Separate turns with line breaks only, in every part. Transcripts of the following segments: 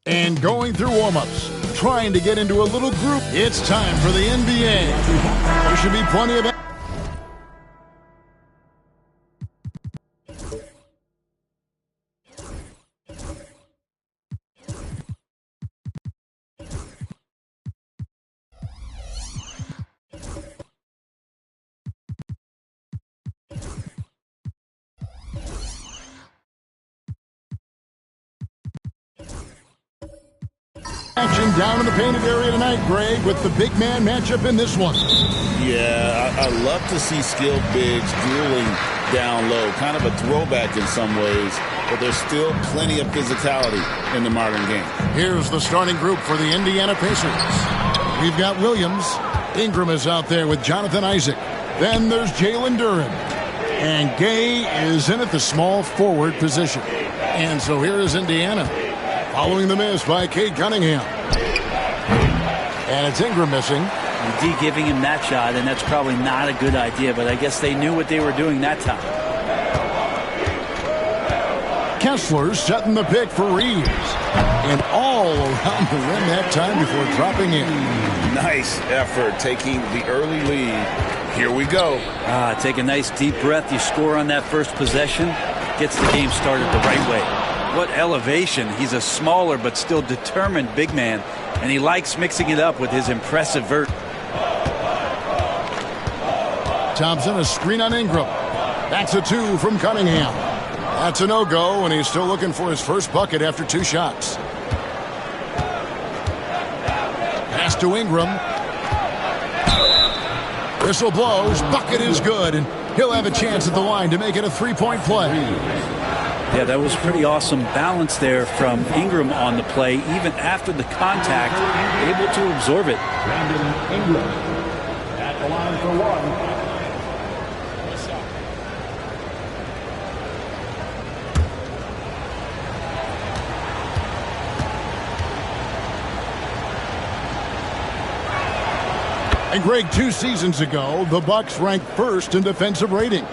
And going through warm-ups, trying to get into a little group. It's time for the NBA. There should be plenty of... action down in the painted area tonight, Greg, with the big man matchup in this one.
Yeah, I love to see skilled bigs dueling down low. Kind of a throwback in some ways, but there's still plenty of physicality in the modern game.
Here's the starting group for the Indiana Pacers. We've got Williams. Ingram is out there with Jonathan Isaac. Then there's Jalen Duren. And Gay is in at the small forward position. And so here is Indiana, following the miss by Cade Cunningham. And it's Ingram missing.
D giving him that shot, and that's probably not a good idea, but I guess they knew what they were doing that time.
Kessler setting the pick for Reeves. And all around the rim that time before dropping in.
Nice effort taking the early lead. Here we go.
Take a nice deep breath. You score on that first possession. Gets the game started the right way. What elevation. He's a smaller but still determined big man. And he likes mixing it up with his impressive vert.
Thompson, a screen on Ingram. That's a 2 from Cunningham. That's a no-go, and he's still looking for his first bucket after 2 shots. Pass to Ingram. Whistle blows. Bucket is good, and he'll have a chance at the line to make it a 3-point play.
Yeah, that was pretty awesome balance there from Ingram on the play. Even after the contact, able to absorb it.
Brandon Ingram at the line for 1.
And Greg, 2 seasons ago, the Bucks ranked first in defensive rating.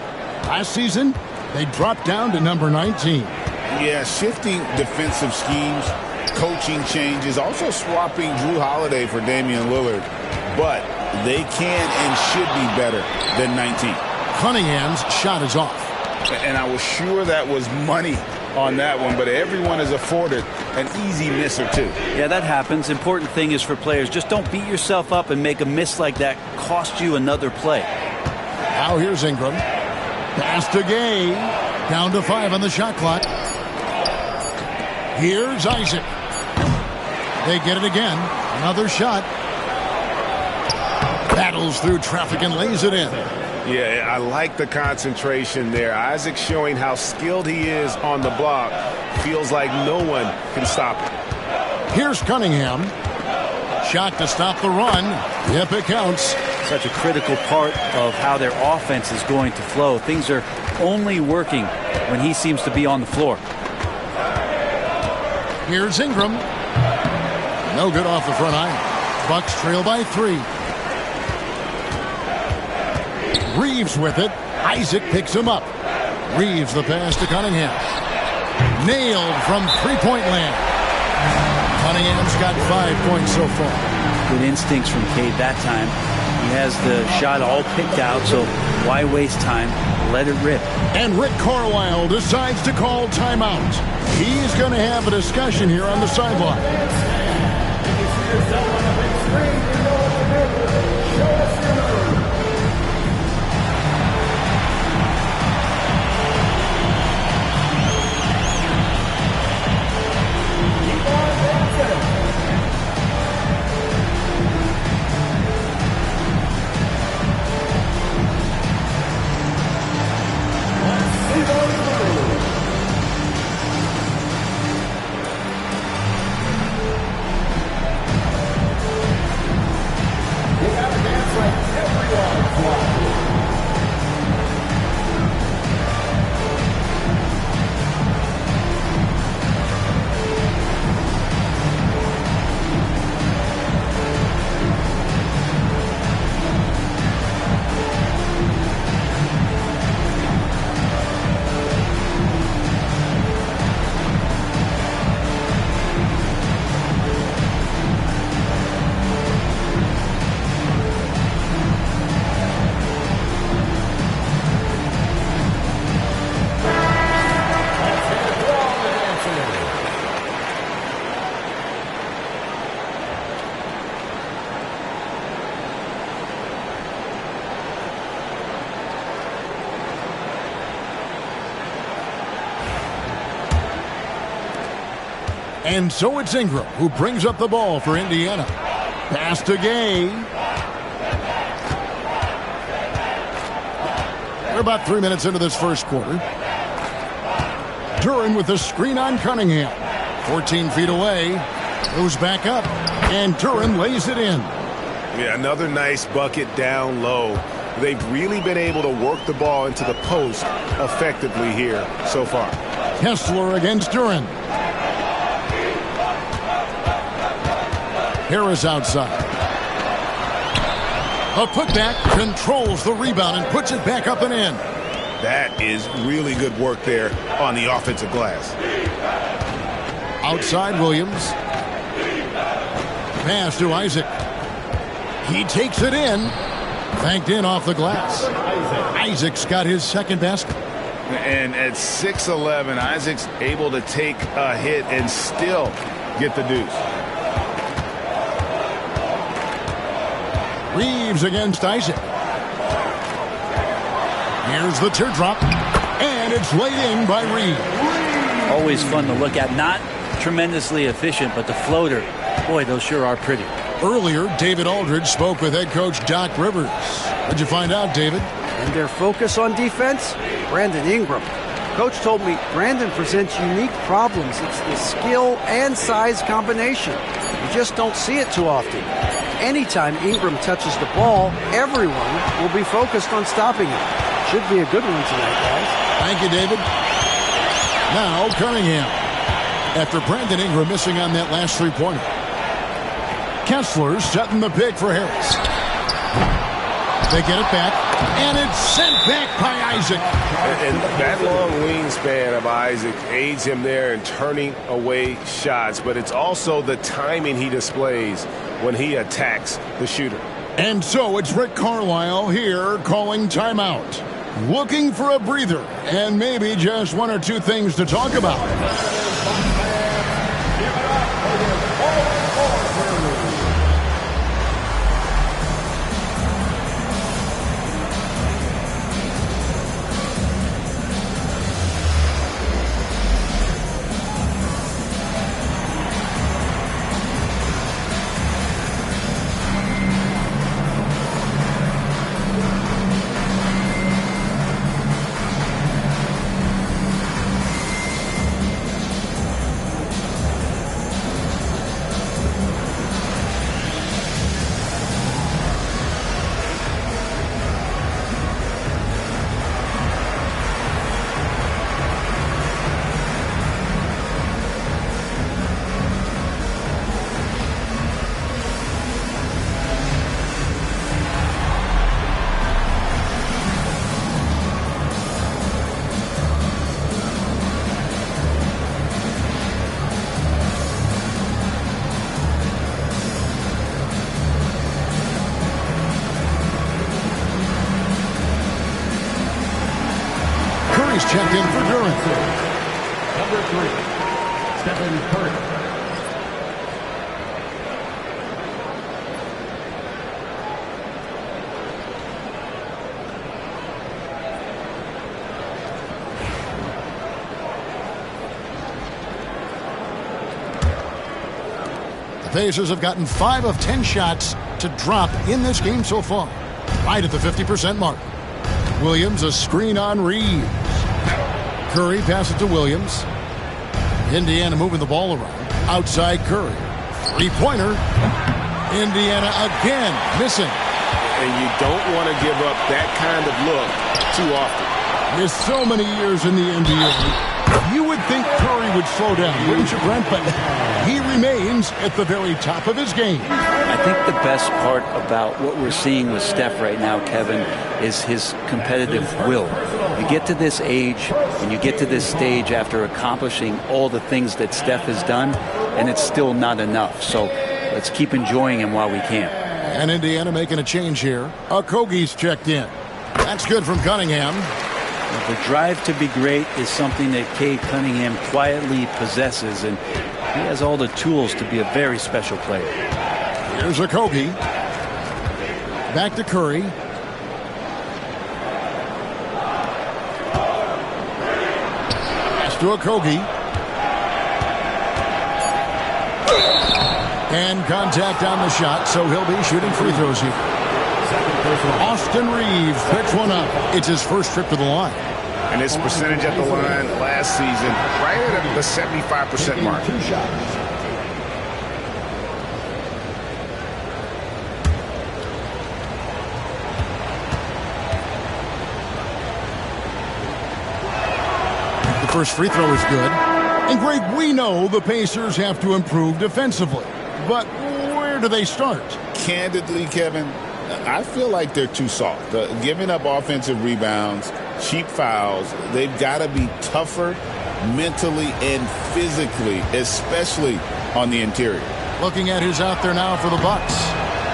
Last season, they dropped down to number 19.
Yeah, shifting defensive schemes, coaching changes, also swapping Drew Holiday for Damian Lillard. But they can and should be better than 19.
Cunningham's shot is off.
And I was sure that was money on that one, but everyone is afforded an easy miss or 2.
Yeah, that happens. Important thing is for players, just don't beat yourself up and make a miss like that cost you another play.
Now here's Ingram. Pass to Gay. Down to 5 on the shot clock. Here's Isaac. They get it again. Another shot. Battles through traffic and lays it in.
Yeah, I like the concentration there. Isaac showing how skilled he is on the block. Feels like no one can stop him.
Here's Cunningham. Shot to stop the run. Yep, it counts.
Such a critical part of how their offense is going to flow. Things are only working when he seems to be on the floor.
Here's Ingram. No good off the front iron. Bucks trail by 3. Reeves with it. Isaac picks him up. Reeves the pass to Cunningham. Nailed from 3-point land. Cunningham's got 5 points so far.
Good instincts from Cade that time. He has the shot all picked out, so why waste time? Let it rip.
And Rick Carlisle decides to call timeout. He's going to have a discussion here on the sideline. And so it's Ingram who brings up the ball for Indiana. Pass to Gay. We're about 3 minutes into this first quarter. Duren with the screen on Cunningham. 14 feet away. Goes back up. And Duren lays it in.
Yeah, another nice bucket down low. They've really been able to work the ball into the post effectively here so far.
Kessler against Duren. Harris outside. A putback, controls the rebound and puts it back up and in.
That is really good work there on the offensive glass.
Outside Williams. Pass to Isaac. He takes it in. Banked in off the glass. Isaac's got his second basket.
And at 6'11", Isaac's able to take a hit and still get the deuce.
Reeves against Isaac. Here's the teardrop. And it's laid in by Reeves.
Always fun to look at. Not tremendously efficient, but the floater, boy, those sure are pretty.
Earlier, David Aldridge spoke with head coach Doc Rivers. What'd you find out, David?
And their focus on defense, Brandon Ingram. Coach told me Brandon presents unique problems. It's the skill and size combination. You just don't see it too often. Anytime Ingram touches the ball, everyone will be focused on stopping him. Should be a good one tonight, guys.
Thank you, David. Now, Cunningham. After Brandon Ingram missing on that last three-pointer. Kessler setting the pick for Harris. They get it back, and it's sent back by Isaac.
And that long wingspan of Isaac aids him there in turning away shots, but it's also the timing he displays when he attacks the shooter.
And so it's Rick Carlisle here calling timeout. Looking for a breather, and maybe just one or two things to talk about. Checked in for Durant.
Number 3, Stephen Curry.
The Pacers have gotten 5 of 10 shots to drop in this game so far. Right at the 50% mark. Williams, a screen on Reeves. Curry passes it to Williams. Indiana moving the ball around. Outside Curry. Three-pointer. Indiana again missing.
And you don't want to give up that kind of look too often.
There's so many years in the NBA. You would think Curry would slow down, wouldn't you, Brent? But he remains at the very top of his game.
I think the best part about what we're seeing with Steph right now, Kevin, is his competitive will. You get to this age and you get to this stage after accomplishing all the things that Steph has done, and it's still not enough. So let's keep enjoying him while we can.
And Indiana making a change here. Okogie's checked in. That's good from Cunningham.
The drive to be great is something that Cade Cunningham quietly possesses, and he has all the tools to be a very special player.
Here's Okogie. Back to Curry. Pass to Okogie. And contact on the shot, so he'll be shooting free throws here. Austin Reeves picks one up. It's his first trip to the line.
And his percentage at the line last season, right at the 75% mark.
2 shots.
The first free throw is good. And Greg, we know the Pacers have to improve defensively. But where do they start?
Candidly, Kevin, I feel like they're too soft. Giving up offensive rebounds, cheap fouls, they've got to be tougher mentally and physically, especially on the interior.
Looking at who's out there now for the Bucks.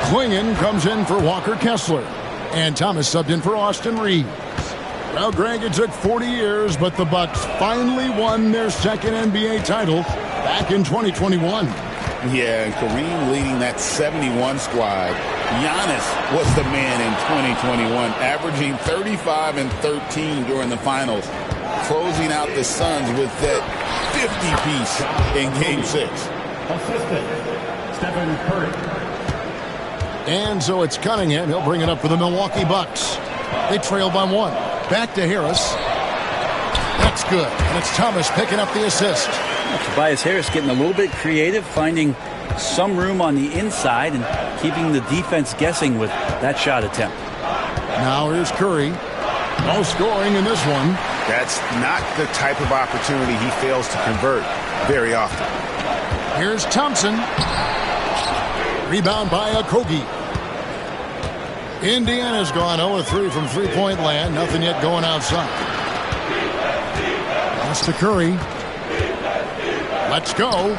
Klingon comes in for Walker Kessler. And Thomas subbed in for Austin Reeves. Well, Greg, it took 40 years, but the Bucks finally won their second NBA title back in 2021.
Yeah, and Kareem leading that 71 squad. Giannis was the man in 2021, averaging 35 and 13 during the finals, closing out the Suns with that 50-piece in Game 6.
Assistant, Stephen Curry.
And so it's Cunningham. He'll bring it up for the Milwaukee Bucks. They trail by 1. Back to Harris. That's good. And it's Thomas picking up the assist.
Tobias Harris getting a little bit creative, finding some room on the inside and keeping the defense guessing with that shot attempt.
Now here's Curry. No scoring in this one.
That's not the type of opportunity he fails to convert very often.
Here's Thompson. Rebound by Okogie. Indiana's gone 0-3 from three-point land. Nothing yet going outside. Pass to Curry. Let's go.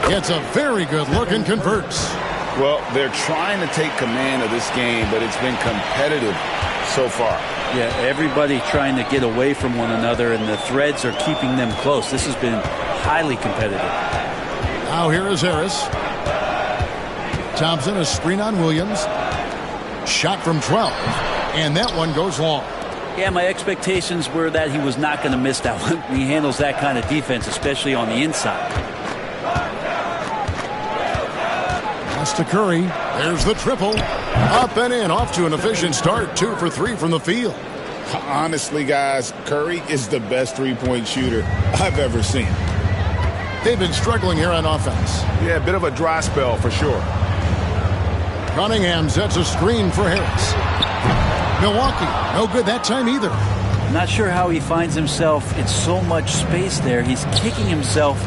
Gets a very good look and converts.
Well, they're trying to take command of this game, but it's been competitive so far.
Yeah, everybody trying to get away from one another, and the threads are keeping them close. This has been highly competitive.
Now here is Harris. Thompson, a screen on Williams. Shot from 12, and that one goes long.
Yeah, my expectations were that he was not going to miss that one. He handles that kind of defense, especially on the inside.
Pass to Curry. There's the triple. Up and in, off to an efficient start. 2 for 3 from the field.
Honestly, guys, Curry is the best three-point shooter I've ever seen.
They've been struggling here on offense.
Yeah, a bit of a dry spell for sure.
Cunningham sets a screen for Harris. Milwaukee, no good that time either.
Not sure how he finds himself in so much space there. He's kicking himself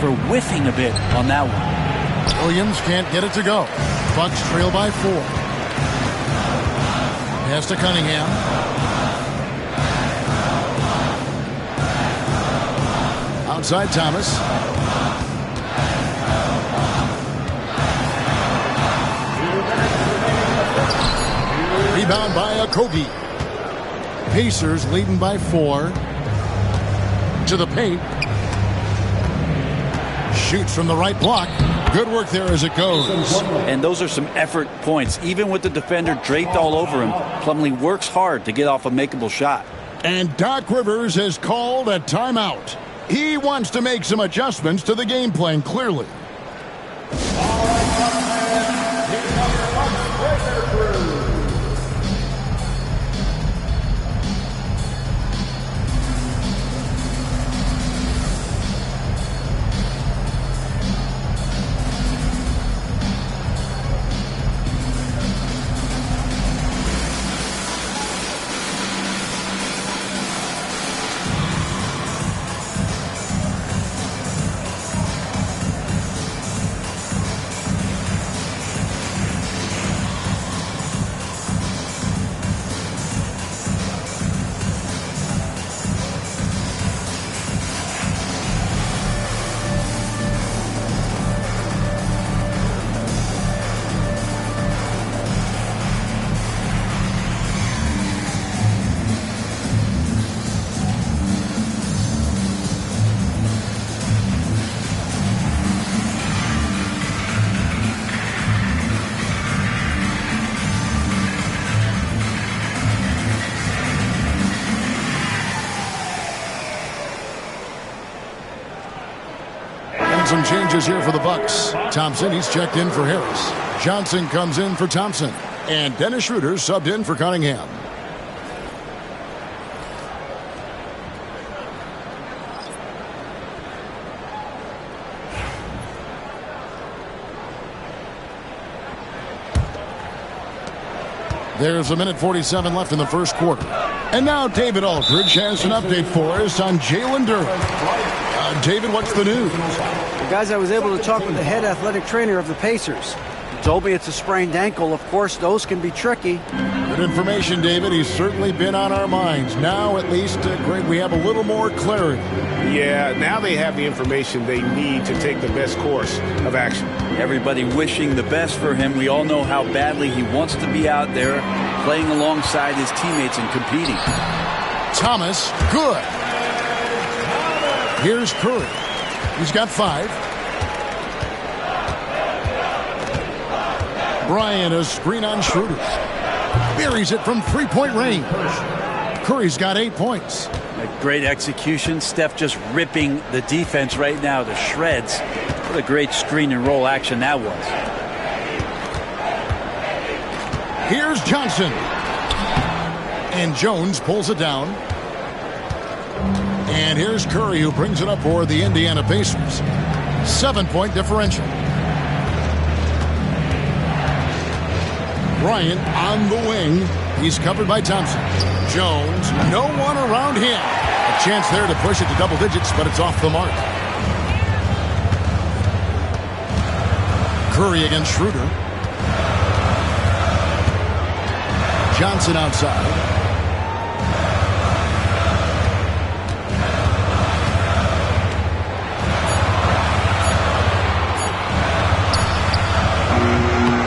for whiffing a bit on that one.
Williams can't get it to go. Bucks trail by 4. Pass to Cunningham. Outside Thomas. Rebound by Okogie. Pacers leading by 4. To the paint. Shoots from the right block. Good work there as it goes.
And those are some effort points. Even with the defender draped all over him, Plumlee works hard to get off a makeable shot.
And Doc Rivers has called a timeout. He wants to make some adjustments to the game plan, clearly. Some changes here for the Bucks. Thompson, he's checked in for Harris. Johnson comes in for Thompson. And Dennis Schroeder subbed in for Cunningham. There's 1:47 left in the first quarter. And now David Aldridge has an update for us on Jalen Duren. David, what's the news?
Guys, I was able to talk with the head athletic trainer of the Pacers. You told me it's a sprained ankle. Of course, those can be tricky.
Good information, David. He's certainly been on our minds. Now, at least, Greg, we have a little more clarity.
Yeah, now they have the information they need to take the best course of action.
Everybody wishing the best for him. We all know how badly he wants to be out there playing alongside his teammates and competing.
Thomas, good. Here's Curry. He's got 5. Bryant, a screen on Schroeder. Buries it from three-point range. Curry's got 8 points.
A great execution. Steph just ripping the defense right now to shreds. What a great screen and roll action that was.
Here's Johnson. And Jones pulls it down. And here's Curry, who brings it up for the Indiana Pacers. 7-point differential. Bryant on the wing. He's covered by Thompson. Jones, no one around him. A chance there to push it to double digits, but it's off the mark. Curry against Schroeder. Johnson outside.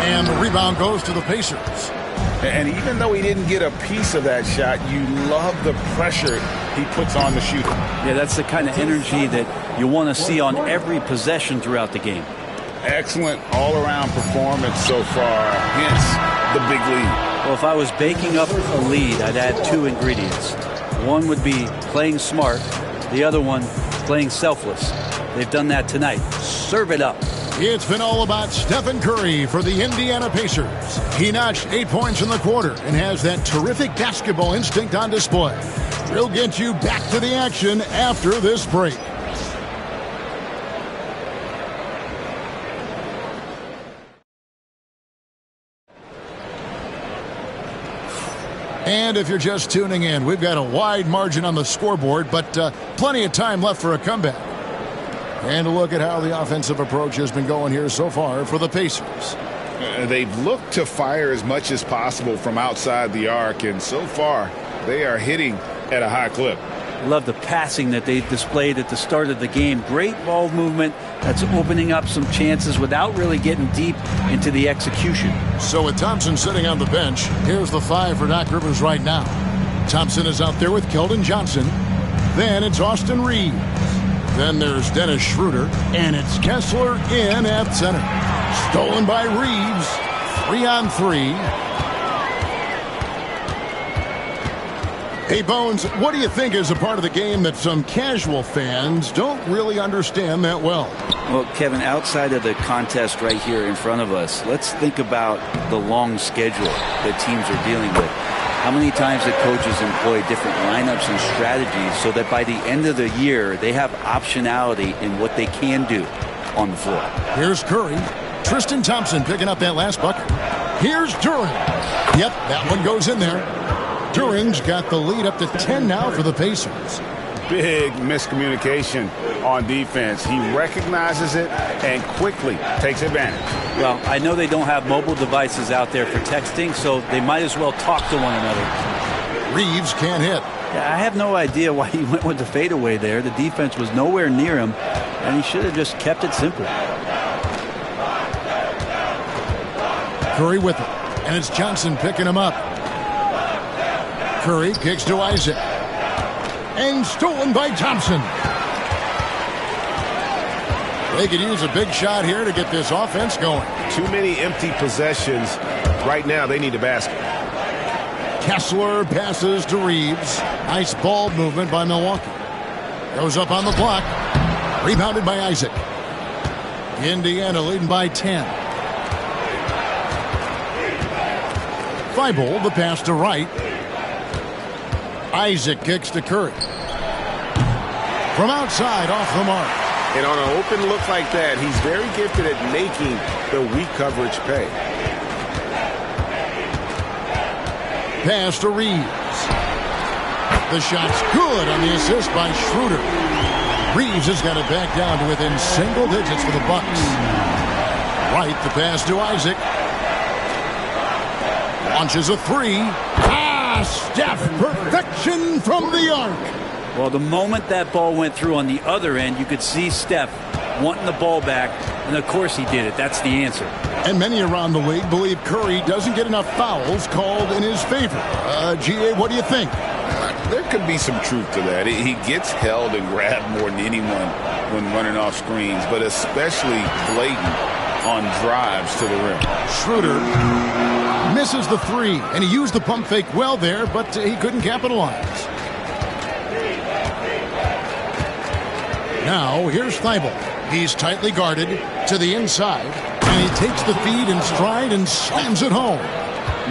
And the rebound goes to the Pacers.
And even though he didn't get a piece of that shot, you love the pressure he puts on the shooter.
Yeah, that's the kind of energy that you want to see on every possession throughout the game.
Excellent all-around performance so far, hence the big lead.
Well, if I was baking up a lead, I'd add 2 ingredients. One would be playing smart. The other one, playing selfless. They've done that tonight. Serve it up.
It's been all about Stephen Curry for the Indiana Pacers. He notched 8 points in the quarter and has that terrific basketball instinct on display. We'll get you back to the action after this break. And if you're just tuning in, we've got a wide margin on the scoreboard, but plenty of time left for a comeback. And a look at how the offensive approach has been going here so far for the Pacers.
They've looked to fire as much as possible from outside the arc, and so far they are hitting at a high clip.
Love the passing that they displayed at the start of the game. Great ball movement that's opening up some chances without really getting deep into the execution.
So with Thompson sitting on the bench, here's the 5 for Doc Rivers right now. Thompson is out there with Keldon Johnson. Then it's Austin Reeves. Then there's Dennis Schroeder, and it's Kessler in at center. Stolen by Reeves. 3-on-3. Hey, Bones, what do you think is a part of the game that some casual fans don't really understand that well?
Well, Kevin, outside of the contest right here in front of us, let's think about the long schedule that teams are dealing with. How many times the coaches employ different lineups and strategies so that by the end of the year, they have optionality in what they can do on the floor.
Here's Curry. Tristan Thompson picking up that last bucket. Here's Duren. Yep, that one goes in there. Duren's got the lead up to 10 now for the Pacers.
Big miscommunication on defense. He recognizes it and quickly takes advantage.
Well, I know they don't have mobile devices out there for texting, so they might as well talk to one another.
Reeves can't hit.
Yeah, I have no idea why he went with the fadeaway there. The defense was nowhere near him, and he should have just kept it simple.
Curry with it, and it's Johnson picking him up. Curry kicks to Isaac. And stolen by Thompson. They could use a big shot here to get this offense going.
Too many empty possessions. Right now, they need a basket.
Kessler passes to Reeves. Nice ball movement by Milwaukee. Goes up on the block. Rebounded by Isaac. Indiana leading by 10. Thibault, the pass to Wright. Isaac kicks to Curry. From outside, off the mark.
And on an open look like that, he's very gifted at making the weak coverage pay.
Pass to Reeves. The shot's good on the assist by Schroeder. Reeves has got it back down to within single digits for the Bucks. Right, the pass to Isaac. Launches a three. Steph, perfection from the arc.
Well, the moment that ball went through on the other end, you could see Steph wanting the ball back, and of course he did it. That's the answer.
And many around the league believe Curry doesn't get enough fouls called in his favor. GA, what do you think?
There could be some truth to that. He gets held and grabbed more than anyone when running off screens, but especially blatant on drives to the rim.
Schroeder misses the three, and he used the pump fake well there, but he couldn't capitalize. Now, here's Thibault. He's tightly guarded to the inside, and he takes the feed in stride and slams it home.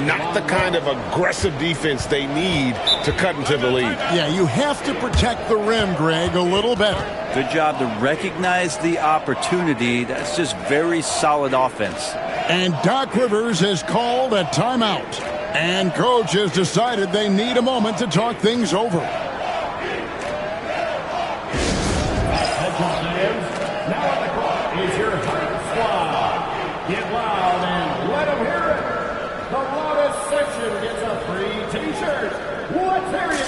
Not the kind of aggressive defense they need to cut into the lead.
Yeah, you have to protect the rim, Greg, a little better.
Good job to recognize the opportunity. That's just very solid offense.
And Doc Rivers has called a timeout. And coach has decided they need a moment to talk things over.
Now on the clock is your Hype Squad. Get loud and let them hear it. The loudest section gets a free T-shirt. Let's hear ya!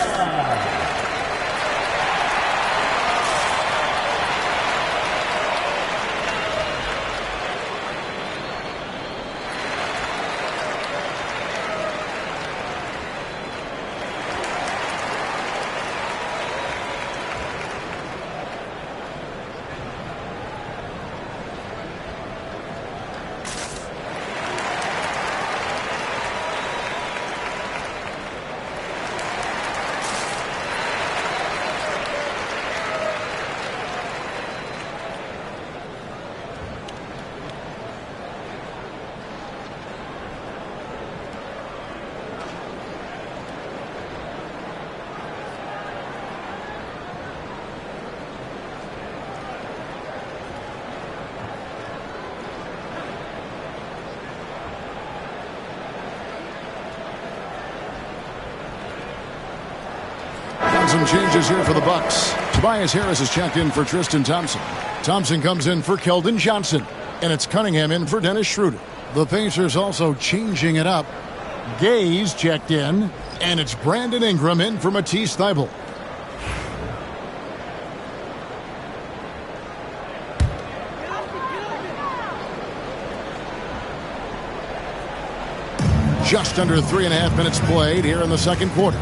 Some changes here for the Bucks. Tobias Harris is checked in for Tristan Thompson. Thompson comes in for Keldon Johnson. And it's Cunningham in for Dennis Schroeder. The Pacers also changing it up. Gay's checked in. And it's Brandon Ingram in for Matisse Thybulle. Just under 3.5 minutes played here in the second quarter.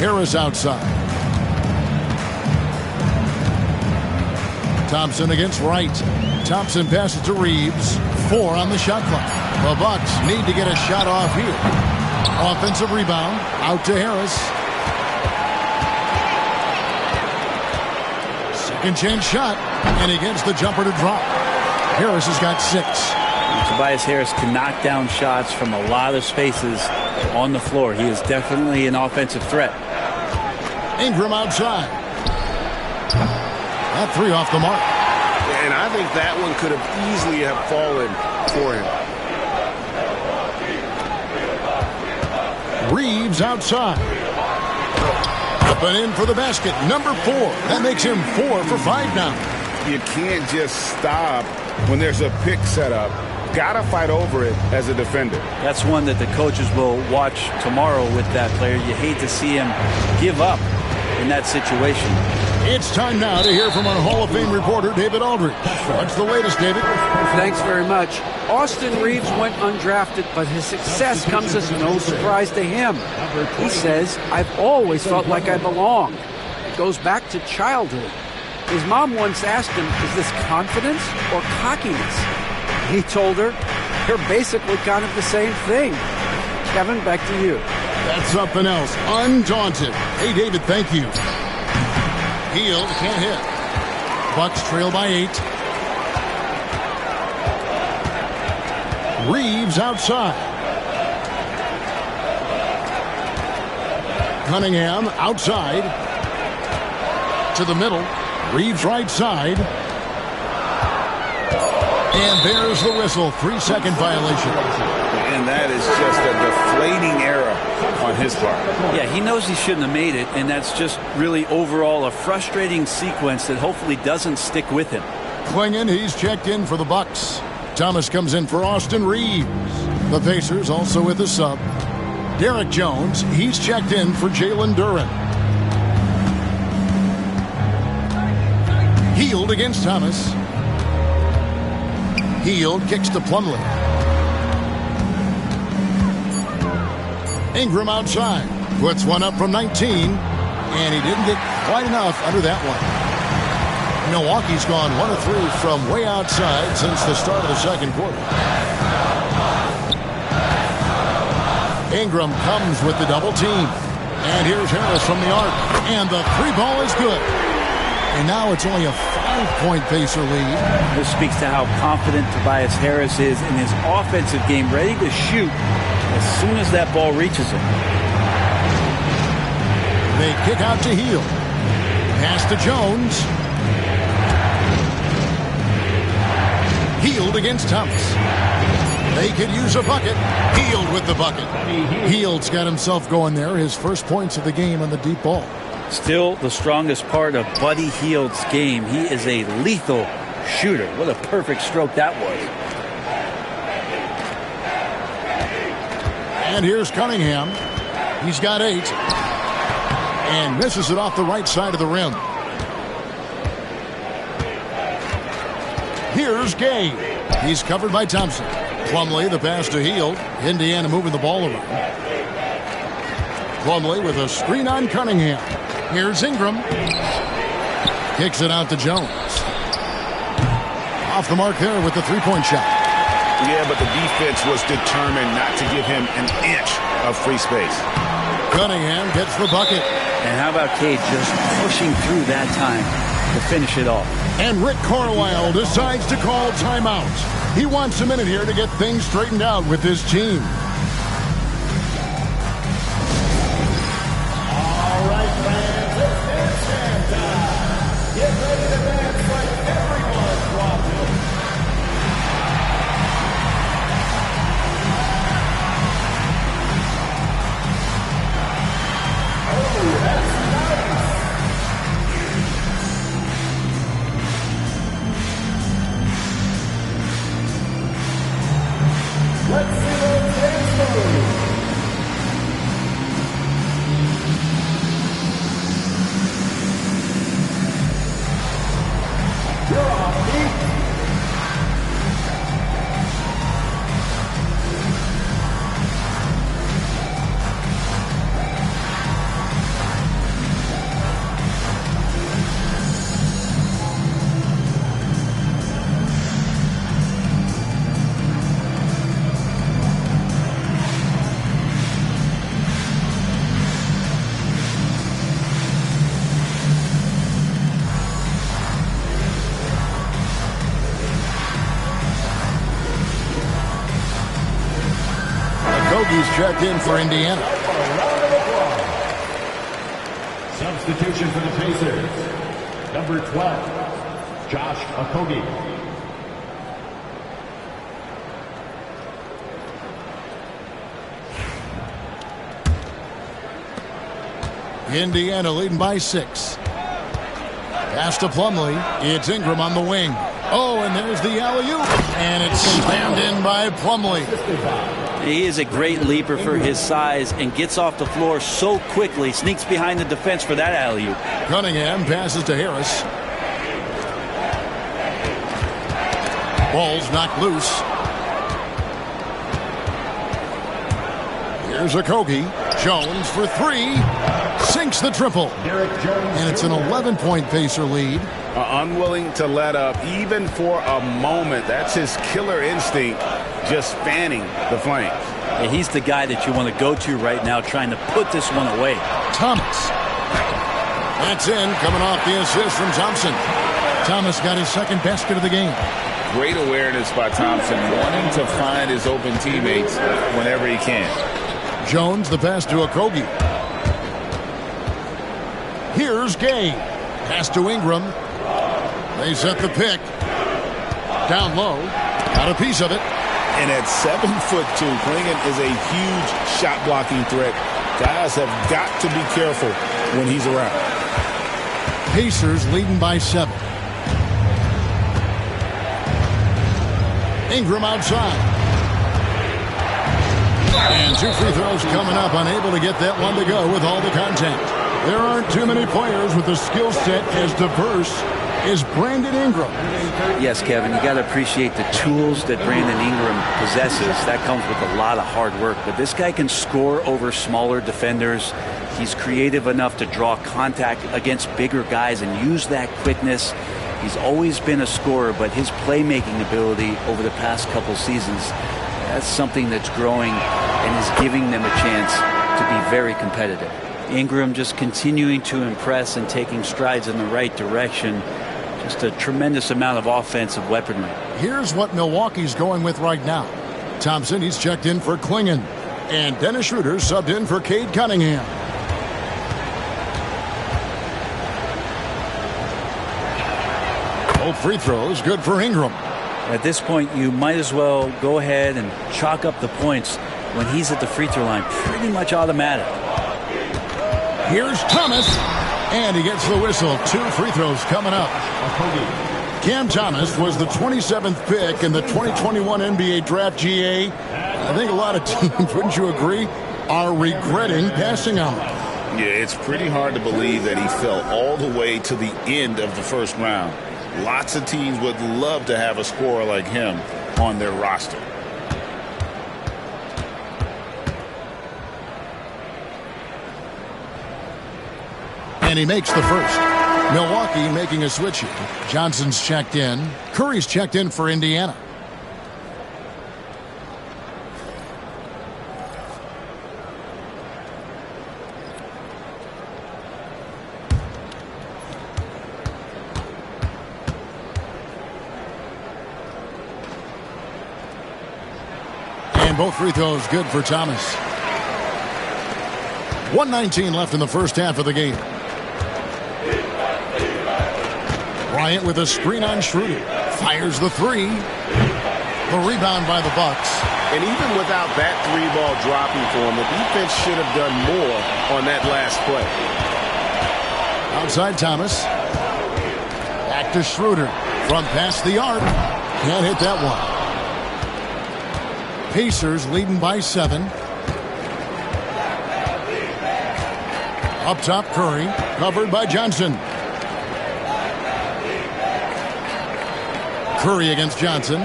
Harris outside. Thompson against Wright. Thompson passes to Reeves. 4 on the shot clock. The Bucks need to get a shot off here. Offensive rebound. Out to Harris. Second chance shot. And he gets the jumper to drop. Harris has got 6.
Tobias Harris can knock down shots from a lot of spaces on the floor. He is definitely an offensive threat.
Ingram outside. That 3 off the mark.
And I think that one could have easily have fallen for him.
Reeves outside. Up and in for the basket. Number 4. That makes him 4 for 5 now.
You can't just stop when there's a pick set up. Gotta fight over it as a defender.
That's one that the coaches will watch tomorrow with that player. You hate to see him give up in that situation.
It's time now to hear from our Hall of Fame reporter, David Aldridge. What's the latest, David?
Thanks very much. Austin Reeves went undrafted, but his success comes as no surprise to him. He says, "I've always felt like I belong." It goes back to childhood. His mom once asked him, "Is this confidence or cockiness?" He told her, "They're basically kind of the same thing." Kevin, back to you.
That's something else. Undaunted. Hey, David, thank you. Hield can't hit. Bucks trail by 8. Reeves outside. Cunningham outside. To the middle. Reeves right side. And there's the whistle. 3-second violation.
And that is just a deflating error on his part.
Yeah, he knows he shouldn't have made it, and that's just really overall a frustrating sequence that hopefully doesn't stick with him.
Klingon, he's checked in for the Bucks. Thomas comes in for Austin Reeves. The Pacers also with a sub. Derek Jones, he's checked in for Jalen Duren. Heald against Thomas. Heald kicks to Plumlee. Ingram outside. Puts one up from 19. And he didn't get quite enough under that one. Milwaukee's gone 1 of 3 from way outside since the start of the second quarter. Ingram comes with the double team. And here's Harris from the arc. And the 3-ball is good. And now it's only a 5-point Pacer lead.
This speaks to how confident Tobias Harris is in his offensive game, ready to shoot as soon as that ball reaches him.
They kick out to Heald. Pass to Jones. Heald against Thomas. They could use a bucket. Heald with the bucket. Heald's got himself going there. His first points of the game on the deep ball.
Still the strongest part of Buddy Hield's game. He is a lethal shooter. What a perfect stroke that was.
And here's Cunningham. He's got 8. And misses it off the right side of the rim. Here's Gay. He's covered by Thompson. Plumlee, the pass to Heald. Indiana moving the ball around. Plumlee with a screen on Cunningham. Here's Ingram. Kicks it out to Jones. Off the mark there with the 3-point shot.
Yeah, but the defense was determined not to give him an inch of free space.
Cunningham gets the bucket.
And how about Cade just pushing through that time to finish it off?
And Rick Carlisle decides to call timeout. He wants a minute here to get things straightened out with his team.
All right, fans, it's dance time. Get ready to dance like everyone's watching. Oh, that's nice. Let's see those dance moves. You're off beat.
He's checked in for Indiana.
Substitution for the Pacers. Number 12, Josh Okogie.
Indiana leading by 6. Pass to Plumlee. It's Ingram on the wing. Oh, and there's the alley-oop. And it's slammed in by Plumlee.
He is a great leaper for his size and gets off the floor so quickly, sneaks behind the defense for that alley-oop.
Cunningham passes to Harris. Ball's knocked loose. Here's Okogie. Jones for 3. Sinks the triple. And it's an 11-point Pacer lead.
Unwilling to let up even for a moment. That's his killer instinct, just fanning the flames.
And he's the guy that you want to go to right now, trying to put this one away.
Thomas. That's in, coming off the assist from Thompson. Thomas got his second basket of the game.
Great awareness by Thompson, wanting to find his open teammates whenever he can.
Jones, the pass to Okogie. Here's Gay. Pass to Ingram. They set the pick. Down low. Got a piece of it.
And at 7'2", Klingon is a huge shot blocking threat. Guys have got to be careful when he's around.
Pacers leading by 7. Ingram outside. And 2 free throws coming up. Unable to get that one to go with all the contact. There aren't too many players with a skill set as diverse as Brandon Ingram.
Yes, Kevin, you got to appreciate the tools that Brandon Ingram possesses. That comes with a lot of hard work. But this guy can score over smaller defenders. He's creative enough to draw contact against bigger guys and use that quickness. He's always been a scorer, but his playmaking ability over the past couple seasons, that's something that's growing and is giving them a chance to be very competitive. Ingram just continuing to impress and taking strides in the right direction. Just a tremendous amount of offensive weaponry.
Here's what Milwaukee's going with right now. Thompson, he's checked in for Klingon. And Dennis Schroeder subbed in for Cade Cunningham. Both free throws good for Ingram.
At this point, you might as well go ahead and chalk up the points when he's at the free throw line. Pretty much automatic.
Here's Thomas. And he gets the whistle. 2 free throws coming up. Cam Thomas was the 27th pick in the 2021 NBA Draft. GA. I think a lot of teams, wouldn't you agree, are regretting passing on him.
Yeah, it's pretty hard to believe that he fell all the way to the end of the first round. Lots of teams would love to have a scorer like him on their roster.
And he makes the first. Milwaukee making a switch here. Johnson's checked in. Curry's checked in for Indiana. And both free throws good for Thomas. 1:19 left in the first half of the game. Bryant with a screen on Schroeder. Fires the 3. The rebound by the Bucks.
And even without that 3-ball dropping for him, the defense should have done more on that last play.
Outside Thomas. Back to Schroeder. From past the arc. Can't hit that one. Pacers leading by 7. Up top, Curry. Covered by Johnson. Curry against Johnson.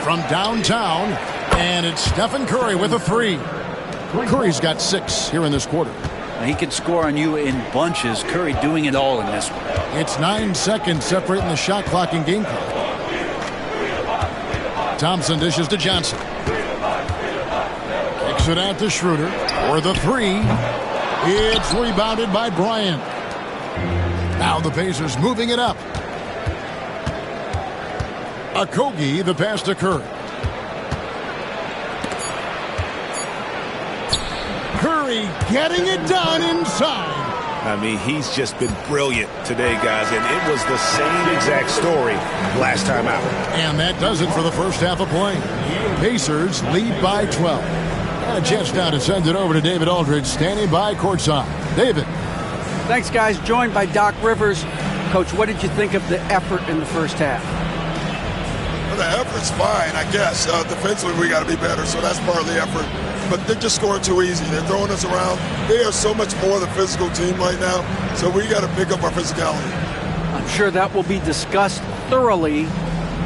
From downtown. And it's Stephen Curry with a 3. Curry's got 6 here in this quarter.
He can score on you in bunches. Curry doing it all in this one.
It's 9 seconds separating the shot clock and game clock. Thompson dishes to Johnson. Kicks it out to Schroeder for the 3. It's rebounded by Bryant. Now the Pacers moving it up. Okogie, the pass to Curry. Curry getting it done inside.
I mean, he's just been brilliant today, guys, and it was the same exact story last time out.
And that does it for the first half of play. Pacers lead by 12. And a chance now to send it over to David Aldridge, standing by courtside. David.
Thanks, guys. Joined by Doc Rivers. Coach, what did you think of the effort in the first half?
Well, the effort's fine, I guess. Defensively, we got to be better, so that's part of the effort. But they're just scoring too easy. They're throwing us around. They are so much more the physical team right now, so we got to pick up our physicality.
I'm sure that will be discussed thoroughly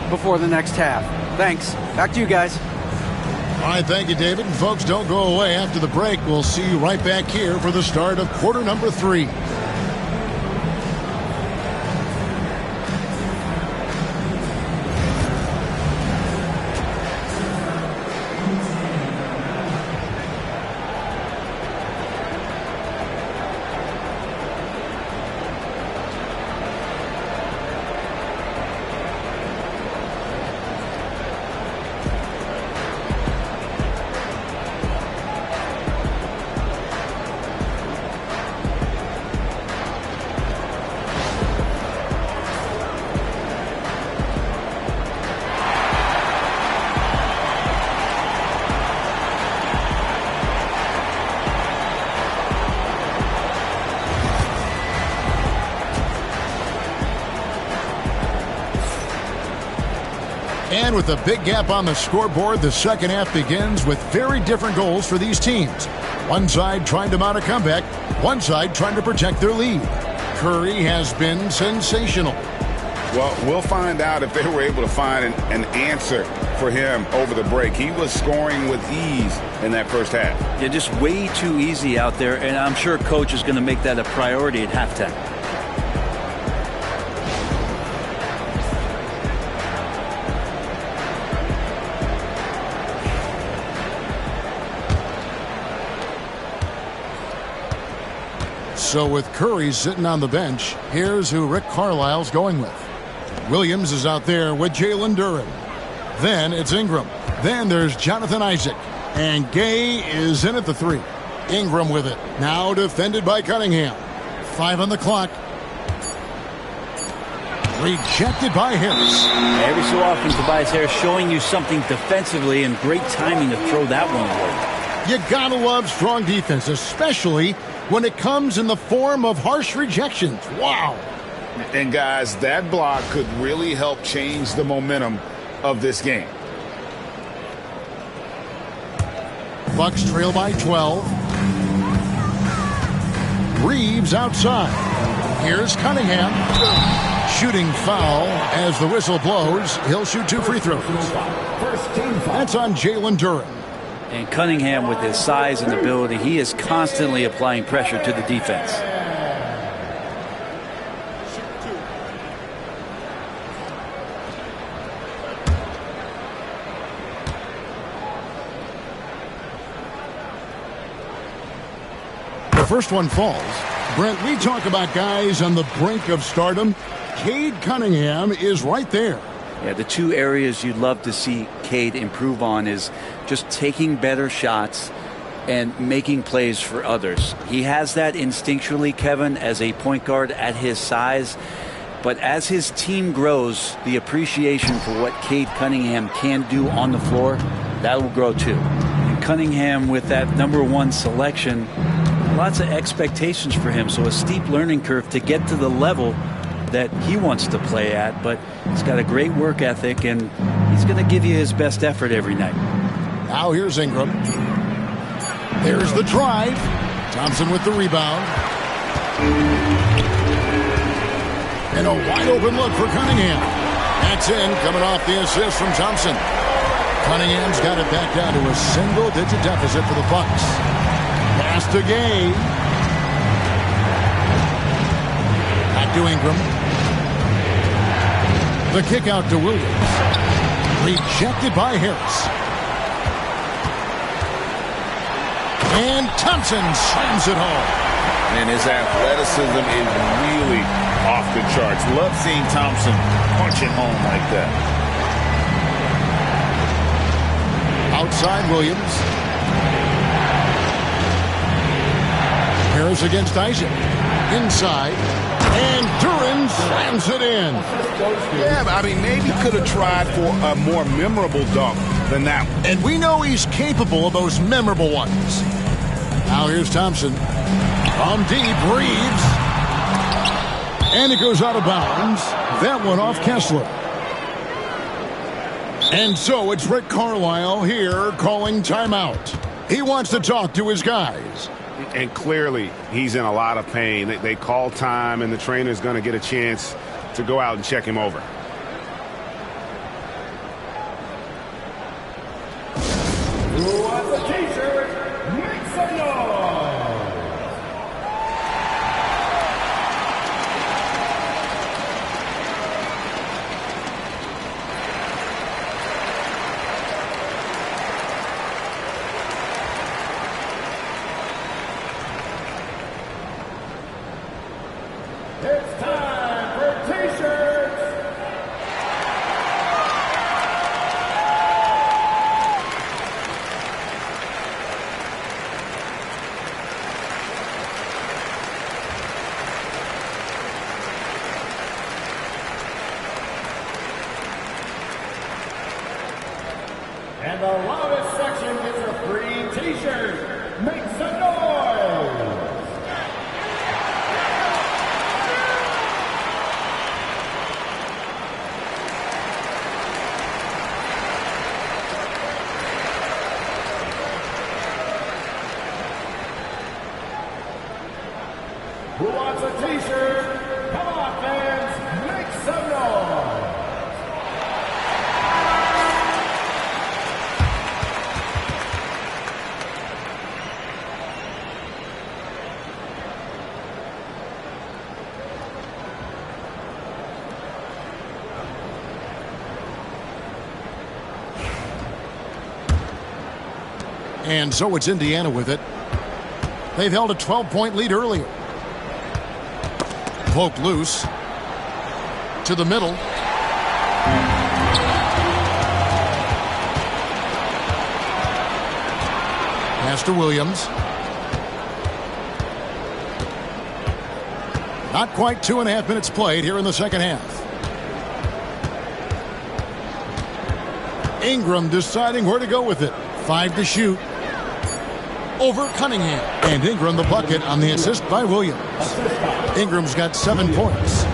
before the next half. Thanks. Back to you guys.
All right, thank you, David. And folks, don't go away. After the break, we'll see you right back here for the start of quarter number 3. And with a big gap on the scoreboard, the second half begins with very different goals for these teams. One side trying to mount a comeback, one side trying to protect their lead. Curry has been sensational.
Well, we'll find out if they were able to find an answer for him over the break. He was scoring with ease in that first half.
Yeah, just way too easy out there, and I'm sure coach is going to make that a priority at halftime.
So with Curry sitting on the bench, here's who Rick Carlisle's going with. Williams is out there with Jalen Duren. Then it's Ingram. Then there's Jonathan Isaac. And Gay is in at the 3. Ingram with it. Now defended by Cunningham. 5 on the clock. Rejected by Harris.
Every so often, Tobias Harris showing you something defensively, and great timing to throw that one away.
You gotta love strong defense, especially when it comes in the form of harsh rejections. Wow.
And guys, that block could really help change the momentum of this game.
Bucks trail by 12. Reeves outside. Here's Cunningham. Shooting foul as the whistle blows. He'll shoot 2 free throws. That's on Jalen Duren.
And Cunningham, with his size and ability, he is constantly applying pressure to the defense.
The first one falls. Brent, we talk about guys on the brink of stardom. Cade Cunningham is right there.
Yeah, the two areas you'd love to see Cade improve on is just taking better shots and making plays for others. He has that instinctually, Kevin, as a point guard at his size. But as his team grows, the appreciation for what Cade Cunningham can do on the floor, that will grow too. And Cunningham, with that #1 selection, lots of expectations for him. So a steep learning curve to get to the level that he wants to play at, but he's got a great work ethic, and he's going to give you his best effort every night.
Now here's Ingram. There's the drive. Thompson with the rebound. And a wide open look for Cunningham. That's in, coming off the assist from Thompson. Cunningham's got it back down to a single-digit deficit for the Bucks. Pass to Gay. Back to Ingram. The kick out to Williams. Rejected by Harris. And Thompson slams it home.
And his athleticism is really off the charts. Love seeing Thompson punch it home like that.
Outside Williams. Harris against Isaac. Inside. And Duren slams it in.
Yeah, I mean, maybe could have tried for a more memorable dunk than that one.
And we know he's capable of those memorable ones. Now here's Thompson. From deep, Reeves. And it goes out of bounds. That one off Kessler. And so it's Rick Carlisle here calling timeout. He wants to talk to his guys.
And clearly, he's in a lot of pain. They call time, and the trainer's going to get a chance to go out and check him over.
Who wants a t-shirt? Make some noise! It's time for t-shirts! And the loudest section gets a free t-shirt. Make some noise! Who wants a t-shirt? Come on, fans, make some noise.
And so it's Indiana with it. They've held a 12-point lead earlier. Poked loose. To the middle. Pass to Williams. Not quite 2.5 minutes played here in the second half. Ingram deciding where to go with it. 5 to shoot. Over Cunningham. And Ingram the bucket on the assist by Williams. Ingram's got 7 points.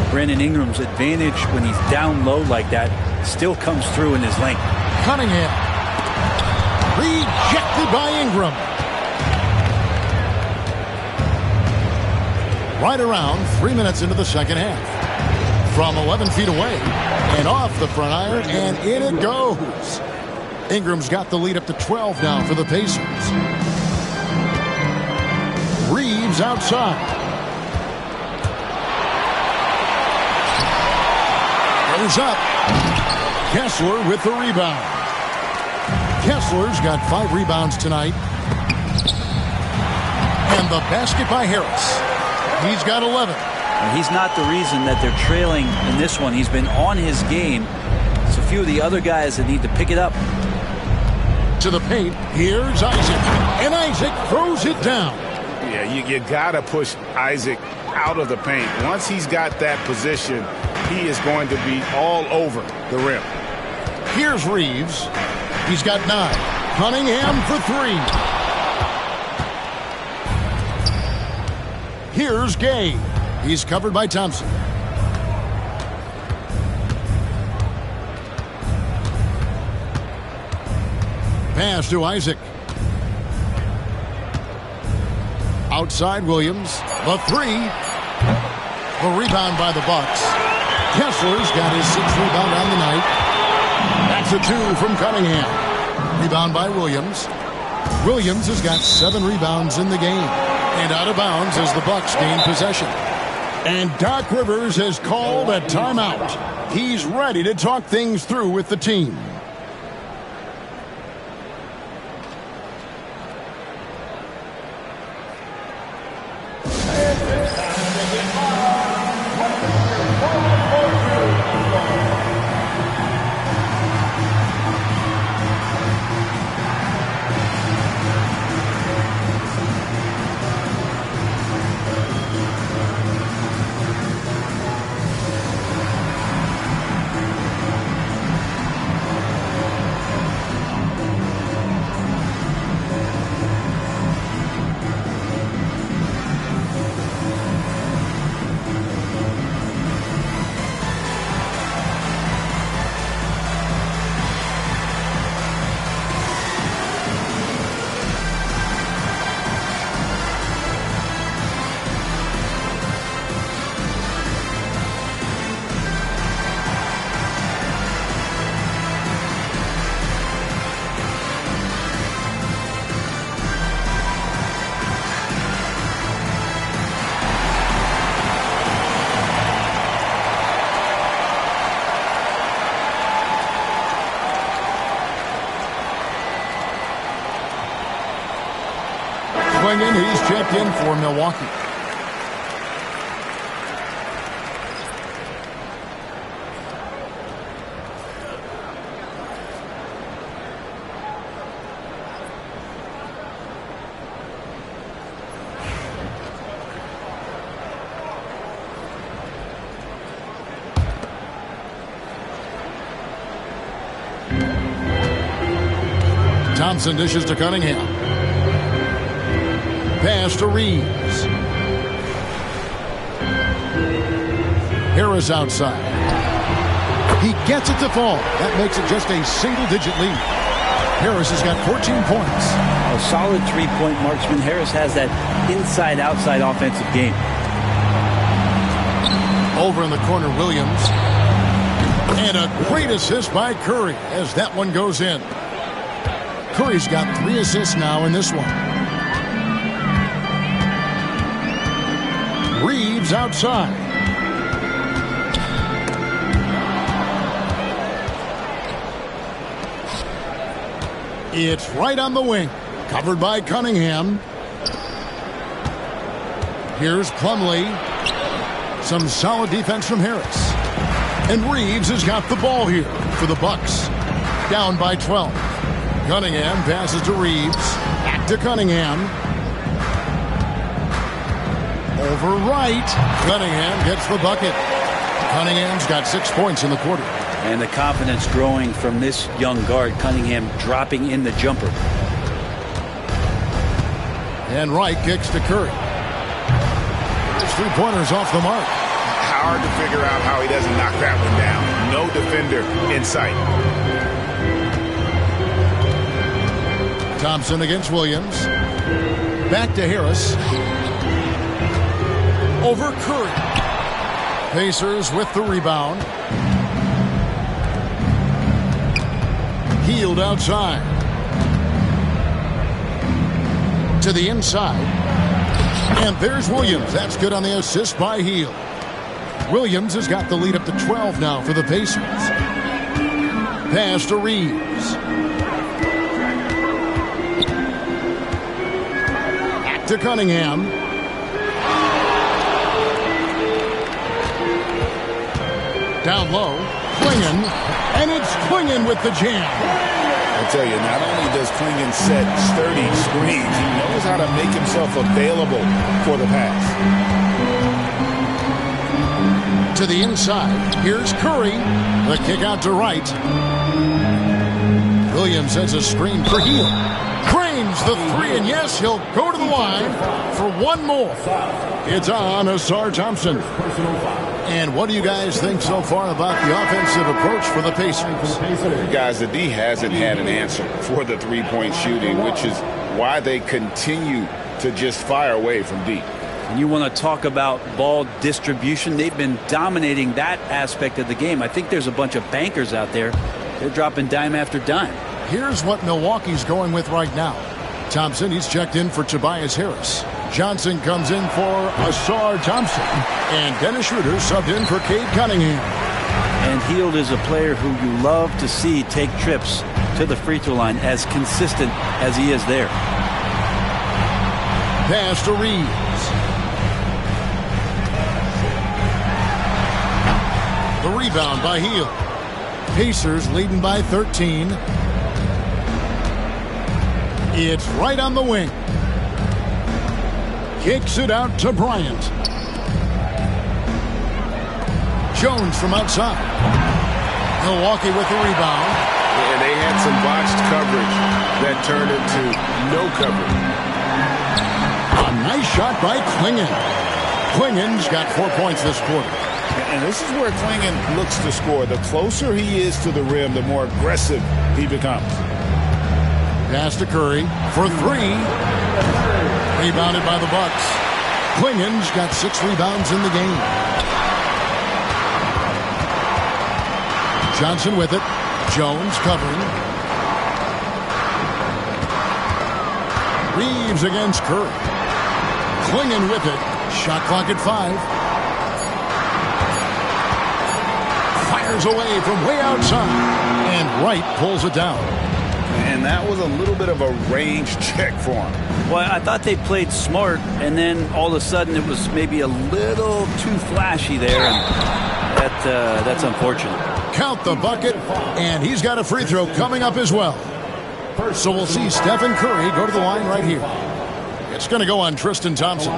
Brandon Ingram's advantage when he's down low like that still comes through in his length.
Cunningham. Rejected by Ingram. Right around 3 minutes into the second half. From 11 feet away. And off the front iron. And in it goes. Ingram's got the lead up to 12 now for the Pacers. Reeves outside. Goes up. Kessler with the rebound. Kessler's got 5 rebounds tonight. And the basket by Harris. He's got 11.
And he's not the reason that they're trailing in this one. He's been on his game. It's a few of the other guys that need to pick it up.
To the paint. Here's Isaac. And Isaac throws it down.
Yeah, you got to push Isaac out of the paint. Once he's got that position, he is going to be all over the rim.
Here's Reeves. He's got 9. Cunningham for 3. Here's Gay. He's covered by Thompson. Pass to Isaac. Outside Williams. The 3. The rebound by the Bucks. Kessler's got his 6th rebound on the night. That's a 2 from Cunningham. Rebound by Williams. Williams has got 7 rebounds in the game. And out of bounds as the Bucks gain possession. And Doc Rivers has called a timeout. He's ready to talk things through with the team. He's checked in for Milwaukee. Thompson dishes to Cunningham. Pass to Reeves. Harris outside. He gets it to fall. That makes it just a single-digit lead. Harris has got 14 points.
A solid 3-point marksman. Harris has that inside-outside offensive game.
Over in the corner, Williams. And a great assist by Curry as that one goes in. Curry's got 3 assists now in this one. Reeves outside. It's right on the wing. Covered by Cunningham. Here's Plumlee. Some solid defense from Harris. And Reeves has got the ball here for the Bucks. Down by 12. Cunningham passes to Reeves. Back to Cunningham. Over right. Cunningham gets the bucket. Cunningham's got 6 points in the quarter.
And the confidence growing from this young guard, Cunningham dropping in the jumper.
And Wright kicks to Curry. His 3-pointers off the mark.
Hard to figure out how he doesn't knock that one down. No defender in sight.
Thompson against Williams. Back to Harris. Over Curry. Pacers with the rebound. Hield outside. To the inside. And there's Williams. That's good on the assist by Hield. Williams has got the lead up to 12 now for the Pacers. Pass to Reeves. Back to Cunningham. Down low. Klingon. And it's Klingon with the jam.
I tell you, not only does Klingon set sturdy screens, he knows how to make himself available for the pass.
To the inside. Here's Curry. The kick out to Wright. Williams sets a screen for Hield. Cranes the 3, and yes, he'll go to the line for one more. It's on Asar Thompson. And what do you guys think so far about the offensive approach for the Pacers?
Guys, the D hasn't had an answer for the three-point shooting, which is why they continue to just fire away from deep.
And you want to talk about ball distribution. They've been dominating that aspect of the game. I think there's a bunch of bankers out there. They're dropping dime after dime.
Here's what Milwaukee's going with right now. Thompson, he's checked in for Tobias Harris. Johnson comes in for Asar Thompson. And Dennis Schroeder subbed in for Cade Cunningham.
And Hield is a player who you love to see take trips to the free throw line, as consistent as he is there.
Pass to Reeves. The rebound by Hield. Pacers leading by 13. It's right on the wing. Kicks it out to Bryant. Jones from outside. Milwaukee with the rebound.
And they had some botched coverage that turned into no coverage.
A nice shot by Klingon. Klingon's got 4 points this quarter.
And this is where Klingon looks to score. The closer he is to the rim, the more aggressive he becomes.
Pass to Curry for 3. Rebounded by the Bucks. Klingon's got 6 rebounds in the game. Johnson with it. Jones covering. Reeves against Curry. Klingon with it. Shot clock at 5. Fires away from way outside. And Wright pulls it down.
And that was a little bit of a range check for him.
Well, I thought they played smart, and then all of a sudden it was maybe a little too flashy there, and that's unfortunate.
Count the bucket, and he's got a free throw coming up as well. So we'll see Stephen Curry go to the line right here. It's going to go on Tristan Thompson.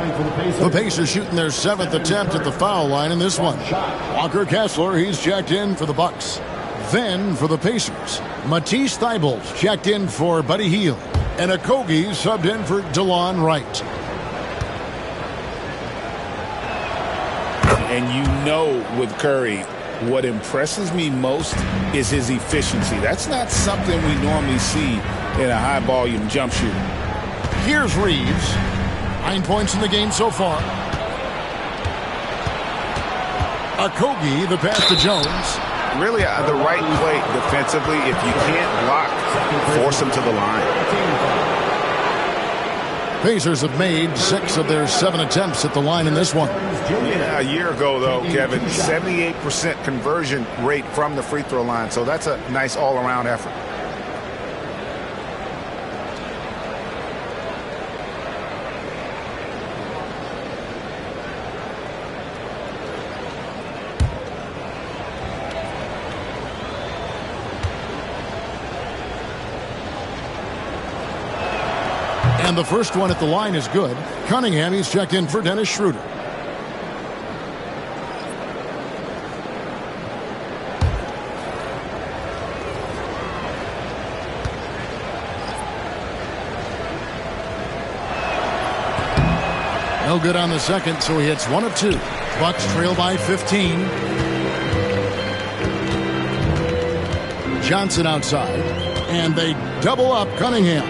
The Pacers shooting their 7th attempt at the foul line in this one. Walker Kessler, he's checked in for the Bucks. Then for the Pacers, Matisse Thybulle checked in for Buddy Hield. And Okogie subbed in for DeLon Wright.
And you know with Curry, what impresses me most is his efficiency. That's not something we normally see in a high-volume jump shooter.
Here's Reeves. 9 points in the game so far. Okogie, the pass to Jones.
Really the right play defensively. If you can't block, force them to the line.
Pacers have made 6 of their 7 attempts at the line in this one.
Yeah, a year ago, though, Kevin, 78% conversion rate from the free throw line. So that's a nice all-around effort.
And the first one at the line is good. Cunningham, he's checked in for Dennis Schroeder. No good on the second, so he hits 1 of 2. Bucks trail by 15. Johnson outside. And they double up Cunningham.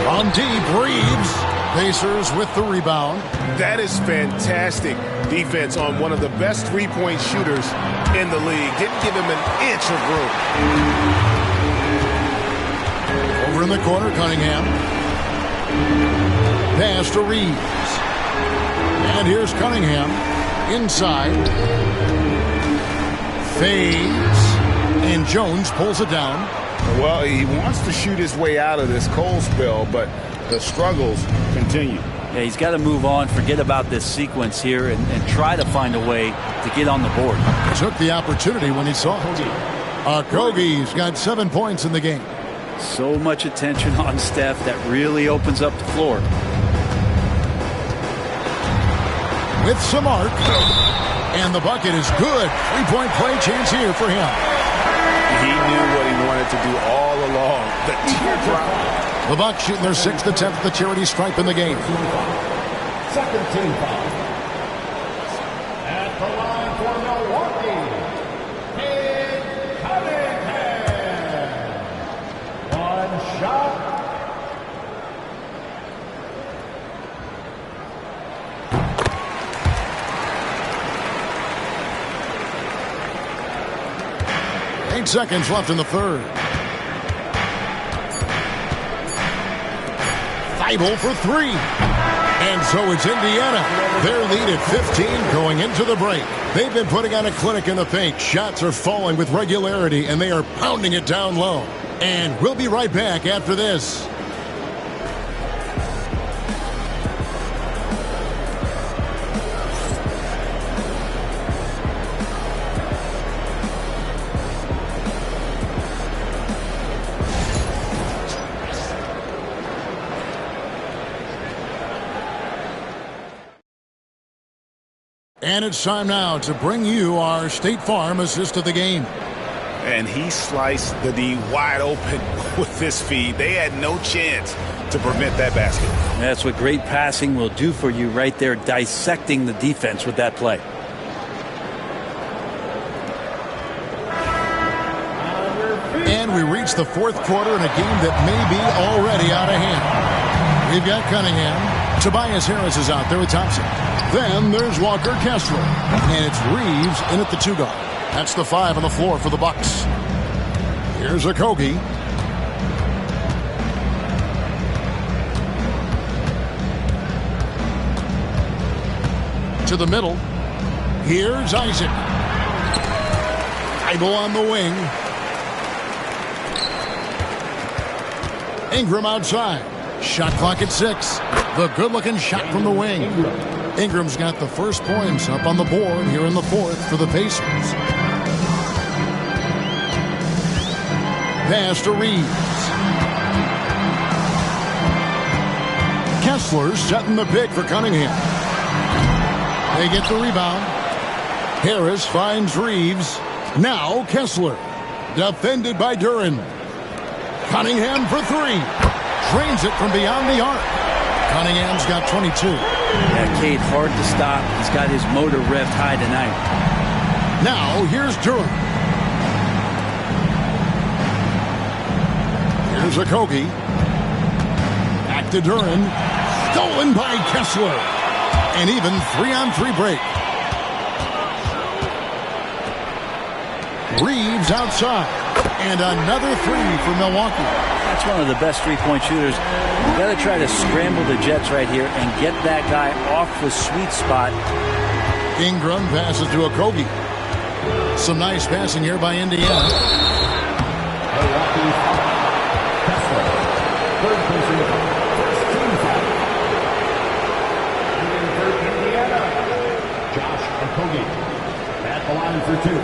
On deep, Reeves. Pacers with the rebound.
That is fantastic defense on one of the best three-point shooters in the league. Didn't give him an inch of room.
Over in the corner, Cunningham. Pass to Reeves. And here's Cunningham. Inside. Fades. And Jones pulls it down.
Well, he wants to shoot his way out of this cold spell, but the struggles continue.
Yeah, he's got to move on, forget about this sequence here, and try to find a way to get on the board.
Took the opportunity when he saw it. Okogie's got 7 points in the game.
So much attention on Steph that really opens up the floor.
With some arc. And the bucket is good. 3-point play chance here for him.
He knew what he wanted to do all along. The teardrop.
The Bucks shooting their 6th attempt at the charity stripe in the game.
Second team foul. At the line for Milwaukee, Cunningham. 1 shot.
Eight seconds left in the third. Thibault for 3. And so it's Indiana. Their lead at 15 going into the break. They've been putting on a clinic in the paint. Shots are falling with regularity, and they are pounding it down low. And we'll be right back after this. And it's time now to bring you our State Farm assist of the game.
And he sliced the D wide open with this feed. They had no chance to prevent that basket.
That's what great passing will do for you right there, dissecting the defense with that play.
And we reach the 4th quarter in a game that may be already out of hand. We've got Cunningham. Tobias Harris is out there with Thompson. Then there's Walker Kessler. And it's Reeves in at the 2 guard. That's the 5 on the floor for the Bucks. Here's Okogie. To the middle. Here's Isaac. Thibault on the wing. Ingram outside. Shot clock at 6. The good-looking shot from the wing. Ingram's got the first points up on the board here in the 4th for the Pacers. Pass to Reeves. Kessler setting the pick for Cunningham. They get the rebound. Harris finds Reeves. Now Kessler. Defended by Duren. Cunningham for 3. Drains it from beyond the arc. Cunningham's got 22.
Yeah, Cade, hard to stop. He's got his motor revved high tonight.
Now here's Duren. Here's Okogie. Back to Duren. Stolen by Kessler. And even 3-on-3 break. Reeves outside. And another three for Milwaukee.
That's one of the best three-point shooters. You got to try to scramble the Jets right here and get that guy off the sweet spot.
Ingram passes to Okogie. Some nice passing here by Indiana.
Third person, first team foul. For Indiana, Josh Okogie at the line for two.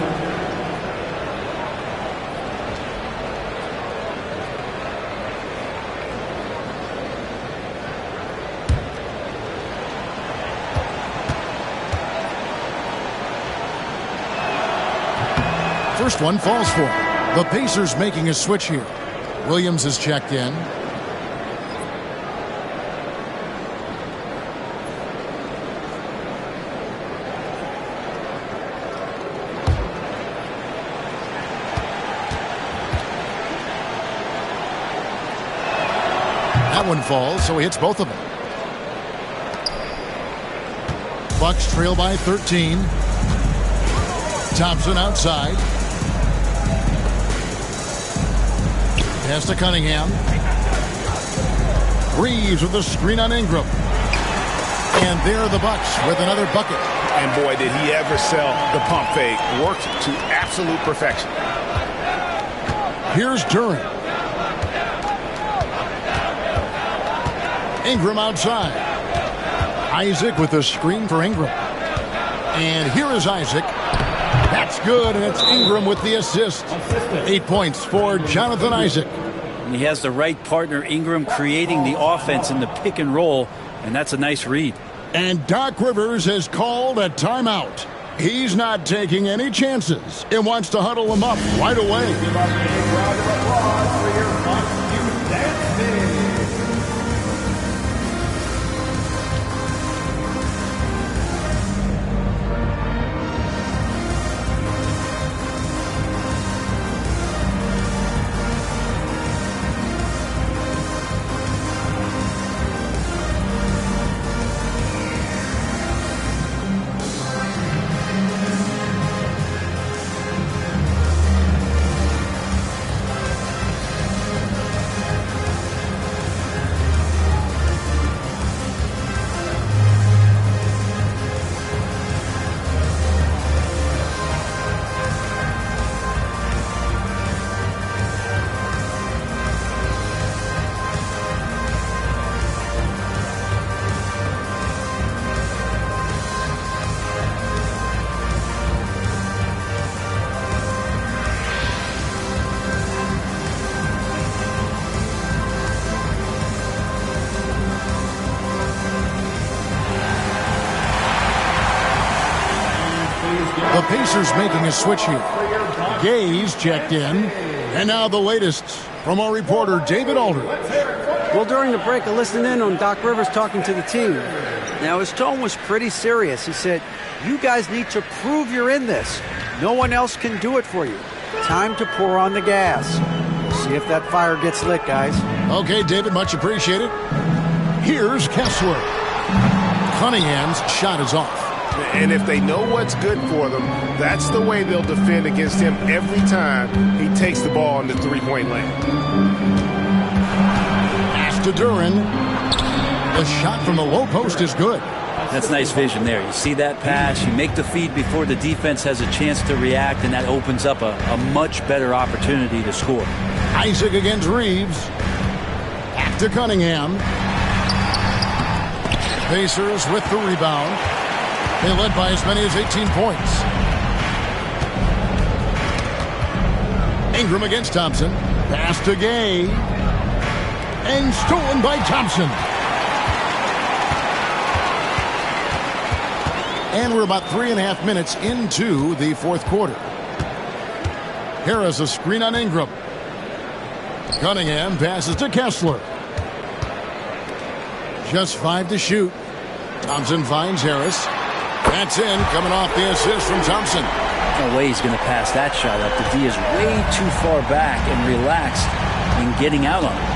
First one falls for him. The Pacers making a switch here. Williams is checked in. That one falls, so he hits both of them. Bucks trail by 13. Thompson outside. Pass to Cunningham. Reeves with the screen on Ingram. And there are the Bucks with another bucket.
And boy, did he ever sell the pump fake. Worked to absolute perfection.
Here's Duran. Ingram outside. Isaac with the screen for Ingram. And here is Isaac. That's good, and it's Ingram with the assist. 8 points for Jonathan Isaac.
And he has the right partner, Ingram, creating the offense in the pick and roll, and that's a nice read.
And Doc Rivers has called a timeout. He's not taking any chances and wants to huddle him up right away.
Give up a round of applause for your must-do dance team.
The Pacers making a switch here. Gay's checked in. And now the latest from our reporter, David Alder.
Well, during the break, I listened in on Doc Rivers talking to the team. Now, his tone was pretty serious. He said, you guys need to prove you're in this. No one else can do it for you. Time to pour on the gas. We'll see if that fire gets lit, guys.
Okay, David, much appreciated. Here's Kessler. Cunningham's shot is off.
And if they know what's good for them, that's the way they'll defend against him every time he takes the ball in the three-point lane.
Pass to Duran. The shot from the low post is good.
That's nice vision there. You see that pass, you make the feed before the defense has a chance to react, and that opens up a much better opportunity to score.
Isaac against Reeves. Back to Cunningham. Pacers with the rebound. They led by as many as 18 points. Ingram against Thompson. Pass to Gay. And stolen by Thompson. And we're about 3.5 minutes into the fourth quarter. Harris a screen on Ingram. Cunningham passes to Kessler. Just 5 to shoot. Thompson finds Harris. That's in, coming off the assist from Thompson.
No way he's going to pass that shot up. The D is way too far back and relaxed in getting out on it.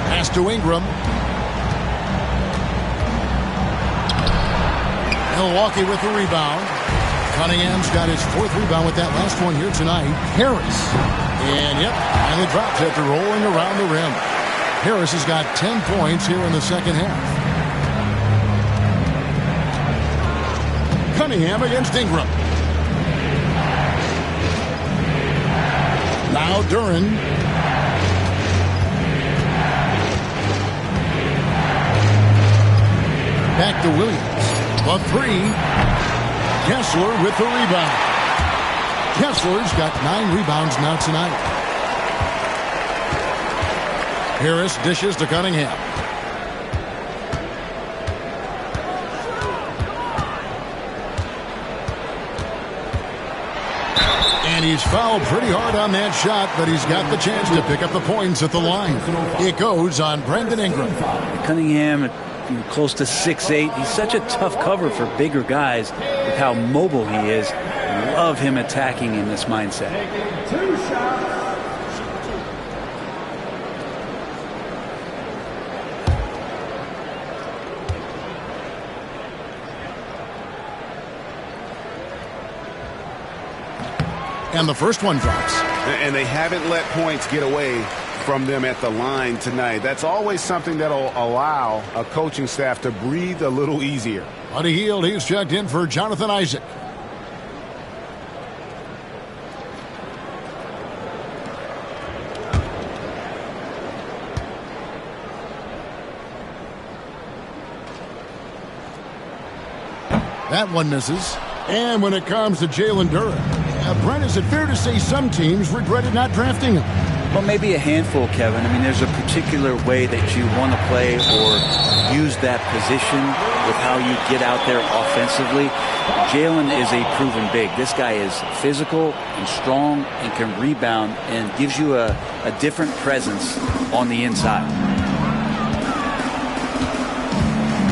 Pass to Ingram. Milwaukee with the rebound. Cunningham's got his 4th rebound with that last one here tonight. Harris. And, yep, finally drops after rolling around the rim. Harris has got 10 points here in the second half. Cunningham against Ingram. Now Duran. Back to Williams. The 3. Kessler with the rebound. Kessler's got 9 rebounds now tonight. Harris dishes to Cunningham. And he's fouled pretty hard on that shot, but he's got the chance to pick up the points at the line. It goes on Brandon Ingram.
Cunningham, close to 6'8". He's such a tough cover for bigger guys with how mobile he is. Love him attacking in this mindset.
And the first one drops.
And they haven't let points get away from them at the line tonight. That's always something that'll allow a coaching staff to breathe a little easier.
Buddy Hield, he's checked in for Jonathan Isaac. That one misses. And when it comes to Jalen Duran, Brent, is it fair to say some teams regretted not drafting him?
Well, maybe a handful, Kevin. I mean, there's a particular way that you want to play or use that position with how you get out there offensively. Jalen is a proven big. This guy is physical and strong and can rebound and gives you a different presence on the inside.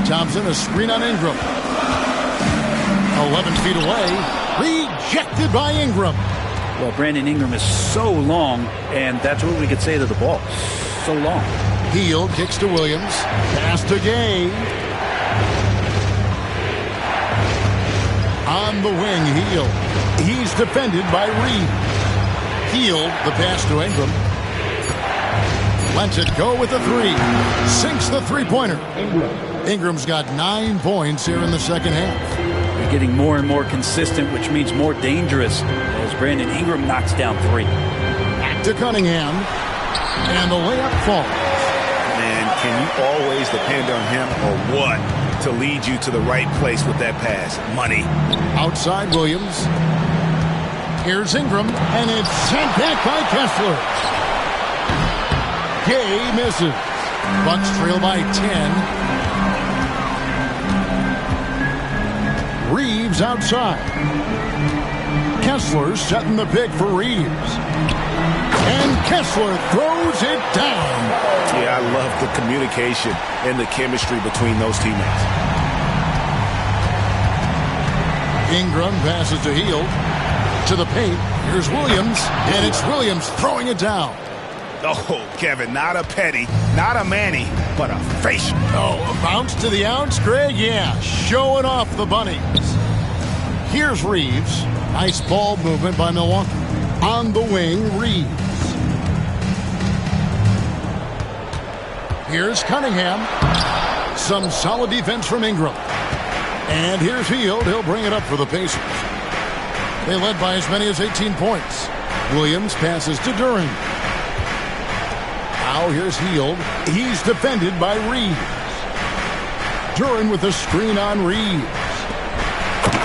Thompson, a screen on Ingram. 11 feet away. Rejected by Ingram.
Well, Brandon Ingram is so long, and that's what we could say to the ball. So long.
Hield kicks to Williams. Pass to Gay. On the wing, Hield. He's defended by Reed. Hield, the pass to Ingram. Lets it go with the 3. Sinks the three-pointer. Ingram's got 9 points here in the second half.
They're getting more and more consistent, which means more dangerous as Brandon Ingram knocks down 3.
Back to Cunningham. And the layup falls.
And can you always depend on him or what to lead you to the right place with that pass? Money.
Outside Williams. Here's Ingram. And it's sent back by Kessler. Gay misses. Bucks trail by 10. Reeves outside. Kessler setting the pick for Reeves. And Kessler throws it down.
Yeah, I love the communication and the chemistry between those teammates.
Ingram passes to Hield. To the paint. Here's Williams. And it's Williams throwing it down.
Oh, Kevin, not a petty, not a Manny, but a facial.
Oh, a bounce to the ounce, Greg? Yeah, showing off the bunnies. Here's Reeves. Nice ball movement by Milwaukee. On the wing, Reeves. Here's Cunningham. Some solid defense from Ingram. And here's Hield. He'll bring it up for the Pacers. They led by as many as 18 points. Williams passes to Duran. Now here's Hield. He's defended by Reeves. Duran with a screen on Reeves.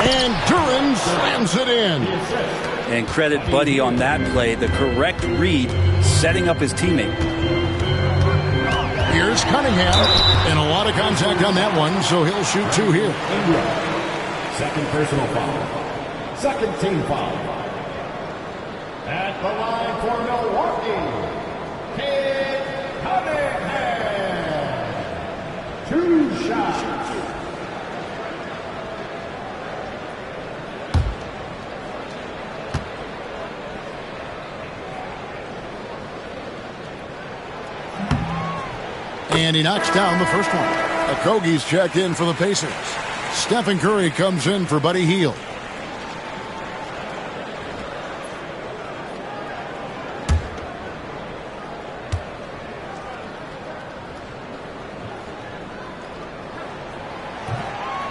And Duran slams it in.
And credit Buddy on that play. The correct read, setting up his teammate.
Here's Cunningham. And a lot of contact on that one, so he'll shoot 2 here.
Second personal foul. Second team foul. At the line for Milwaukee. Cunningham. 2 shots.
And he knocks down the first one. Okogie's checked in for the Pacers. Stephen Curry comes in for Buddy Hield.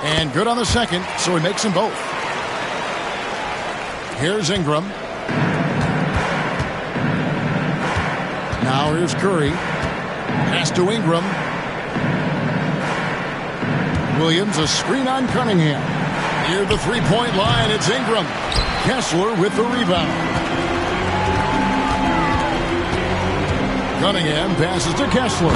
And good on the second, so he makes them both. Here's Ingram. Now here's Curry. Pass to Ingram. Williams, a screen on Cunningham. Near the three-point line, it's Ingram. Kessler with the rebound. Cunningham passes to Kessler.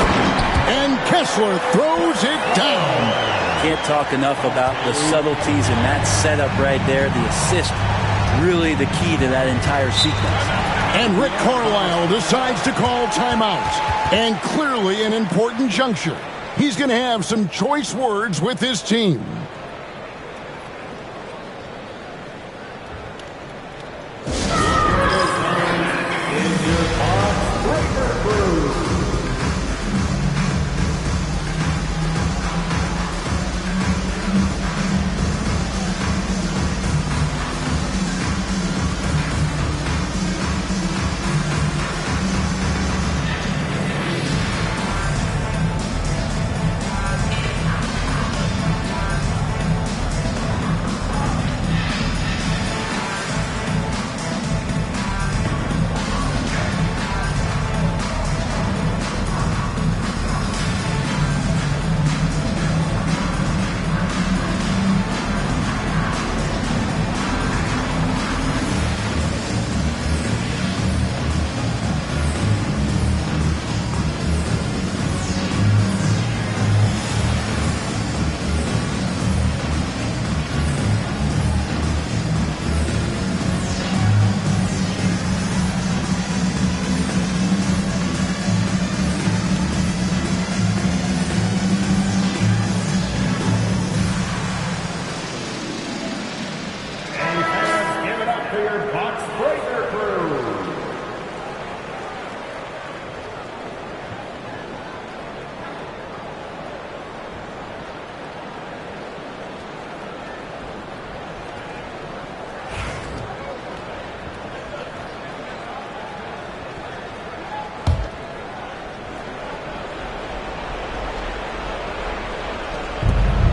And Kessler throws it down.
Can't talk enough about the subtleties in that setup right there. The assist, really the key to that entire sequence.
And Rick Carlisle decides to call timeout. And clearly an important juncture. He's going to have some choice words with his team.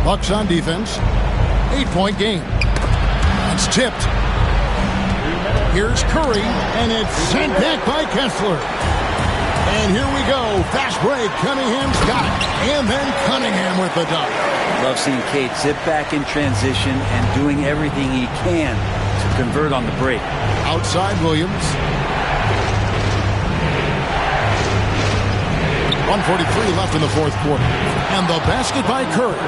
Bucks on defense. 8-point game. It's tipped. Here's Curry, and it's sent back by Kessler. And here we go. Fast break. Cunningham's got it. And then Cunningham with the dunk.
Love seeing Cade zip back in transition and doing everything he can to convert on the break.
Outside Williams. 1:43 left in the fourth quarter. And the basket by Curry.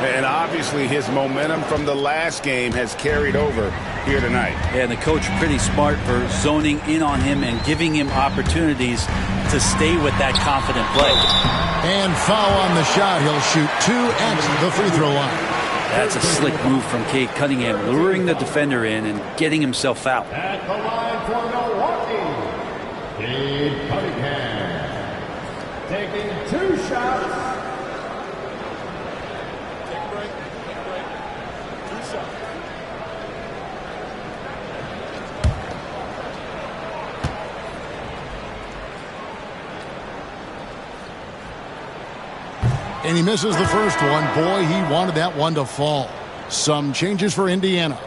And obviously his momentum from the last game has carried over here tonight.
Yeah, and the coach pretty smart for zoning in on him and giving him opportunities to stay with that confident play.
And foul on the shot. He'll shoot two at the free throw line.
That's a slick move from Cade Cunningham, luring the defender in and getting himself fouled.
At the line for Milwaukee, Cade Cunningham taking two shots.
And he misses the first one. Boy, he wanted that one to fall. Some changes for Indiana.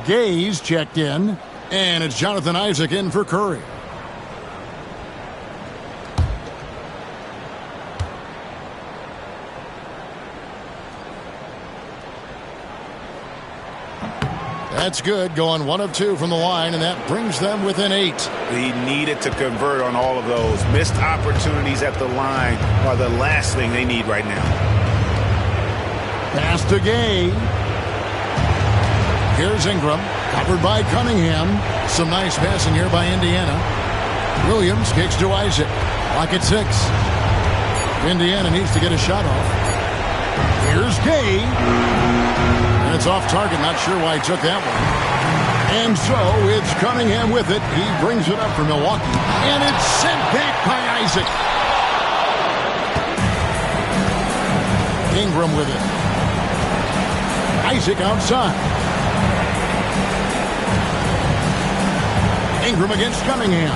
Gay's checked in, and it's Jonathan Isaac in for Curry. That's good, going 1 of 2 from the line, and that brings them within 8.
He needed to convert on all of those. Missed opportunities at the line are the last thing they need right now.
Pass to Gay. Here's Ingram, covered by Cunningham. Some nice passing here by Indiana. Williams kicks to Isaac. Clock at 6. Indiana needs to get a shot off. Here's Gay. And it's off target. Not sure why he took that one. And so it's Cunningham with it. He brings it up for Milwaukee. And it's sent back by Isaac. Ingram with it. Isaac outside. Ingram against Cunningham.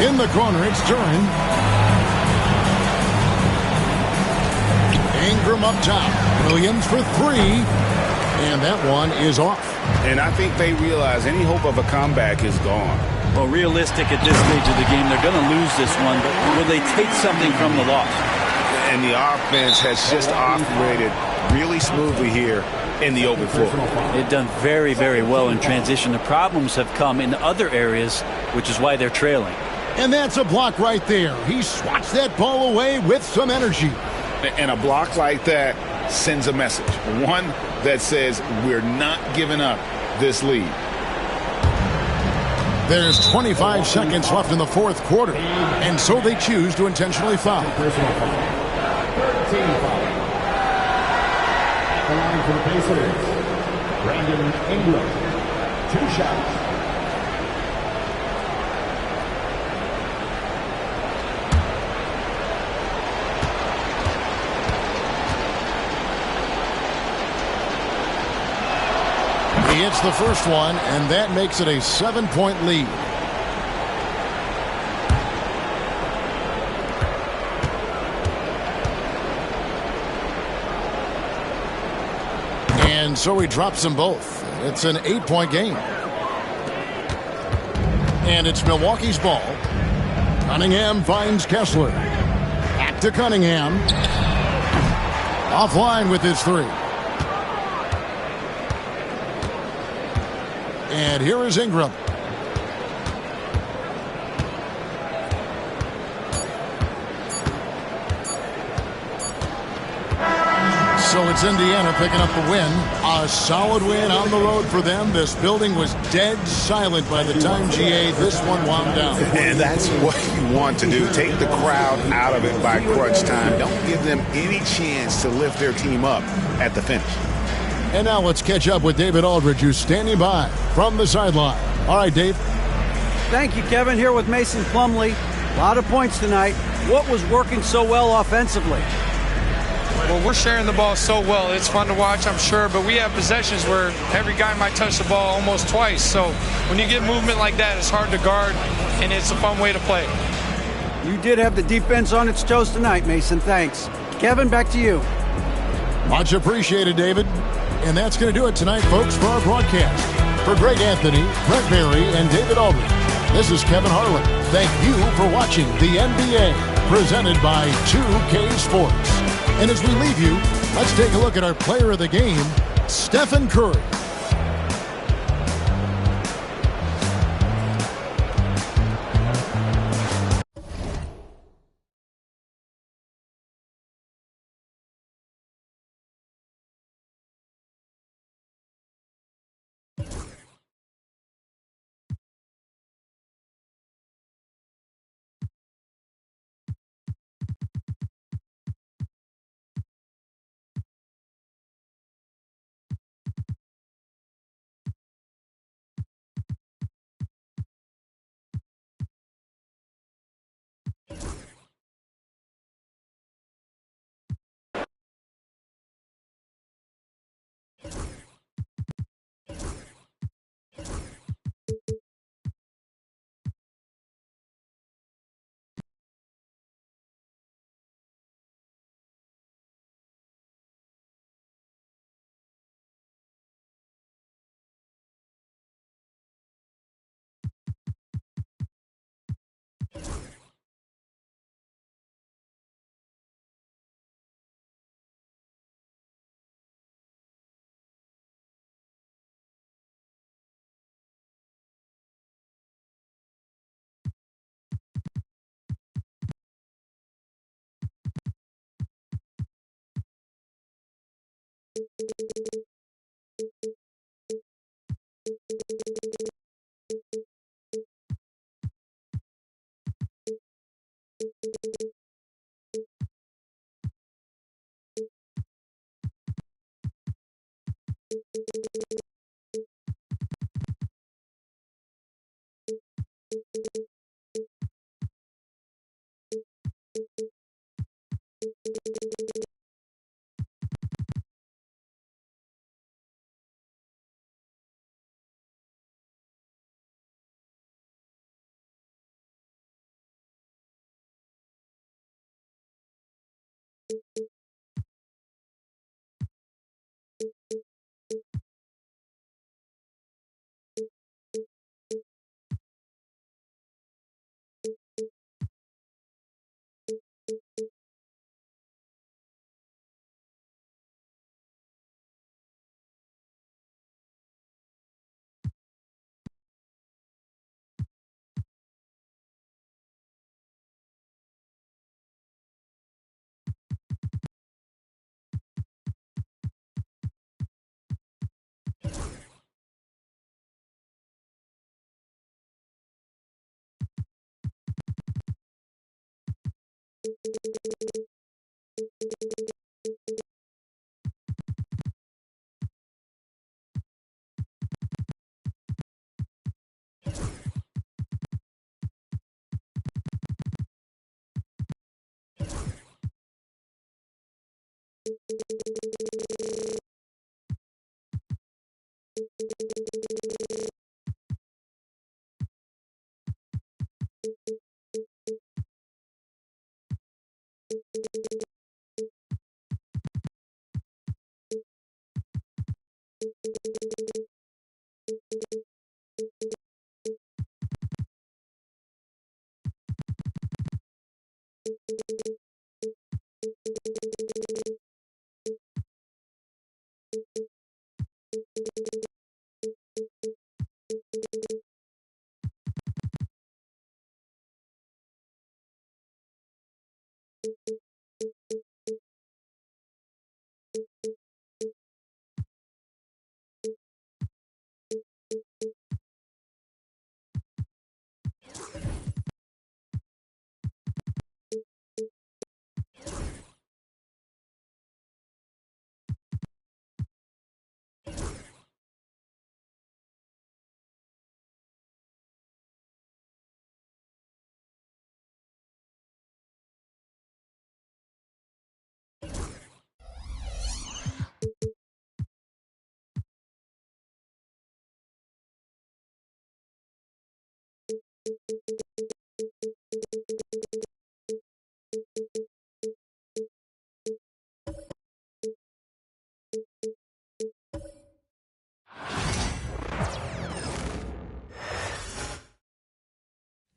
In the corner, it's Duran. Ingram up top. Williams for three. And that one is off.
And I think they realize any hope of a comeback is gone.
Well, realistic at this stage of the game, they're going to lose this one, but will they take something from the loss?
And the offense has just operated really smoothly here in the open floor.
They've done very, very well in transition. The problems have come in other areas, which is why they're trailing.
And that's a block right there. He swats that ball away with some energy.
And a block like that sends a message. One that says we're not giving up this lead.
There's 25 seconds left in the fourth quarter, and so they choose to intentionally foul.
Personal foul. 13 foul. The line for the Pacers. Brandon Ingram. 2 shots.
He hits the first one, and that makes it a 7-point lead. And so he drops them both. It's an 8-point game. And it's Milwaukee's ball. Cunningham finds Kessler. Back to Cunningham. Offline with his three. And here is Ingram. So it's Indiana picking up the win. A solid win on the road for them. This building was dead silent by the time GA this one wound down.
And that's what you want to do. Take the crowd out of it by crunch time. Don't give them any chance to lift their team up at the finish.
And now let's catch up with David Aldridge, who's standing by from the sideline. All right, Dave.
Thank you, Kevin. Here with Mason Plumlee. A lot of points tonight. What was working so well offensively?
Well, we're sharing the ball so well. It's fun to watch, I'm sure, but we have possessions where every guy might touch the ball almost twice. So when you get movement like that, it's hard to guard, and it's a fun way to play.
You did have the defense on its toes tonight, Mason. Thanks. Kevin, back to you.
Much appreciated, David. And that's going to do it tonight, folks, for our broadcast. For Greg Anthony, Brett Berry, and David Aldridge, this is Kevin Harlan. Thank you for watching the NBA, presented by 2K Sports. And as we leave you, let's take a look at our player of the game, Stephen Curry.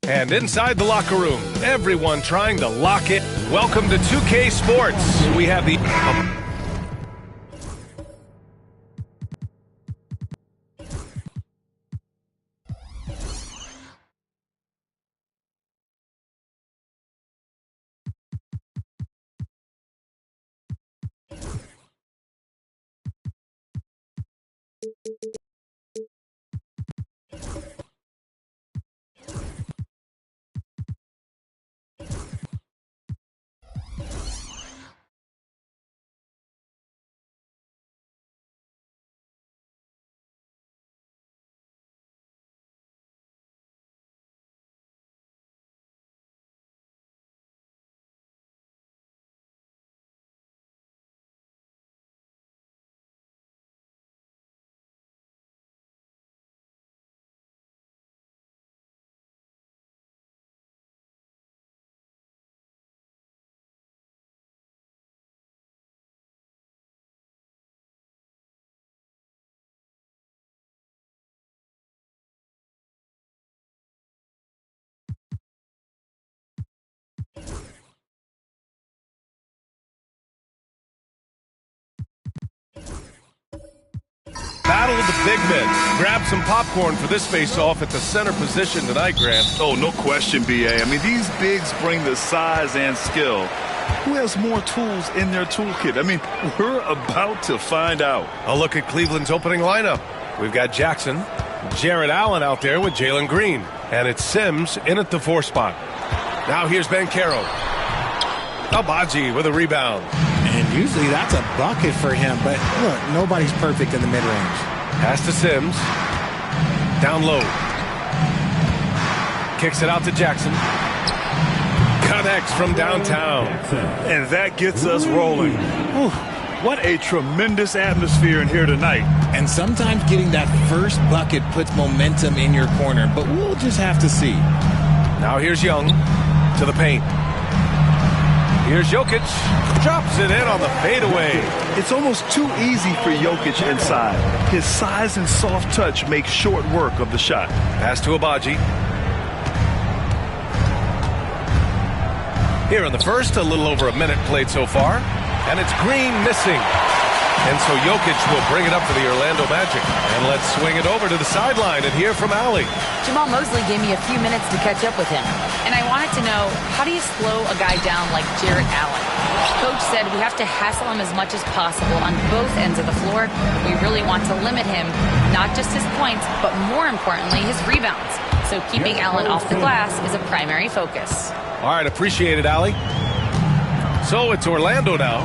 And inside the locker room, everyone trying to lock it. Welcome to 2K Sports. We have the... Battle of the big men. Grab some popcorn for this face-off at the center position tonight, Grant.
Oh, no question, B.A. I mean, these bigs bring the size and skill. Who has more tools in their toolkit? I mean, we're about to find out.
A look at Cleveland's opening lineup. We've got Jackson, Jared Allen out there with Jalen Green. And it's Sims in at the 4 spot. Now here's Banchero. Albaji with a rebound.
And usually that's a bucket for him, but look, nobody's perfect in the mid-range.
Pass to Sims. Down low. Kicks it out to Jackson. Connects from downtown.
And that gets us rolling. Whew, what a tremendous atmosphere in here tonight.
And sometimes getting that first bucket puts momentum in your corner, but we'll just have to see.
Now here's Young to the paint. Here's Jokic. Drops it in on the fadeaway.
It's almost too easy for Jokic inside. His size and soft touch make short work of the shot.
Pass to Abaji. Here in the first, a little over a minute played so far. And it's Green missing. And so Jokic will bring it up for the Orlando Magic. And let's swing it over to the sideline and hear from Allie.
Jamal Mosley gave me a few minutes to catch up with him. And I wanted to know, how do you slow a guy down like Jared Allen? Coach said we have to hassle him as much as possible on both ends of the floor. We really want to limit him, not just his points, but more importantly, his rebounds. So keeping Allen off the glass is a primary focus.
All right, appreciate it, Allie. So it's Orlando now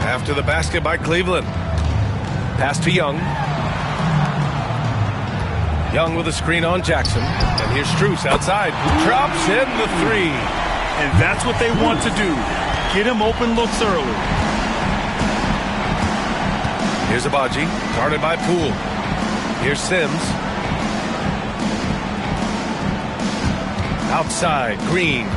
after the basket by Cleveland. Pass to Young. Young with a screen on Jackson. And here's Strus outside. Drops in the three.
And that's what they want to do. Get him open looks early.
Here's Abaji, guarded by Poole. Here's Sims. Outside, Green.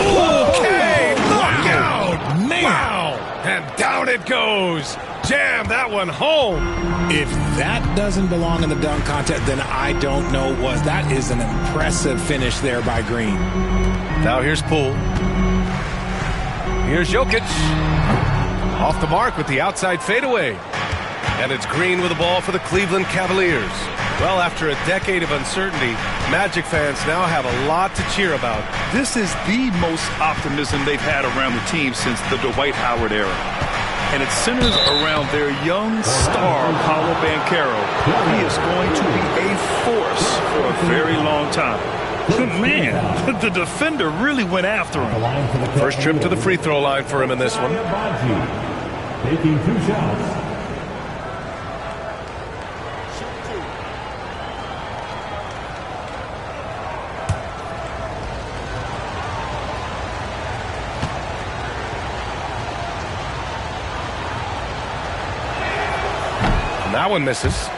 Okay, look out!
Man!
Wow! And down it goes. Jam that one home.
If that doesn't belong in the dunk contest, then I don't know what. That is an impressive finish there by Green.
Now here's Poole. Here's Jokic. Off the mark with the outside fadeaway. And it's Green with the ball for the Cleveland Cavaliers. Well, after a decade of uncertainty, Magic fans now have a lot to cheer about.
This is the most optimism they've had around the team since the Dwight Howard era. And it centers around their young star, Paolo Banchero. He is going to be a force for a very long time. Man, the defender really went after him.
First trip to the free throw line for him in this one.
Taking 2 shots.
That one misses.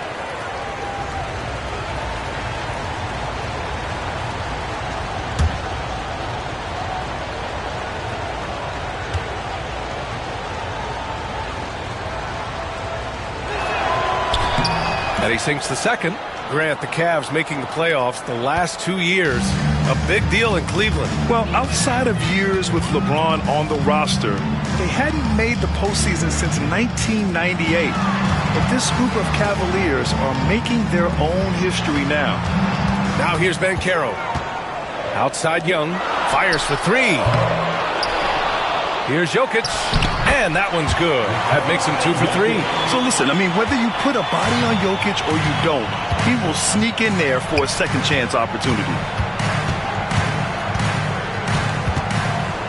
And he sinks the second. Grant, the Cavs making the playoffs the last 2 years. A big deal in Cleveland.
Well, outside of years with LeBron on the roster, they hadn't made the postseason since 1998. But this group of Cavaliers are making their own history now.
Now here's Banchero. Outside Young. Fires for three. Here's Jokic. And that one's good. That makes him 2 for 3.
So listen, I mean, whether you put a body on Jokic or you don't, he will sneak in there for a second chance opportunity.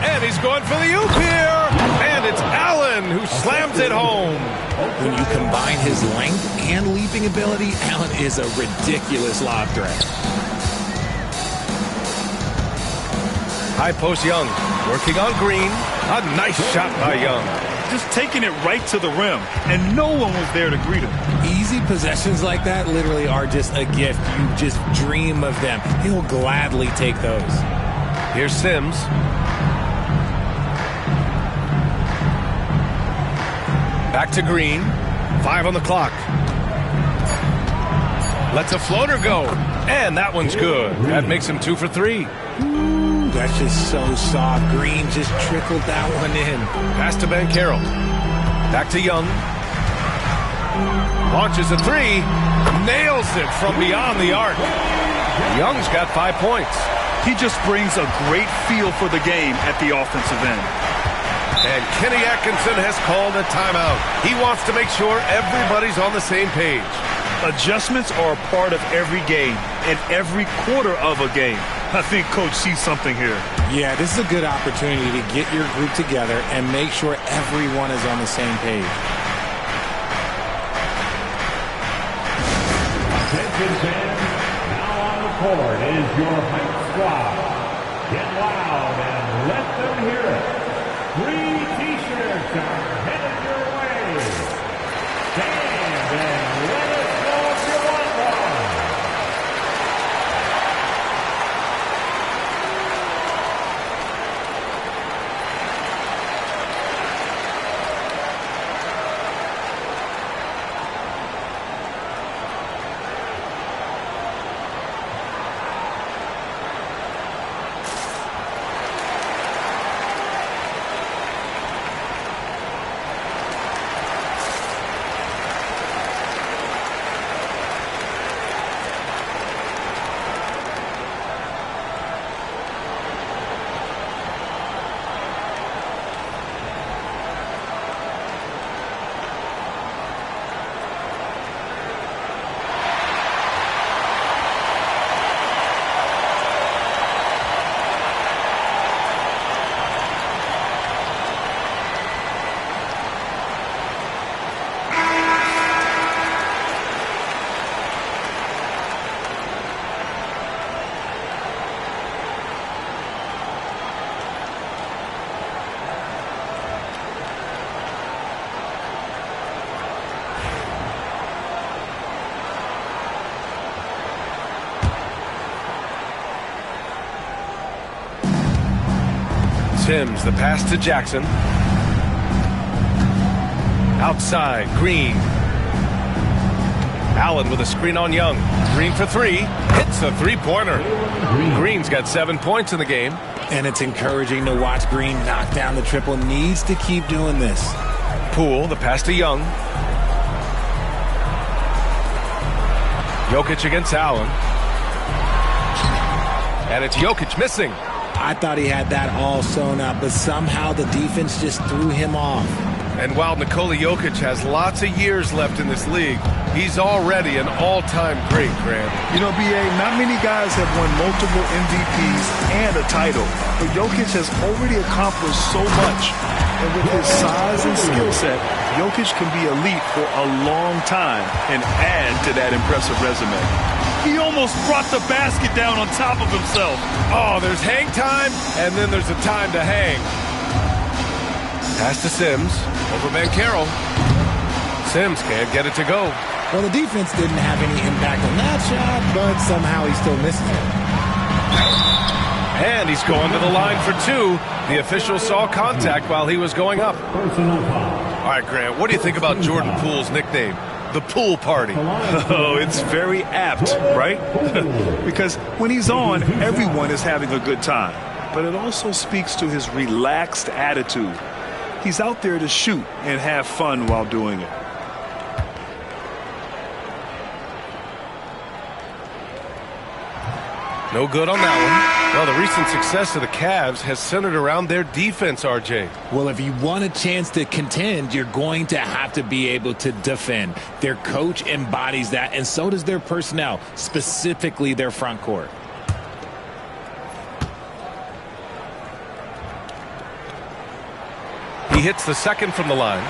And he's going for the oop here. And it's Allen who slams it home.
When you combine his length and leaping ability, Allen is a ridiculous lob threat.
High post Young. Working on Green. A nice shot by Young.
Just taking it right to the rim, and no one was there to greet him.
Easy possessions like that literally are just a gift. You just dream of them. He'll gladly take those.
Here's Sims. Back to Green. 5 on the clock. Lets a floater go. And that one's good. That makes him 2 for 3.
Ooh, that's just so soft. Green just trickled that one in.
Pass to Banchero. Back to Young. Launches a 3. Nails it from beyond the arc. Young's got 5 points.
He just brings a great feel for the game at the offensive end.
And Kenny Atkinson has called a timeout. He wants to make sure everybody's on the same page.
Adjustments are a part of every game and every quarter of a game. I think Coach sees something here.
Yeah, this is a good opportunity to get your group together and make sure everyone is on the same page.
Attention fans, now on the court is your hype squad. Get loud and let them hear it. Free t-shirts are headed your way. Stand and let us know if you want one.
Sims, the pass to Jackson. Outside, Green. Allen with a screen on Young. Green for three. Hits a three-pointer. Green's got 7 points in the game.
And it's encouraging to watch Green knock down the triple. Needs to keep doing this.
Poole, the pass to Young. Jokic against Allen. And it's Jokic missing.
I thought he had that all sewn up, but somehow the defense just threw him off.
And while Nikola Jokic has lots of years left in this league, he's already an all-time great, Grant.
You know, B.A., not many guys have won multiple MVPs and a title, but Jokic has already accomplished so much. And with his size and skill set, Jokic can be elite for a long time and add to that impressive resume. He almost brought the basket down on top of himself.
Oh, there's hang time, and then there's a time to hang. Pass to Sims, over Banchero. Sims can't get it to go.
Well, the defense didn't have any impact on that shot, but somehow he still misses it.
And he's going to the line for two. The official saw contact while he was going up. All right, Grant, what do you think about Jordan Poole's nickname? The Pool Party.
Oh, it's very apt, right? Because when he's on, everyone is having a good time. But it also speaks to his relaxed attitude. He's out there to shoot and have fun while doing it.
No good on that one. Well, the recent success of the Cavs has centered around their defense, RJ.
Well, if you want a chance to contend, you're going to have to be able to defend. Their coach embodies that, and so does their personnel, specifically their front court.
He hits the second from the line.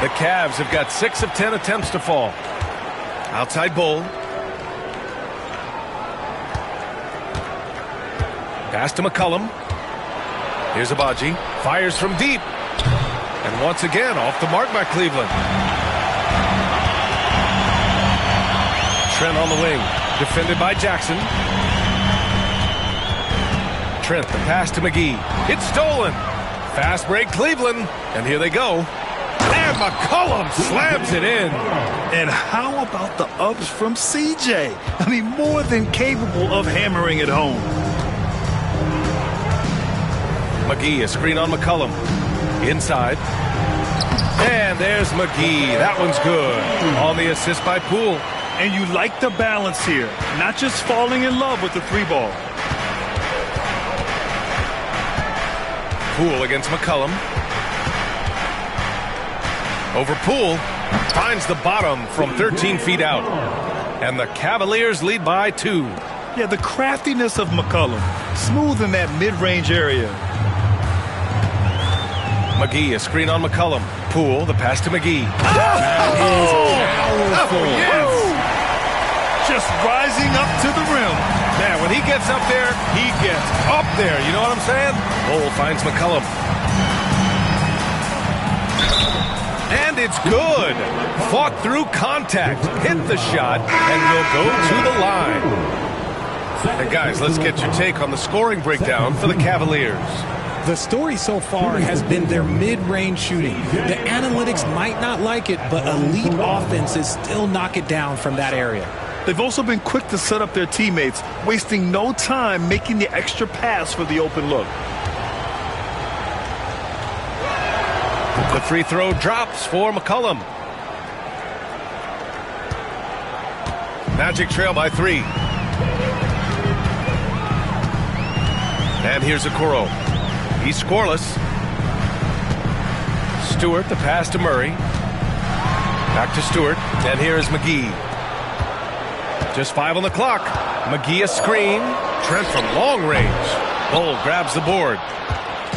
The Cavs have got 6 of 10 attempts to fall. Outside Bull. Pass to McCollum. Here's Abaji. Fires from deep. And once again, off the mark by Cleveland. Trent on the wing. Defended by Jackson. Trent, the pass to McGee. It's stolen. Fast break Cleveland. And here they go. And McCollum slams it in.
And how about the ups from CJ? I mean, more than capable of hammering it home.
McGee, a screen on McCollum. Inside. And there's McGee. That one's good. On the assist by Poole.
And you like the balance here. Not just falling in love with the three ball.
Poole against McCollum. Over Poole. Finds the bottom from 13 feet out. And the Cavaliers lead by 2.
Yeah, the craftiness of McCollum. Smooth in that mid-range area.
McGee, a screen on McCollum. Poole, the pass to McGee.
That is powerful.
Yes.
Just rising up to the rim.
Man, when he gets up there, he gets up there. You know what I'm saying? Bull finds McCollum. And it's good. Fought through contact. Hit the shot and will go to the line. And guys, let's get your take on the scoring breakdown for the Cavaliers.
The story so far has been their mid-range shooting. The analytics might not like it, but elite offenses still knock it down from that area.
They've also been quick to set up their teammates, wasting no time making the extra pass for the open look.
The free throw drops for McCollum. Magic trail by 3. And here's Okoro. He's scoreless. Stewart, the pass to Murray. Back to Stewart. And here is McGee. Just 5 on the clock. McGee a screen. Trent from long range. Bull grabs the board.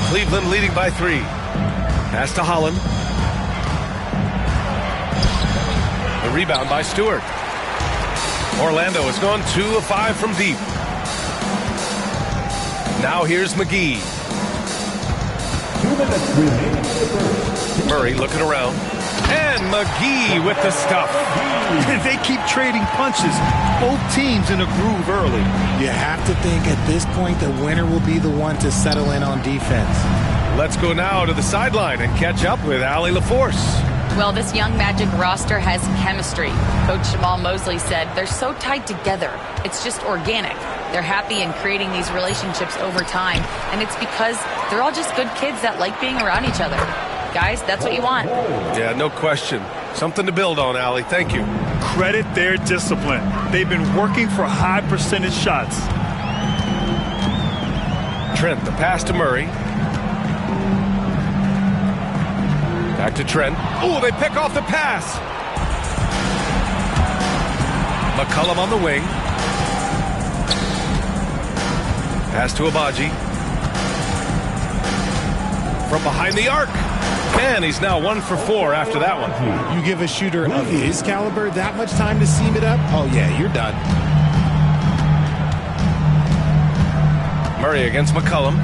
Cleveland leading by 3. Pass to Holland. The rebound by Stewart. Orlando has gone 2 of 5 from deep. Now here's McGee. Murray looking around. And McGee with the stuff.
They keep trading punches. Both teams in a groove early.
You have to think at this point the winner will be the one to settle in on defense.
Let's go now to the sideline and catch up with Allie LaForce.
Well, this young Magic roster has chemistry. Coach Jamal Mosley said they're so tied together. It's just organic. They're happy in creating these relationships over time, and it's because they're all just good kids that like being around each other. Guys, that's what you want.
Yeah, no question. Something to build on, Allie. Thank you.
Credit their discipline. They've been working for high percentage shots.
Trent, the pass to Murray. Back to Trent. Oh, they pick off the pass. McCollum on the wing. Pass to Abaji. From behind the arc. And he's now 1 for 4 after that one.
You give a shooter of his caliber that much time to seam it up, oh yeah, you're done.
Murray against McCollum.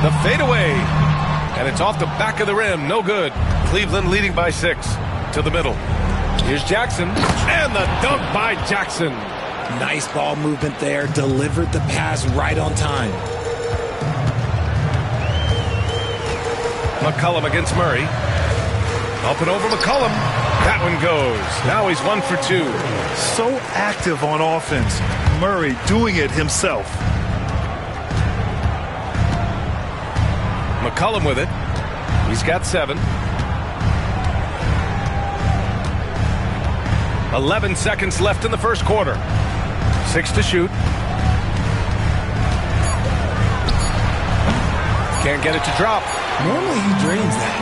The fadeaway. And it's off the back of the rim. No good. Cleveland leading by 6. To the middle. Here's Jackson. And the dunk by Jackson.
Nice ball movement there. Delivered the pass right on time.
McCollum against Murray. Up and over McCollum. That one goes. Now he's 1 for 2.
So active on offense. Murray doing it himself.
McCollum with it. He's got 7. 11 seconds left in the first quarter. 6 to shoot. Can't get it to drop.
Normally he drains that.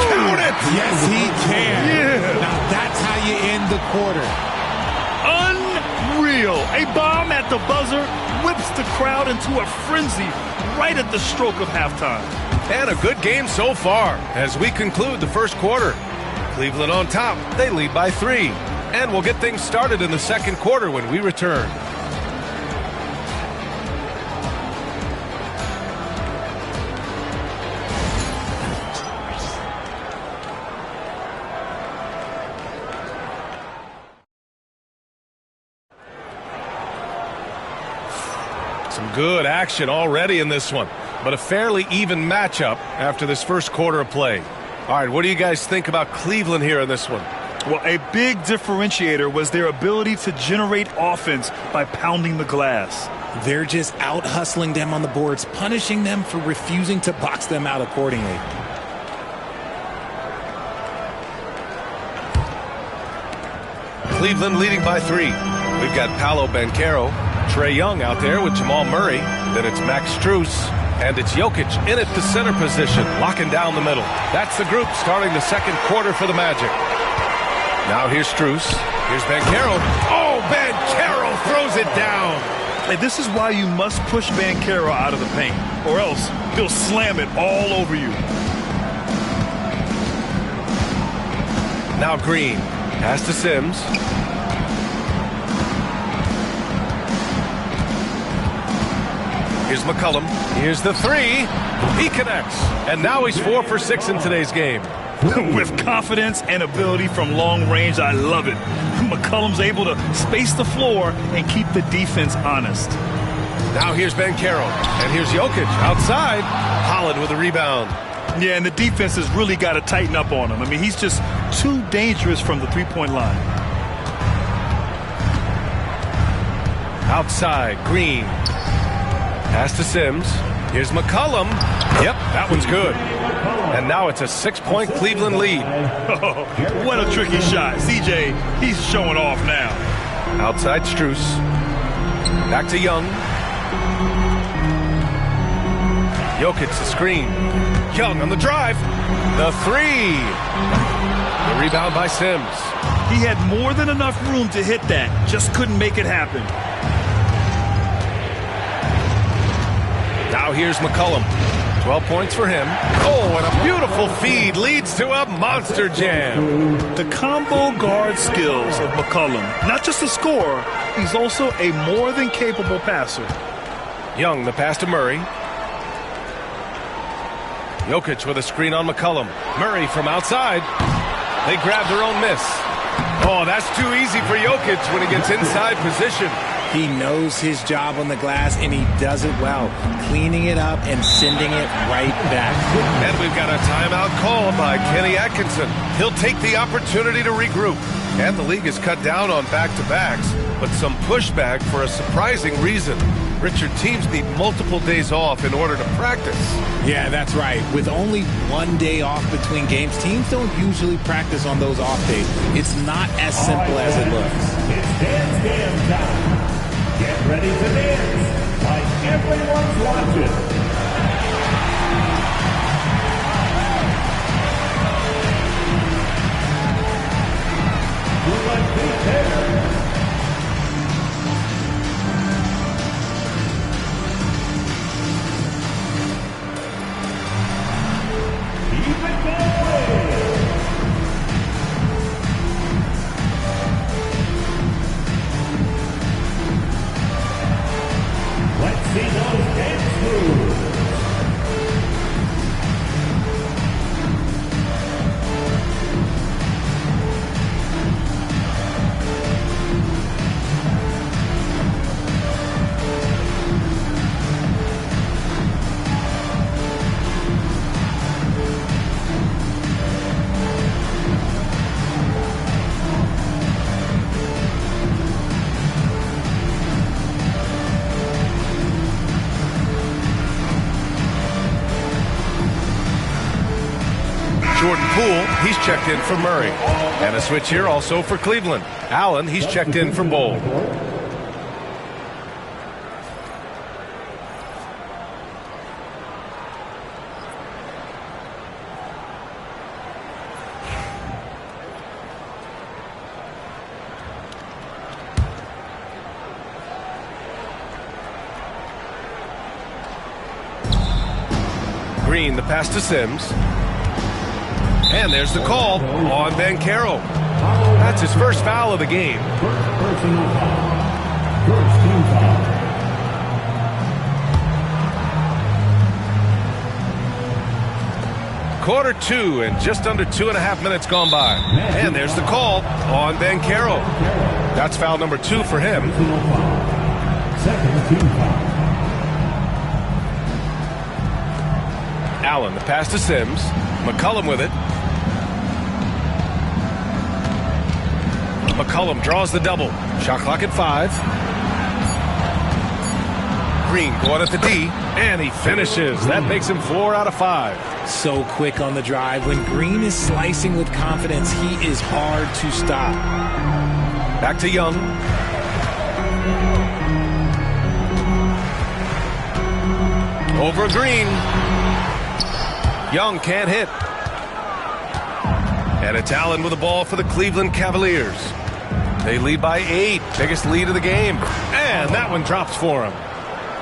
Count it!
Yes, he can.
Yeah.
Now that's how you end the quarter.
Unreal. A bomb at the buzzer whips the crowd into a frenzy right at the stroke of halftime.
And a good game so far as we conclude the first quarter. Cleveland on top. They lead by 3. And we'll get things started in the second quarter when we return. Some good action already in this one, but a fairly even matchup after this first quarter of play. All right, what do you guys think about Cleveland here in this one?
Well, a big differentiator was their ability to generate offense by pounding the glass.
They're just out hustling them on the boards, punishing them for refusing to box them out accordingly.
Cleveland leading by 3. We've got Paolo Banchero, Trae Young out there with Jamal Murray. Then it's Max Strus. And it's Jokic in at the center position, locking down the middle. That's the group starting the second quarter for the Magic. Now here's Strus. Here's Banchero. Oh, Banchero throws it down.
And this is why you must push Banchero out of the paint, or else he'll slam it all over you.
Now Green. Pass to Sims. Here's McCollum. Here's the 3. He connects. And now he's 4 for 6 in today's game.
With confidence and ability from long range, I love it. McCollum's able to space the floor and keep the defense honest.
Now here's Banchero. And here's Jokic outside. Holland with a rebound.
Yeah, and the defense has really got to tighten up on him. I mean, he's just too dangerous from the three-point line.
Outside, Green. Pass to Sims. Here's McCollum. Yep, that one's good. And now it's a 6-point Cleveland lead.
Oh, what a tricky shot. CJ, he's showing off now.
Outside Strus. Back to Young. Jokic the screen. Young on the drive. The 3. The rebound by Sims.
He had more than enough room to hit that. Just couldn't make it happen.
Now here's McCollum. 12 points for him. Oh, and a beautiful feed leads to a monster jam.
The combo guard skills of McCollum. Not just a scorer, he's also a more than capable passer.
Young, the pass to Murray. Jokic with a screen on McCollum. Murray from outside. They grab their own miss. Oh, that's too easy for Jokic when he gets inside position.
He knows his job on the glass, and he does it well, cleaning it up and sending it right back.
And we've got a timeout call by Kenny Atkinson. He'll take the opportunity to regroup. And the league has cut down on back-to-backs, but some pushback for a surprising reason. Richard, teams need multiple days off in order to practice.
Yeah, that's right. With only 1 day off between games, teams don't usually practice on those off days. It's not as simple as it looks.
It's dance time. Get ready to dance like everyone's watching. Let's be there. Keep it going. Let's see those dance moves.
Jordan Poole, he's checked in for Murray. And a switch here also for Cleveland. Allen, he's checked in for Bowl. Green, the pass to Sims. And there's the call on Banchero. That's his first foul of the game.
Personal foul. First team foul.
Quarter two and just under 2.5 minutes gone by. And there's the call on Banchero. That's foul number 2 for him.
Second team foul.
Allen, the pass to Sims. McCollum with it. McCollum draws the double. Shot clock at 5. Green going at the D, and he finishes. That makes him 4 out of 5.
So quick on the drive. When Green is slicing with confidence, he is hard to stop.
Back to Young. Over Green. Young can't hit. And it's Allen with the ball for the Cleveland Cavaliers. They lead by 8. Biggest lead of the game. And that one drops for him.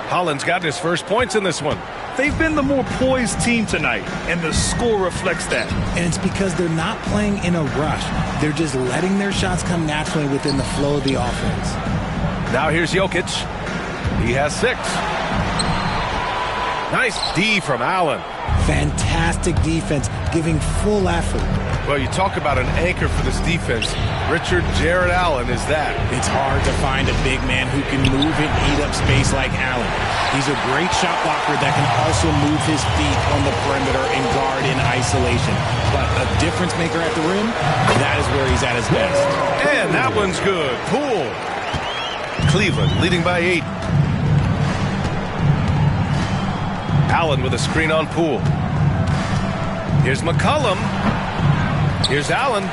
Holland's got his first points in this one.
They've been the more poised team tonight, and the score reflects that.
And it's because they're not playing in a rush. They're just letting their shots come naturally within the flow of the offense.
Now here's Jokic. He has 6. Nice D from Allen.
Fantastic defense, giving full effort.
Well, you talk about an anchor for this defense. Richard Jared Allen is that.
It's hard to find a big man who can move and eat up space like Allen. He's a great shot blocker that can also move his feet on the perimeter and guard in isolation. But a difference maker at the rim, that is where he's at his best.
And that one's good. Poole. Cleveland leading by 8. Allen with a screen on Poole. Here's McCollum. Here's Allen.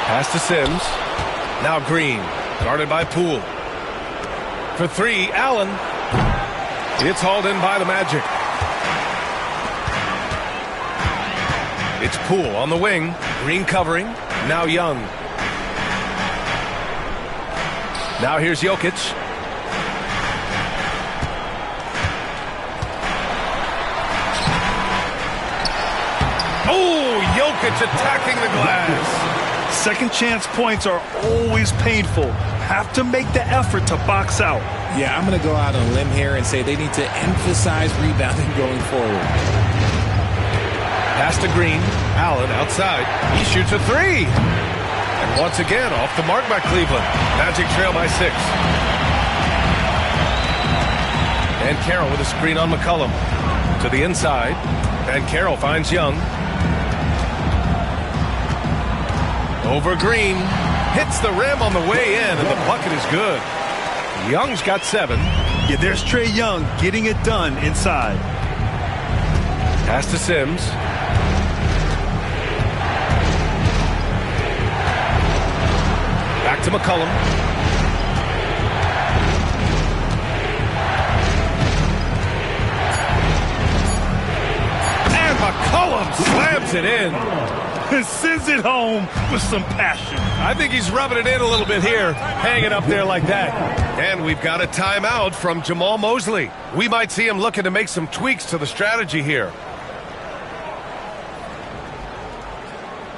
Pass to Sims. Now Green. Guarded by Poole. For 3, Allen. It's hauled in by the Magic. It's Poole on the wing. Green covering. Now Young. Now here's Jokic. Oh, Jokic attacking the glass.
Second chance points are always painful. Have to make the effort to box out.
Yeah, I'm going to go out on a limb here and say they need to emphasize rebounding going forward.
Pass to Green. Allen outside. He shoots a three. And once again, off the mark by Cleveland. Magic trail by 6. And Carroll with a screen on McCollum. To the inside. And Carroll finds Young. Over Green. Hits the rim on the way in, and the bucket is good. Young's got 7.
Yeah, there's Trae Young getting it done inside.
Pass to Sims. Back to McCollum. And McCollum slams it in.
And sends it home with some passion.
I think he's rubbing it in a little bit here, hanging up there like that. And we've got a timeout from Jamal Mosley. We might see him looking to make some tweaks to the strategy here.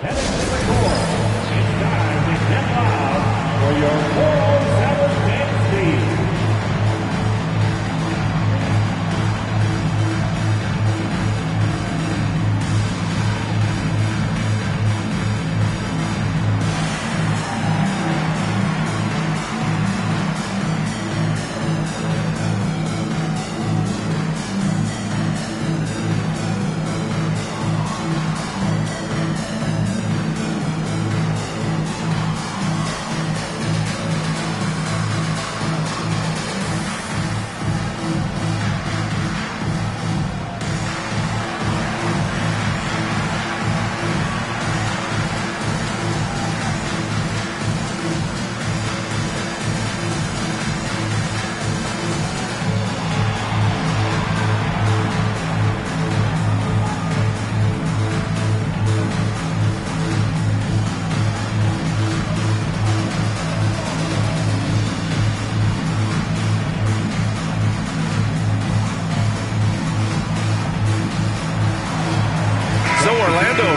Heading to the court, it's time to get loud for your 407 game team.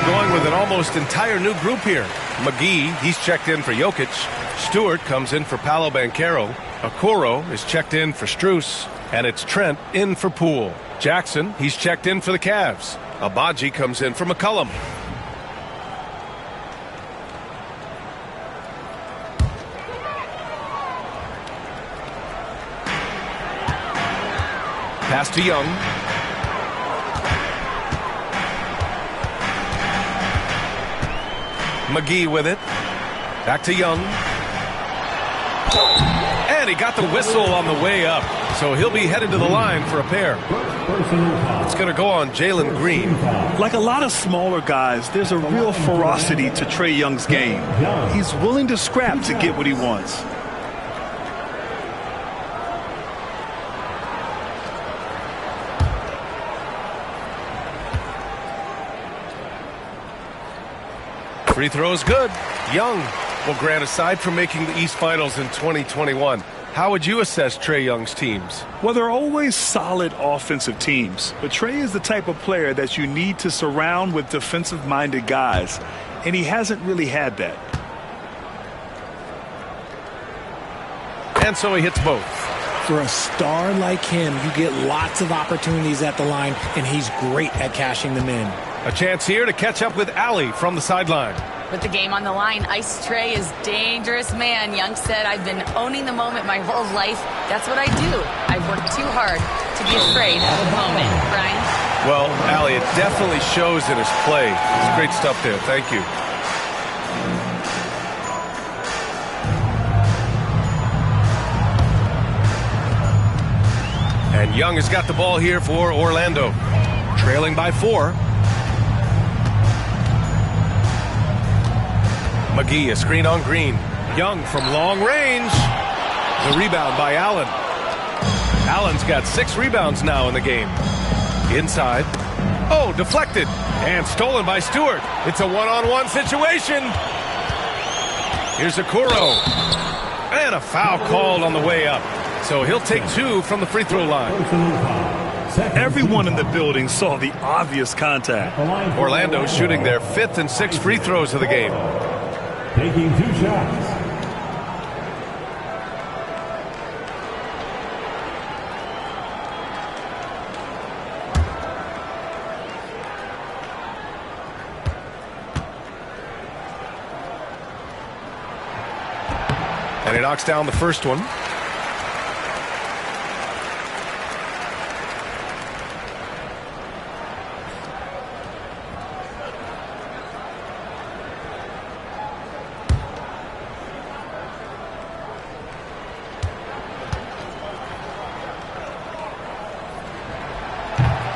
Going with an almost entire new group here. McGee, he's checked in for Jokic. Stewart comes in for Paolo Banchero. Okoro is checked in for Strus. And it's Trent in for Poole. Jackson, he's checked in for the Cavs. Abaji comes in for McCollum. Pass to Young. McGee with it. Back to Young. And he got the whistle on the way up. So he'll be headed to the line for a pair. It's going to go on Jalen Green.
Like a lot of smaller guys, there's a real ferocity to Trae Young's game. He's willing to scrap to get what he wants.
Free throw's good. Young. Well, Grant, aside from making the East Finals in 2021, how would you assess Trae Young's teams?
Well, they're always solid offensive teams, but Trae is the type of player that you need to surround with defensive-minded guys, and he hasn't really had that.
And so he hits both.
For a star like him, you get lots of opportunities at the line, and he's great at cashing them in.
A chance here to catch up with Allie from the sideline.
With the game on the line, Ice Trae is dangerous man. Young said, I've been owning the moment my whole life. That's what I do. I've worked too hard to be afraid of the moment. Brian?
Well, Allie, it definitely shows in his play. It's great stuff there. Thank you. And Young has got the ball here for Orlando. Trailing by 4. McGee, a screen on Green. Young from long range. The rebound by Allen. Allen's got 6 rebounds now in the game. Inside. Oh, deflected. And stolen by Stewart. It's a one-on-one situation. Here's Okoro. And a foul called on the way up. So he'll take 2 from the free throw line.
Everyone in the building saw the obvious contact.
Orlando shooting their 5th and 6th free throws of the game.
Taking 2 shots.
And he knocks down the first one.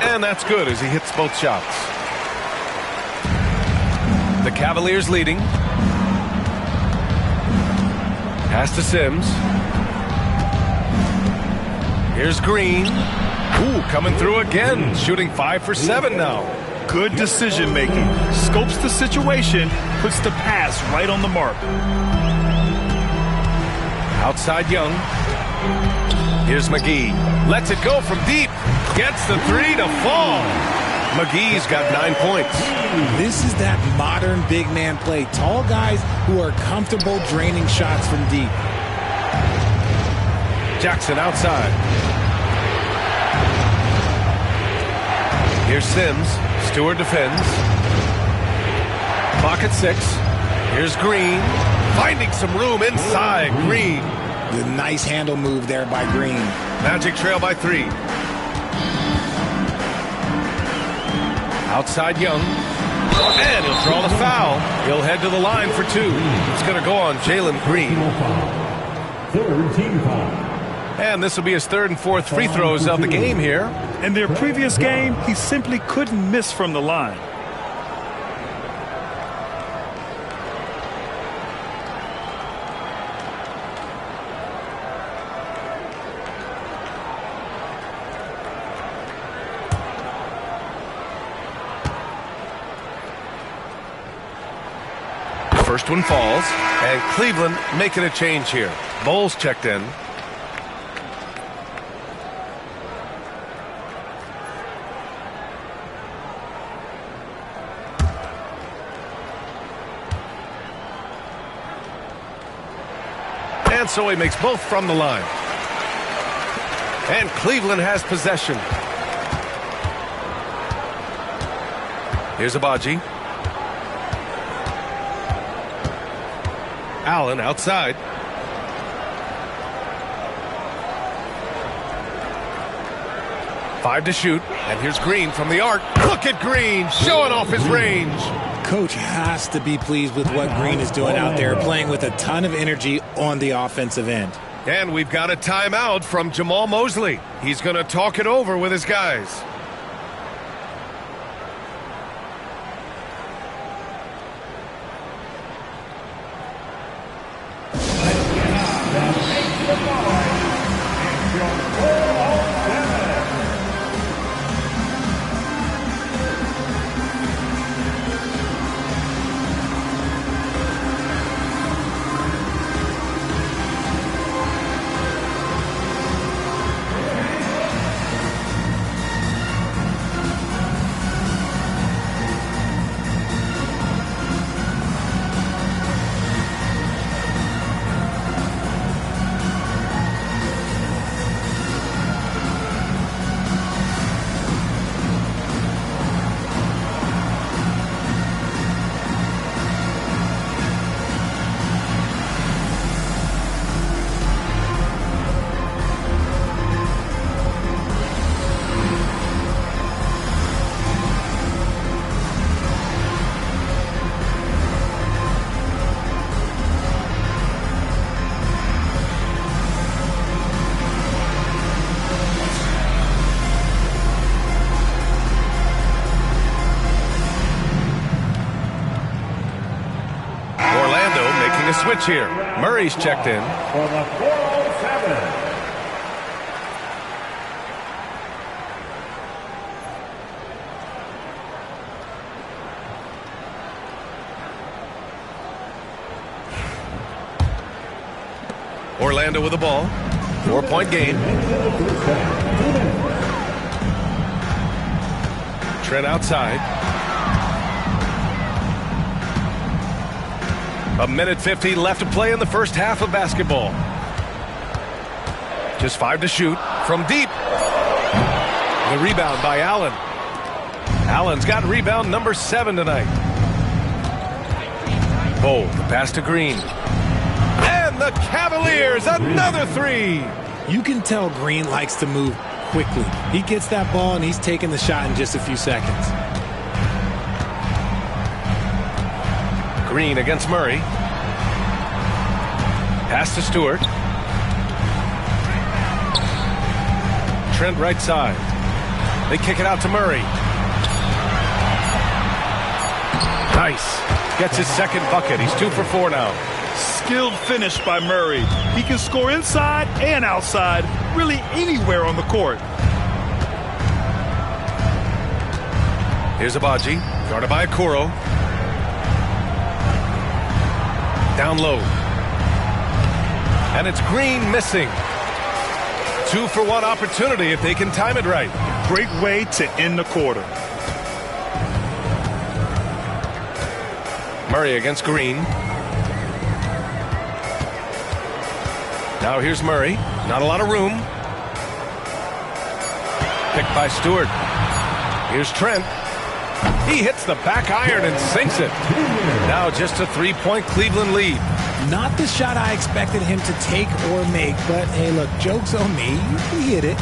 And that's good as he hits both shots. The Cavaliers leading. Pass to Sims. Here's Green. Ooh, coming through again. Shooting 5 for 7 now.
Good decision making. Scopes the situation, puts the pass right on the mark.
Outside Young. Here's McGee. Lets it go from deep. Gets the 3 to fall. McGee's got 9 points.
This is that modern big man play. Tall guys who are comfortable draining shots from deep.
Jackson outside. Here's Sims. Stewart defends. Clock at 6. Here's Green. Finding some room inside. Green.
The nice handle move there by Green.
Magic trail by 3. Outside Young. And he'll draw the foul. He'll head to the line for 2. It's going to go on Jalen Green.
Third team foul.
And this will be his 3rd and 4th free throws of the game here.
In their previous game, he simply couldn't miss from the line.
First one falls, and Cleveland making a change here. Bowles checked in. And so he makes both from the line. And Cleveland has possession. Here's Abaji. Allen outside. Five to shoot. And here's Green from the arc. Look at Green showing off his range.
Coach has to be pleased with what Green is doing out there, playing with a ton of energy on the offensive end.
And we've got a timeout from Jamal Mosley. He's going to talk it over with his guys. Switch here. Murray's checked in.
For the 407.
Orlando with the ball. 4-point game. Trent outside. A minute 50 left to play in the first half of basketball. Just 5 to shoot from deep. The rebound by Allen. Allen's got rebound number 7 tonight. Oh, the pass to Green. And the Cavaliers, another three.
You can tell Green likes to move quickly. He gets that ball, and he's taking the shot in just a few seconds.
Green against Murray. Pass to Stewart. Trent right side. They kick it out to Murray. Nice. Gets his second bucket. He's 2 for 4 now.
Skilled finish by Murray. He can score inside and outside, really anywhere on the court.
Here's Abaji, guarded by Okoro. Down low. And it's Green missing. 2 for 1 opportunity if they can time it right.
Great way to end the quarter.
Murray against Green. Now here's Murray. Not a lot of room. Picked by Stewart. Here's Trent. He hits the back iron and sinks it. Now just a 3-point Cleveland lead.
Not the shot I expected him to take or make, but hey, look, joke's on me. He hit it.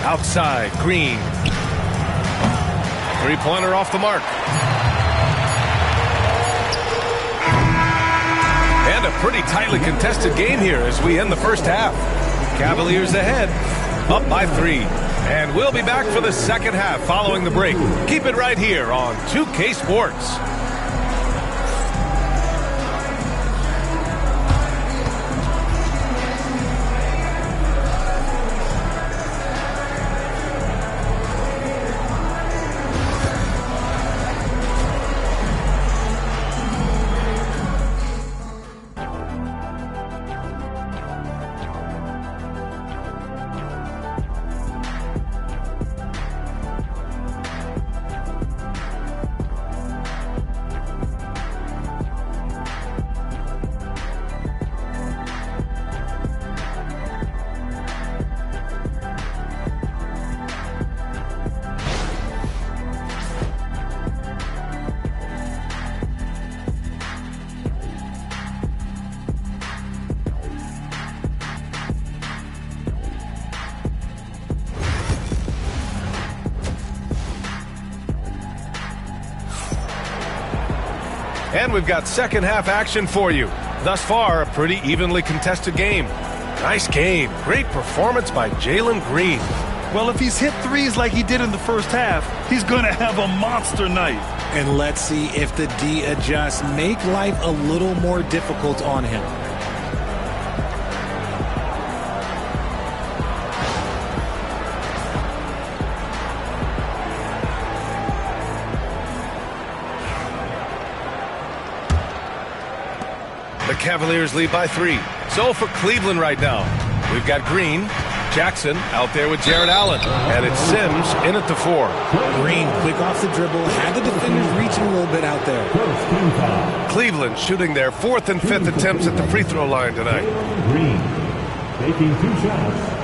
Outside, Green. 3-pointer off the mark. And a pretty tightly contested game here as we end the first half. Cavaliers ahead, up by 3. And we'll be back for the second half following the break. Keep it right here on 2K Sports. And we've got second half action for you. Thus far, a pretty evenly contested game. Nice game. Great performance by Jalen Green.
Well, if he's hit threes like he did in the first half, he's going to have a monster night.
And let's see if the D adjusts. Make life a little more difficult on him.
The Cavaliers lead by 3. So for Cleveland right now, we've got Green, Jackson out there with Jared Allen, and it's Sims in at the 4.
Green, quick off the dribble, had the defenders reaching a little bit out there.
Cleveland shooting their 4th and 5th attempts at the free throw line tonight.
Green taking 2 shots.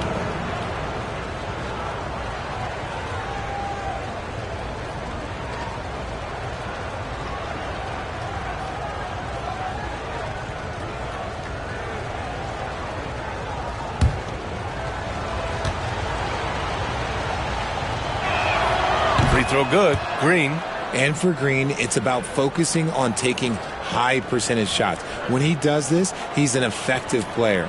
Free throw good. Green.
And for Green, it's about focusing on taking high percentage shots. When he does this, he's an effective player.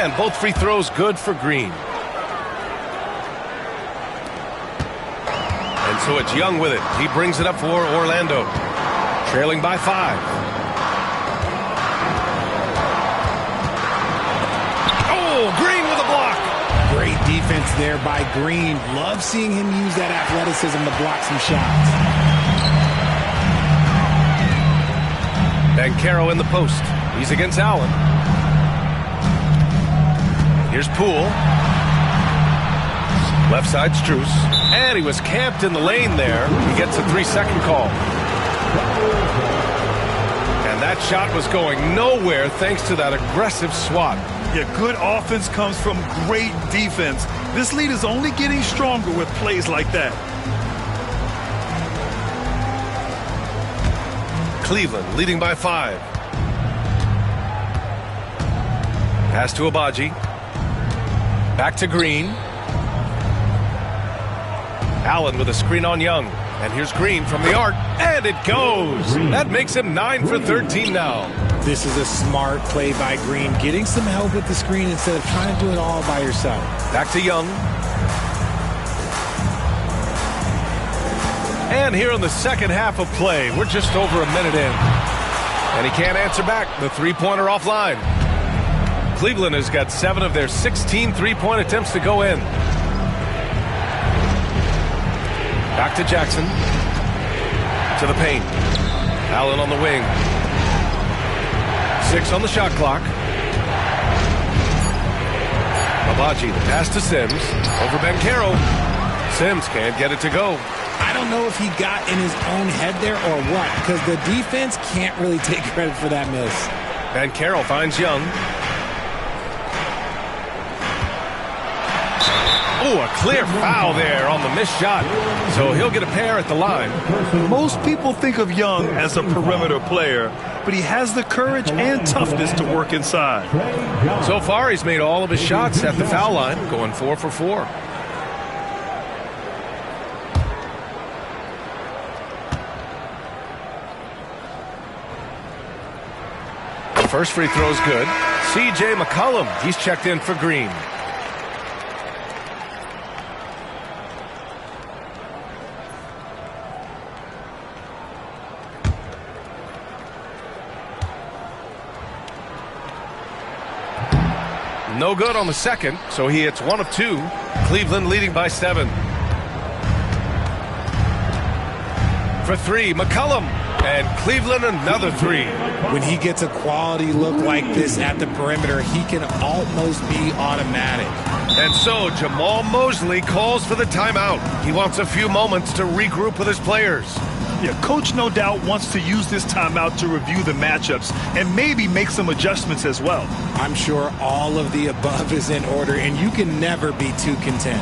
And both free throws good for Green. And so it's Young with it. He brings it up for Orlando. Trailing by 5. Green with a block.
Great defense there by Green. Love seeing him use that athleticism to block some shots.
Banchero in the post. He's against Allen. Here's Poole. Left side Strus. And he was camped in the lane there. He gets a 3-second call. And that shot was going nowhere thanks to that aggressive swat.
Yeah, good offense comes from great defense. This lead is only getting stronger with plays like that.
Cleveland leading by 5. Pass to Abaji. Back to Green. Allen with a screen on Young. And here's Green from the arc. And it goes. That makes him 9 for 13 now.
This is a smart play by Green, getting some help with the screen instead of trying to do it all by yourself.
Back to Young. And here in the second half of play, we're just over a minute in. And he can't answer back. The three-pointer offline. Cleveland has got 7 of their 16 three-point attempts to go in. Back to Jackson. To the paint. Allen on the wing. 6 on the shot clock. Abaji, the pass to Sims. Over Banchero. Sims can't get it to go.
I don't know if he got in his own head there or what, because the defense can't really take credit for that miss.
Banchero finds Young. Oh, a clear foul there on the missed shot. So he'll get a pair at the line.
Most people think of Young as a perimeter player, but he has the courage and toughness to work inside.
So far, he's made all of his shots at the foul line, going 4 for 4. The first free throw's good. C.J. McCollum, he's checked in for Green. No good on the second, so he hits 1 of 2. Cleveland leading by 7. For 3, McCollum. And Cleveland another 3.
When he gets a quality look like this at the perimeter, he can almost be automatic.
And so Jamal Mosley calls for the timeout. He wants a few moments to regroup with his players.
Yeah, coach no doubt wants to use this timeout to review the matchups and maybe make some adjustments as well.
I'm sure all of the above is in order, and you can never be too content.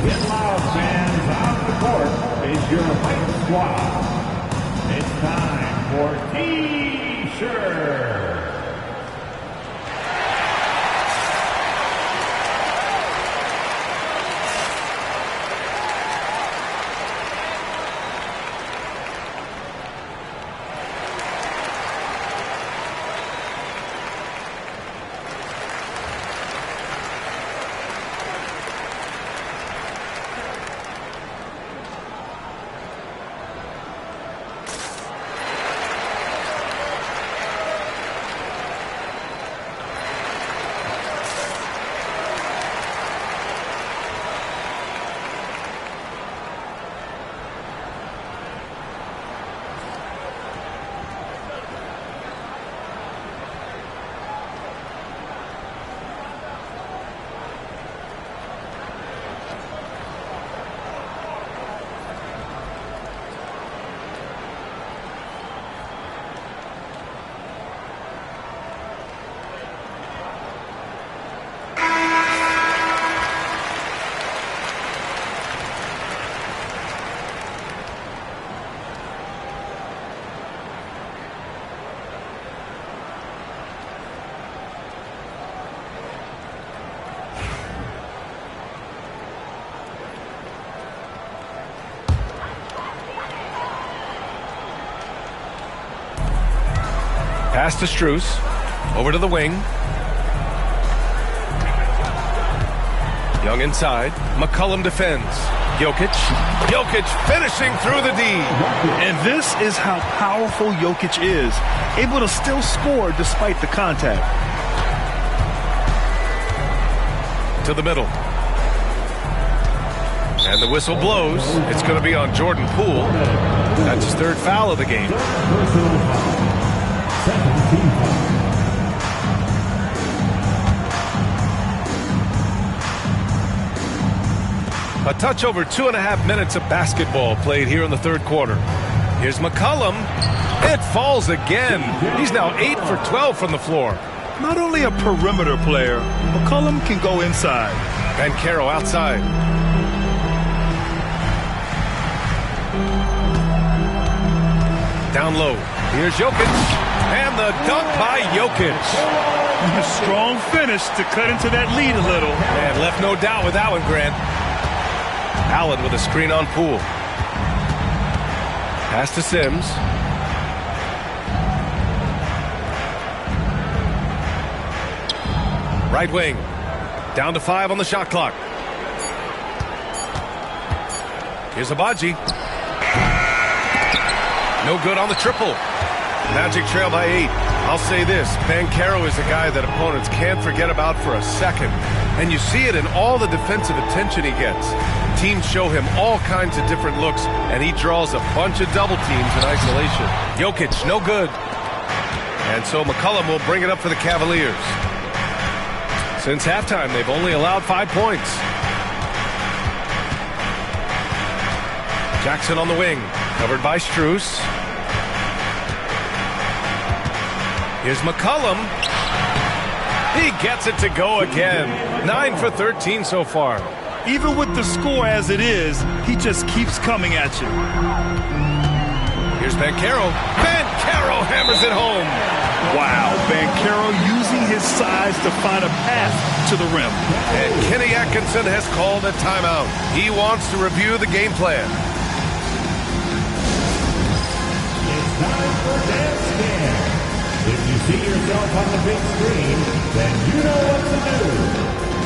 Get loud, fans. On the court is your Fight Squad. It's time for T-shirt.
Pass to Strus. Over to the wing. Young inside. McCollum defends. Jokic finishing through the D.
And this is how powerful Jokic is, able to still score despite the contact.
To the middle. And the whistle blows. It's going to be on Jordan Poole. That's his 3rd foul of the game. A touch over 2.5 minutes of basketball played here in the 3rd quarter. Here's McCollum. It falls again. He's now 8 for 12 from the floor.
Not only a perimeter player, McCollum can go inside.
Banchero outside. Down low. Here's Jokic. And the dunk by Jokic.
A strong finish to cut into that lead a little.
And left no doubt with that one, Grant. Allen with a screen on Poole. Pass to Sims. Right wing. Down to 5 on the shot clock. Here's Abaji. No good on the triple. Magic trail by 8. I'll say this, Banchero is a guy that opponents can't forget about for a second. And you see it in all the defensive attention he gets. Teams show him all kinds of different looks, and he draws a bunch of double teams in isolation. Jokic, no good. And so McCollum will bring it up for the Cavaliers. Since halftime, they've only allowed 5 points. Jackson on the wing, covered by Strus. Here's McCollum. He gets it to go again. 9 for 13 so far.
Even with the score as it is, he just keeps coming at you.
Here's Banchero. Banchero hammers it home.
Wow, Banchero using his size to find a path to the rim.
And Kenny Atkinson has called a timeout. He wants to review the game plan.
It's time for dance scan. If you see yourself on the big screen, then you know what to do.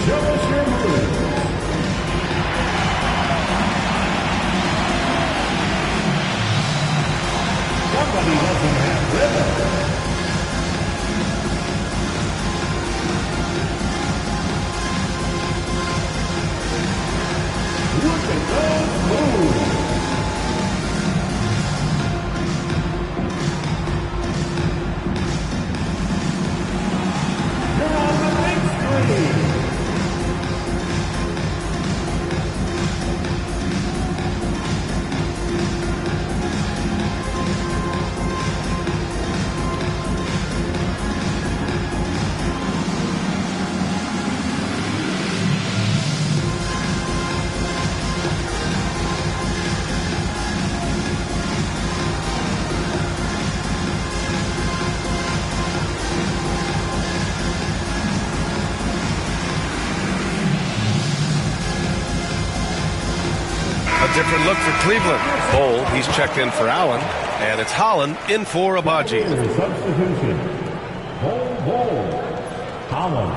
Show us your moves. Somebody doesn't have rhythm. Look at those moves. You're on the big screen.
Different look for Cleveland. Bol, he's checked in for Allen. And it's Holland in for Abaji.
Substitution. Bol. Holland.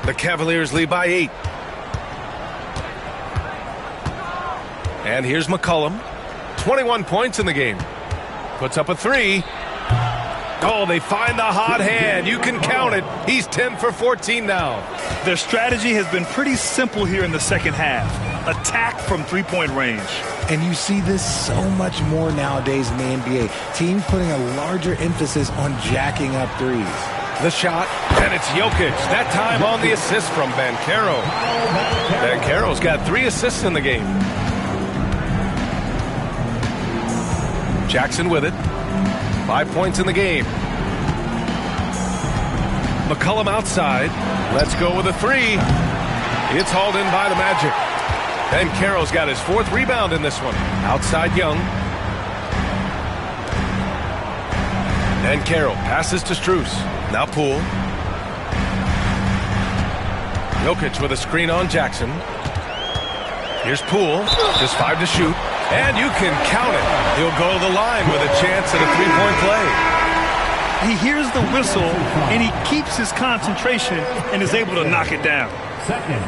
The Cavaliers lead by 8. And here's McCollum. 21 points in the game. Puts up a 3. Oh, they find the hot hand. You can count it. He's 10 for 14 now.
Their strategy has been pretty simple here in the second half. Attack from three-point range.
And you see this so much more nowadays in the NBA. Teams putting a larger emphasis on jacking up threes.
The shot, and it's Jokic. That time on the assist from Banchero. Banchero's got 3 assists in the game. Jackson with it. 5 points in the game. McCollum outside. Let's go with a 3. It's hauled in by the Magic. Banchero's got his 4th rebound in this one. Outside Young. Banchero passes to Strus. Now Poole. Jokic with a screen on Jackson. Here's Poole. Just 5 to shoot. And you can count it. He'll go to the line with a chance at a 3-point play.
He hears the whistle, and he keeps his concentration and is able to knock it down.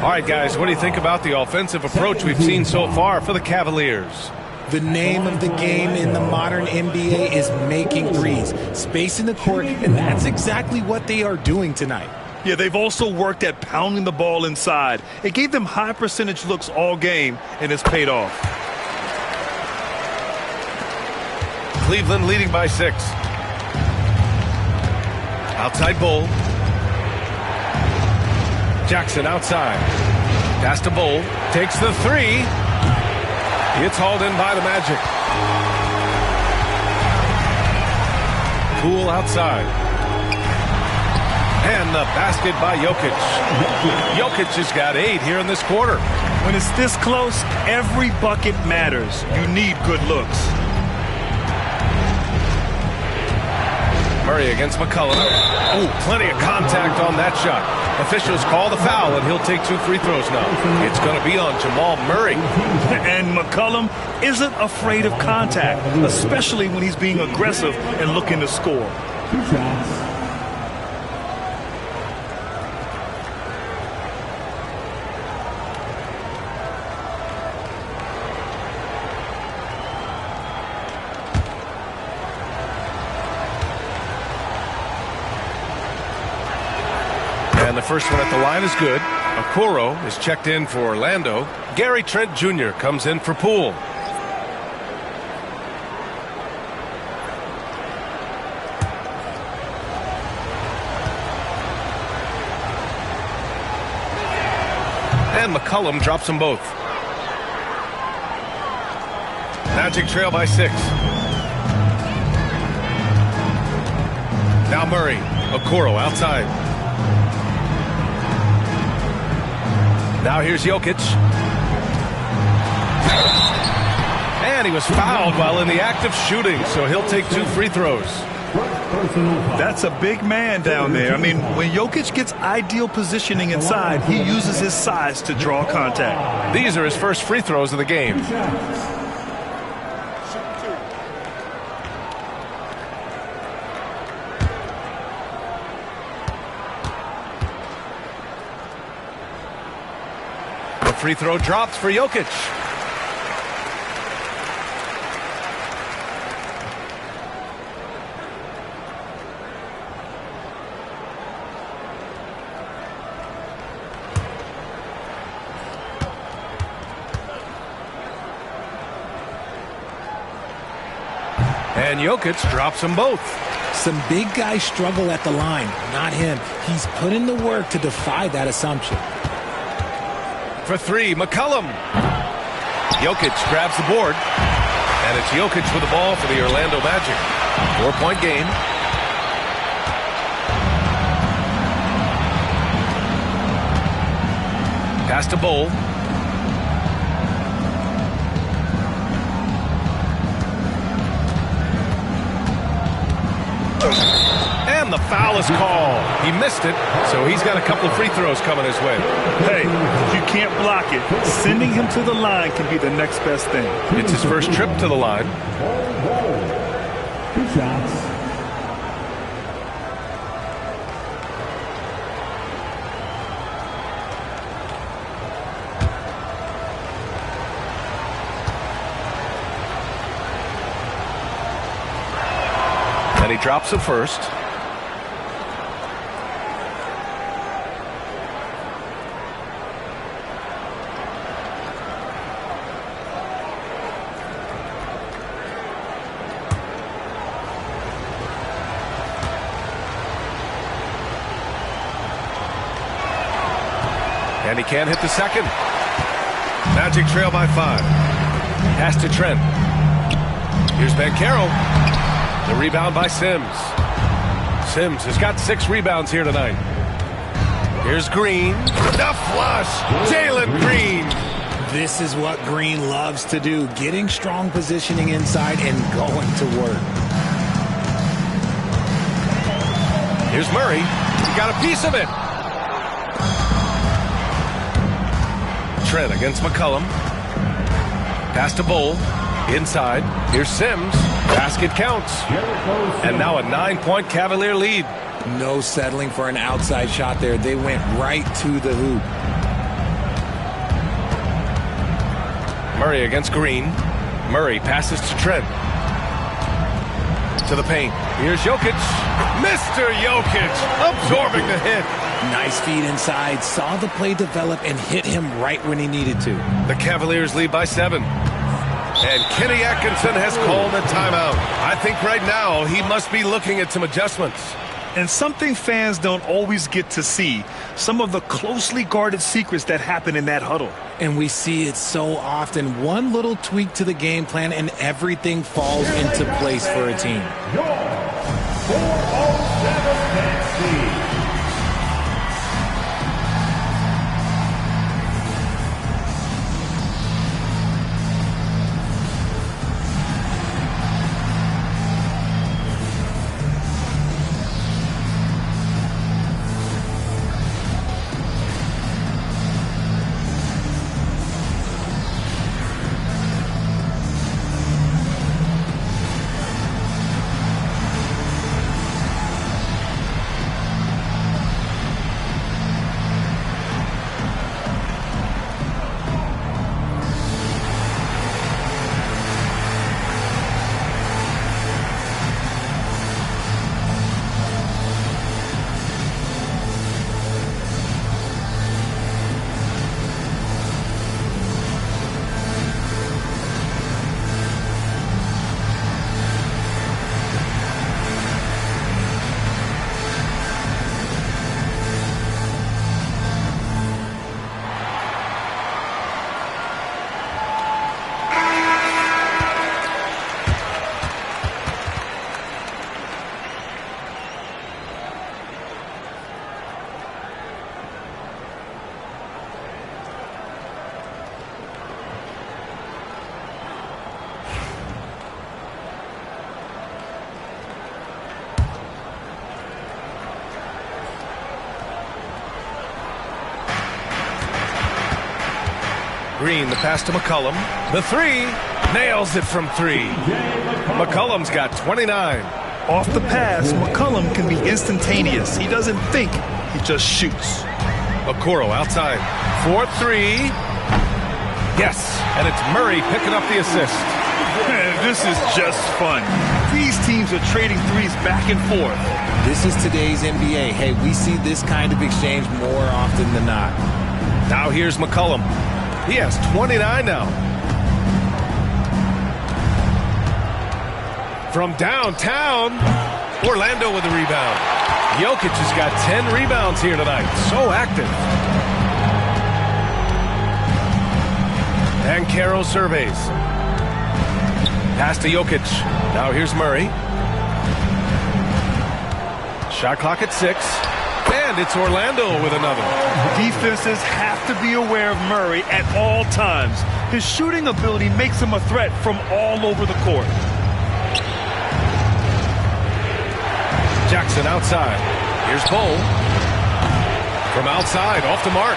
All right, guys, what do you think about the offensive approach we've seen so far for the Cavaliers?
The name of the game in the modern NBA is making threes, spacing the court, and that's exactly what they are doing tonight.
Yeah, they've also worked at pounding the ball inside. It gave them high percentage looks all game, and it's paid off.
Cleveland leading by 6. Outside Bull. Jackson outside. Pass to Bull. Takes the three. It's hauled in by the Magic. Poole outside. And the basket by Jokic. Jokic has got 8 here in this quarter.
When it's this close, every bucket matters. You need good looks.
Murray against McCollum. Oh, plenty of contact on that shot. Officials call the foul, and he'll take 2 free throws now. It's going to be on Jamal Murray.
And McCollum isn't afraid of contact, especially when he's being aggressive and looking to score.
And the first one at the line is good. Okoro is checked in for Orlando. Gary Trent Jr. comes in for Poole. And McCollum drops them both. Magic trail by 6. Now Murray. Okoro outside. Now here's Jokic. And he was fouled while in the act of shooting, so he'll take 2 free throws.
That's a big man down there. I mean, when Jokic gets ideal positioning inside, he uses his size to draw contact.
These are his first free throws of the game. Free throw drops for Jokic. And Jokic drops them both.
Some big guys struggle at the line, not him. He's put in the work to defy that assumption.
For 3, McCollum. Jokic grabs the board. And it's Jokic with the ball for the Orlando Magic. 4-point game. Pass to Bull. And the foul is called. He missed it, so he's got a couple of free throws coming his way.
Hey, you can't block it. Sending him to the line can be the next best thing.
It's his first trip to the line.
2 shots.
And he drops it first. And he can't hit the second. Magic trail by 5. Pass to Trent. Here's Banchero. The rebound by Sims. Sims has got 6 rebounds here tonight. Here's Green. The flush. Jalen Green.
This is what Green loves to do, getting strong positioning inside and going to work.
Here's Murray. He got a piece of it. Trent against McCollum. Pass to Bull. Inside. Here's Sims. Basket counts. And now a 9-point Cavalier lead.
No settling for an outside shot there. They went right to the hoop.
Murray against Green. Murray passes to Trent. To the paint. Here's Jokic. Mr. Jokic absorbing the hit.
Nice feed inside. Saw the play develop and hit him right when he needed to.
The Cavaliers lead by 7. And Kenny Atkinson has called a timeout. I think right now he must be looking at some adjustments.
And something fans don't always get to see, some of the closely guarded secrets that happen in that huddle.
And we see it so often. One little tweak to the game plan and everything falls into place for a team.
Your 407 Tennessee.
Green, the pass to McCollum. The three. Nails it from three. McCollum's got 29.
Off the pass, McCollum can be instantaneous. He doesn't think, he just shoots.
Okoro outside. 4-3. Yes, and it's Murray picking up the assist.
Man, this is just fun. These teams are trading threes back and forth.
This is today's NBA. Hey, we see this kind of exchange more often than not.
Now here's McCollum. He has 29 now. From downtown, Orlando with a rebound. Jokic has got 10 rebounds here tonight. So active. And Caro surveys. Pass to Jokic. Now here's Murray. Shot clock at 6. And it's Orlando with another.
Defenses have to be aware of Murray at all times. His shooting ability makes him a threat from all over the court.
Jackson outside. Here's Cole. From outside, off the mark.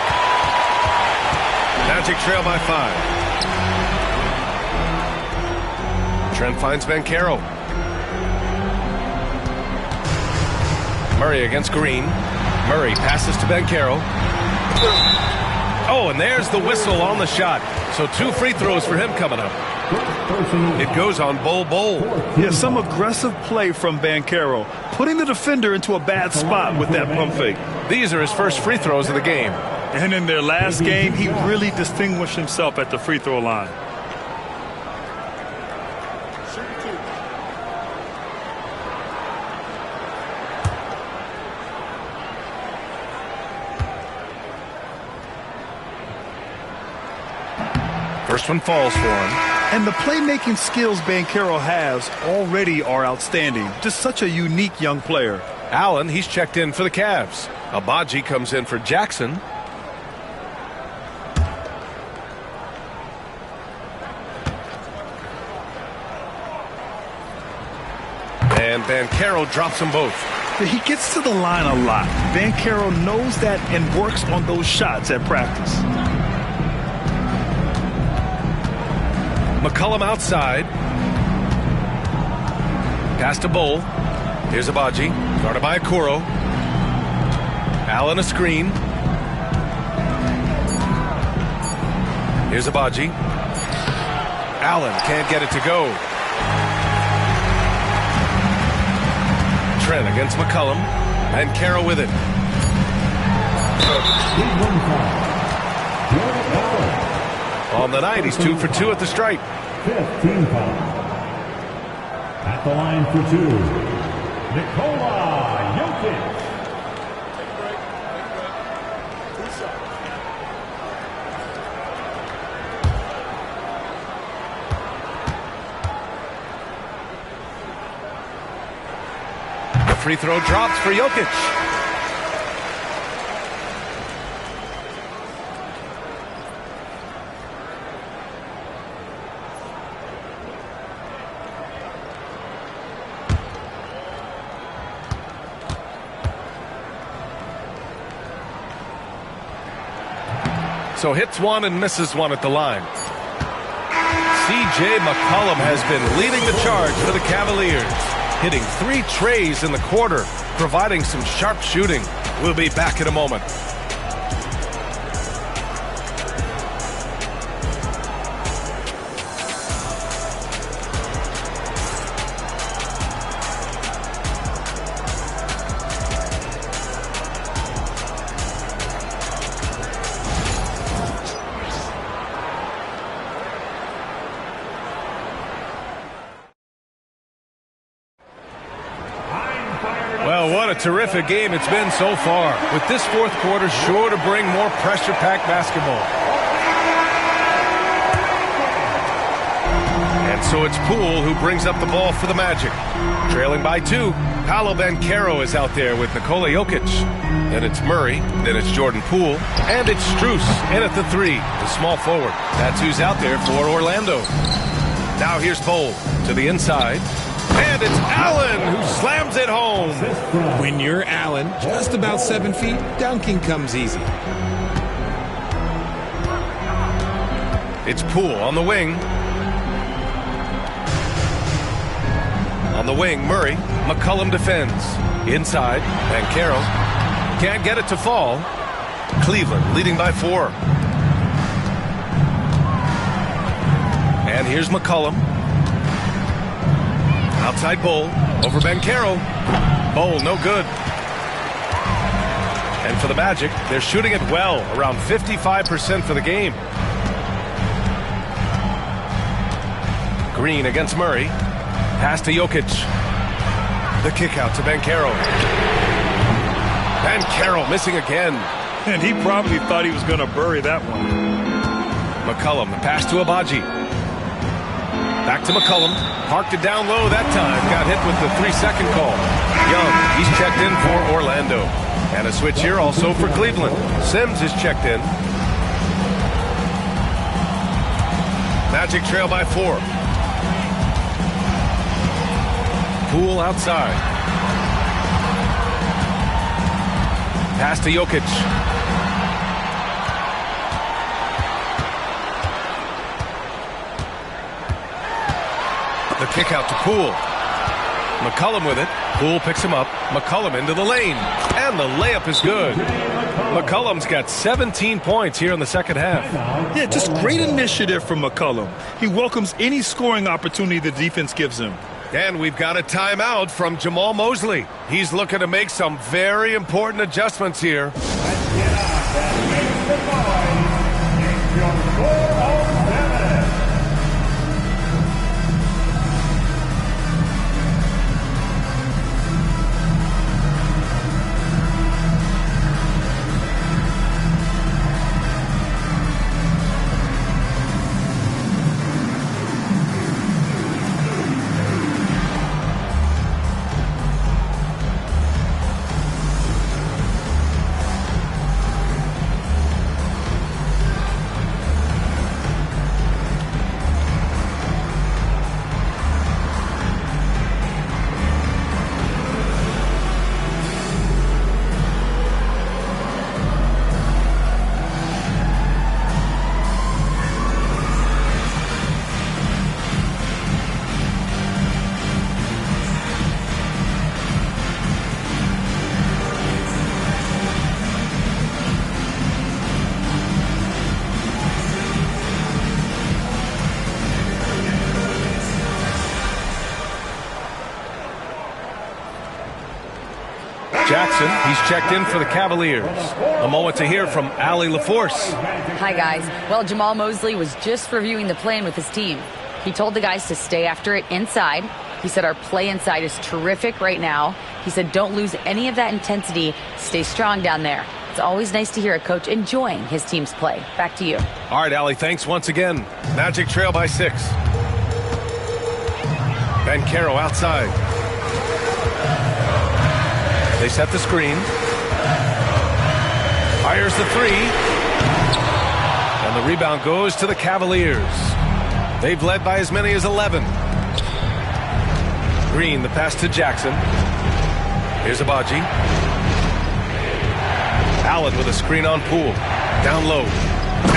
Magic trail by 5. Trent finds Bancaro. Murray against Green. Murray passes to Bancaro. Oh, and there's the whistle on the shot. So 2 free throws for him coming up. It goes on Bol.
Yeah, some aggressive play from Bancaro, putting the defender into a bad spot with that pump fake.
These are his first free throws of the game.
And in their last game, he really distinguished himself at the free throw line.
First one falls for him.
And the playmaking skills Bancaro has already are outstanding. Just such a unique young player.
Allen, he's checked in for the Cavs. Abaji comes in for Jackson. And Bancaro drops them both.
He gets to the line a lot. Bancaro knows that and works on those shots at practice.
McCollum outside. Pass to Bol. Here's Abaji. Guarded by Okoro. Allen a screen. Here's Abaji. Allen can't get it to go. Trent against McCollum. And Caro with it. On the night, he's 2 for 2 at the stripe.
15 foul. At the line for 2, Nikola Jokic. offense.
The free throw drops for Jokic. So hits one and misses one at the line. C.J. McCollum has been leading the charge for the Cavaliers, hitting 3 trays in the quarter, providing some sharp shooting. We'll be back in a moment. Well, what a terrific game it's been so far, with this fourth quarter sure to bring more pressure-packed basketball. And so it's Poole who brings up the ball for the Magic. Trailing by 2, Paolo Banchero is out there with Nikola Jokic. Then it's Murray, then it's Jordan Poole, and it's Strus in at the 3, the small forward. That's who's out there for Orlando. Now here's Bol to the inside. And it's Allen who slams it home.
When you're Allen, just about 7 feet, dunking comes easy.
It's Poole on the wing. On the wing, Murray. McCollum defends. Inside, Banchero can't get it to fall. Cleveland leading by 4. And here's McCollum. Outside Bol, over Banchero. Bol, no good. And for the Magic, they're shooting it well, around 55% for the game. Green against Murray. Pass to Jokic. The kick out to Banchero. Banchero missing again.
And he probably thought he was going to bury that one.
McCollum, the pass to Abaji. Back to McCollum. Parked it down low that time. Got hit with the 3-second call. Young, he's checked in for Orlando. And a switch here also for Cleveland. Sims is checked in. Magic trail by 4. Poole outside. Pass to Jokic. The kick out to Poole. McCollum with it. Poole picks him up. McCollum into the lane. And the layup is good. McCollum's got 17 points here in the second half.
Yeah, just great initiative from McCollum. He welcomes any scoring opportunity the defense gives him.
And we've got a timeout from Jamal Mosley. He's looking to make some very important adjustments here.
Let's get off that makes the noise. It's your score of 7.
Jackson, he's checked in for the Cavaliers. A moment to hear from Allie LaForce.
Hi, guys. Well, Jamal Mosley was just reviewing the plan with his team. He told the guys to stay after it inside. He said our play inside is terrific right now. He said, don't lose any of that intensity. Stay strong down there. It's always nice to hear a coach enjoying his team's play. Back to you.
All right, Allie, thanks once again. Magic trail by 6. Banchero outside. They set the screen. Fires the 3. And the rebound goes to the Cavaliers. They've led by as many as 11. Green, the pass to Jackson. Here's Abaji. Allen with a screen on Poole. Down low.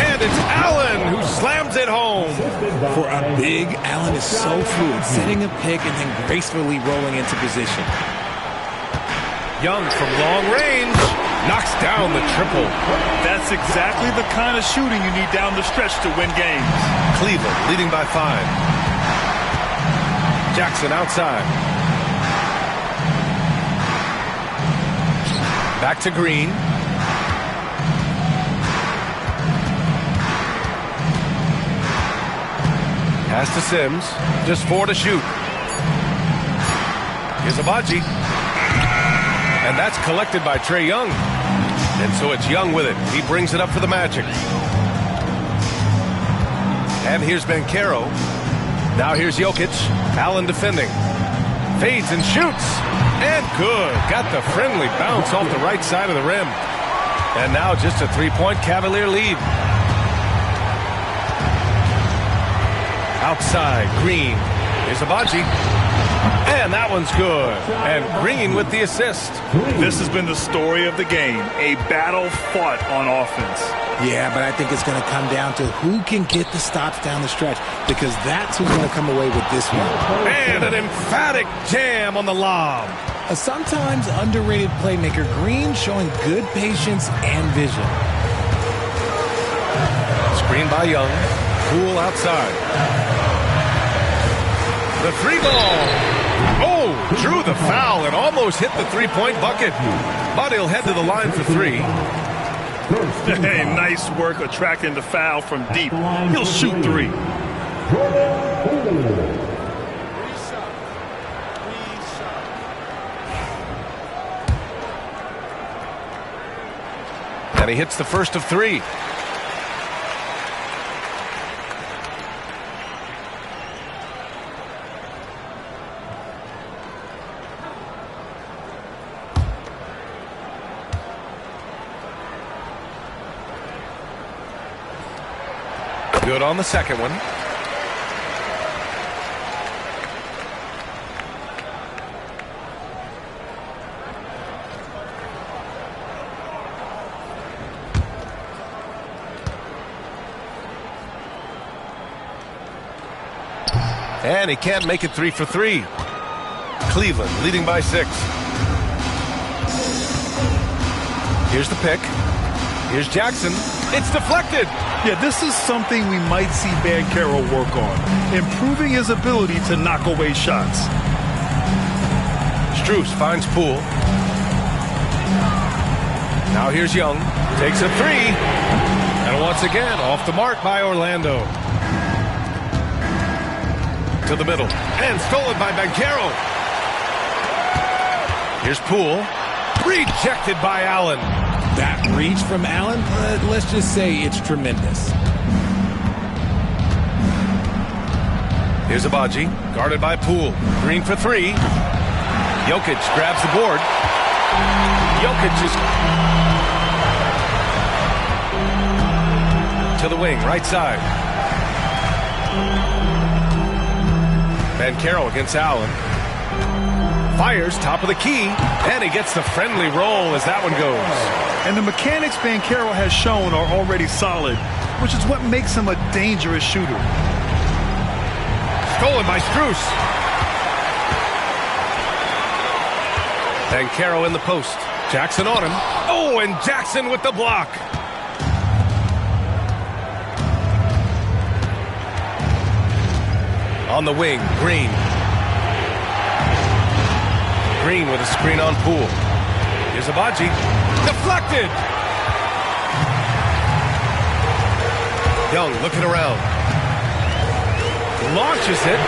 And it's Allen who slams it home.
For a big, Allen is so fluid, setting a pick and then gracefully rolling into position.
Young from long range knocks down the triple.
That's exactly the kind of shooting you need down the stretch to win games.
Cleveland leading by 5. Jackson outside. Back to Green. Pass to Sims. Just 4 to shoot. Here's Abaji. And that's collected by Trae Young. And so it's Young with it. He brings it up for the Magic. And here's Banchero. Now here's Jokic. Allen defending. Fades and shoots. And good. Got the friendly bounce off the right side of the rim. And now just a 3-point Cavalier lead. Outside, Green. Here's Abaji. And that one's good. And Green with the assist.
This has been the story of the game. A battle fought on offense.
Yeah, but I think it's going to come down to who can get the stops down the stretch, because that's who's going to come away with this one.
And an emphatic jam on the lob.
A sometimes underrated playmaker, Green showing good patience and vision.
Screen by Young. Poole outside. The 3-ball. Oh, drew the foul and almost hit the 3-point bucket. But he'll head to the line for 3.
Hey, nice work attracting the foul from deep. He'll shoot 3.
And he hits the first of 3. Good on the second one. And he can't make it 3 for 3. Cleveland leading by 6. Here's the pick. Here's Jackson. It's deflected.
Yeah, this is something we might see Banchero work on, improving his ability to knock away shots.
Strus finds Poole. Now here's Young. Takes a 3. And once again, off the mark by Orlando. To the middle. And stolen by Banchero. Here's Poole. Rejected by Allen.
That reach from Allen, let's just say it's tremendous.
Here's Abaji, guarded by Poole. Green for 3. Jokic grabs the board. Jokic is to the wing, right side. Banchero against Allen. Fires, top of the key, and he gets the friendly roll as that one goes.
And the mechanics Banchero has shown are already solid, which is what makes him a dangerous shooter.
Stolen by Strus. Banchero in the post. Jackson on him. Oh, and Jackson with the block. On the wing, Green. Green with a screen on Poole. Here's Abaji. Deflected! Young looking around. Launches it.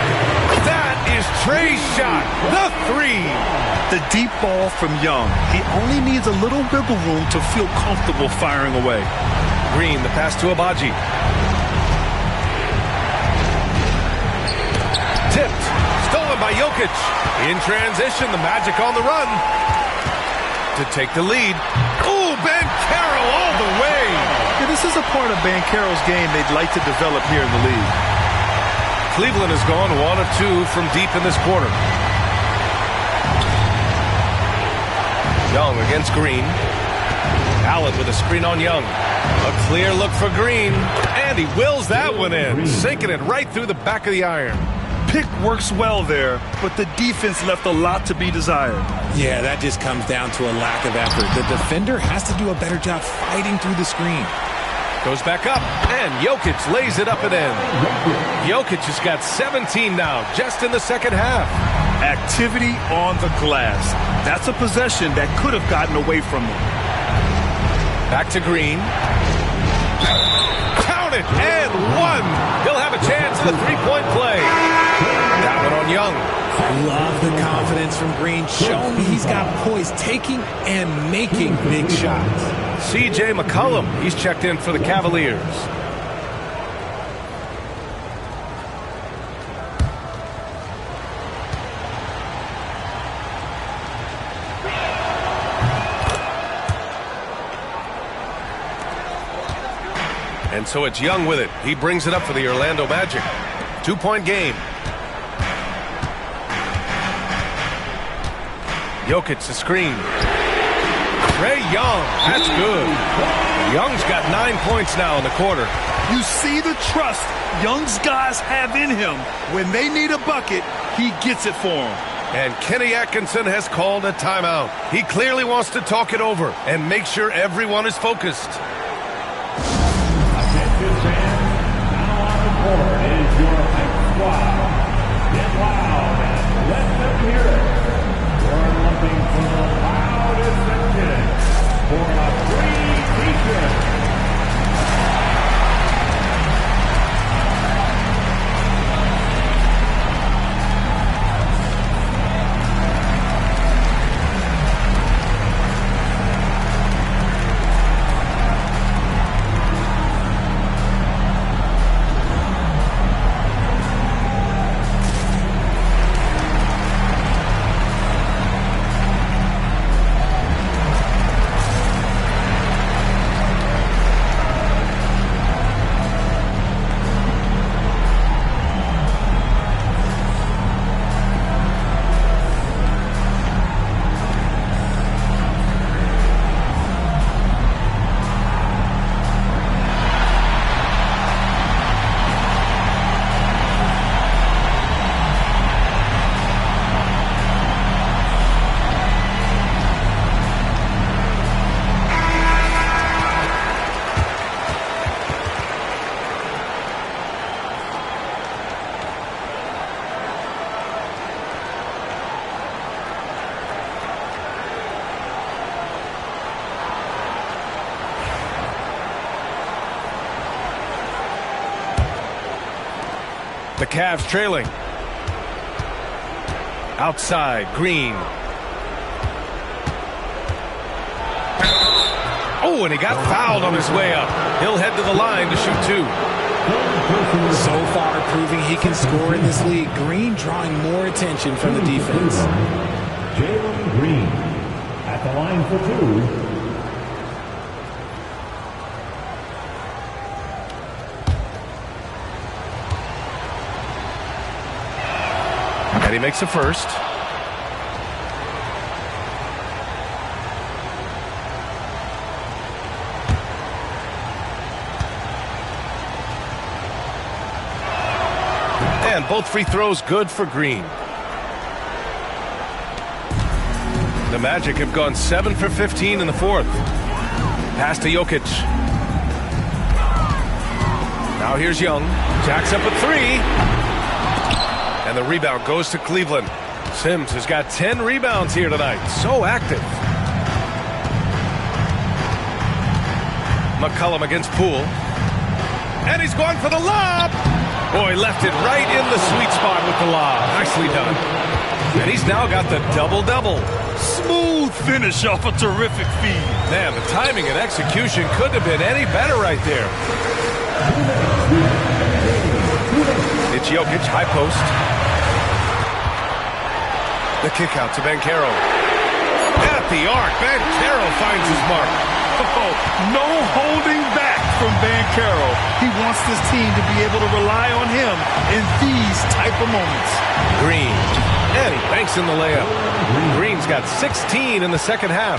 That is Trey's shot. The three.
The deep ball from Young. He only needs a little wiggle room to feel comfortable firing away.
Green, the pass to Abaji. Tipped. Stolen by Jokic. In transition, the Magic on the run. To take the lead. Ooh, Banchero all the way.
Yeah, this is a part of Banchero's game they'd like to develop here in the league.
Cleveland has gone 1 of 2 from deep in this quarter. Young against Green. Allen with a screen on Young. A clear look for Green. And he wills that one in, sinking it right through the back of the iron.
Pick works well there, but the defense left a lot to be desired.
Yeah, that just comes down to a lack of effort. The defender has to do a better job fighting through the screen.
Goes back up, and Jokic lays it up and in. Jokic has got 17 now, just in the second half.
Activity on the glass. That's a possession that could have gotten away from him.
Back to Green. Count it, and one. He'll have a chance in the three-point play. That one on Young.
I love the confidence from Green, showing he's got poise, taking and making big shots.
C.J. McCollum, he's checked in for the Cavaliers. And so it's Young with it. He brings it up for the Orlando Magic. 2-point game. Jokic the screen. Trae Young, that's good. Young's got 9 points now in the quarter.
You see the trust Young's guys have in him. When they need a bucket, he gets it for them.
And Kenny Atkinson has called a timeout. He clearly wants to talk it over and make sure everyone is focused.
Attention fans, now on the court is your hype squad. Get loud and let them hear it. We're looking for the loudest section for a free t-shirt.
The Cavs trailing. Outside, Green. Oh, and he got fouled on his way up. He'll head to the line to shoot two.
So far proving he can score in this league. Green drawing more attention from the defense.
Jalen Green at the line for two.
And he makes a first. And both free throws good for Green. The Magic have gone 7 for 15 in the fourth. Pass to Jokic. Now here's Young. Jacks up a three. And the rebound goes to Cleveland. Sims has got 10 rebounds here tonight. So active. McCollum against Poole. And he's going for the lob. Boy, left it right in the sweet spot with the lob. Nicely done. And he's now got the double-double.
Smooth finish off a terrific feed.
Man, the timing and execution couldn't have been any better right there. It's Jokic, high post. The kick out to Banchero. At the arc, Banchero finds his mark.
Oh, no holding back from Banchero. He wants this team to be able to rely on him in these type of moments.
Green. And he banks in the layup. Green's got 16 in the second half.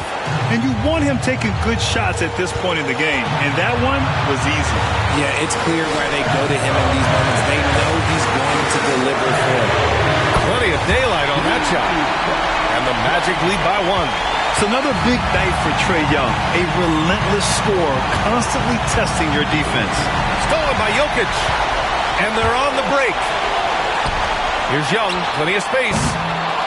And you want him taking good shots at this point in the game. And that one was easy.
Yeah, it's clear why they go to him in these moments. They know he's going to deliver for them.
Plenty of daylight on that shot. And the Magic lead by 1.
It's another big night for Trae Young. A relentless scorer, constantly testing your defense.
Stolen by Jokic. And they're on the break. Here's Young, plenty of space.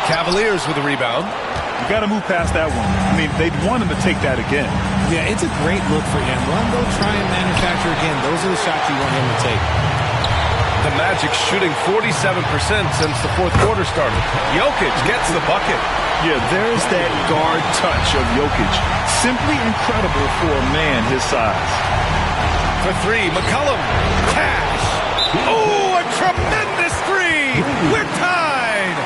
Cavaliers with the rebound.
You got to move past that one. I mean, they'd want him to take that again.
Yeah, it's a great look for him. Let him go try and manufacture again. Those are the shots you want him to take.
The Magic shooting 47% since the fourth quarter started. Jokic gets the bucket.
Yeah, there's that guard touch of Jokic. Simply incredible for a man his size.
For 3, McCollum. Cash. Oh, a tremendous 3. We're tied.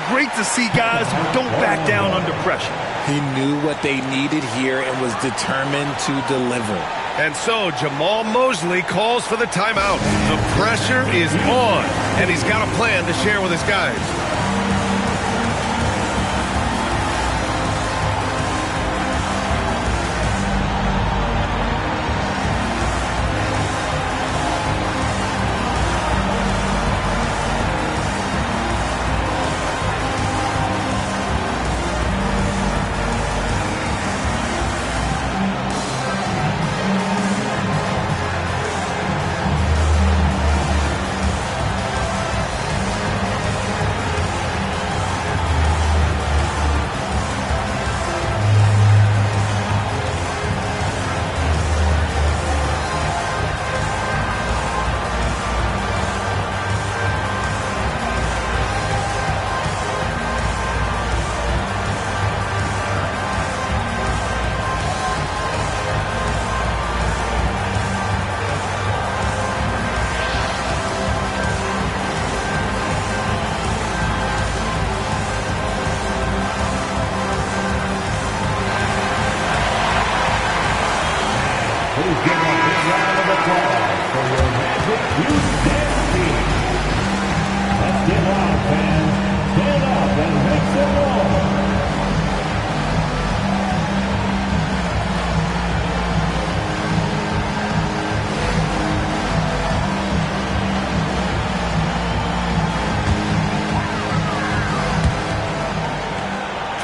Great to see guys who don't back down under pressure.
He knew what they needed here and was determined to deliver.
And so Jamal Mosley calls for the timeout. The pressure is on, and he's got a plan to share with his guys.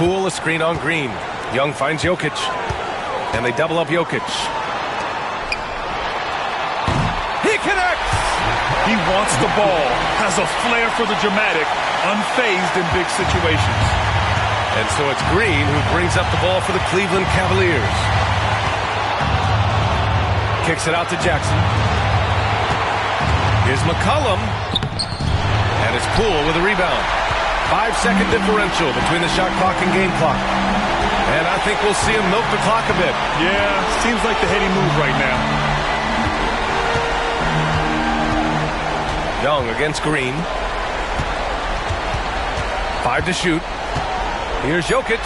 Poole, a screen on Green. Young finds Jokic. And they double up Jokic. He connects!
He wants the ball, has a flair for the dramatic, unfazed in big situations.
And so it's Green who brings up the ball for the Cleveland Cavaliers. Kicks it out to Jackson. Here's McCollum. And it's Poole with a rebound. 5-second differential between the shot clock and game clock. And I think we'll see him milk the clock a bit.
Yeah, seems like the heady move right now.
Young against Green. 5 to shoot. Here's Jokic.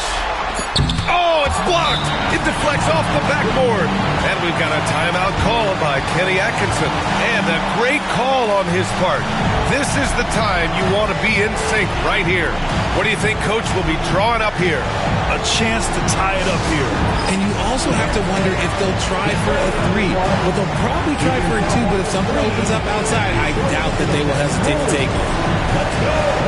Oh, it's blocked. It deflects off the backboard. And we've got a timeout called by Kenny Atkinson. And a great call on his part. This is the time you want to be in sync right here. What do you think Coach will be drawing up here?
A chance to tie it up here.
And you also have to wonder if they'll try for a 3. Well, they'll probably try for a 2, but if something opens up outside, I doubt that they will hesitate to take it.
Let's go.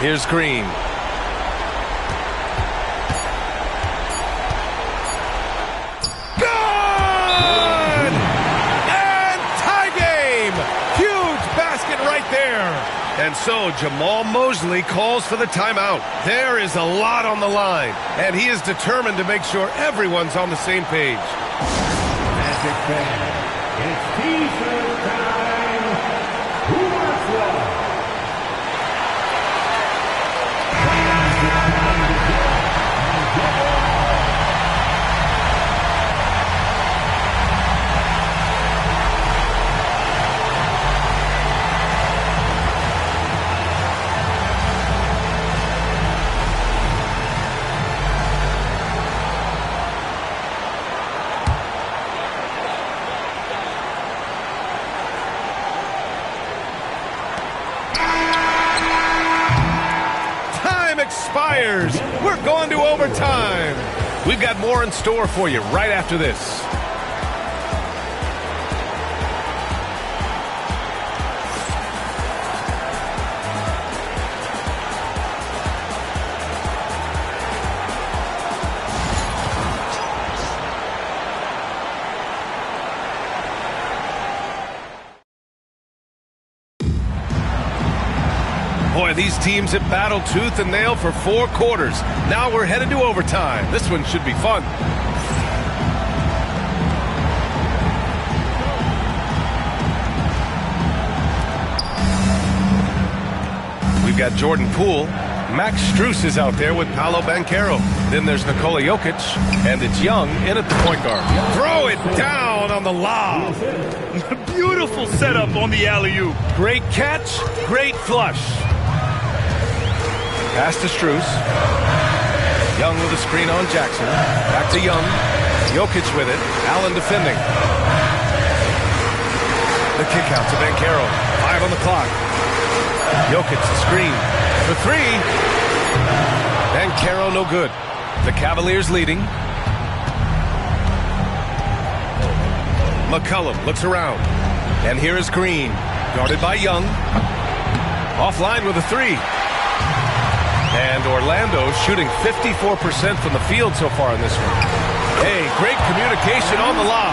Here's Green. Good! And tie game! Huge basket right there. And so Jamal Mosley calls for the timeout. There is a lot on the line, and he is determined to make sure everyone's on the same page.
Magic fan, it's T-shirt time. Who wants one?
Expires. We're going to overtime. We've got more in store for you right after this. Boy, these teams have battled tooth and nail for 4 quarters. Now we're headed to overtime. This one should be fun. We've got Jordan Poole. Max Strus is out there with Paolo Banchero. Then there's Nikola Jokic, and it's Young in at the point guard. Throw it down on the lob.
Beautiful setup on the alley-oop.
Great catch, great flush. Pass to Strus. Young with a screen on Jackson. Back to Young. Jokic with it. Allen defending. The kick out to Banchero. 5 on the clock. Jokic the screen for 3. Banchero no good. The Cavaliers leading. McCollum looks around. And here is Green. Guarded by Young. Offline with a 3. And Orlando shooting 54% from the field so far in this one. Hey, great communication on the lob.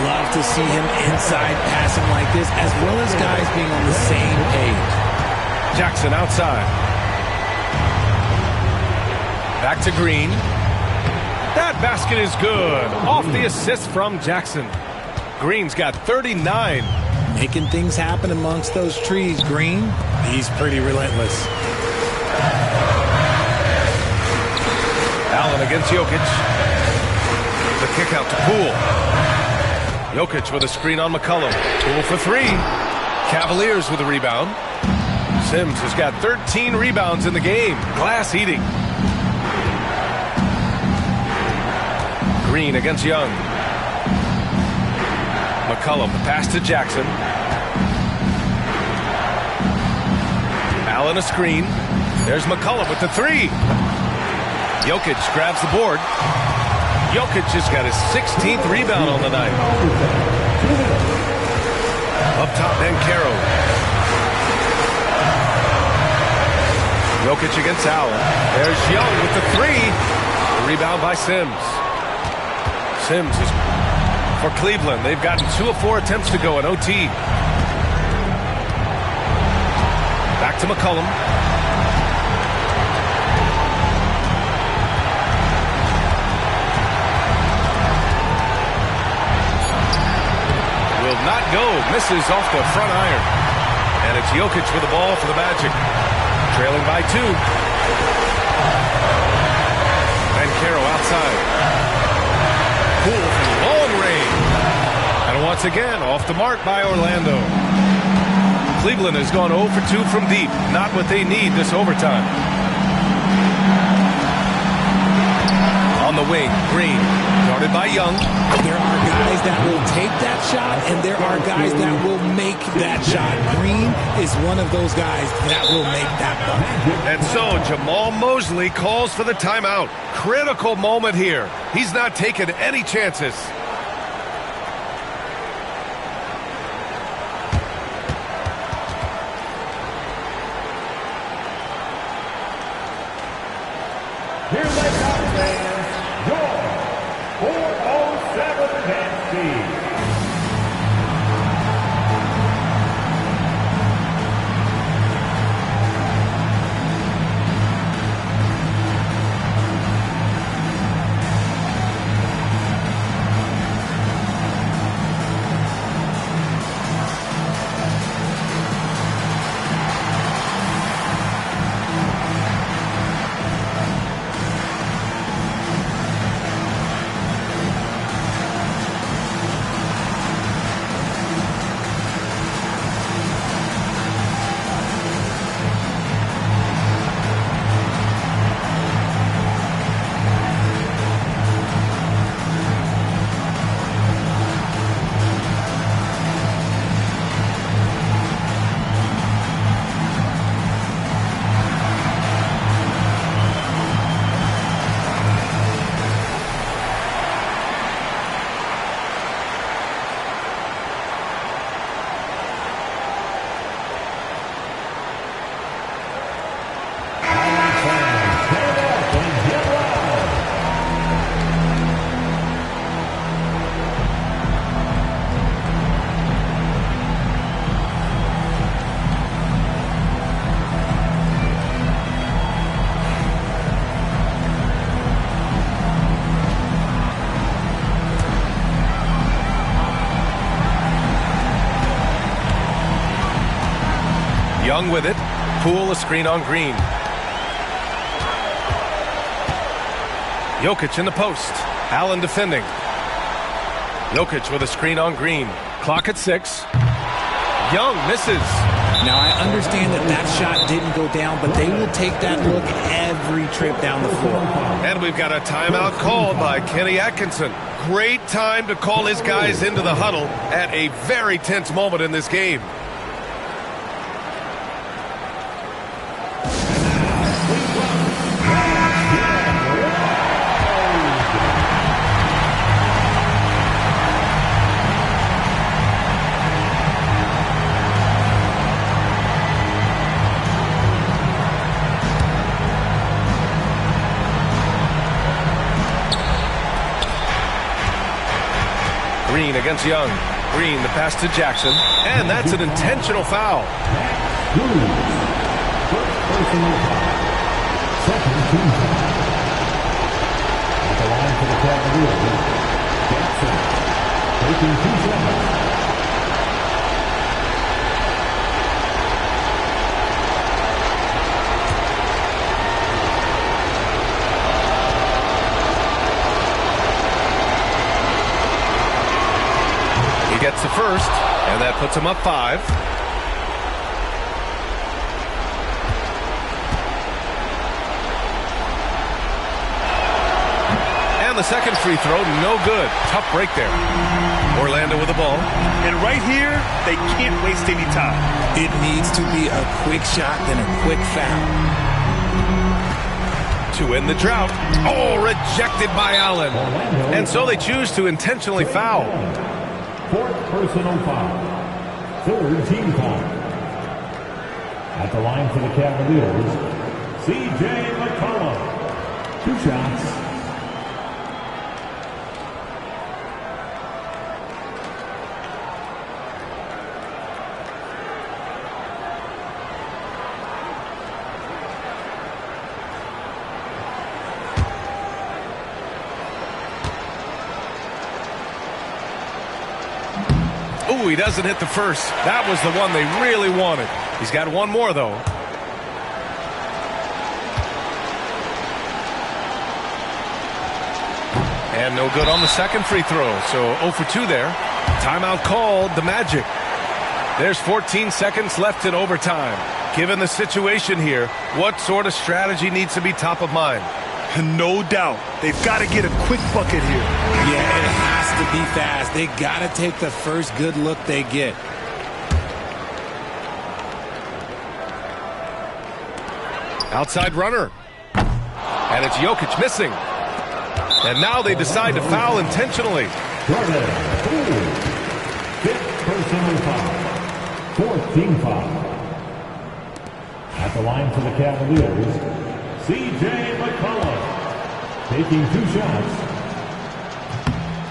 Love to see him inside passing like this, as well as guys being on the same page.
Jackson outside. Back to Green. That basket is good. Off the assist from Jackson. Green's got 39.
Making things happen amongst those trees, Green. He's pretty relentless.
Allen against Jokic. The kick out to Poole. Jokic with a screen on McCollum. Poole for 3. Cavaliers with a rebound. Sims has got 13 rebounds in the game. Glass eating. Green against Young. McCollum, the pass to Jackson. Allen a screen. There's McCollum with the 3. Jokic grabs the board. Jokic has got his 16th rebound on the night. Up top, Banchero. Jokic against Allen. There's Young with the 3. Rebound by Sims. Sims is for Cleveland. They've gotten 2 of 4 attempts to go in OT. Back to McCollum. Will not go. Misses off the front iron. And it's Jokic with the ball for the Magic. Trailing by 2. Banchero outside. Poole from long range. And once again, off the mark by Orlando. Cleveland has gone 0 for 2 from deep. Not what they need this overtime. On the wing, Green. Guarded by Young.
There are guys that will take that shot, and there are guys that will make that shot. Green is one of those guys that will make that bucket.
And so Jamal Mosley calls for the timeout. Critical moment here. He's not taking any chances.
Here they come, fans. Your 407 Nancy.
Young with it. Poole a screen on Green. Jokic in the post. Allen defending. Jokic with a screen on Green. Clock at 6. Young misses.
Now, I understand that shot didn't go down, but they will take that look every trip down the floor.
And we've got a timeout called by Kenny Atkinson. Great time to call his guys into the huddle at a very tense moment in this game. Green against Young. Green, the pass to Jackson. And that's an intentional foul.
Second team foul. At the line for the Cavaliers, Jackson taking 2 shots.
Gets the first, and that puts him up 5. And the second free throw, no good. Tough break there. Orlando with the ball.
And right here, they can't waste any time.
It needs to be a quick shot, then a quick foul.
To end the drought. Oh, rejected by Allen. And so they choose to intentionally foul.
4th personal foul. 3rd team foul. At the line for the Cavaliers, C.J. McCollum. 2 shots.
Ooh, he doesn't hit the first. That was the one they really wanted. He's got one more, though. And no good on the second free throw. So 0 for 2 there. Timeout called, the Magic. There's 14 seconds left in overtime. Given the situation here, what sort of strategy needs to be top of mind?
No doubt. They've got to get a quick bucket here.
Yeah, it has to be fast. They got to take the first good look they get.
Outside runner. And it's Jokic missing. And now they decide to foul intentionally.
Jordan, 5th personal foul. 4th team foul. At the line for the Cavaliers, C.J. McCollum. taking 2 shots.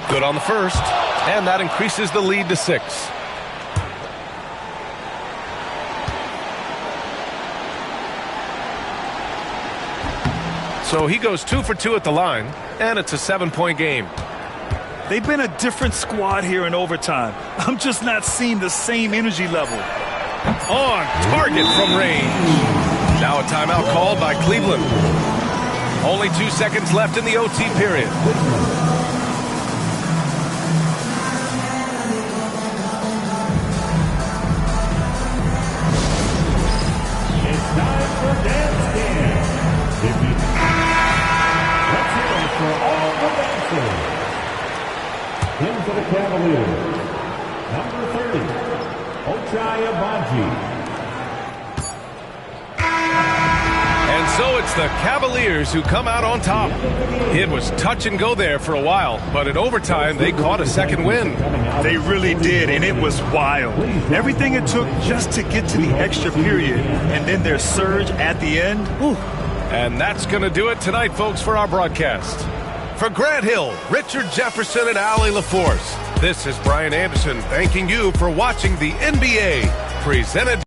Good on the first, and that increases the lead to 6. So he goes 2 for 2 at the line, and it's a 7-point game.
They've been a different squad here in overtime. I'm just not seeing the same energy level.
On target from range. Now a timeout called by Cleveland. Only 2 seconds left in the OT period.
It's time for dance camp. Let's hear it for all the dancers. Into the Cavaliers. Number 30, Ochai Agbaji.
And so it's the Cavaliers who come out on top. It was touch and go there for a while, but in overtime they caught a second win.
They really did, and it was wild. Everything it took just to get to the extra period, and then their surge at the end. Whew.
And that's going to do it tonight, folks, for our broadcast. For Grant Hill, Richard Jefferson, and Allie LaForce, this is Brian Anderson thanking you for watching the NBA presented.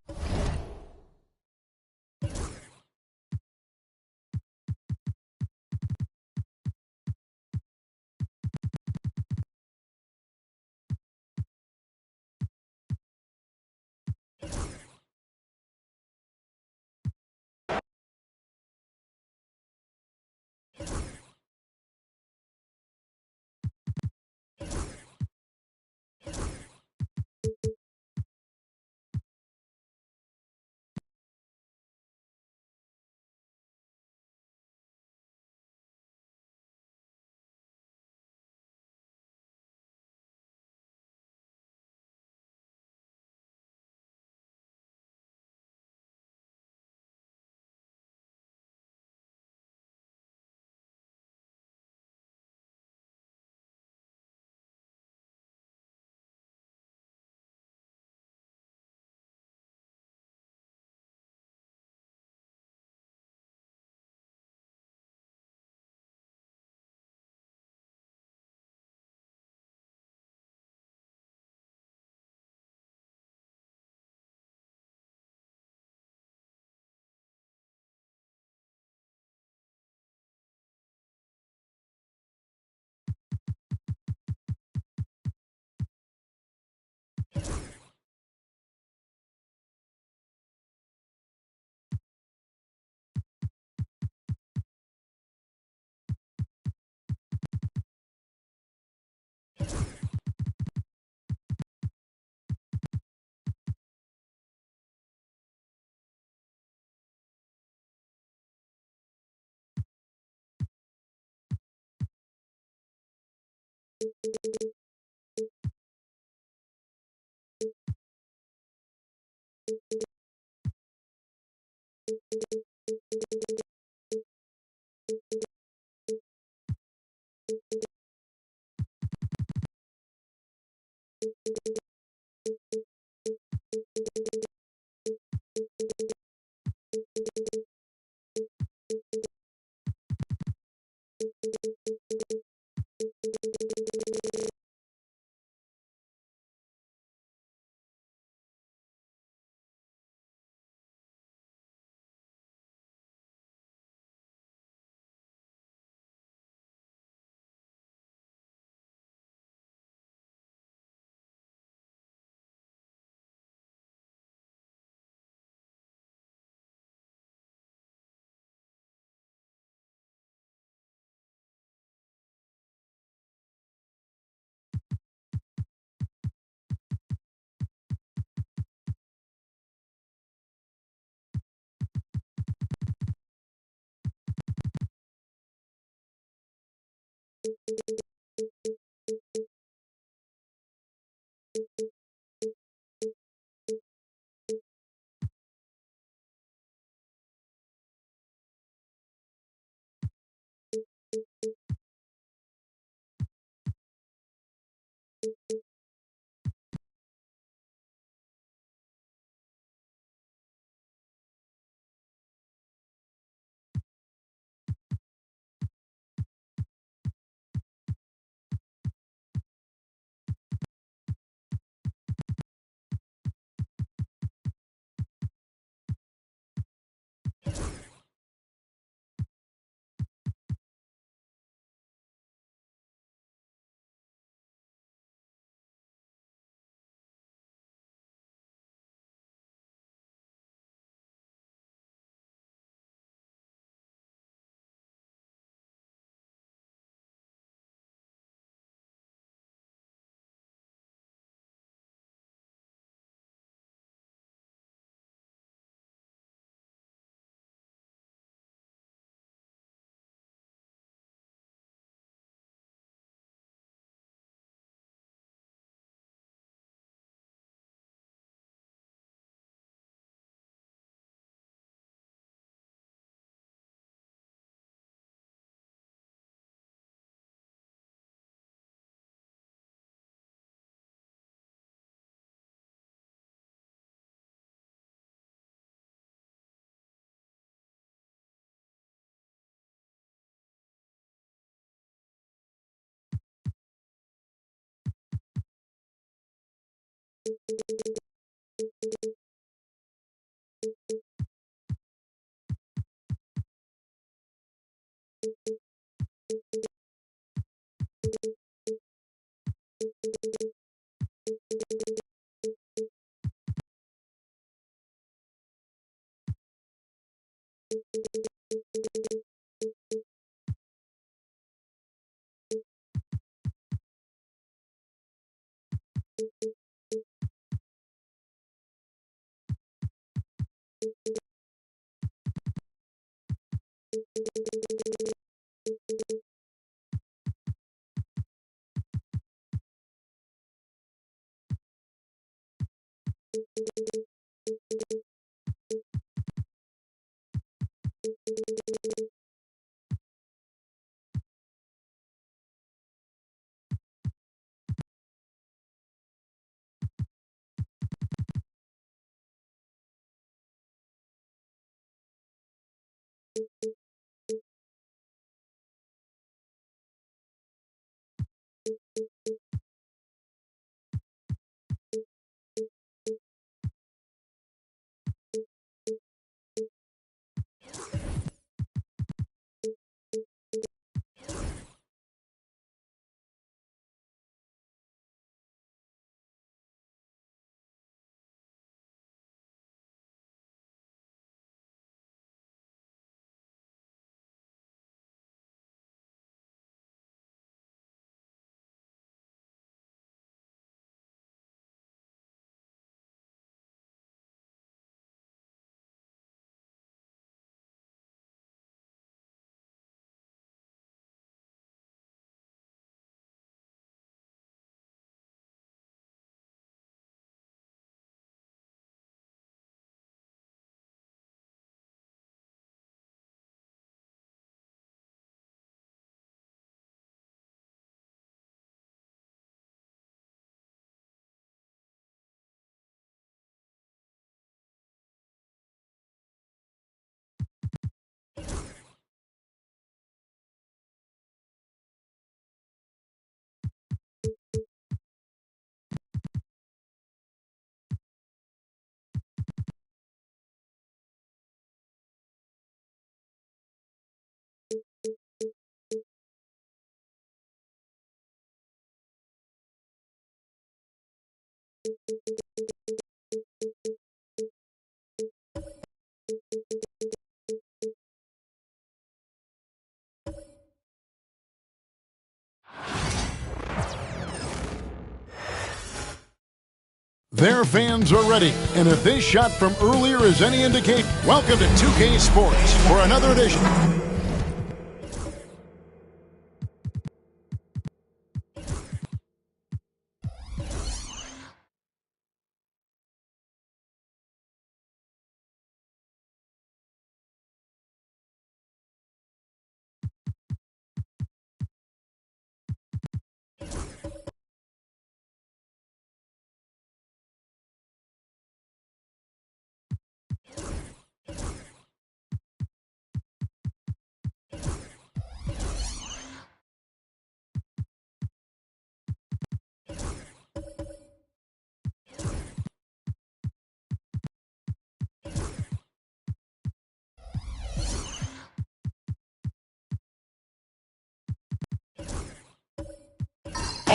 Their fans are ready, and if this shot from earlier is any indication, welcome to 2K Sports for another edition.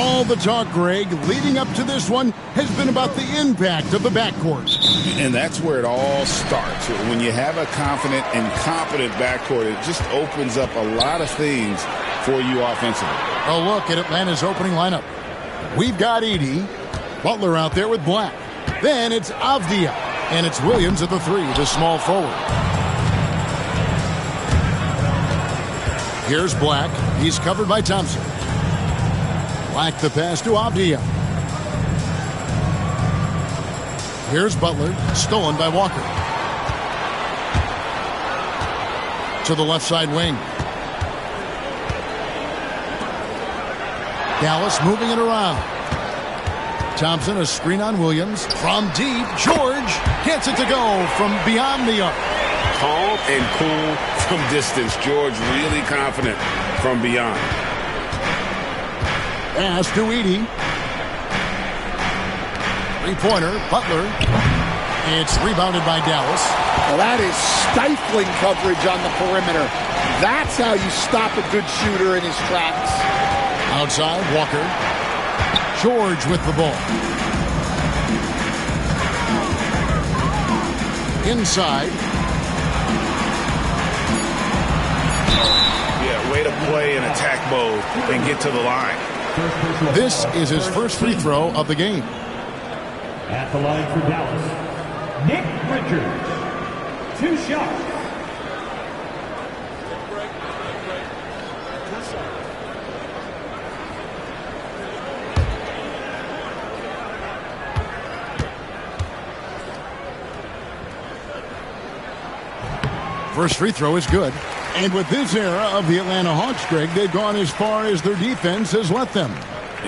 All the talk, Greg, leading up to this one has been about the impact of the backcourt.
And that's where it all starts. When you have a confident and competent backcourt, it just opens up a lot of things for you offensively.
A look at Atlanta's opening lineup. We've got Edey, Butler out there with Black. Then it's Avdia, and it's Williams at the 3, the small forward. Here's Black. He's covered by Thompson. Black the pass to Avdia. Here's Butler, stolen by Walker. To the left side wing. Dallas moving it around. Thompson, a screen on Williams. From deep, George gets it to go from beyond the arc.
Calm and cool from distance. George really confident from beyond.
Pass to Edey. Three-pointer, Butler. It's rebounded by Dallas.
Well, that is stifling coverage on the perimeter. That's how you stop a good shooter in his tracks.
Outside, Walker. George with the ball. Inside.
Yeah, way to play in attack mode and get to the line.
This is his first free throw of the game.
At the line for Dallas, Nick Richards. 2 shots.
First free throw is good. And with this era of the Atlanta Hawks, Greg, they've gone as far as their defense has let them.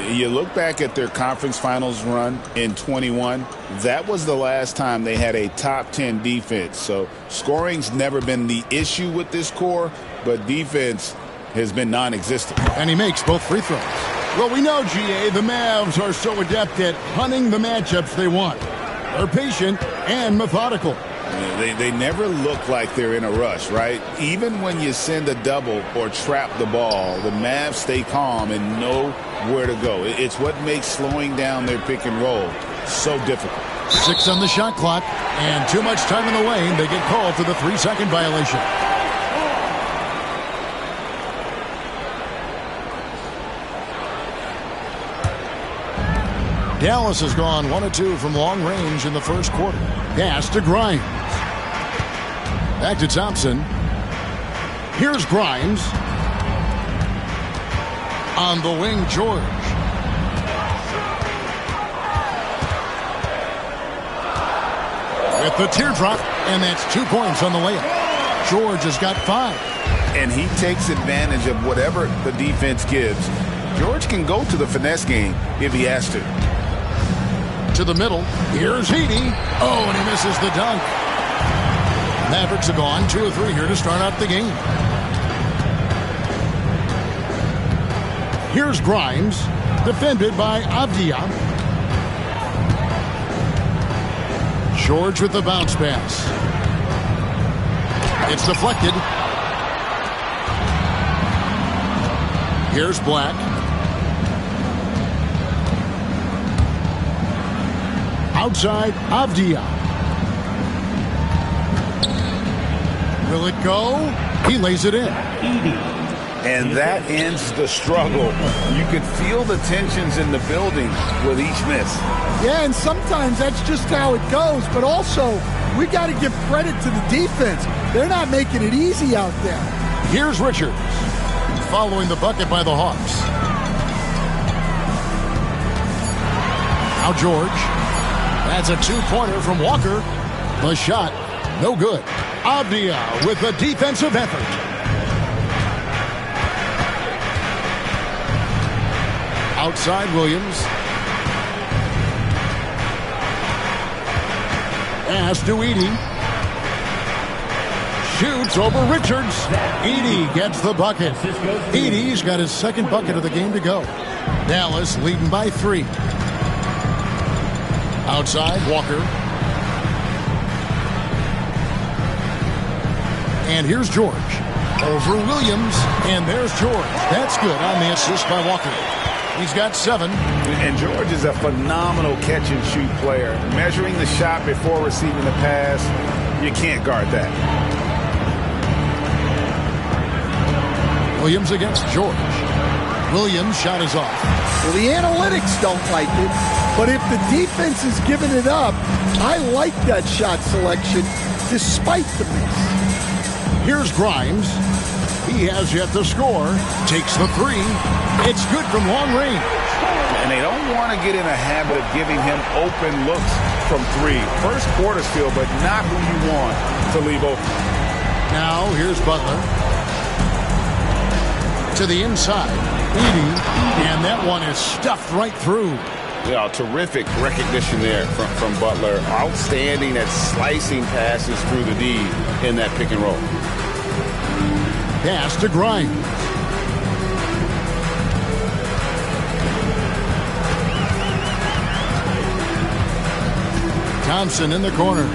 You look back at their conference finals run in 21, that was the last time they had a top 10 defense. So scoring's never been the issue with this core, but defense has been non-existent.
And he makes both free throws. Well, we know, GA, the Mavs are so adept at hunting the matchups they want. They're patient and methodical.
They never look like they're in a rush, right? Even when you send a double or trap the ball, the Mavs stay calm and know where to go. It's what makes slowing down their pick and roll so difficult.
6 on the shot clock and too much time in the lane. They get called for the 3-second violation. Dallas has gone 1 of 2 from long range in the first quarter. Pass to Grimes. Back to Thompson. Here's Grimes. On the wing, George. With the teardrop, and that's 2 points on the layup. George has got 5.
And he takes advantage of whatever the defense gives. George can go to the finesse game if he has to.
To the middle. Here's Heaney. Oh, and he misses the dunk. Mavericks have gone 2 of 3 here to start out the game. Here's Grimes, defended by Avdia. George with the bounce pass. It's deflected. Here's Black. Outside, Avdia. Will it go? He lays it in.
And that ends the struggle. You could feel the tensions in the building with each miss.
Yeah, and sometimes that's just how it goes. But also, we got to give credit to the defense. They're not making it easy out there.
Here's Richards, following the bucket by the Hawks. Now George. That's a 2-pointer from Walker. The shot, no good. Avdia with the defensive effort. Outside Williams. Pass to Edey. Shoots over Richards. Edey gets the bucket. Edey's got his second bucket of the game to go. Dallas leading by 3. Outside, Walker. And here's George. Over Williams. And there's George. That's good on the assist by Walker. He's got 7.
And George is a phenomenal catch-and-shoot player. Measuring the shot before receiving the pass, you can't guard that.
Williams against George. Williams' shot is off.
Well, the analytics don't like it, but if the defense is giving it up, I like that shot selection despite the miss.
Here's Grimes. He has yet to score. Takes the 3. It's good from long range.
And they don't want to get in a habit of giving him open looks from 3. First quarter still, but not who you want to leave open.
Now here's Butler. To the inside. Edey. And that one is stuffed right through.
Yeah, terrific recognition there from Butler. Outstanding at slicing passes through the D in that pick and roll.
Pass to Grimes. Thompson in the corner.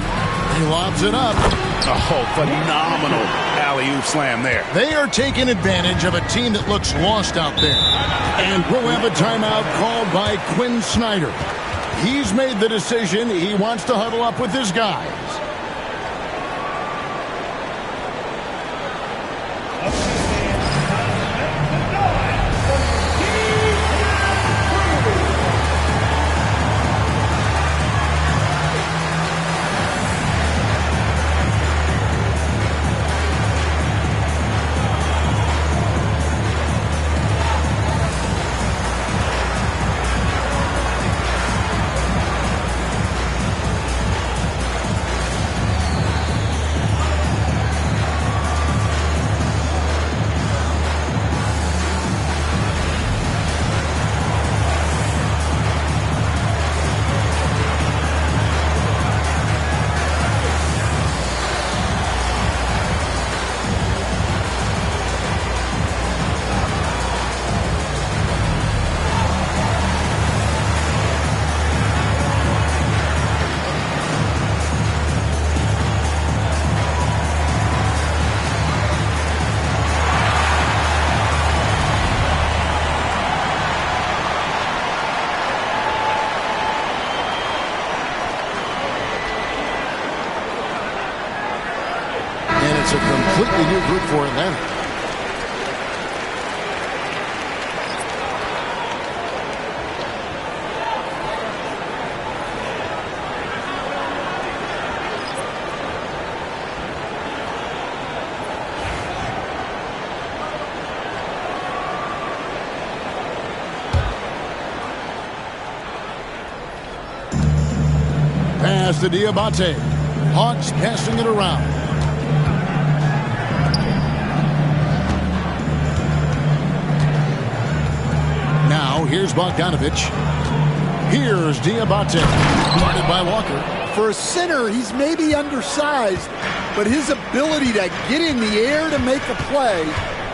He lobs it up.
Oh, phenomenal alley-oop slam there.
They are taking advantage of a team that looks lost out there. And we'll have a timeout called by Quinn Snyder. He's made the decision. He wants to huddle up with his guys. It's a completely new group for Atlanta. Pass to Diabate. Hawks passing it around. Here's Bogdanovich. Here's Diabate. Guarded by Walker.
For a center, he's maybe undersized, but his ability to get in the air to make a play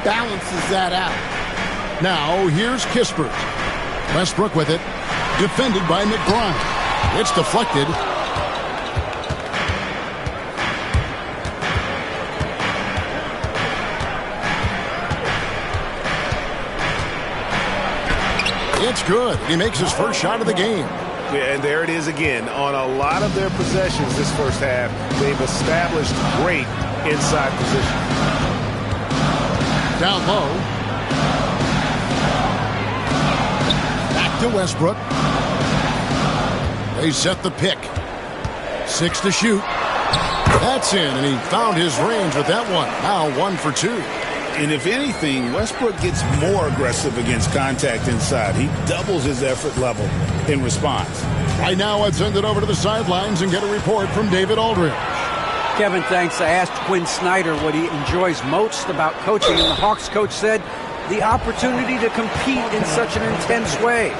balances that out.
Now, here's Kispert. Westbrook with it. Defended by McBride. It's deflected. It's good. He makes his first shot of the game.
Yeah, and there it is again. On a lot of their possessions this first half, they've established great inside position.
Down low. Back to Westbrook. They set the pick. 6 to shoot. That's in, and he found his range with that one. Now 1 for 2.
And if anything, Westbrook gets more aggressive against contact inside. He doubles his effort level in response.
Right now, let's send it over to the sidelines and get a report from David Aldridge.
Kevin, thanks. I asked Quinn Snyder what he enjoys most about coaching, and the Hawks coach said the opportunity to compete in such an intense way.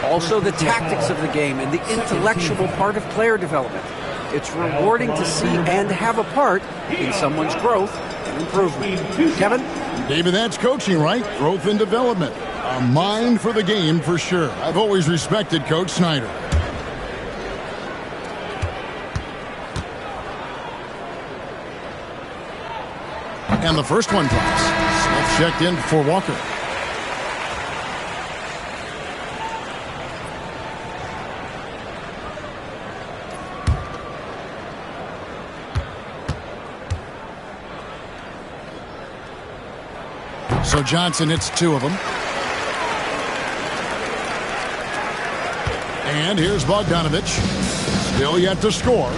Also, the tactics of the game and the intellectual part of player development. It's rewarding to see and have a part in someone's growth and improvement. Kevin?
David, that's coaching, right? Growth and development. A mind for the game for sure. I've always respected Coach Snyder. And the first one drops. Smith checked in for Walker. So Johnson hits 2 of them. And here's Bogdanovich. Still yet to score.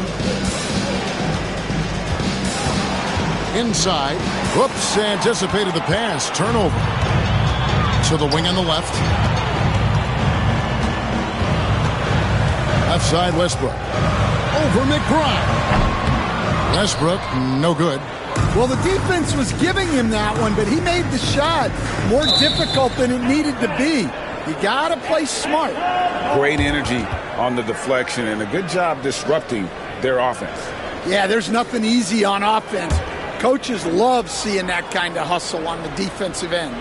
Inside. Whoops, anticipated the pass. Turnover. To the wing on the left. Left side, Westbrook. Over McBride. Westbrook, no good.
Well, the defense was giving him that one, but he made the shot more difficult than it needed to be. You got to play smart.
Great energy on the deflection and a good job disrupting their offense.
Yeah, there's nothing easy on offense. Coaches love seeing that kind of hustle on the defensive end.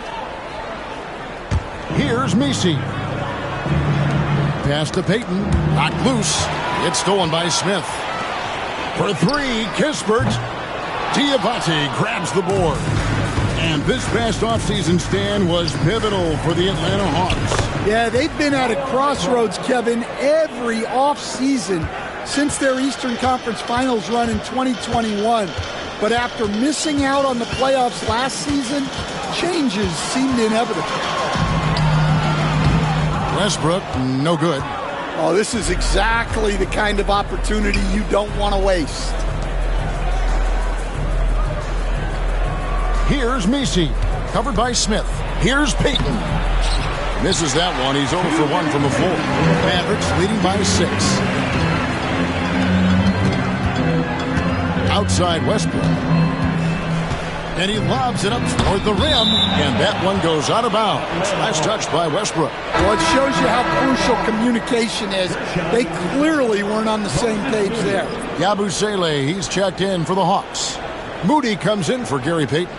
Here's Messi. Pass to Payton. Knocked loose. It's stolen by Smith. For three, Kispert. Diabate grabs the board. And this past offseason stand was pivotal for the Atlanta Hawks.
Yeah, they've been at a crossroads, Kevin, every offseason since their Eastern Conference Finals run in 2021. But after missing out on the playoffs last season, changes seemed inevitable.
Westbrook, no good.
Oh, this is exactly the kind of opportunity you don't want to waste.
Here's Messi, covered by Smith. Here's Payton. Misses that one. He's 0 for 1 from the floor. Mavericks leading by 6. Outside Westbrook. And he lobs it up toward the rim. And that one goes out of bounds. Last touch by Westbrook.
Well, it shows you how crucial communication is. They clearly weren't on the same page there.
Yabusele, he's checked in for the Hawks. Moody comes in for Gary Payton.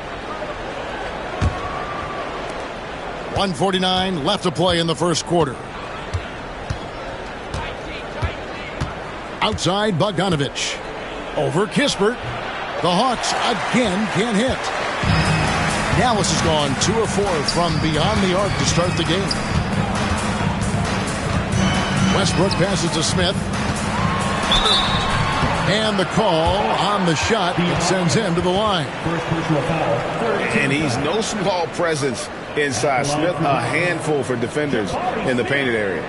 1:49 left to play in the first quarter. Outside Bogdanovich. Over Kispert. The Hawks again can't hit. Dallas has gone 2 of 4 from beyond the arc to start the game. Westbrook passes to Smith. And the call on the shot sends him to the line.
And he's no small presence inside. Smith, a handful for defenders in the painted area.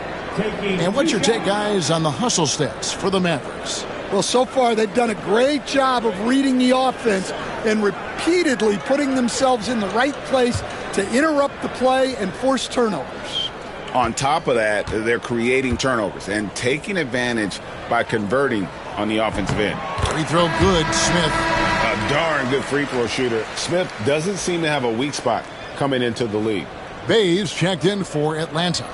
And what's your take, guys, on the hustle stats for the Mavericks?
Well, so far they've done a great job of reading the offense and repeatedly putting themselves in the right place to interrupt the play and force turnovers.
On top of that, they're creating turnovers and taking advantage by converting on the offensive end.
Free throw good, Smith.
A darn good free throw shooter. Smith doesn't seem to have a weak spot coming into the league.
Bays checked in for Atlanta.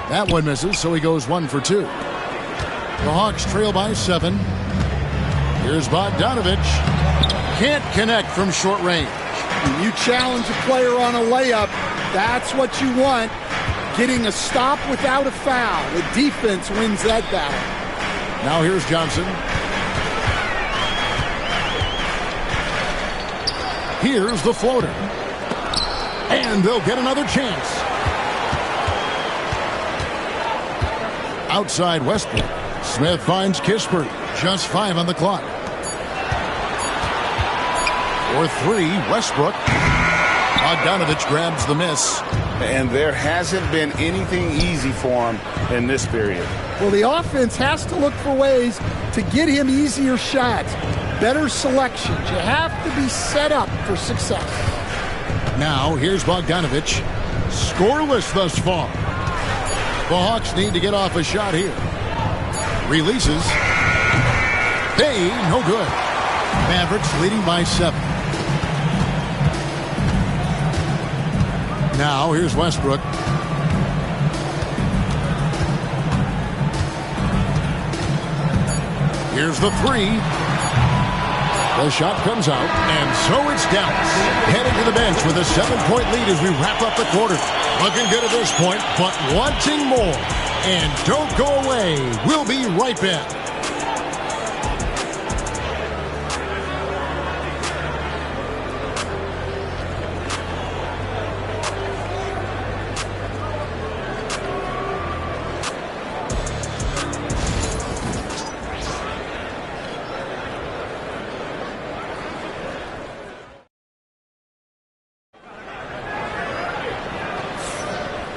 That one misses, so he goes 1 for 2. The Hawks trail by 7. Here's Bogdanovich. Can't connect from short range.
When you challenge a player on a layup, that's what you want. Getting a stop without a foul. The defense wins that battle.
Now here's Johnson. Here's the floater. And they'll get another chance. Outside Westbrook. Smith finds Kispert. Just 5 on the clock. For 3, Westbrook. Bogdanovich grabs the miss.
And there hasn't been anything easy for him in this period.
Well, the offense has to look for ways to get him easier shots. Better selections. You have to be set up for success.
Now, here's Bogdanovich. Scoreless thus far. The Hawks need to get off a shot here. Releases. Hey, no good. Mavericks leading by 7. Now, here's Westbrook. Here's the 3. The shot comes out, and so it's Dallas. Headed to the bench with a 7-point lead as we wrap up the quarter. Looking good at this point, but wanting more. And don't go away. We'll be right back.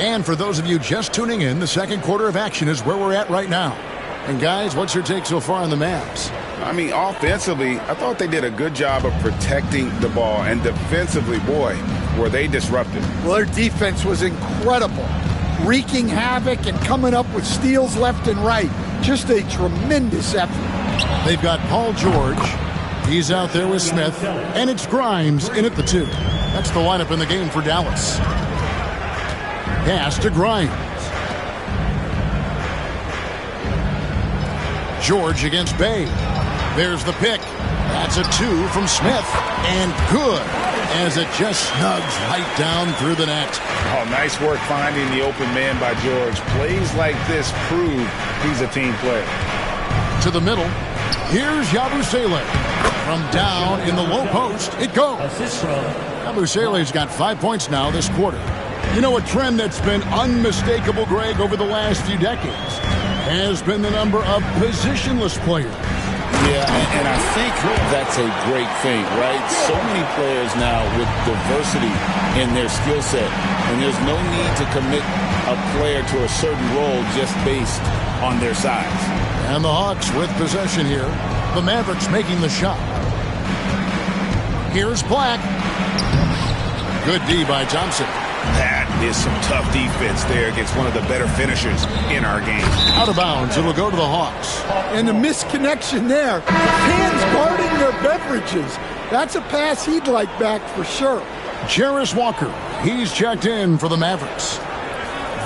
And for those of you just tuning in, the second quarter of action is where we're at right now. And guys, what's your take so far on the Mavs?
I mean, offensively, I thought they did a good job of protecting the ball. And defensively, boy, were they disruptive.
Well, their defense was incredible. Wreaking havoc and coming up with steals left and right. Just a tremendous effort.
They've got Paul George. He's out there with Smith. And it's Grimes in at the 2. That's the lineup in the game for Dallas. Pass to Grimes. George against Bay. There's the pick. That's a 2 from Smith. And good, as it just snugs right down through the net.
Oh, nice work finding the open man by George. Plays like this prove he's a team player.
To the middle. Here's Yabusele. From down in the low post, it goes. Yabusele's got 5 points now this quarter. You know, a trend that's been unmistakable, Greg, over the last few decades has been the number of positionless players.
Yeah, and I think that's a great thing, right? So many players now with diversity in their skill set, and there's no need to commit a player to a certain role just based on their size.
And the Hawks with possession here. The Mavericks making the shot. Here's Black. Good D by Thompson.
That is some tough defense there against one of the better finishers in our game.
Out of bounds, it'll go to the Hawks.
And the misconnection there. Hands guarding their beverages. That's a pass he'd like back for sure.
Jarris Walker, he's checked in for the Mavericks.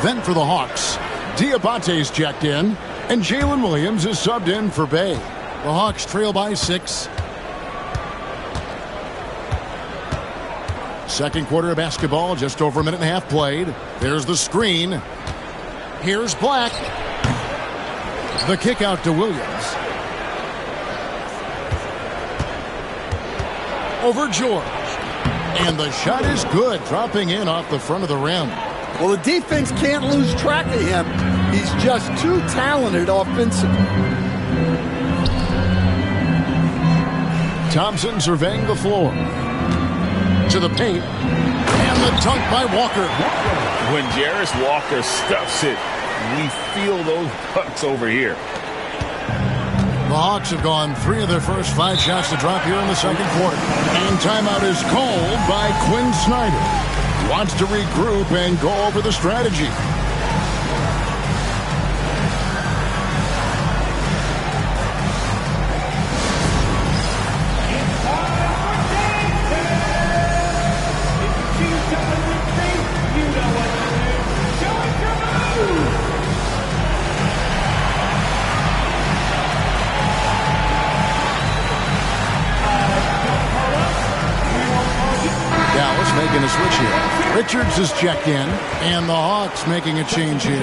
Then for the Hawks, Diabate's checked in, and Jalen Williams is subbed in for Bay. The Hawks trail by 6. Second quarter of basketball, just over a minute and a half played. There's the screen. Here's Black. The kick out to Williams. Over George. And the shot is good, dropping in off the front of the rim.
Well, the defense can't lose track of him. He's just too talented offensively.
Thompson surveying the floor. To the paint. And the dunk by Walker.
When Jarris Walker stuffs it, we feel those bucks over here.
The Hawks have gone 3 of their first 5 shots to drop here in the second quarter. And timeout is called by Quinn Snyder. Wants to regroup and go over the strategy. Making a switch here. Richards is checked in, and the Hawks making a change here.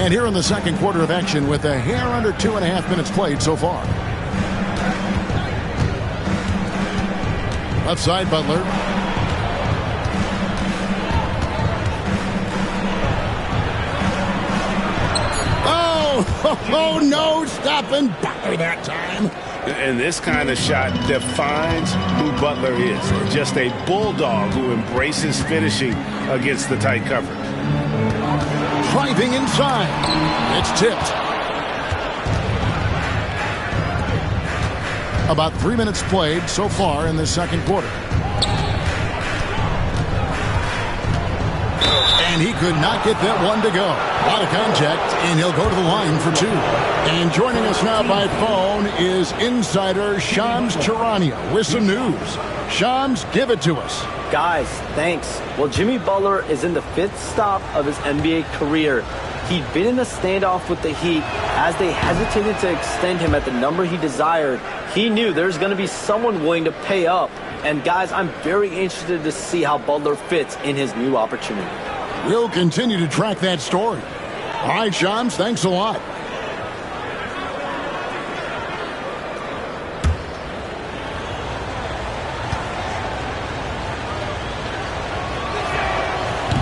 And here in the second quarter of action with a hair under 2.5 minutes played so far. Left side, Butler. Oh, no, stopping Butler that time.
And this kind of shot defines who Butler is. Just a bulldog who embraces finishing against the tight coverage.
Driving inside. It's tipped. About 3 minutes played so far in the second quarter. And he could not get that one to go. A lot of contact, and he'll go to the line for 2. And joining us now by phone is insider Shams Charania with some news. Shams, give it to us.
Guys, thanks. Well, Jimmy Butler is in the 5th stop of his NBA career. He'd been in a standoff with the Heat. As they hesitated to extend him at the number he desired, he knew there's going to be someone willing to pay up. And guys, I'm very interested to see how Butler fits in his new opportunity.
We'll continue to track that story. All right, Shams, thanks a lot.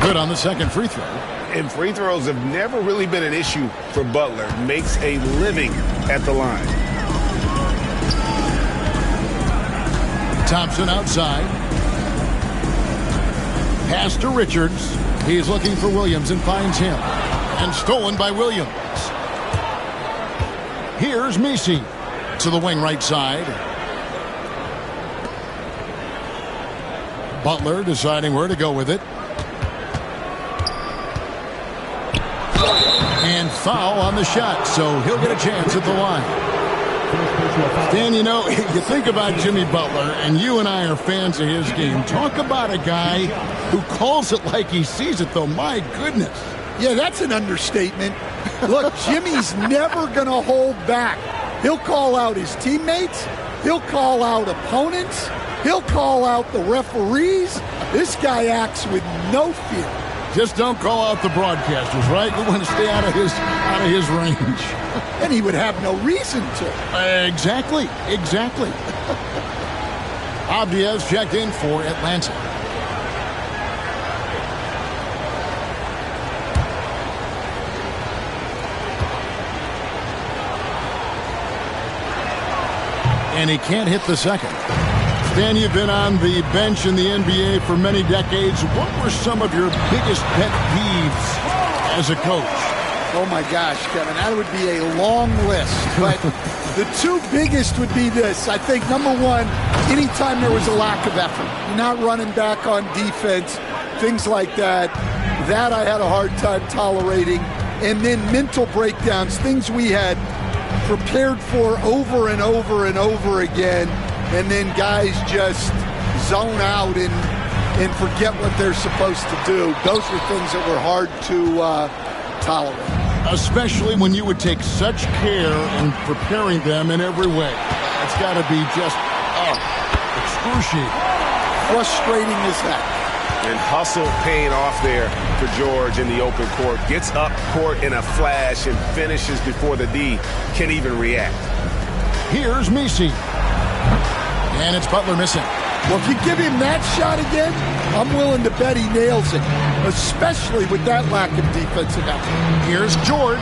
Good on the second free throw.
And free throws have never really been an issue for Butler. Makes a living at the line.
Thompson outside. Pass to Richards. He's looking for Williams and finds him. And stolen by Williams. Here's Messi to the wing right side. Butler deciding where to go with it. And foul on the shot, so he'll get a chance at the line. Dan, you know, you think about Jimmy Butler, and you and I are fans of his game. Talk about a guy who calls it like he sees it, though. My goodness.
Yeah, that's an understatement. Look, Jimmy's never going to hold back. He'll call out his teammates. He'll call out opponents. He'll call out the referees. This guy acts with no fear.
Just don't call out the broadcasters, right? You want to stay out of his range.
And he would have no reason to.
Exactly. Abdias checked in for Atlanta. And he can't hit the second. Stan, you've been on the bench in the NBA for many decades. What were some of your biggest pet peeves as a coach?
Oh, my gosh, Kevin, that would be a long list. But the two biggest would be this. I think, number one, anytime there was a lack of effort, you're not running back on defense, things like that, that I had a hard time tolerating. And then mental breakdowns, things we had prepared for over and over and over again, and then guys just zone out and forget what they're supposed to do. Those were things that were hard to tolerate.
Especially when you would take such care in preparing them in every way. It's got to be just excruciating.
Frustrating as that.
And hustle paying off there for George in the open court. Gets up court in a flash and finishes before the D can even react.
Here's Messi. And it's Butler missing.
Well, if you give him that shot again, I'm willing to bet he nails it, especially with that lack of defensive effort.
Here's George.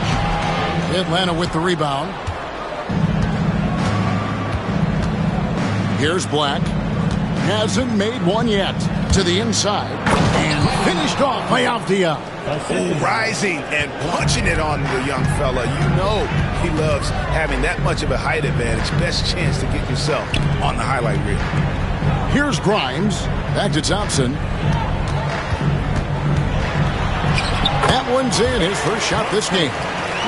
Atlanta with the rebound. Here's Black. Hasn't made one yet. To the inside. And finished off by Avdia.
Rising and punching it on the young fella. You know he loves having that much of a height advantage. Best chance to get yourself on the highlight reel.
Here's Grimes. Back to Thompson. That one's in. His first shot this game.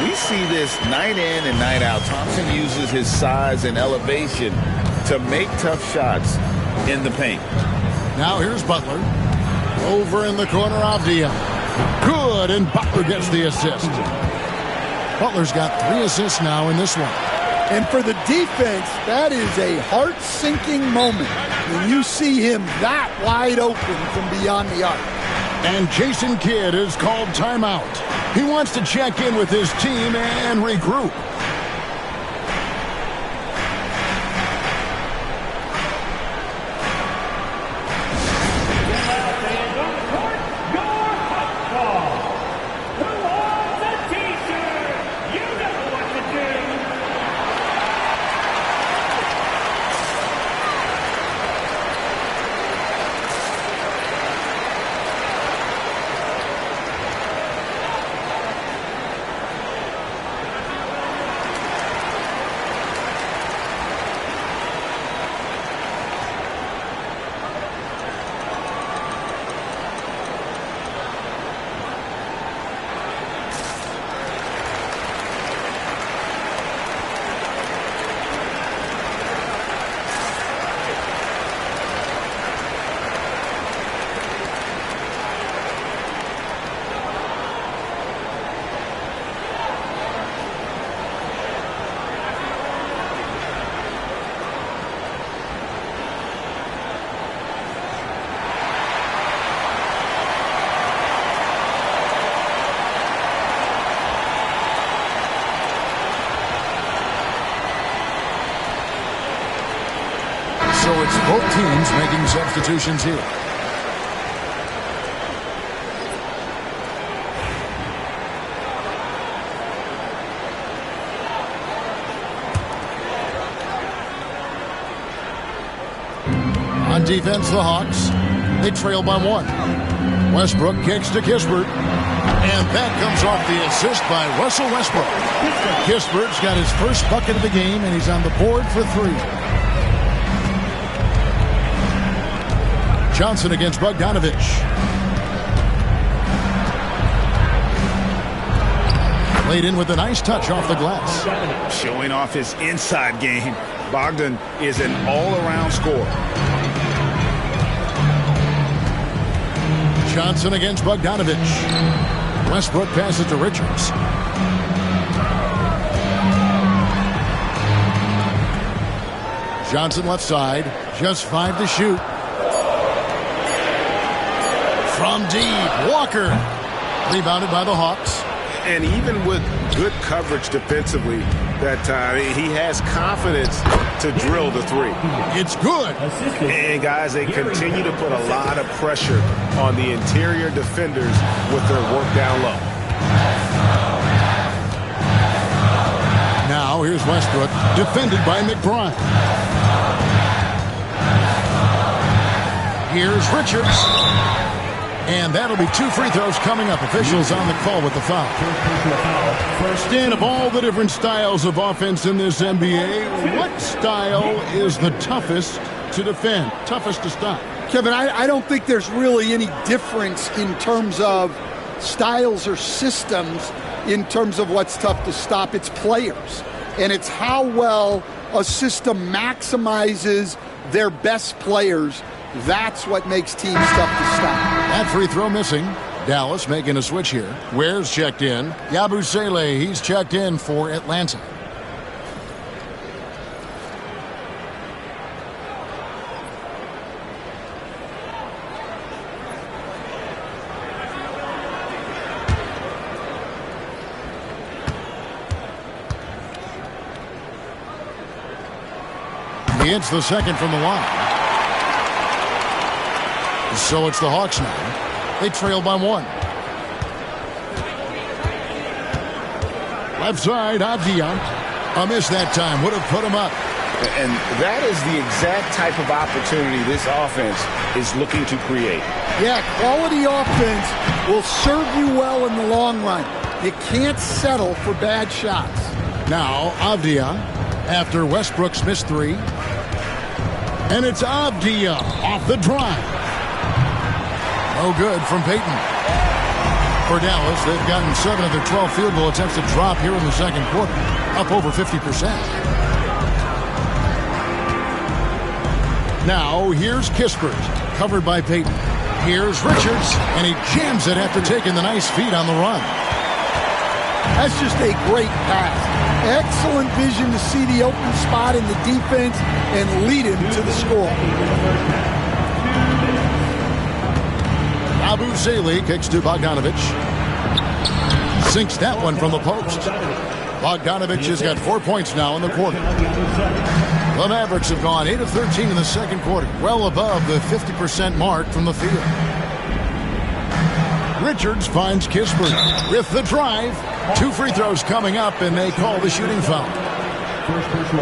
We see this night in and night out. Thompson uses his size and elevation to make tough shots in the paint.
Now here's Butler. Over in the corner, Avdia. Good, and Butler gets the assist. Butler's got 3 assists now in this one.
And for the defense, that is a heart-sinking moment when you see him that wide open from beyond the arc.
And Jason Kidd is called timeout. He wants to check in with his team and regroup. So it's both teams making substitutions here. On defense, the Hawks, they trail by 1. Westbrook kicks to Kispert. And that comes off the assist by Russell Westbrook. Kispert's got his first bucket of the game, and he's on the board for 3. Johnson against Bogdanovich. Laid in with a nice touch off the glass.
Showing off his inside game. Bogdan is an all-around scorer.
Johnson against Bogdanovich. Westbrook passes to Richards. Johnson left side. Just 5 to shoot. From deep, Walker. Rebounded by the Hawks.
And even with good coverage defensively that time, he has confidence to drill the 3.
It's good.
And guys, they continue to put a lot of pressure on the interior defenders with their work down low.
Now here's Westbrook, defended by McBride. Here's Richards. And that'll be 2 free throws coming up. Officials on the call with the foul. First in, of all the different styles of offense in this NBA, what style is the toughest to defend, toughest to stop?
Kevin, I don't think there's really any difference in terms of styles or systems in terms of what's tough to stop. It's players. And it's how well a system maximizes their best players. That's what makes teams tough to stop.
That free throw missing. Dallas making a switch here. Ware's checked in. Yabusele, he's checked in for Atlanta. He hits the second from the line. So it's the Hawks now. They trail by 1. Left side, Avdia. A miss that time. Would have put him up.
And that is the exact type of opportunity this offense is looking to create.
Yeah, quality offense will serve you well in the long run. You can't settle for bad shots.
Now, Avdia, after Westbrook's missed 3. And it's Avdia off the drive. No good from Payton. For Dallas, they've gotten 7 of their 12 field goal attempts to drop here in the second quarter, up over 50%. Now, here's Kispert, covered by Payton. Here's Richards, and he jams it after taking the nice feed on the run.
That's just a great pass. Excellent vision to see the open spot in the defense and lead him to the score.
Yabusele kicks to Bogdanovich. Sinks that one from the post. Bogdanovich has got 4 points now in the quarter. The Mavericks have gone 8 of 13 in the second quarter, well above the 50% mark from the field. Richards finds Kispert with the drive. 2 free throws coming up, and they call the shooting foul.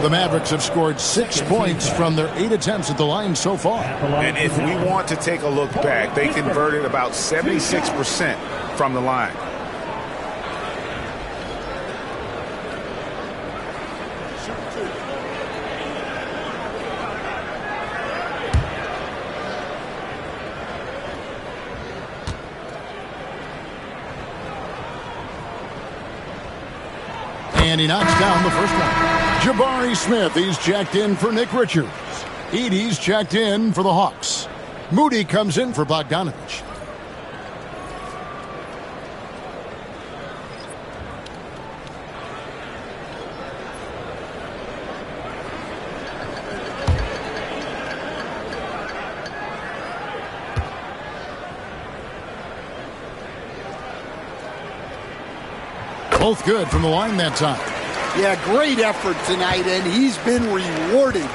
The Mavericks have scored 6 points from their 8 attempts at the line so far.
And if we want to take a look back, they converted about 76% from the line.
And he knocks down the first one. Jabari Smith, he's checked in for Nick Richards. Edey's checked in for the Hawks. Moody comes in for Bogdanovich. Both good from the line that time.
Yeah, great effort tonight, and he's been rewarded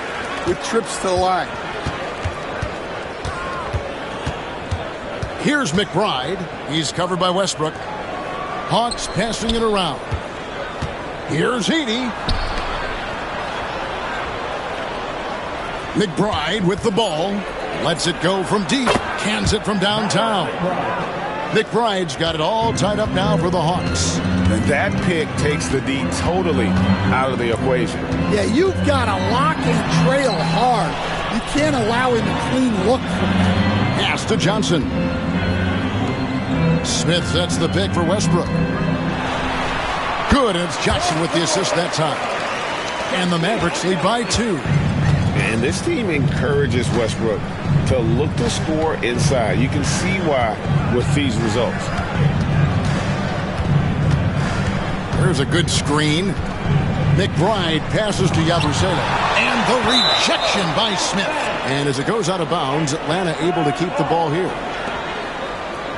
with trips to the line.
Here's McBride. He's covered by Westbrook. Hawks passing it around. Here's Edey. McBride with the ball. Lets it go from deep. Cans it from downtown. McBride's got it all tied up now for the Hawks.
And that pick takes the D totally out of the equation.
Yeah, you've got to lock and trail hard. You can't allow him a clean look from that.
Pass to Johnson. Smith sets the pick for Westbrook. Good, and it's Johnson with the assist that time. And the Mavericks lead by 2.
And this team encourages Westbrook to look to score inside. You can see why with these results.
There's a good screen. McBride passes to Yabusele. And the rejection by Smith. And as it goes out of bounds, Atlanta able to keep the ball here.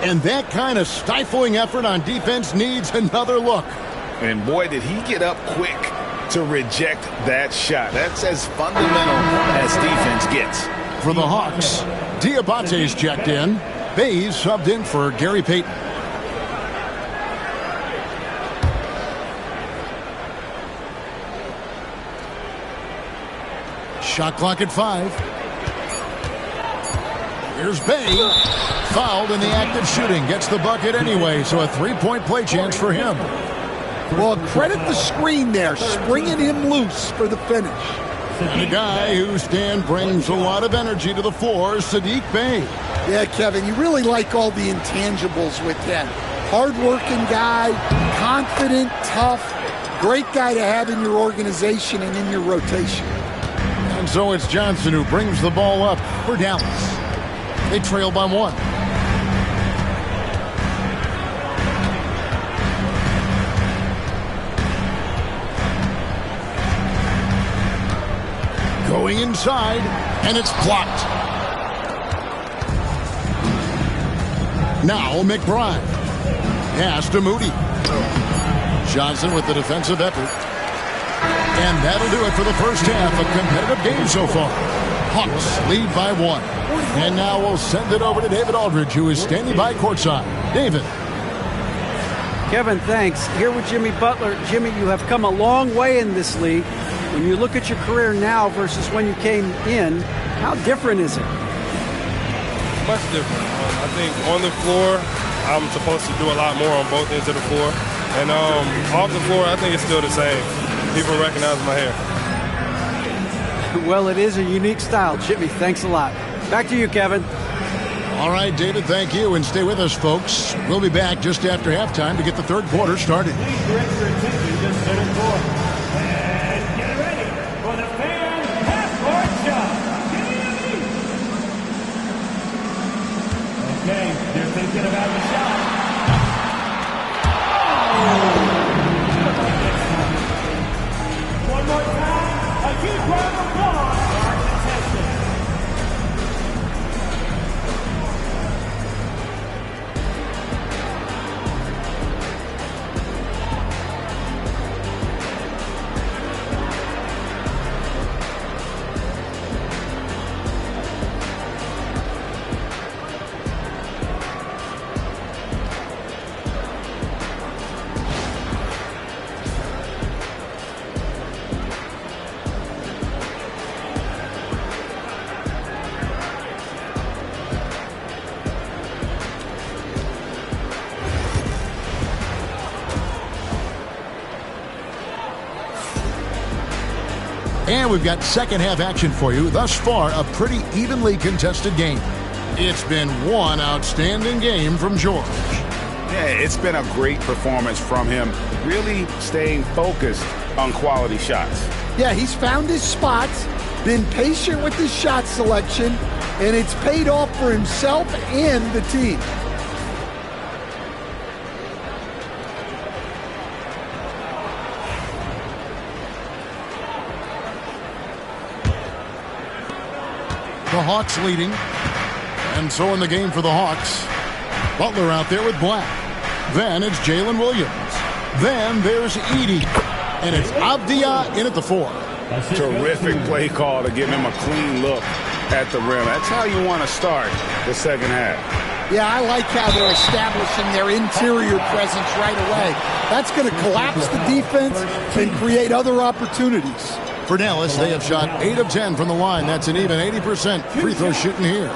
And that kind of stifling effort on defense needs another look.
And boy, did he get up quick to reject that shot. That's as fundamental as defense gets.
For the Hawks, Diabate's checked in. Bays subbed in for Gary Payton. Shot clock at 5. Here's Bay. Fouled in the act of shooting. Gets the bucket anyway, so a 3-point play chance for him.
Well, credit the screen there, springing him loose for the finish.
The guy whose stand brings a lot of energy to the floor, Sadiq Bey.
Yeah, Kevin, you really like all the intangibles with him. Hard-working guy, confident, tough, great guy to have in your organization and in your rotation.
And so it's Johnson who brings the ball up for Dallas. They trail by 1. Going inside, and it's blocked. Now McBride. Pass to Moody. Johnson with the defensive effort. And that'll do it for the first half. A competitive game so far. Hawks lead by 1. And now we'll send it over to David Aldridge, who is standing by courtside. David.
Kevin, thanks. Here with Jimmy Butler. Jimmy, you have come a long way in this league. When you look at your career now versus when you came in, how different is it?
Much different. I think on the floor, I'm supposed to do a lot more on both ends of the floor. And off the floor, I think it's still the same. People recognize my hair.
Well, it is a unique style. Jimmy, thanks a lot. Back to you, Kevin.
All right, David, thank you. And stay with us, folks. We'll be back just after halftime to get the third quarter started.
Please direct your attention to center court. And get ready for the fan half-court shot. Okay, they're thinking about the shot. One more time, a huge round of applause for our contestants.
And we've got second half action for you. Thus far, a pretty evenly contested game. It's been one outstanding game from George.
Yeah, it's been a great performance from him, really staying focused on quality shots.
Yeah, he's found his spots, been patient with his shot selection, and it's paid off for himself and the team.
The Hawks leading. And so in the game for the Hawks, Butler out there with Black. Then it's Jalen Williams. Then there's Edey. And it's Abdia in at the 4.
Terrific play call to give him a clean look at the rim. That's how you want to start the second half.
Yeah, I like how they're establishing their interior presence right away. That's going to collapse the defense and create other opportunities.
For Dallas, they have shot 8 of 10 from the line. That's an even 80% free throw shooting here.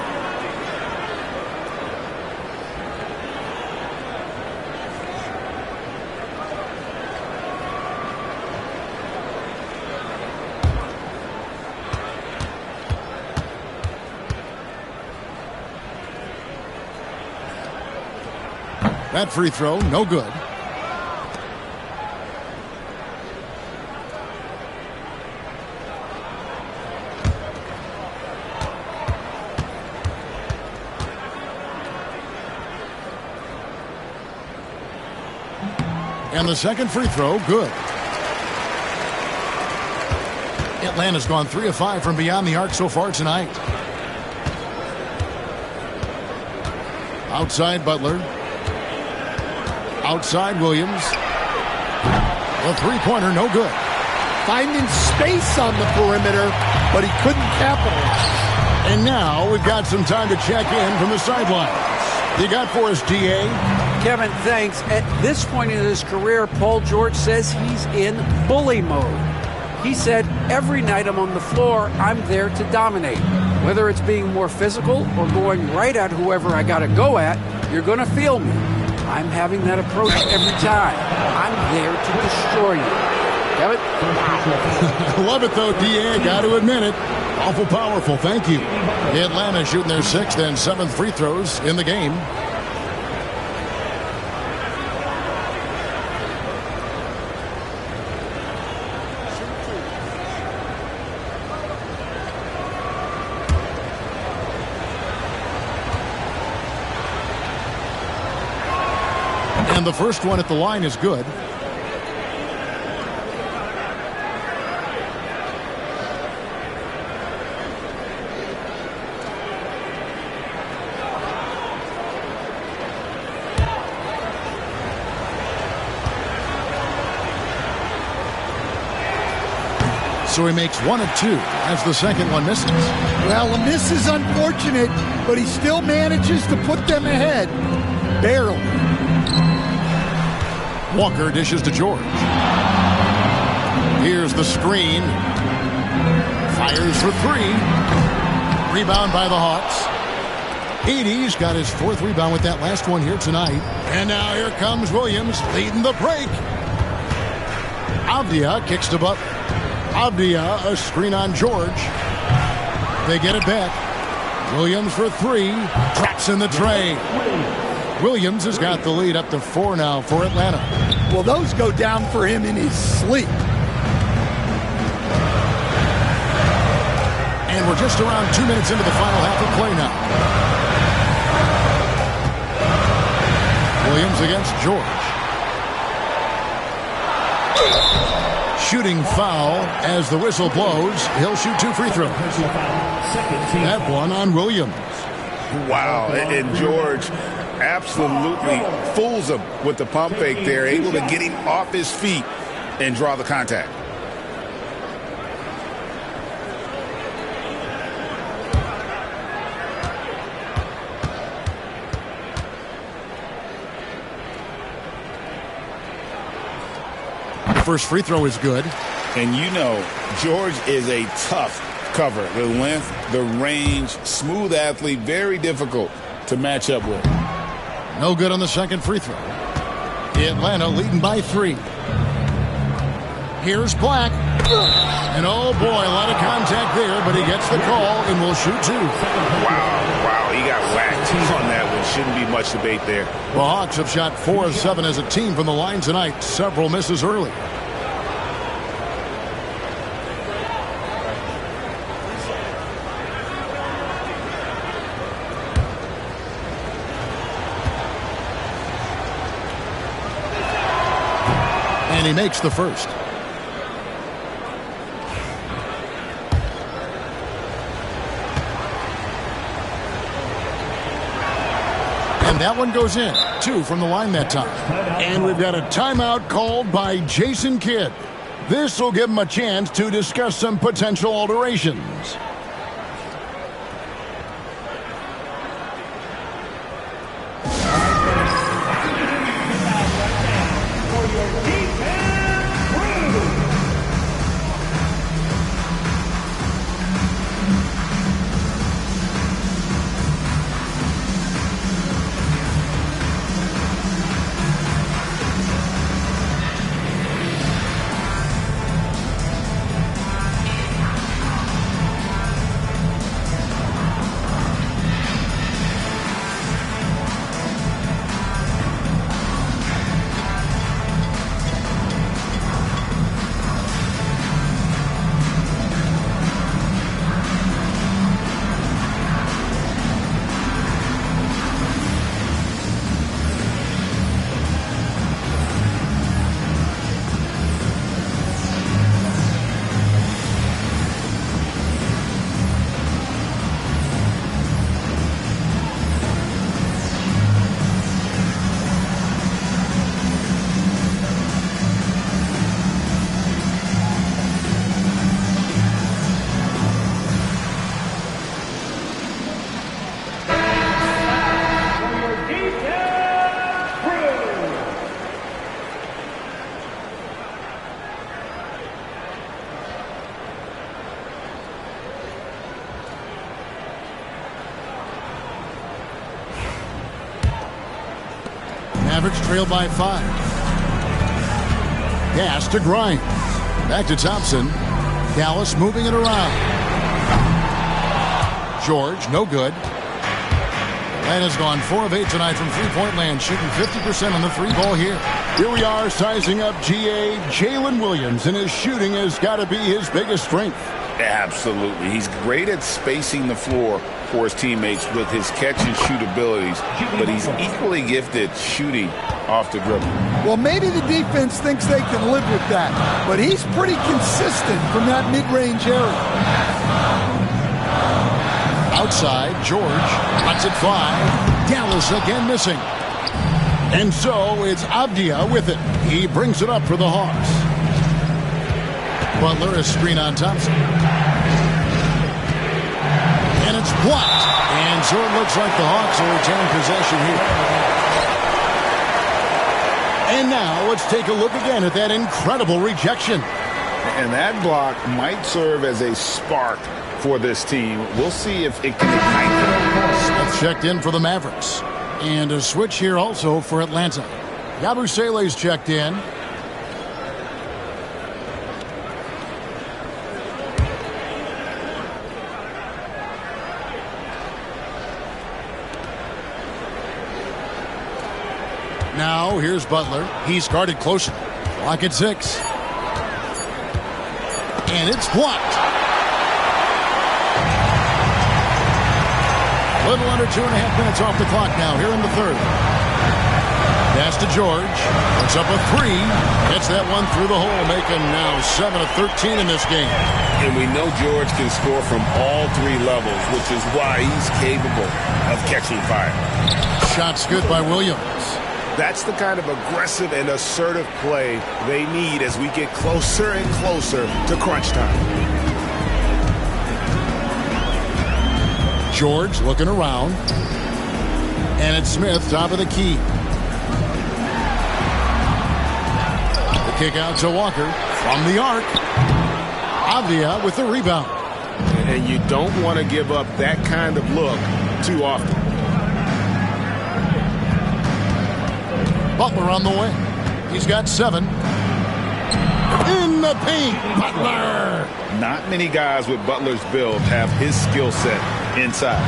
That free throw, no good. And the second free throw, good. Atlanta's gone 3 of 5 from beyond the arc so far tonight. Outside Butler. Outside Williams. The three-pointer, no good.
Finding space on the perimeter, but he couldn't capitalize.
And now we've got some time to check in from the sidelines. You got for us, DA?
Kevin, thanks. At this point in his career, Paul George says he's in bully mode. He said, every night I'm on the floor, I'm there to dominate. Whether it's being more physical or going right at whoever I got to go at, you're going to feel me. I'm having that approach every time. I'm there to destroy you. Kevin?
I love it, though, DA. Got to admit it. Awful powerful. Thank you. Atlanta shooting their 6th and 7th free throws in the game. And the first one at the line is good. So he makes 1 of 2 as the second one misses.
Well, a miss is unfortunate, but he still manages to put them ahead. Barely.
Walker dishes to George. Here's the screen. Fires for 3. Rebound by the Hawks. Edey's got his 4th rebound with that last one here tonight. And now here comes Williams leading the break. Avdia kicks to Butler. Avdia, a screen on George. They get it back. Williams for 3. Traps in the tray. Williams has got the lead up to 4 now for Atlanta.
Well, those go down for him in his sleep.
And we're just around 2 minutes into the final half of play now. Williams against George. Shooting foul as the whistle blows. He'll shoot 2 free throws. That one on Williams.
Wow, and George absolutely fools him with the pump fake there, able to get him off his feet and draw the contact.
The first free throw is good.
And you know, George is a tough cover. The length, the range, smooth athlete, very difficult to match up with.
No good on the second free throw. Atlanta leading by 3. Here's Black. And oh boy, a lot of contact there, but he gets the call and will shoot 2.
Wow, he got whacked on that one. Shouldn't be much debate there.
The Hawks have shot 4 of 7 as a team from the line tonight. Several misses early. And he makes the first. And that one goes in. 2 from the line that time. And we've got a timeout called by Jason Kidd. This will give him a chance to discuss some potential alterations. Mavericks trail by 5. Pass to Grimes. Back to Thompson. Dallas moving it around. George, no good. Atlanta's gone 4 of 8 tonight from three-point land, shooting 50% on the three ball here. Here we are sizing up GA. Jalen Williams, and his shooting has got to be his biggest strength.
Absolutely. He's great at spacing the floor for his teammates with his catch-and-shoot abilities, but he's equally gifted shooting off the dribble.
Well, maybe the defense thinks they can live with that, but he's pretty consistent from that mid-range area.
Outside, George cuts it 5. Dallas again missing. And so it's Avdia with it. He brings it up for the Hawks. Butler is screen on Thompson. And it's blocked. And so it looks like the Hawks will retain possession here. And now let's take a look again at that incredible rejection.
And that block might serve as a spark for this team. We'll see if it can ignite.
Smith checked in for the Mavericks. And a switch here also for Atlanta. Yabusele's checked in. Now here's Butler. He's guarded closely. Clock at 6. And it's blocked. A little under 2.5 minutes off the clock now here in the third. Pass to George. Puts up a 3. Gets that one through the hole, making now 7 of 13 in this game.
And we know George can score from all 3 levels, which is why he's capable of catching fire.
Shot's good by Williams.
That's the kind of aggressive and assertive play they need as we get closer and closer to crunch time.
George looking around. And it's Smith, top of the key. The kick out to Walker from the arc. Avdia with the rebound.
And you don't want to give up that kind of look too often.
Butler on the way. He's got 7. In the paint, Butler.
Not many guys with Butler's build have his skill set inside.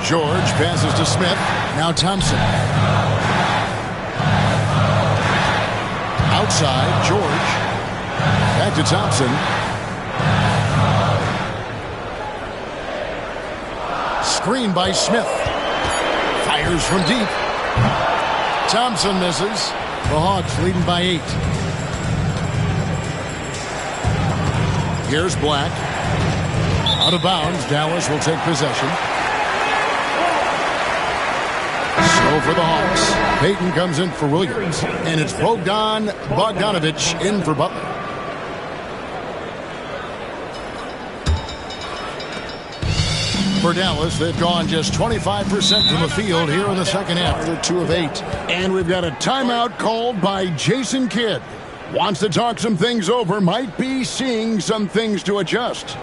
George passes to Smith. Now Thompson. Outside, George. Back to Thompson. Screen by Smith. Fires from deep. Thompson misses. The Hawks leading by 8. Here's Black. Out of bounds. Dallas will take possession. So for the Hawks, Payton comes in for Williams. And it's Bogdanovich in for Butler. For Dallas, they've gone just 25% from the field here in the second half. They're 2 of 8. And we've got a timeout called by Jason Kidd. Wants to talk some things over, might be seeing some things to adjust.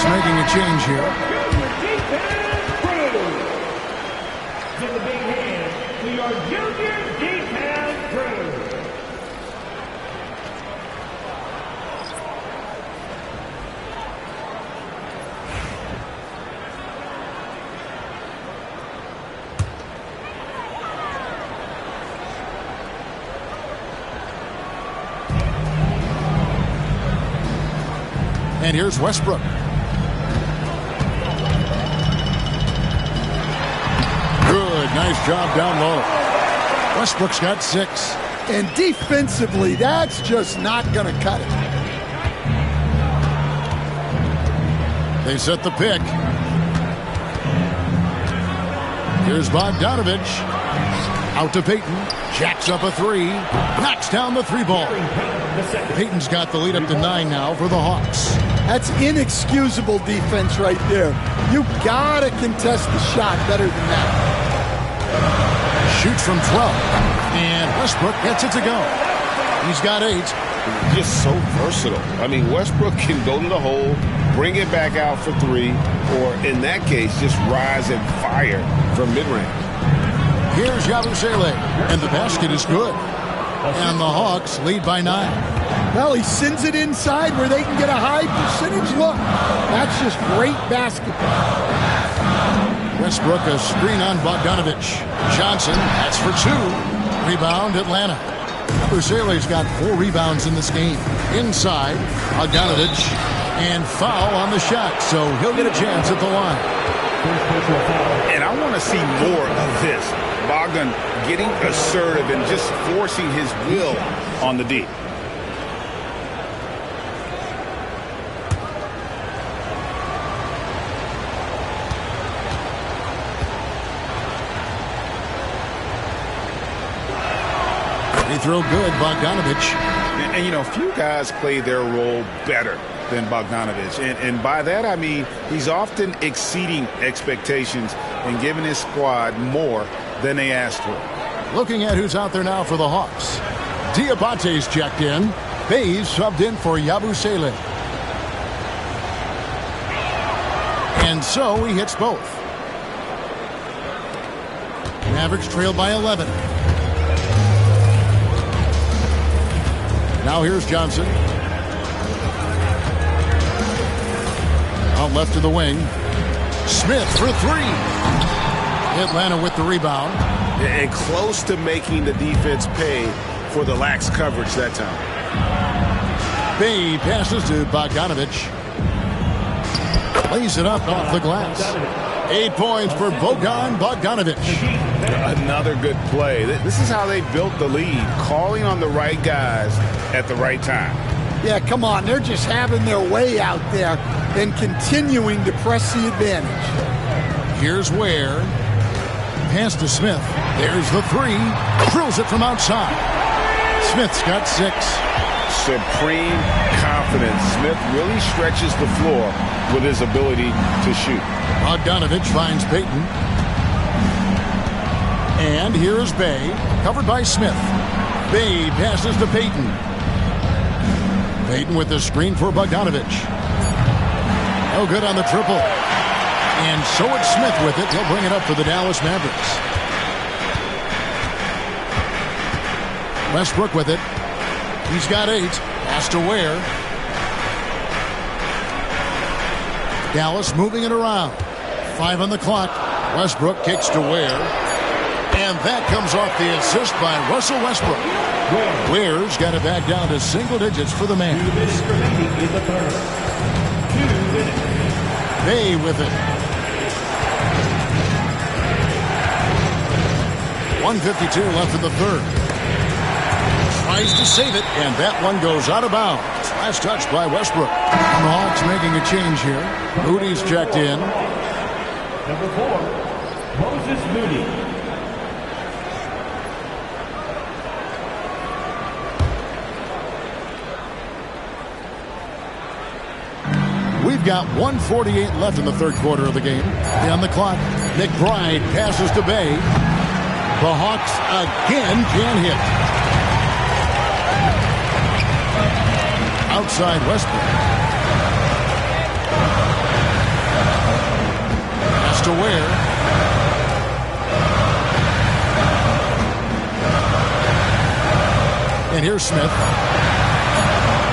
Hawks making a change here.
Give a big hand to your junior defense crew.
And here's Westbrook. Good, nice job down low. Westbrook's got 6.
And defensively, that's just not going to cut it.
They set the pick. Here's Bogdanovich. Out to Payton. Jacks up a 3. Knocks down the 3 ball. Payton's got the lead up to 9 now for the Hawks.
That's inexcusable defense right there. You gotta contest the shot better than that.
Shoots from 12. And Westbrook gets it to go. He's got 8.
Just so versatile. I mean, Westbrook can go to the hole, bring it back out for 3, or in that case, just rise and fire from mid-range.
Here's Yabusele, and the basket is good. And the Hawks lead by 9.
Well, he sends it inside where they can get a high percentage look. That's just great basketball.
Westbrook a screen on Bogdanovich. Johnson, that's for 2. Rebound, Atlanta. Yabusele's got 4 rebounds in this game. Inside, Bogdanovich, and foul on the shot, so he'll get a chance at the line.
And I want to see more of this. Bogdan getting assertive and just forcing his will on the D.
They throw good, Bogdanovich.
And, you know, few guys play their role better than Bogdanovich. And by that, I mean he's often exceeding expectations and giving his squad more than they asked for.
Looking at who's out there now for the Hawks. Diabate's checked in. Bayes subbed in for Yabusele. And so he hits both. Mavericks trail by 11. Now here's Johnson. Out left to the wing. Smith for 3. Atlanta with the rebound.
And close to making the defense pay for the lax coverage that time.
Bay passes to Bogdanovich. Lays it up off the glass. 8 points for Bogdanovich.
Another good play. This is how they built the lead, calling on the right guys at the right time.
Yeah, come on. They're just having their way out there and continuing to press the advantage.
Here's Ware. Pass to Smith. There's the 3. Drills it from outside. Smith's got 6.
Supreme confidence. Smith really stretches the floor with his ability to shoot.
Bogdanovich finds Payton. And here's Bay, covered by Smith. Bay passes to Payton. Payton with the screen for Bogdanovich. No good on the triple. And so it's Smith with it. He'll bring it up for the Dallas Mavericks. Westbrook with it. He's got 8. Pass to Ware. Dallas moving it around. 5 on the clock. Westbrook kicks to Ware. And that comes off the assist by Russell Westbrook. Ware's got it back down to single digits for the man. Bay with it. 1:52 left in the third. Tries to save it, and that one goes out of bounds. Last touch by Westbrook. And the Hawks making a change here. Moody's checked in.
Number 4, Moses Moody.
We've got 1:48 left in the third quarter of the game. On the clock, McBride passes to Bay. The Hawks again can't hit. Outside Westbrook. Here's Smith.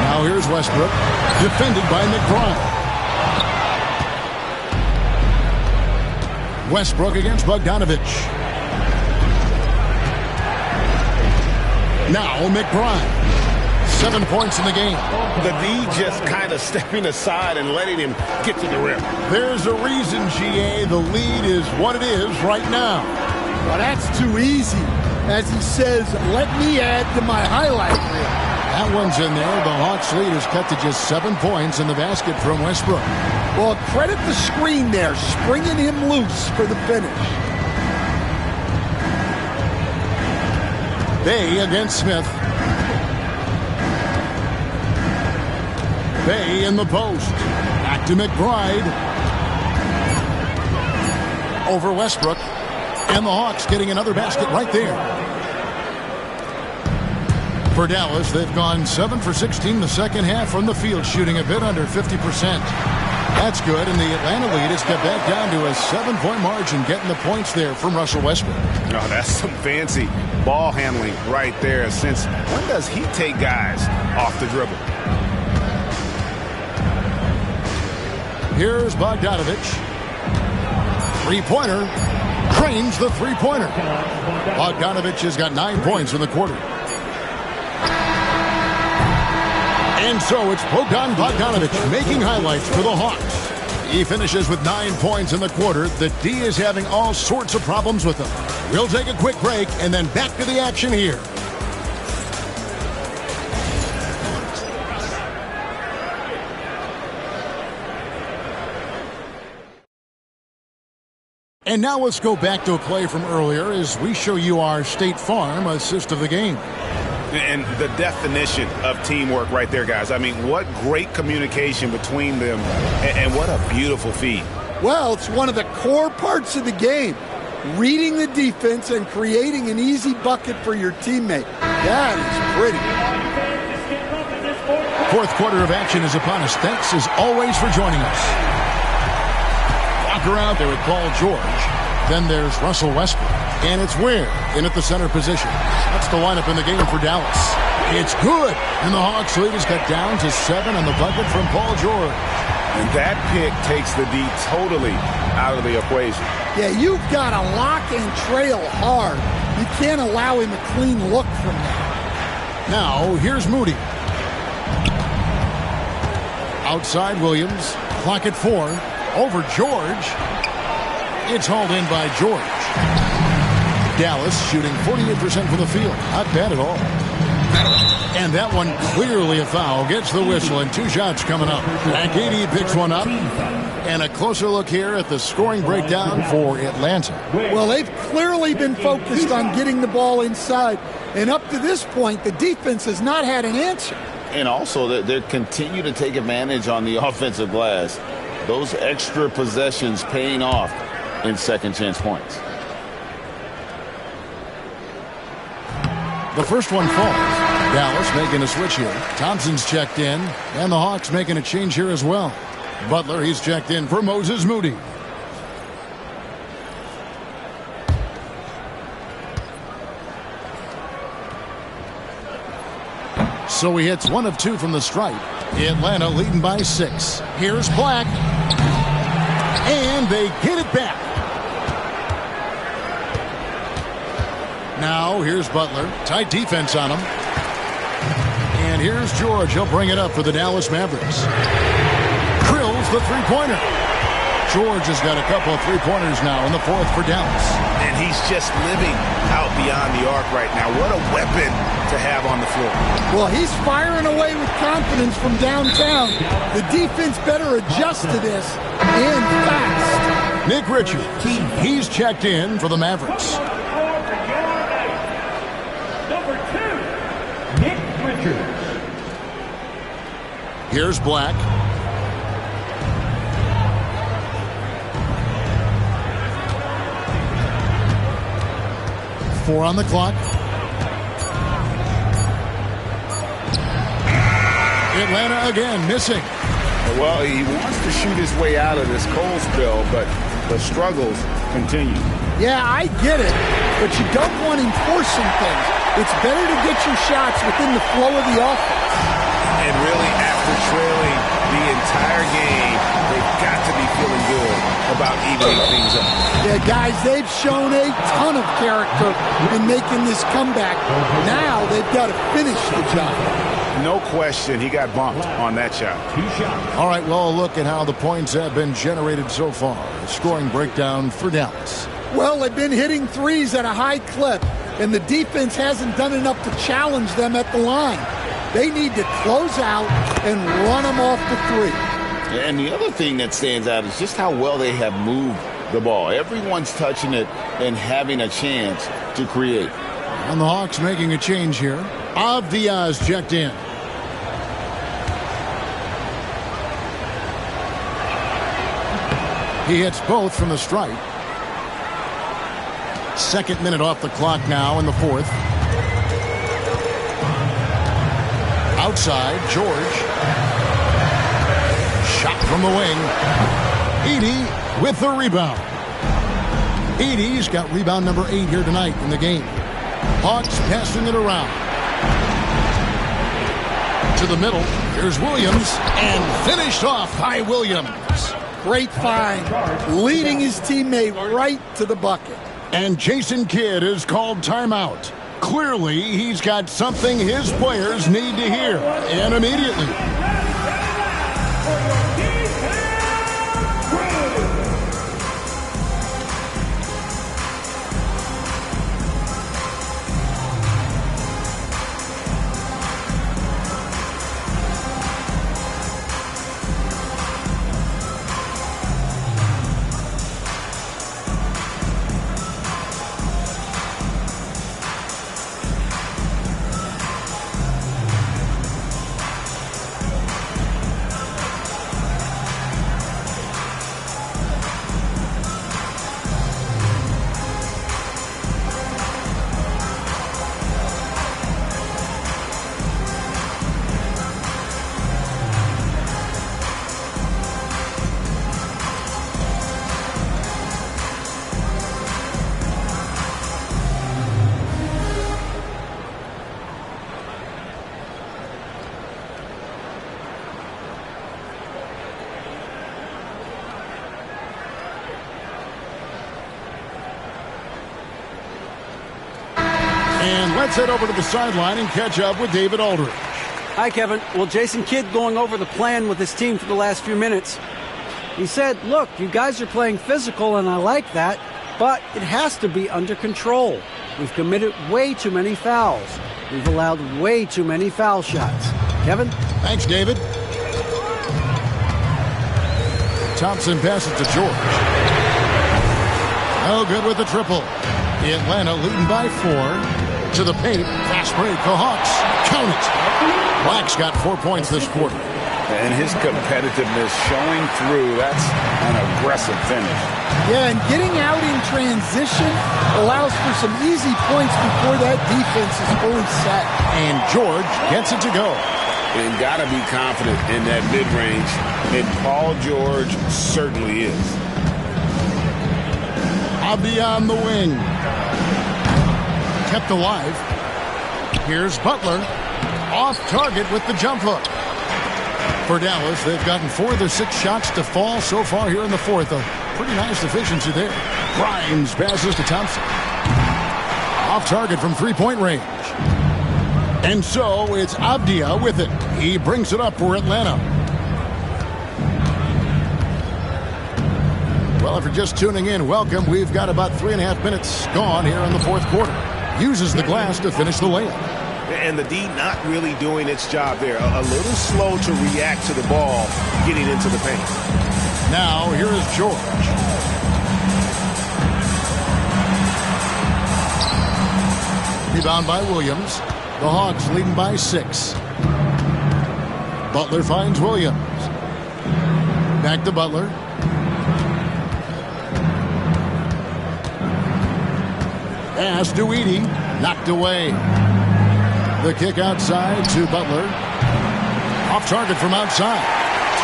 Now here's Westbrook. Defended by McBride. Westbrook against Bogdanovich. Now McBride. 7 points in the game.
The D just kind of stepping aside and letting him get to the rim.
There's a reason, GA, the lead is what it is right now.
Well, that's too easy. As he says, let me add to my highlight reel.
That one's in there. The Hawks lead is cut to just 7 points in the basket from Westbrook.
Well, credit the screen there, springing him loose for the finish.
Bay against Smith. Bay in the post. Back to McBride. Over Westbrook. And the Hawks getting another basket right there. For Dallas, they've gone 7 for 16 in the second half from the field, shooting a bit under 50%. That's good, and the Atlanta lead is cut back down to a 7-point margin, getting the points there from Russell Westbrook.
No, that's some fancy ball handling right there. Since when does he take guys off the dribble?
Here's Bogdanovich. Three-pointer. Drains the three-pointer. Bogdanovich has got 9 points in the quarter. And so it's Bogdanovich making highlights for the Hawks. He finishes with 9 points in the quarter. The D is having all sorts of problems with him. We'll take a quick break and then back to the action here. And now let's go back to a play from earlier as we show you our State Farm assist of the game.
And the definition of teamwork right there, guys. I mean, what great communication between them, and what a beautiful feed.
Well, it's one of the core parts of the game. Reading the defense and creating an easy bucket for your teammate. That is pretty.
Fourth quarter of action is upon us. Thanks as always for joining us. Walker out there with Paul George. Then there's Russell Westbrook. And it's Ware in at the center position. That's the lineup in the game for Dallas. It's good. And the Hawks lead is cut down to 7 on the bucket from Paul George.
And that pick takes the D totally out of the equation.
Yeah, you've got to lock and trail hard. You can't allow him a clean look from that.
Now, here's Moody. Outside Williams. Clock at 4. Over George. It's hauled in by George. Dallas shooting 48% from the field. Not bad at all. And that one clearly a foul. Gets the whistle and 2 shots coming up. Agady picks one up. And a closer look here at the scoring breakdown for Atlanta.
Well, they've clearly been focused on getting the ball inside. And up to this point, the defense has not had an answer.
And also, they continue to take advantage on the offensive glass. Those extra possessions paying off in second chance points.
The first one falls. Dallas making a switch here. Thompson's checked in, and the Hawks making a change here as well. Butler, he's checked in for Moses Moody. So he hits 1 of 2 from the stripe. Atlanta leading by 6. Here's Black. And they get it back. Now here's Butler. Tight defense on him. And here's George. He'll bring it up for the Dallas Mavericks. Drills the three-pointer. George has got a couple of three-pointers now in the fourth for Dallas.
And he's just living out beyond the arc right now. What a weapon to have on the floor.
Well, he's firing away with confidence from downtown. The defense better adjust to this and fast.
Nick Richards, he's checked in for the Mavericks.
Number 2, Nick Richards.
Here's Black. Four on the clock. Atlanta again missing.
Well, he wants to shoot his way out of this cold spell, but the struggles continue.
Yeah, I get it, but you don't want him forcing things. It's better to get your shots within the flow of the offense.
And really, after trailing the entire game, they've got to be feeling good about evening things up.
Yeah, guys, they've shown a ton of character in making this comeback. Now they've got to finish the job.
No question, he got bumped on that shot.
All right, well, look at how the points have been generated so far. Scoring breakdown for Dallas.
Well, they've been hitting threes at a high clip, and the defense hasn't done enough to challenge them at the line. They need to close out and run them off the three.
And the other thing that stands out is just how well they have moved the ball. Everyone's touching it and having a chance to create.
And the Hawks making a change here. Diaz checked in. He hits both from the stripe. Second minute off the clock now in the fourth. Outside, George. Shot from the wing. Edey with the rebound. Edey's got rebound number 8 here tonight in the game. Hawks passing it around. To the middle. Here's Williams. And finished off by Williams.
Great find. Leading his teammate right to the bucket.
And Jason Kidd is called timeout. Clearly, he's got something his players need to hear. And immediately. And let's head over to the sideline and catch up with David Aldridge.
Hi, Kevin. Well, Jason Kidd going over the plan with his team for the last few minutes. He said, look, you guys are playing physical, and I like that, but it has to be under control. We've committed way too many fouls. We've allowed way too many foul shots. Kevin?
Thanks, David. Thompson passes to George. No good with the triple. Atlanta leading by 4. To the paint. Fast break. The Hawks count it. Black's got 4 points this quarter.
And his competitiveness showing through. That's an aggressive finish.
Yeah, and getting out in transition allows for some easy points before that defense is fully set.
And George gets it to go.
And got to be confident in that mid-range. And Paul George certainly is.
Beyond the wing. Kept alive. Here's Butler. Off target with the jump hook. For Dallas, they've gotten 4 of their 6 shots to fall so far here in the fourth. A pretty nice efficiency there. Grimes passes to Thompson. Off target from three-point range. And so it's Abdia with it. He brings it up for Atlanta. Well, if you're just tuning in, welcome. We've got about 3.5 minutes gone here in the fourth quarter. Uses the glass to finish the layup.
And the D not really doing its job there. A little slow to react to the ball getting into the paint.
Now, here is George. Rebound by Williams. The Hawks leading by 6. Butler finds Williams. Back to Butler. Pass to Edey. Knocked away. The kick outside to Butler. Off target from outside.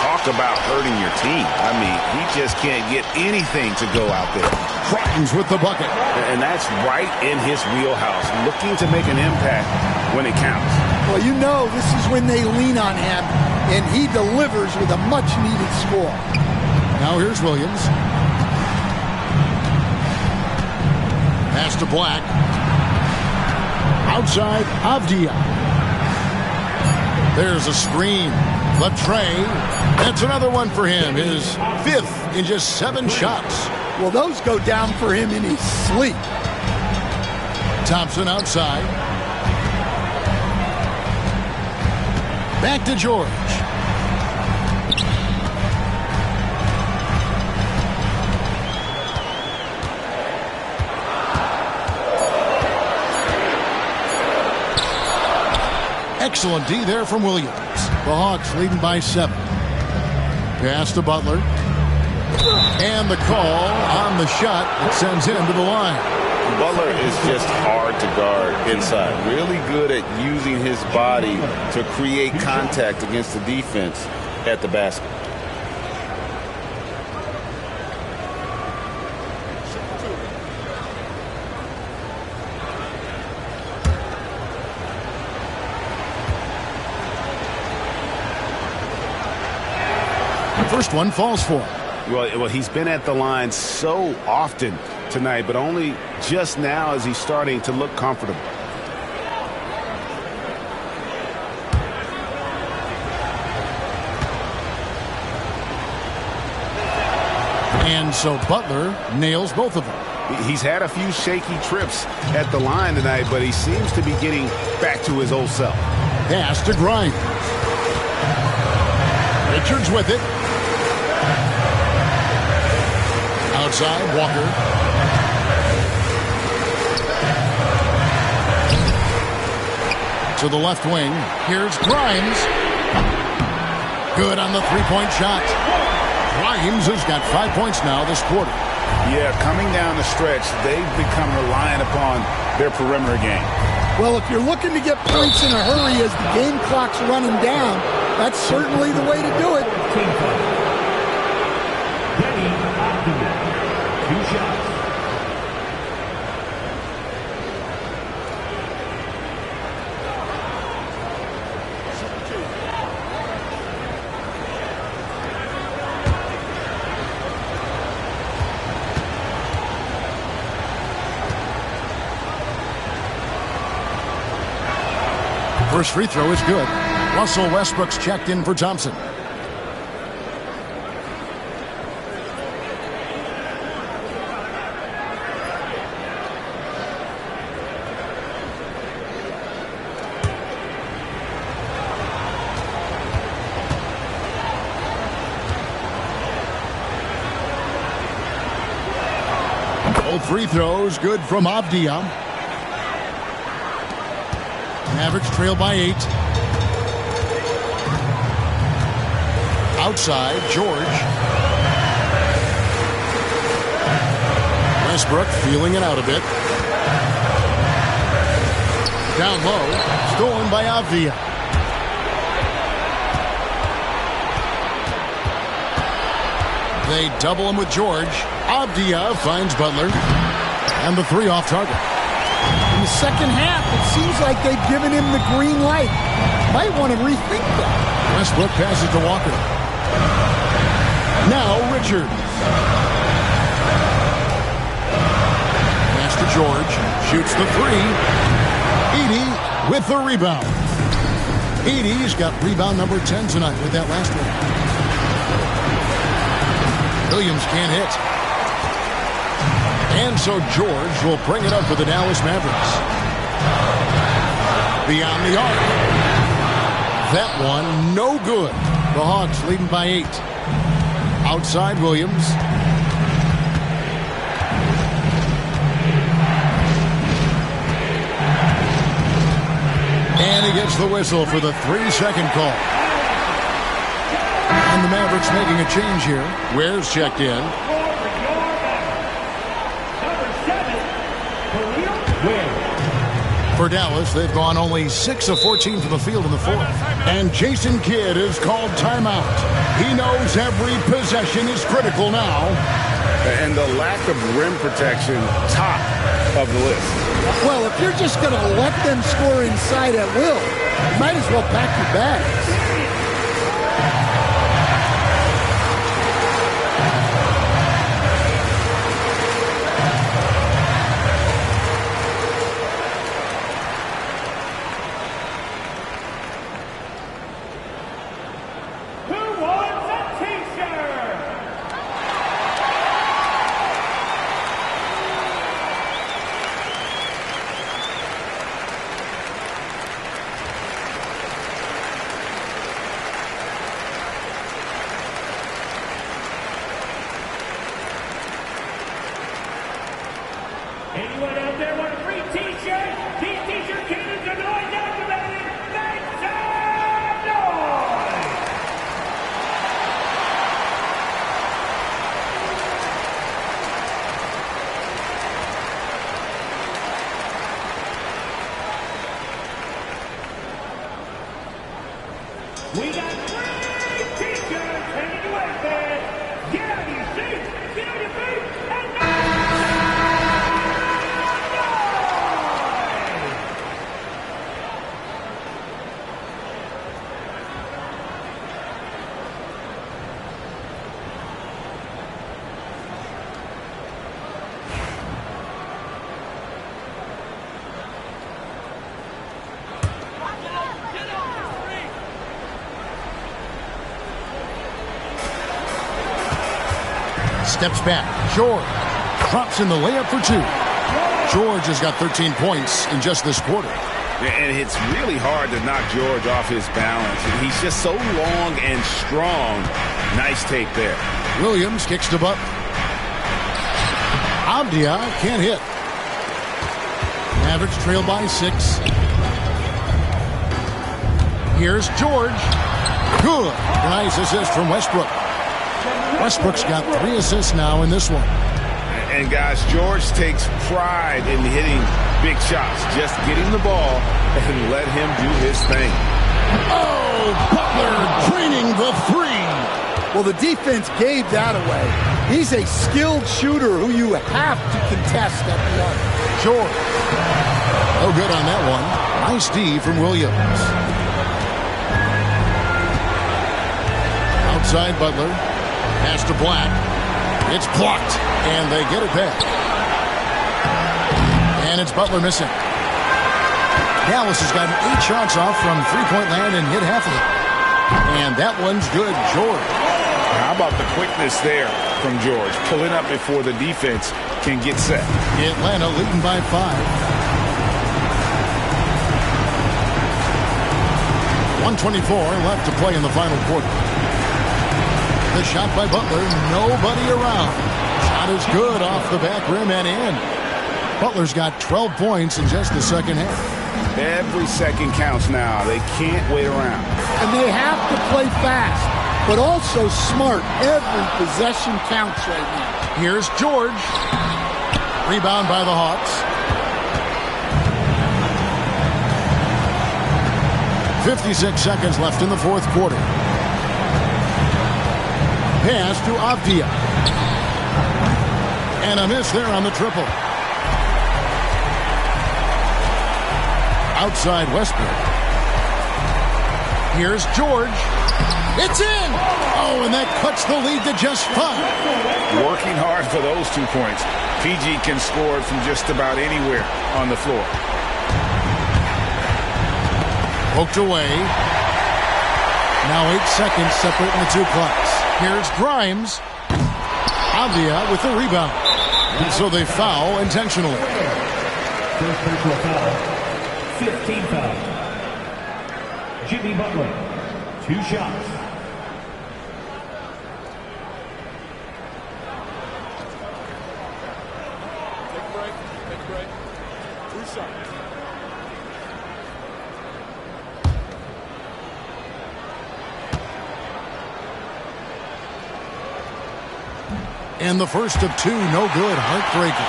Talk
just about hurting your team. I mean, he just can't get anything to go out there.
Grimes with the bucket.
And that's right in his wheelhouse, looking to make an impact when it counts.
Well, you know this is when they lean on him, and he delivers with a much-needed score.
Now here's Williams. Pass to Black. Outside, Avdia. There's a screen. Latre. That's another one for him. His 5th in just 7 shots.
Well, those go down for him in his sleep.
Thompson outside. Back to George. Excellent D there from Williams. The Hawks leading by 7. Pass to Butler. And the call on the shot that sends him to the line.
Butler is just hard to guard inside. Really good at using his body to create contact against the defense at the basket.
First one falls for him.
Well, he's been at the line so often tonight, but only just now is he starting to look comfortable.
And so Butler nails both of them.
He's had a few shaky trips at the line tonight, but he seems to be getting back to his old self.
Pass to Grimes. Richards with it. Outside, Walker. To the left wing. Here's Grimes. Good on the three-point shot. Grimes has got 5 points now this quarter.
Yeah, coming down the stretch, they've become reliant upon their perimeter game.
Well, if you're looking to get points in a hurry as the game clock's running down, that's certainly the way to do it.
First free throw is good. Russell Westbrook's checked in for Thompson. Both free throws good from Avdia. Mavericks trail by 8. Outside, George. Westbrook feeling it out a bit. Down low, stolen by Avdia. They double him with George. Avdia finds Butler. And the 3 off target.
In the second half, it seems like they've given him the green light. Might want to rethink that.
Westbrook passes to Walker. Now Richards. Pass to George. Shoots the 3. Edey with the rebound. Edey's got rebound number 10 tonight with that last one. Williams can't hit. And so George will bring it up for the Dallas Mavericks. Beyond the arc. That one, no good. The Hawks leading by 8. Outside, Williams. And he gets the whistle for the 3-second call. And the Mavericks making a change here. Ware's checked in. For Dallas, they've gone only 6 of 14 from the field in the fourth. And Jason Kidd has called timeout. He knows every possession is critical now.
And the lack of rim protection, top of the list.
Well, if you're just going to let them score inside at will, you might as well pack your bags.
Anyone out there want a free t-shirt? These t-shirt cannons are noise activated. Make some noise! We got free t-shirts heading away there. Get out of your seats, get on your feet, and
Steps back. George drops in the layup for 2. George has got 13 points in just this quarter.
And it's really hard to knock George off his balance. He's just so long and strong. Nice take there.
Williams kicks to Butler. Abdia can't hit. Mavericks trail by 6. Here's George. Good. Nice assist from Westbrook. Westbrook's got 3 assists now in this one.
And guys, George takes pride in hitting big shots. Just get him the ball and let him do his thing.
Oh, Butler draining the 3.
Well, the defense gave that away. He's a skilled shooter who you have to contest at the arc.
George. No good on that one. Nice D from Williams. Outside Butler. Pass to Black. It's blocked, and they get it back. And it's Butler missing. Dallas has gotten 8 shots off from three-point land and hit half of it. And that one's good, George.
How about the quickness there from George? Pulling up before the defense can get set.
Atlanta leading by 5. 1:24 left to play in the final quarter. The shot by Butler, nobody around. Shot is good off the back rim and in. Butler's got 12 points in just the second half.
Every second counts now. They can't wait around.
And they have to play fast, but also smart. Every possession counts right now.
Here's George. Rebound by the Hawks. 56 seconds left in the fourth quarter. Pass to Avdia. And a miss there on the triple. Outside Westbrook. Here's George. It's in! Oh, and that cuts the lead to just 5.
Working hard for those 2 points. PG can score from just about anywhere on the floor.
Poked away. Now 8 seconds separating the 2 clocks. Here's Grimes. Avdia with the rebound. And so they foul intentionally.
First personal foul. 15 foul. Jimmy Butler. 2 shots.
Take a break. Take a break. 2 shots.
And the first of 2, no good. Heartbreaker.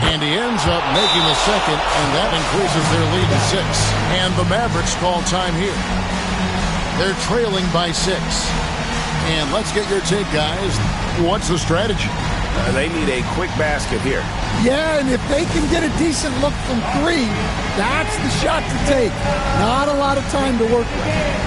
And he ends up making the second, and that increases their lead to 6. And the Mavericks call time here. They're trailing by 6. And let's get your take, guys. What's the strategy?
They need a quick basket here.
Yeah, and if they can get a decent look from 3, that's the shot to take. Not a lot of time to work with.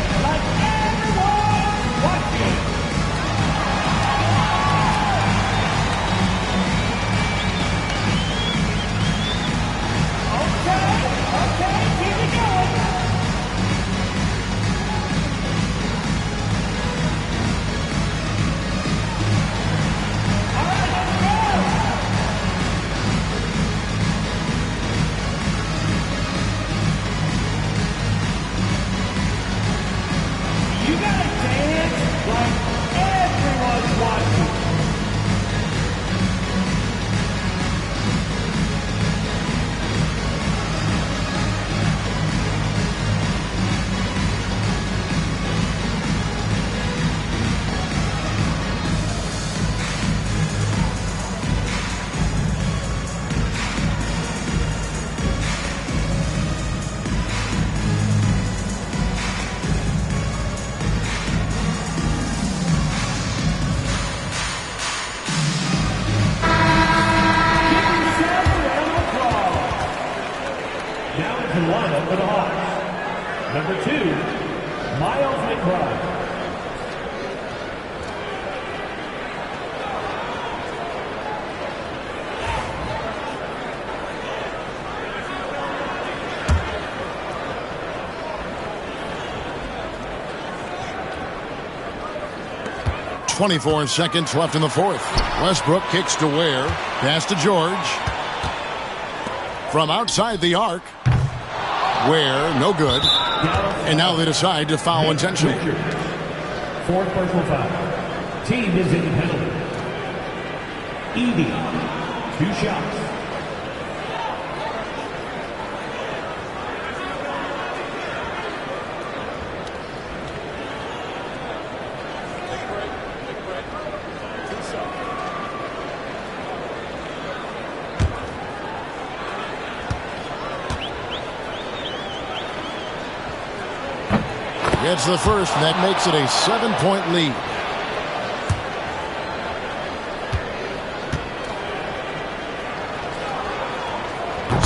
.24 seconds left in the fourth. Westbrook kicks to Ware. Pass to George. From outside the arc. Ware, no good. And now they decide to foul intentionally.
Fourth personal foul. Team is in penalty. Edey, 2 shots.
Gets the first, and that makes it a 7-point lead.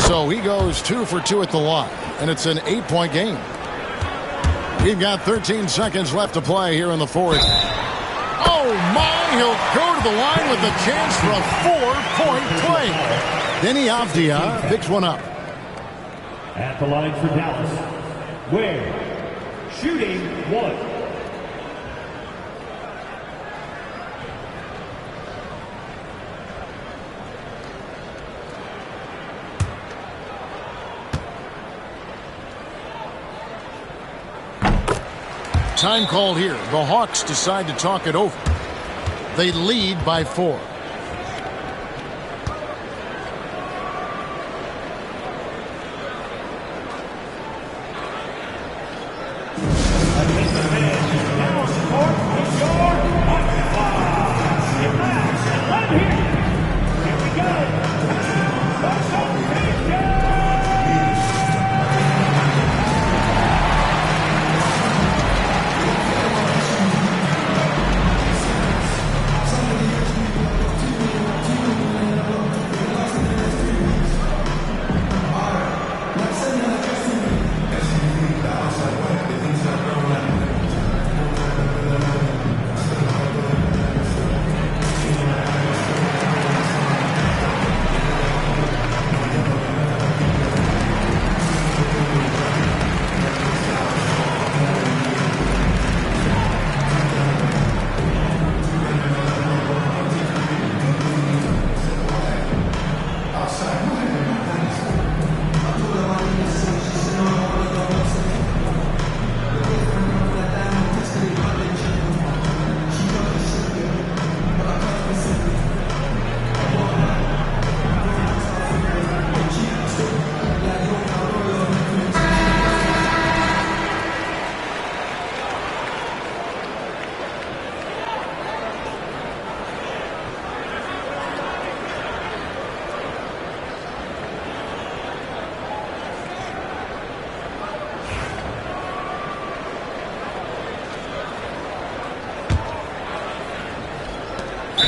So he goes 2 for 2 at the line, and it's an 8-point game. We've got 13 seconds left to play here in the fourth. Oh, my! He'll go to the line with a chance for a 4-point play. Denny Avdia picks one up.
At the line for Dallas, Ware. Shooting 1.
Time called here. The Hawks decide to talk it over. They lead by 4.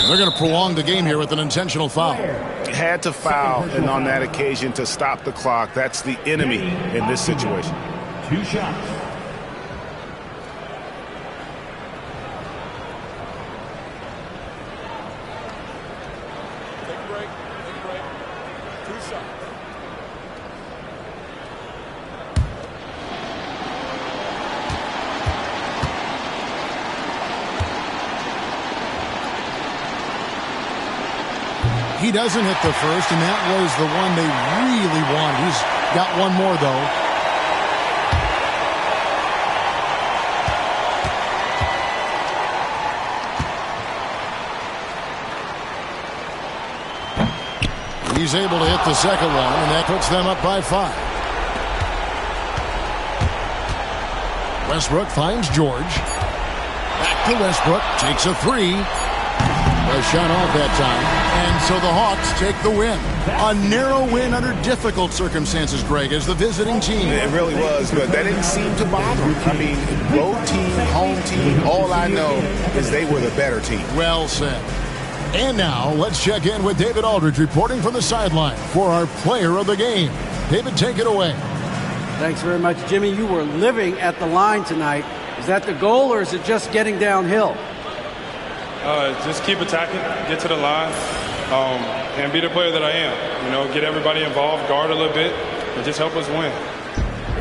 They're going to prolong the game here with an intentional foul.
Had to foul, and on that occasion to stop the clock. That's the enemy in this situation.
2 shots.
Take a break. 2 shots. He doesn't hit the first, and that was the one they really wanted. He's got one more, though. He's able to hit the second one, and that puts them up by 5. Westbrook finds George. Back to Westbrook. Takes a 3. A shot off that time. And so the Hawks take the win. A narrow win under difficult circumstances, Greg, as the visiting team.
It really was, but that didn't seem to bother them. I mean, road team, home team, all I know is they were the better team.
Well said. And now, let's check in with David Aldridge reporting from the sideline for our player of the game. David, take it away.
Thanks very much, Jimmy. You were living at the line tonight. Is that the goal, or is it just getting downhill?
Just keep attacking, get to the line, and be the player that I am. You know, get everybody involved, guard a little bit, and just help us win.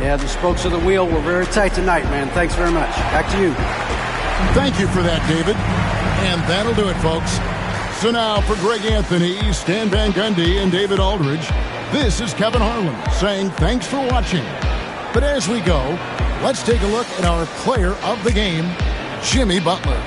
Yeah, the spokes of the wheel were very tight tonight, man. Thanks very much. Back to you.
Thank you for that, David. And that'll do it, folks. So now for Greg Anthony, Stan Van Gundy, and David Aldridge, this is Kevin Harlan saying thanks for watching. But as we go, let's take a look at our player of the game, Jimmy Butler.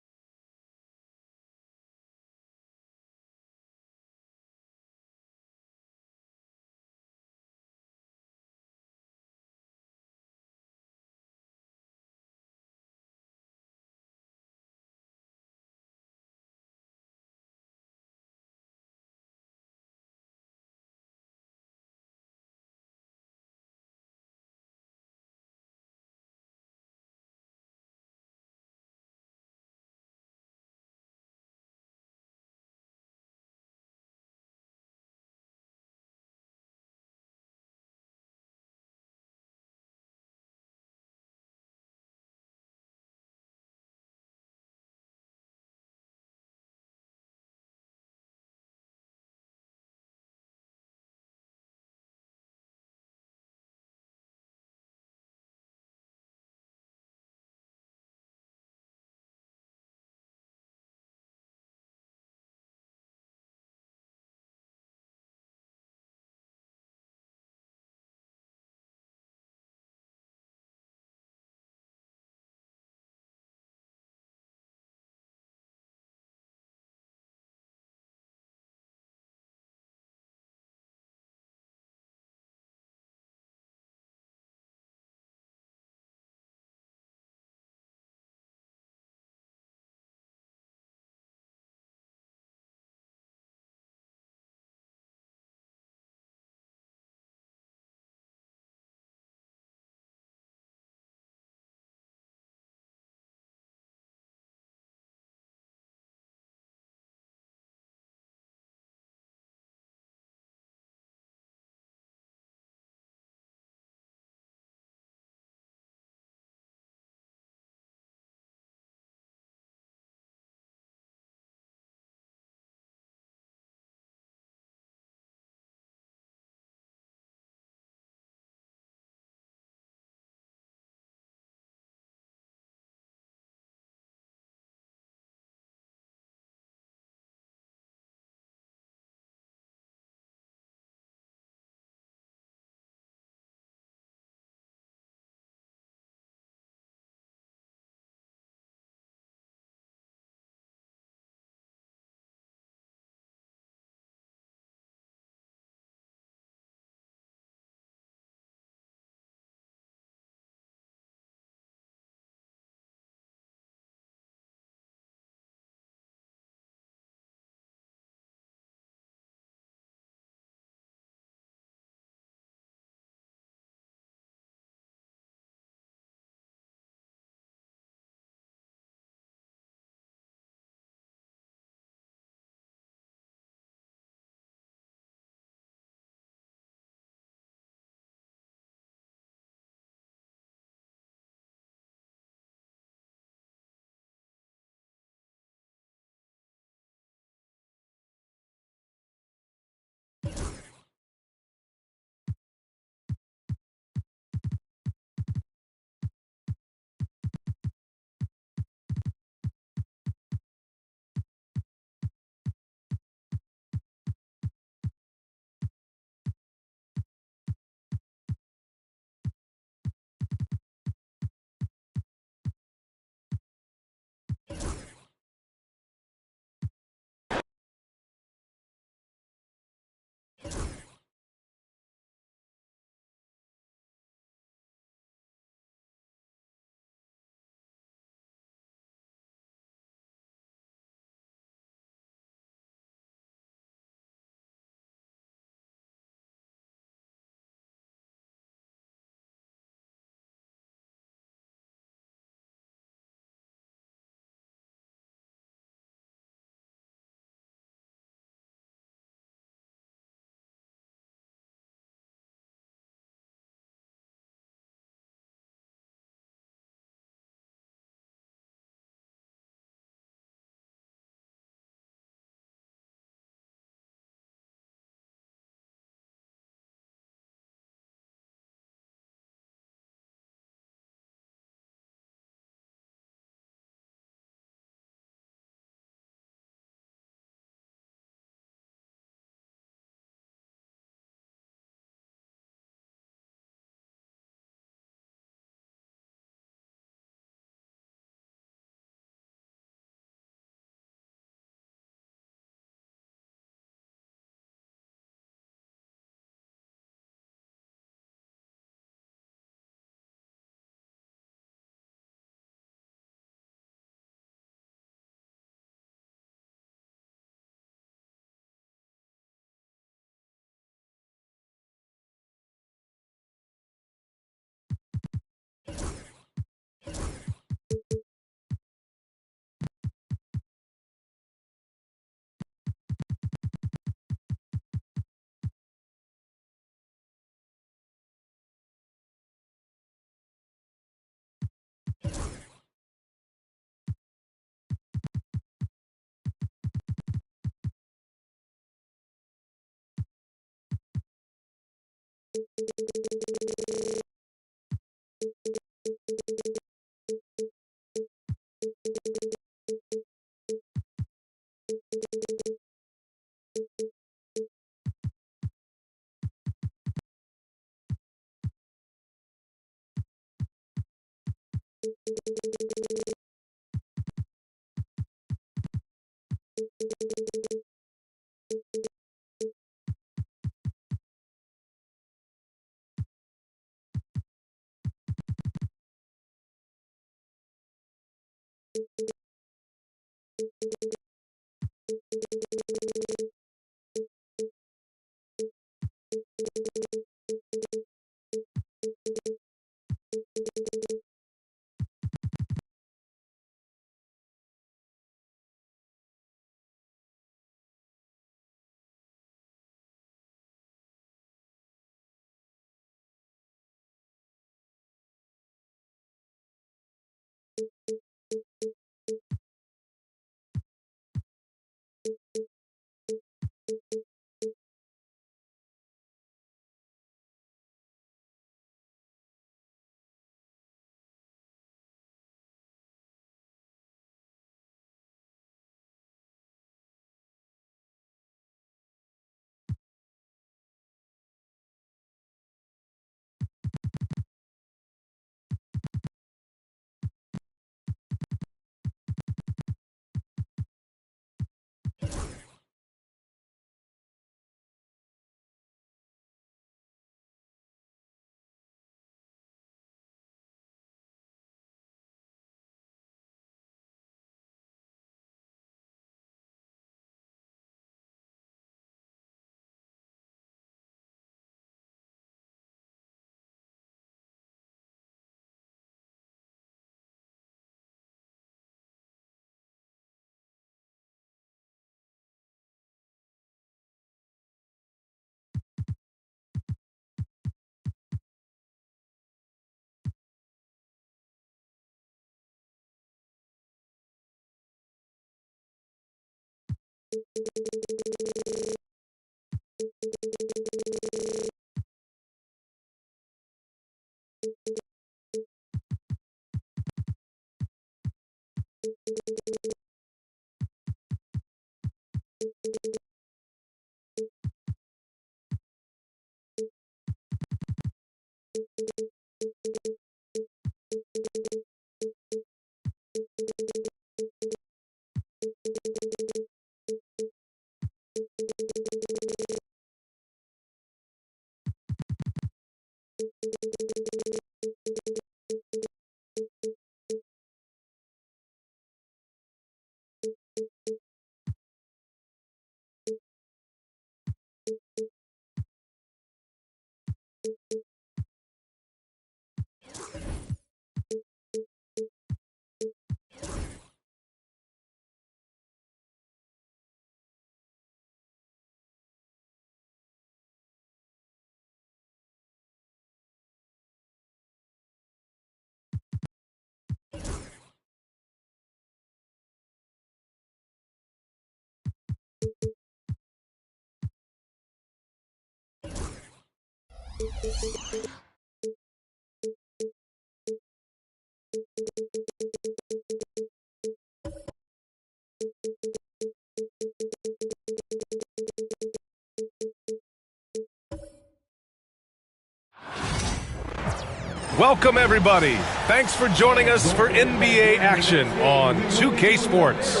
Welcome, everybody. Thanks for joining us for NBA action on 2K Sports.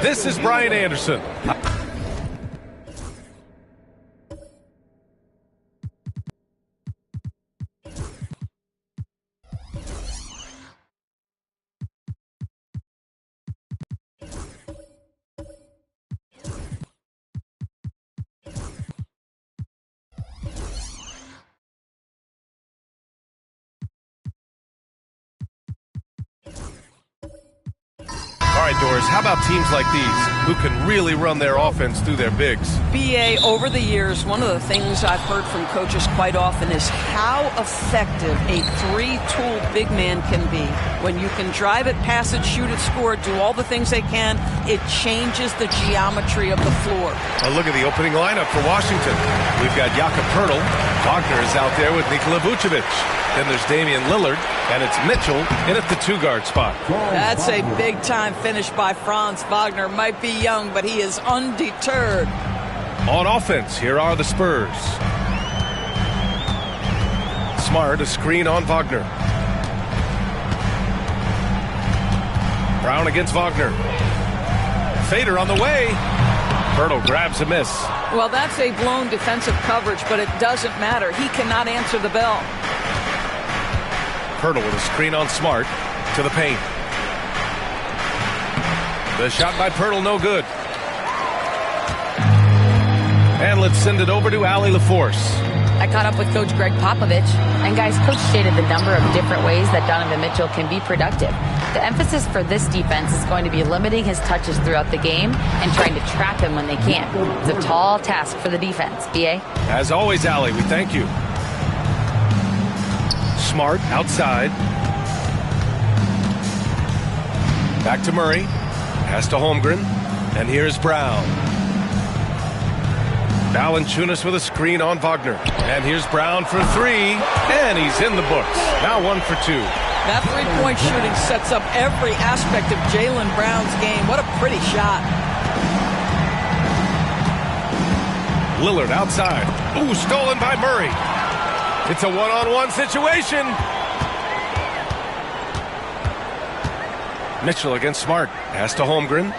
This is Brian Anderson. All right, Doris, how about teams like these who can really run their offense through their bigs?
BA, over the years, one of the things I've heard from coaches quite often is how effective a three-tool big man can be. When you can drive it, pass it, shoot it, score it, do all the things they can, it changes the geometry of the floor.
A look at the opening lineup for Washington. We've got Jakob Poeltl. Wagner is out there with Nikola Vucevic. Then there's Damian Lillard, and it's Mitchell in at the two-guard spot.
That's a big-time finish by Franz Wagner. Might be young, but he is undeterred.
On offense, here are the Spurs. Smart, a screen on Wagner. Brown against Wagner. Fader on the way. Pirtle grabs a miss.
Well, that's a blown defensive coverage, but it doesn't matter. He cannot answer the bell.
Pirtle with a screen on Smart to the paint. The shot by Pirtle, no good. And let's send it over to Allie LaForce.
I caught up with Coach Greg Popovich, and guys, Coach stated the number of different ways that Donovan Mitchell can be productive. The emphasis for this defense is going to be limiting his touches throughout the game and trying to trap him when they can. It's a tall task for the defense. B.A.?
As always, Allie, we thank you. Smart outside. Back to Murray. Pass to Holmgren. And here's Brown. Valanciunas with a screen on Wagner. And here's Brown for three. And he's in the books. Now 1 for 2.
That three-point shooting sets up every aspect of Jaylen Brown's game. What a pretty shot.
Lillard outside. Ooh, stolen by Murray. It's a one-on-one situation. Mitchell against Smart. Pass to Holmgren.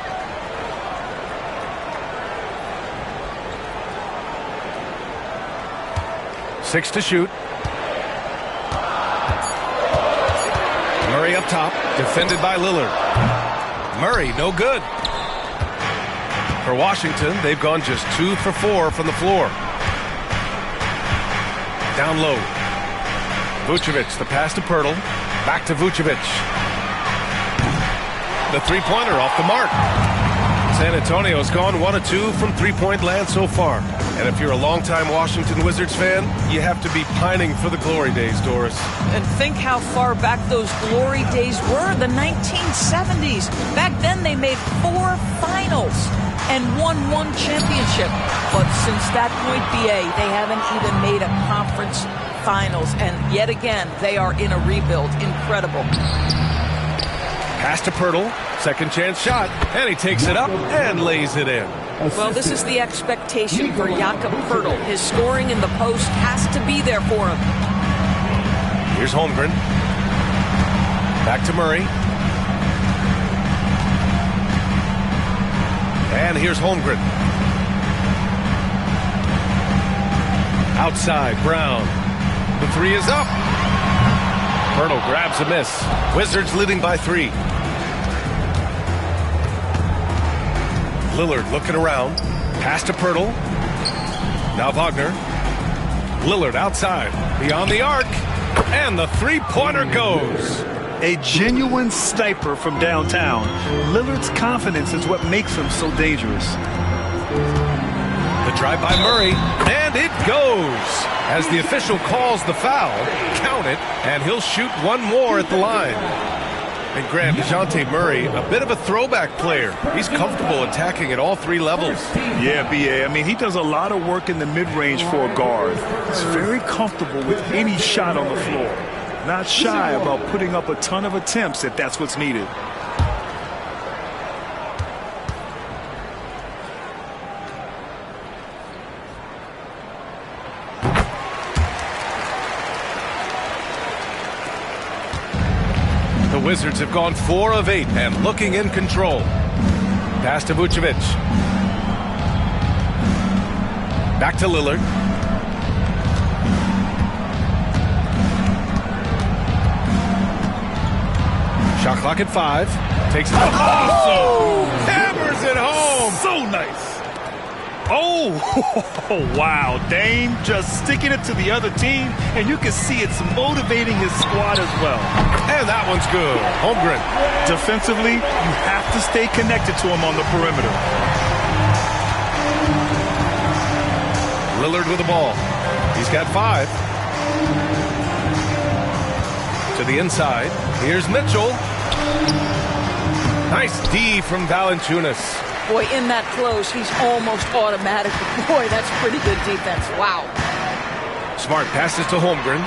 Six to shoot. Murray up top, defended by Lillard. Murray, no good. For Washington, they've gone just 2 for 4 from the floor. Down low. Vucevic, the pass to Pirtle. Back to Vucevic. The three-pointer off the mark. San Antonio's gone 1 of 2 from three-point land so far. And if you're a longtime Washington Wizards fan, you have to be pining for the glory days, Doris.
And think how far back those glory days were, the 1970s. Back then they made 4 finals and won 1 championship. But since that point, BA, they haven't even made a conference finals. And yet again, they are in a rebuild. Incredible.
Pass to Pirtle, second chance shot, and he takes it up and lays it in.
Well, this is the expectation for Jakob Pirtle. His scoring in the post has to be there for him.
Here's Holmgren. Back to Murray. And here's Holmgren. Outside, Brown. The three is up. Pirtle grabs a miss. Wizards leading by 3. Lillard looking around. Pass to Pirtle. Now Wagner. Lillard outside. Beyond the arc. And the three-pointer goes.
A genuine sniper from downtown. Lillard's confidence is what makes him so dangerous.
The drive by Murray. And it goes. As the official calls the foul, count it, and he'll shoot 1 more at the line. And Grant, DeJounte Murray, a bit of a throwback player. He's comfortable attacking at all 3 levels.
Yeah, B.A. I mean, he does a lot of work in the mid-range for a guard. He's very comfortable with any shot on the floor. Not shy about putting up a ton of attempts if that's what's needed.
The Wizards have gone 4 of 8 and looking in control. Pass to Vucevic. Back to Lillard. Shot clock at 5. Takes it. Oh! Hammers it home.
So nice. Oh, wow. Dame just sticking it to the other team, and you can see it's motivating his squad as well.
And that one's good. Holmgren.
Defensively, you have to stay connected to him on the perimeter.
Lillard with the ball. He's got 5. To the inside. Here's Mitchell. Nice D from Valanciunas.
Boy, in that close, he's almost automatic. Boy, that's pretty good defense. Wow.
Smart passes to Holmgren.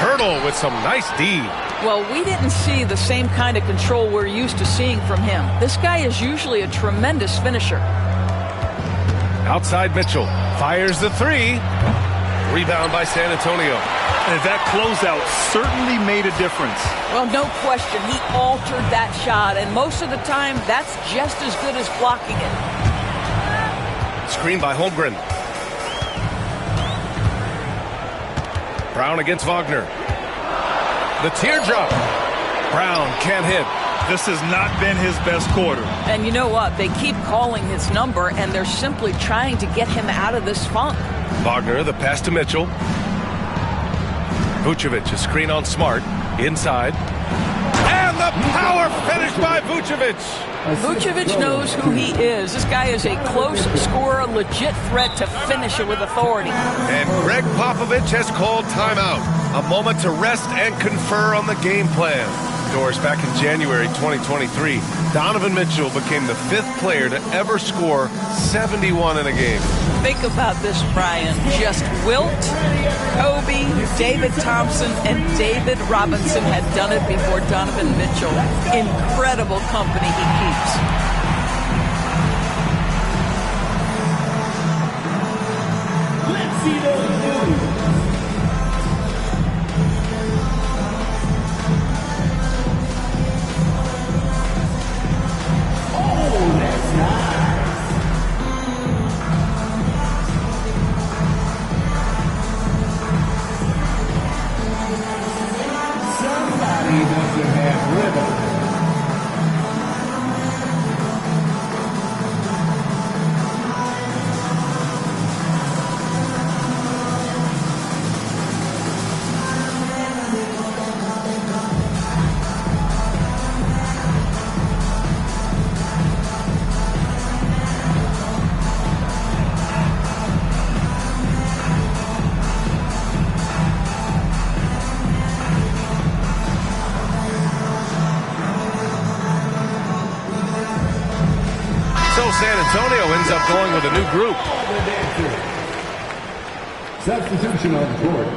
Pirtle with some nice D.
Well, we didn't see the same kind of control we're used to seeing from him. This guy is usually a tremendous finisher.
Outside Mitchell. Fires the 3. Rebound by San Antonio.
And that closeout certainly made a difference.
Well, no question. He altered that shot, and most of the time, that's just as good as blocking it.
Screen by Holmgren. Brown against Wagner. The teardrop. Brown can't hit.
This has not been his best quarter.
And you know what? They keep calling his number, and they're simply trying to get him out of this funk.
Wagner, the pass to Mitchell. Vucevic, a screen on Smart. Inside. And the power finish by Vucevic.
Vucevic knows who he is. This guy is a close scorer, legit threat to finish it with authority.
And Greg Popovich has called timeout. A moment to rest and confer on the game plan. Doors, back in January 2023, Donovan Mitchell became the 5th player to ever score 71 in a game.
Think about this, Brian. Just Wilt, Kobe, David Thompson, and David Robinson had done it before Donovan Mitchell. Incredible company he keeps.
Let's see those moves. That's nice. Somebody doesn't have rhythm.
San Antonio ends up going with a new group.
Substitution on the court.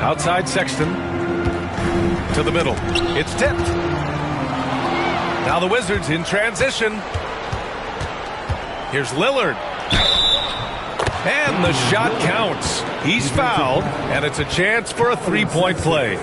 Outside Sexton. To the middle. It's tipped. Now the Wizards in transition. Here's Lillard. And the shot counts. He's fouled, and it's a chance for a three-point play.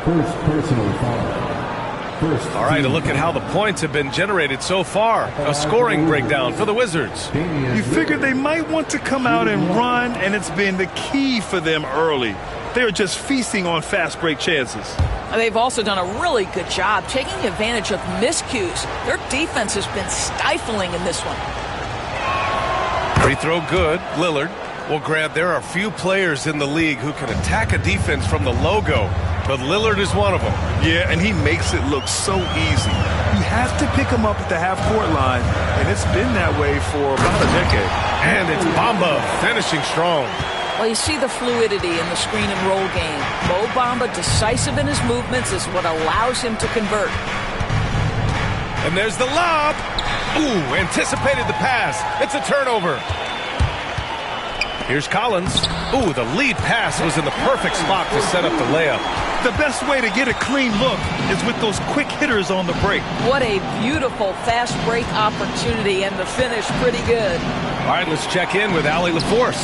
First personal foul.
All right, a look at how the points have been generated so far. A scoring breakdown for the Wizards.
You figured they might want to come out and run, and it's been the key for them early. They're just feasting on fast break chances.
They've also done a really good job taking advantage of miscues. Their defense has been stifling in this one.
Free throw good. Lillard. Well, Grant, there are few players in the league who can attack a defense from the logo, but Lillard is one of them.
Yeah, and he makes it look so easy. You have to pick him up at the half-court line, and it's been that way for about a decade.
And it's Bamba finishing strong.
Well, you see the fluidity in the screen and roll game. Mo Bamba, decisive in his movements, is what allows him to convert.
And there's the lob. Ooh, anticipated the pass. It's a turnover. Here's Collins. Ooh, the lead pass was in the perfect spot to set up the layup.
The best way to get a clean look is with those quick hitters on the break.
What a beautiful fast break opportunity, and the finish pretty good.
All right, let's check in with Allie LaForce.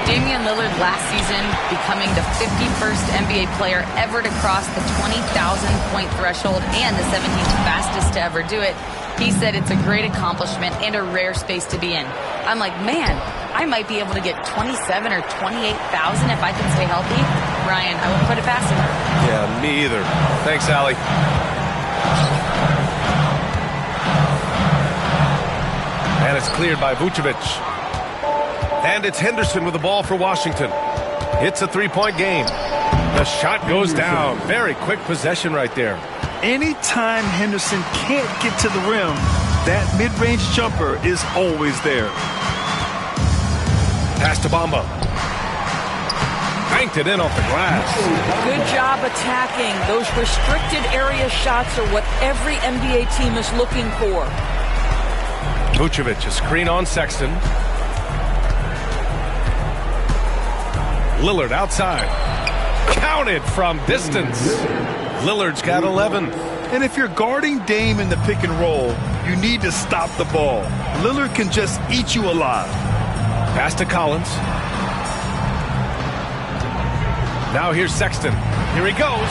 Damian Lillard last season becoming the 51st NBA player ever to cross the 20,000-point threshold and the 17th fastest to ever do it. He said it's a great accomplishment and a rare space to be in. I'm like, man, I might be able to get 27 or 28,000 if I can stay healthy. Ryan, I won't put it past him.
Yeah, me either. Thanks, Allie. And it's cleared by Vucevic. And it's Henderson with the ball for Washington. It's a three-point game. The shot goes down. Very quick possession right there.
Anytime Henderson can't get to the rim, that mid-range jumper is always there.
Pass to Bamba. Banked it in off the glass.
Good job attacking. Those restricted area shots are what every NBA team is looking for.
Vucevic, a screen on Sexton. Lillard outside. Counted from distance. Lillard's got 11.
And if you're guarding Dame in the pick and roll, you need to stop the ball. Lillard can just eat you alive.
Pass to Collins. Now here's Sexton. Here he goes.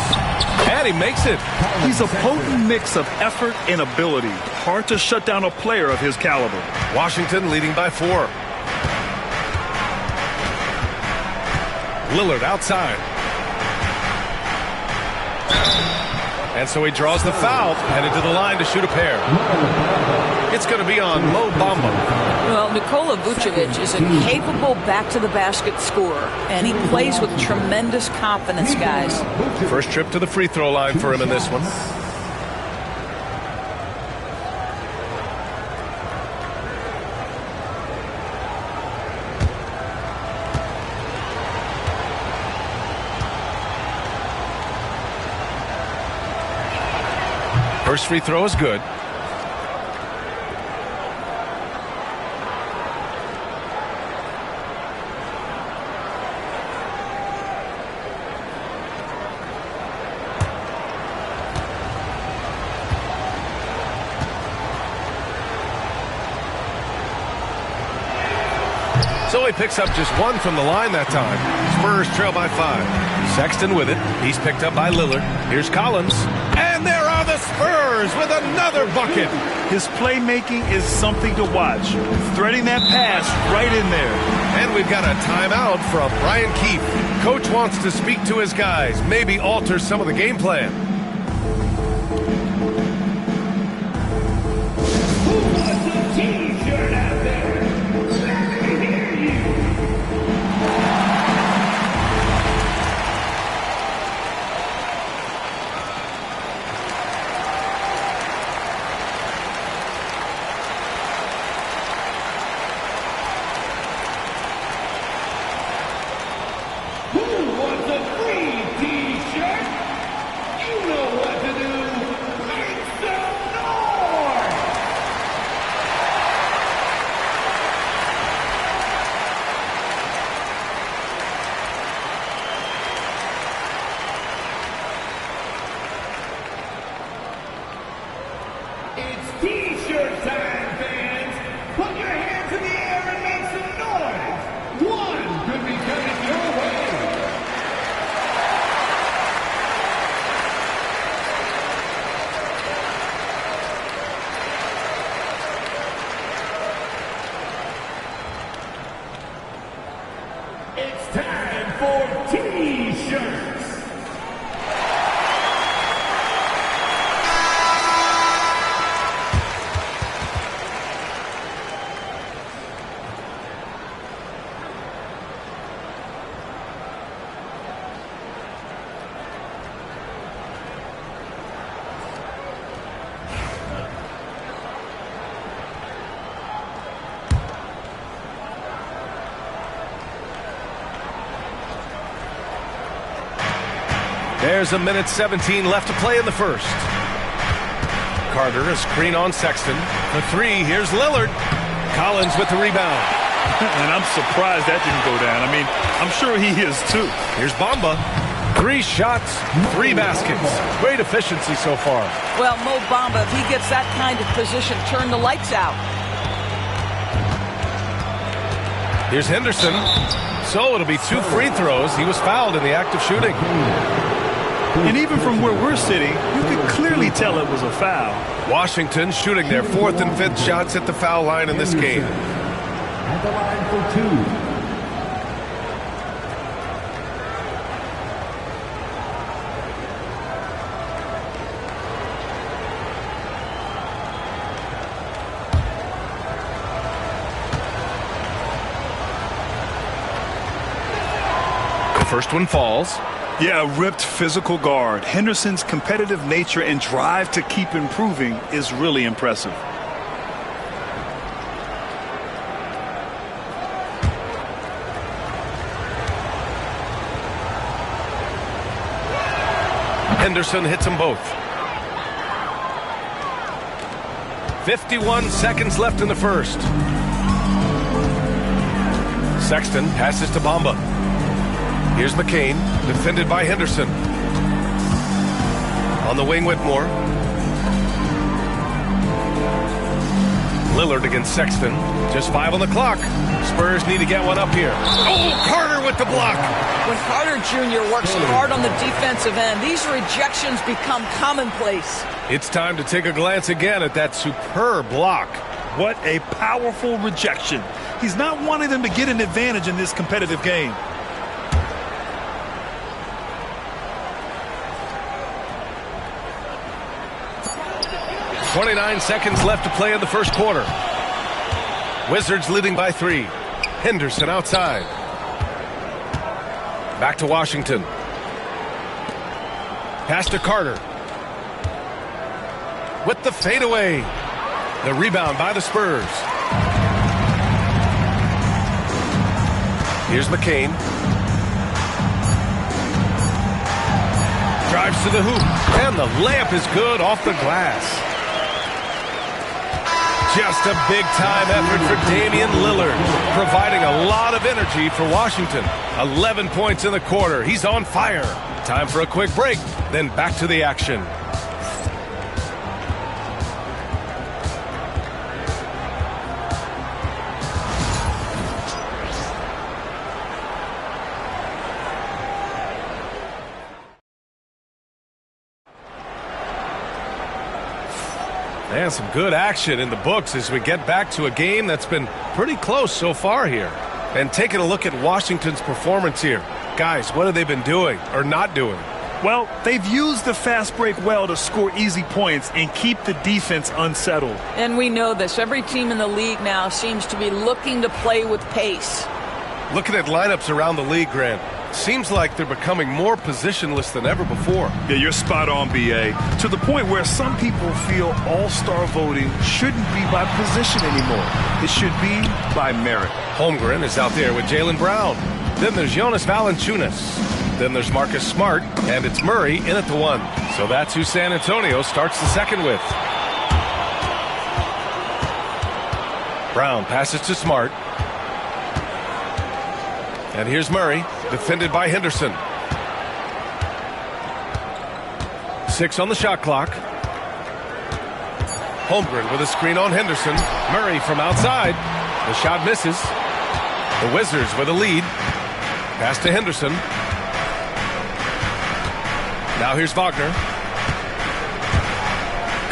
And he makes it.
He's a potent mix of effort and ability. Hard to shut down a player of his caliber.
Washington leading by 4. Lillard outside. And so he draws the foul, headed to the line to shoot a pair. It's going to be on Mo Bamba.
Well, Nikola Vucevic is a capable back-to-the-basket scorer, and he plays with tremendous confidence, guys.
First trip to the free throw line for him in this one. First free throw is good. So he picks up just 1 from the line that time. Spurs trail by 5. Sexton with it. He's picked up by Lillard. Here's Collins. And there are the Spurs with another bucket.
His playmaking is something to watch. Threading that pass right in there.
And we've got a timeout from Brian Keefe. Coach wants to speak to his guys, maybe alter some of the game plan.
Who wants a T-shirt out there? Let me hear you. Who wants a free T-shirt? You know what to do. Make some noise! It's T-shirt time, fans! Put your hands in the air and make some noise! One could be coming your way! It's time for T-shirts!
There's a minute 17 left to play in the first. Carter, a screen on Sexton. The 3, here's Lillard. Collins with the rebound.
And I'm surprised that didn't go down. I mean, I'm sure he is too.
Here's Bamba. 3 shots, 3 baskets. Great efficiency so far.
Well, Mo Bamba, if he gets that kind of position, turn the lights out.
Here's Henderson. So it'll be 2 free throws. He was fouled in the act of shooting.
And even from where we're sitting, you could clearly tell it was a foul.
Washington shooting their 4th and 5th shots at the foul line in this game.
At the line for 2.
The first one falls.
Yeah, a ripped physical guard. Henderson's competitive nature and drive to keep improving is really impressive.
Henderson hits them both. 51 seconds left in the first. Sexton passes to Bamba. Here's McCain, defended by Henderson. On the wing, Whitmore. Lillard against Sexton. Just 5 on the clock. Spurs need to get one up here. Oh, Carter with the block.
When Carter Jr. works hard on the defensive end, these rejections become commonplace.
It's time to take a glance again at that superb block.
What a powerful rejection. He's not wanting them to get an advantage in this competitive game.
.29 seconds left to play in the first quarter. Wizards leading by 3. Henderson outside. Back to Washington. Pass to Carter. With the fadeaway. The rebound by the Spurs. Here's McCain. Drives to the hoop. And the layup is good off the glass. Just a big-time effort for Damian Lillard, providing a lot of energy for Washington. 11 points in the quarter. He's on fire. Time for a quick break, then back to the action. And some good action in the books as we get back to a game that's been pretty close so far here. And taking a look at Washington's performance here. Guys, what have they been doing or not doing?
Well, they've used the fast break well to score easy points and keep the defense unsettled.
And we know this. Every team in the league now seems to be looking to play with pace.
Looking at lineups around the league, Grant, seems like they're becoming more positionless than ever before.
Yeah, you're spot on, B.A. To the point where some people feel all-star voting shouldn't be by position anymore. It should be by merit.
Holmgren is out there with Jaylen Brown. Then there's Jonas Valanciunas. Then there's Marcus Smart, and it's Murray in at the 1. So that's who San Antonio starts the second with. Brown passes to Smart. And here's Murray, defended by Henderson. 6 on the shot clock. Holmgren with a screen on Henderson. Murray from outside. The shot misses. The Wizards with a lead. Pass to Henderson. Now here's Wagner.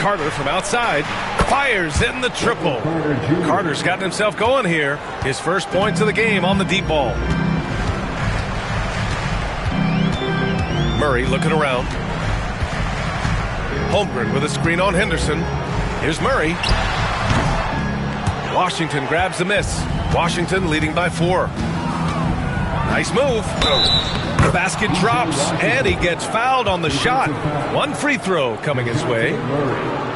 Carter from outside. Fires in the triple. Carter's gotten himself going here. His first points of the game on the deep ball. Murray looking around. Holmgren with a screen on Henderson. Here's Murray. Washington grabs the miss. Washington leading by 4. Nice move. The basket drops, and he gets fouled on the shot. 1 free throw coming his way.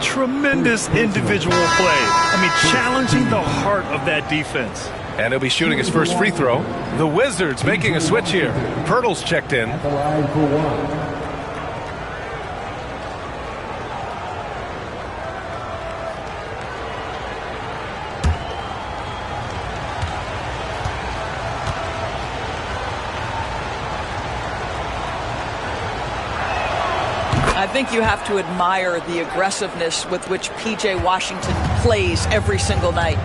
Tremendous individual play. I mean, challenging the heart of that defense.
And he'll be shooting his first free throw. The Wizards making a switch here. Pirtle's checked in.
I think you have to admire the aggressiveness with which P.J. Washington plays every single night.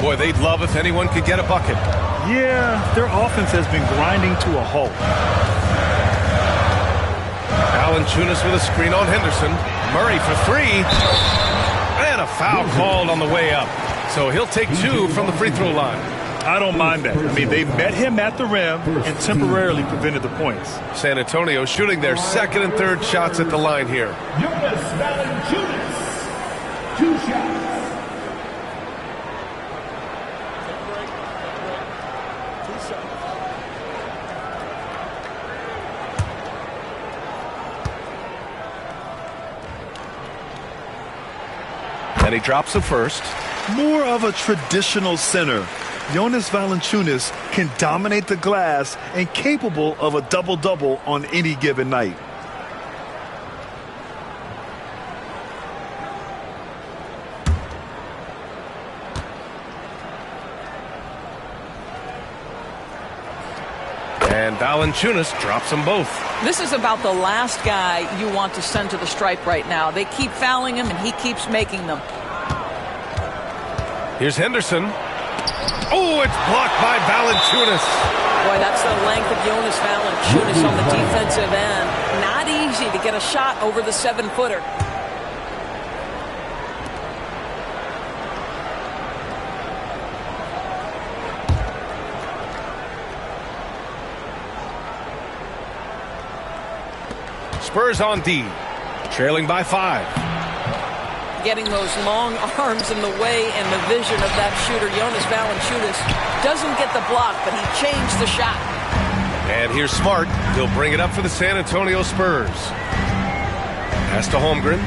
Boy, they'd love if anyone could get a bucket.
Yeah, their offense has been grinding to a halt.
Valanciunas with a screen on Henderson. Murray for 3. And a foul called on the way up. So he'll take 2 from the free throw line.
I don't mind that. I mean, they met him at the rim and temporarily prevented the points.
San Antonio shooting their second and third shots at the line here.
Jonas Valanciunas, 2 shots.
And he drops the first.
More of a traditional center. Jonas Valanciunas can dominate the glass and capable of a double-double on any given night.
Valanciunas drops them both.
This is about the last guy you want to send to the stripe right now. They keep fouling him, and he keeps making them.
Here's Henderson. Oh, it's blocked by Valanciunas.
Boy, that's the length of Jonas Valanciunas on the defensive end. Not easy to get a shot over the 7-footer.
Spurs on D, trailing by 5.
Getting those long arms in the way and the vision of that shooter, Jonas Valanciunas, doesn't get the block, but he changed the shot.
And here's Smart. He'll bring it up for the San Antonio Spurs. Pass to Holmgren.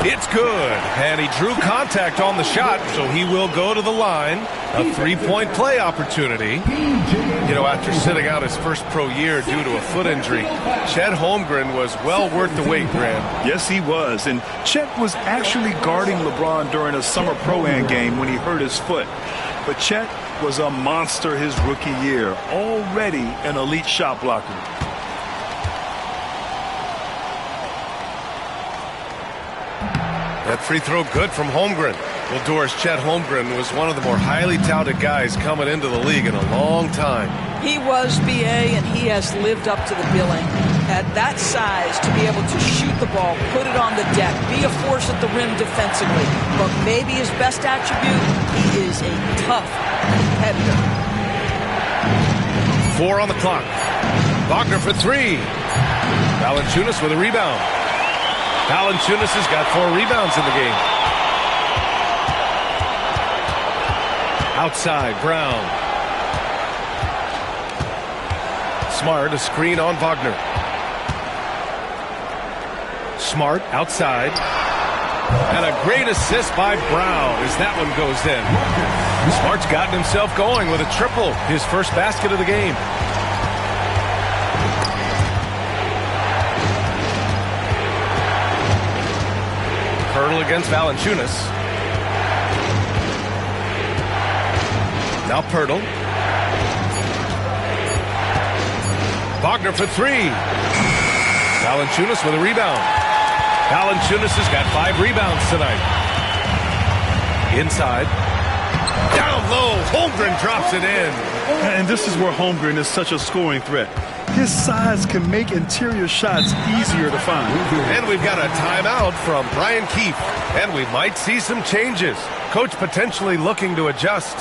It's good. And he drew contact on the shot, so he will go to the line. A 3-point play opportunity. You know, after sitting out his first pro year due to a foot injury, Chet Holmgren was well worth the wait, Grant.
Yes, he was. And Chet was actually guarding LeBron during a summer pro-am game when he hurt his foot. But Chet was a monster his rookie year, already an elite shot blocker.
That free throw good from Holmgren. Well, Doris, Chet Holmgren was one of the more highly touted guys coming into the league in a long time.
He was BA, and he has lived up to the billing. At that size, to be able to shoot the ball, put it on the deck, be a force at the rim defensively. But maybe his best attribute, he is a tough competitor.
4 on the clock. Wagner for 3. Valanciunas with a rebound. Valanciunas has got 4 rebounds in the game. Outside, Brown. Smart, a screen on Wagner. Smart, outside. And a great assist by Brown as that one goes in. Smart's gotten himself going with a triple, his first basket of the game. Hurdle against Valanciunas. Now Pirtle. Wagner for 3. Valanciunas with a rebound. Valanciunas has got 5 rebounds tonight. Inside. Down low. Holmgren drops it in.
And this is where Holmgren is such a scoring threat. His size can make interior shots easier to find.
And we've got a timeout from Brian Keefe. And we might see some changes. Coach potentially looking to adjust.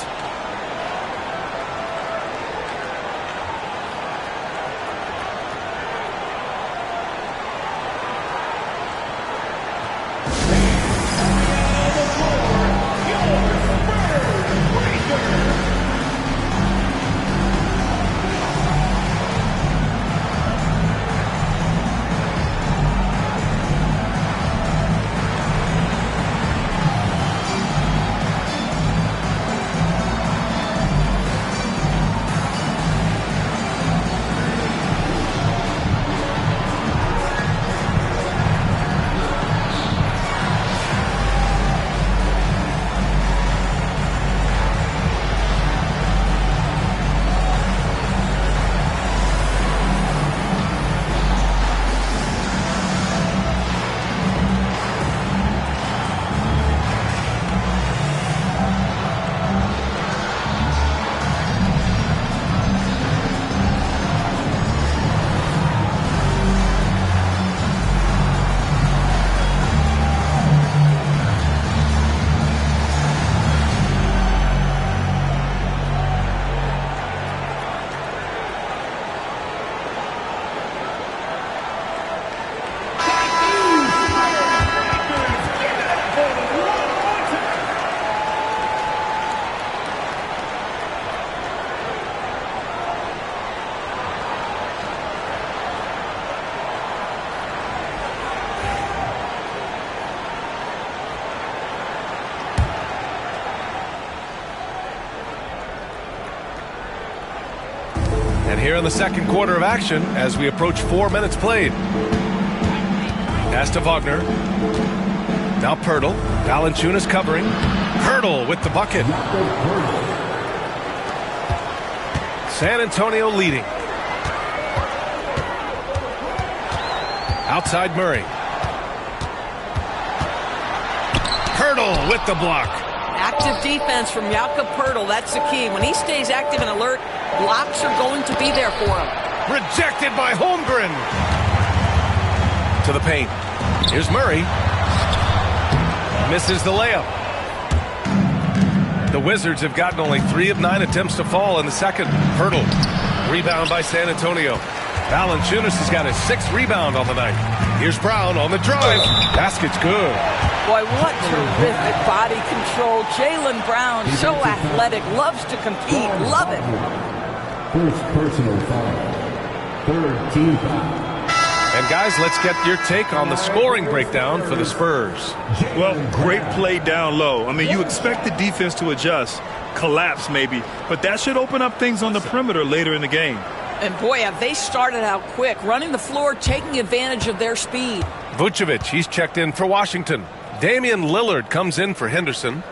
And here in the second quarter of action as we approach 4 minutes played. Pass to Wagner. Now Pirtle. Valanciunas covering. Pirtle with the bucket. San Antonio leading. Outside Murray. Pirtle with the block.
Active defense from Jakob Pirtle. That's the key. When he stays active and alert, blocks are going to be there for him.
Rejected by Holmgren. To the paint. Here's Murray. Misses the layup. The Wizards have gotten only 3 of 9 attempts to fall in the second. Pirtle. Rebound by San Antonio. Valanciunas has got his 6th rebound on the night. Here's Brown on the drive. Basket's good.
Boy, what terrific body control. Jaylen Brown, so athletic, loves to compete. Love it.
First personal foul. Third team foul.
And guys, let's get your take on the scoring breakdown for the Spurs.
Well, great play down low. I mean, you expect the defense to adjust, collapse maybe, but that should open up things on the perimeter later in the game.
And boy, have they started out quick, running the floor, taking advantage of their speed.
Vucevic, he's checked in for Washington. Damian Lillard comes in for Henderson.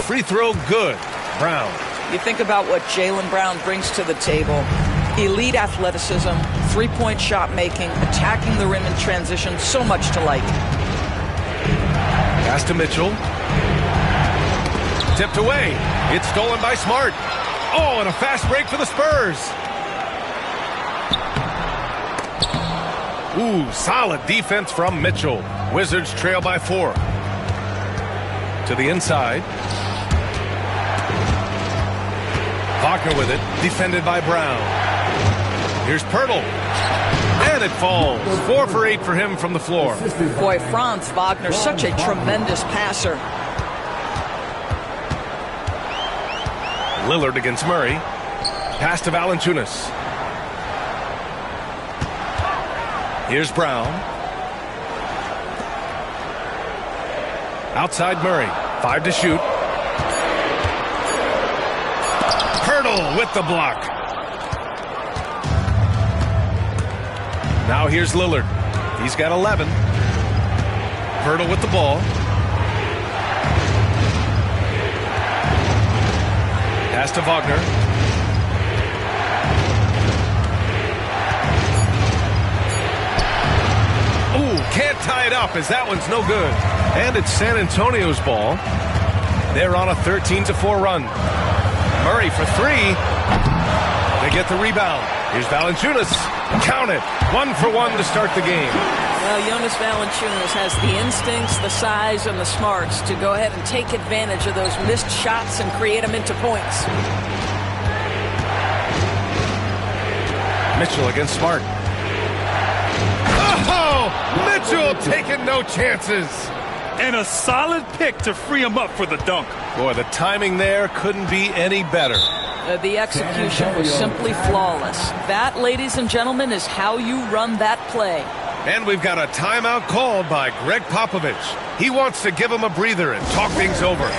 Free throw good. Brown.
You think about what Jaylen Brown brings to the table. Elite athleticism, three-point shot making, attacking the rim in transition, so much to like.
Pass to Mitchell. Tipped away. It's stolen by Smart. Oh, and a fast break for the Spurs. Ooh, solid defense from Mitchell. Wizards trail by 4. To the inside. Wagner with it, defended by Brown. Here's Pirtle. And it falls. 4 for 8 for him from the floor.
Boy, Franz Wagner, such a tremendous passer.
Lillard against Murray. Pass to Valanciunas. Here's Brown. Outside Murray. 5 to shoot. Pirtle with the block. Now here's Lillard. He's got 11. Pirtle with the ball. Pass to Wagner. Ooh, can't tie it up as that one's no good. And it's San Antonio's ball. They're on a 13-4 run. Murray for 3. They get the rebound. Here's Valanciunas. Count it. 1 for 1 to start the game.
Well, Jonas Valanciunas has the instincts, the size, and the smarts to go ahead and take advantage of those missed shots and create them into points.
Mitchell against Smart. Oh, Mitchell taking no chances.
And a solid pick to free him up for the dunk.
Boy, the timing there couldn't be any better.
The execution was simply flawless. That, ladies and gentlemen, is how you run that play.
And we've got a timeout called by Greg Popovich. He wants to give him a breather and talk things over.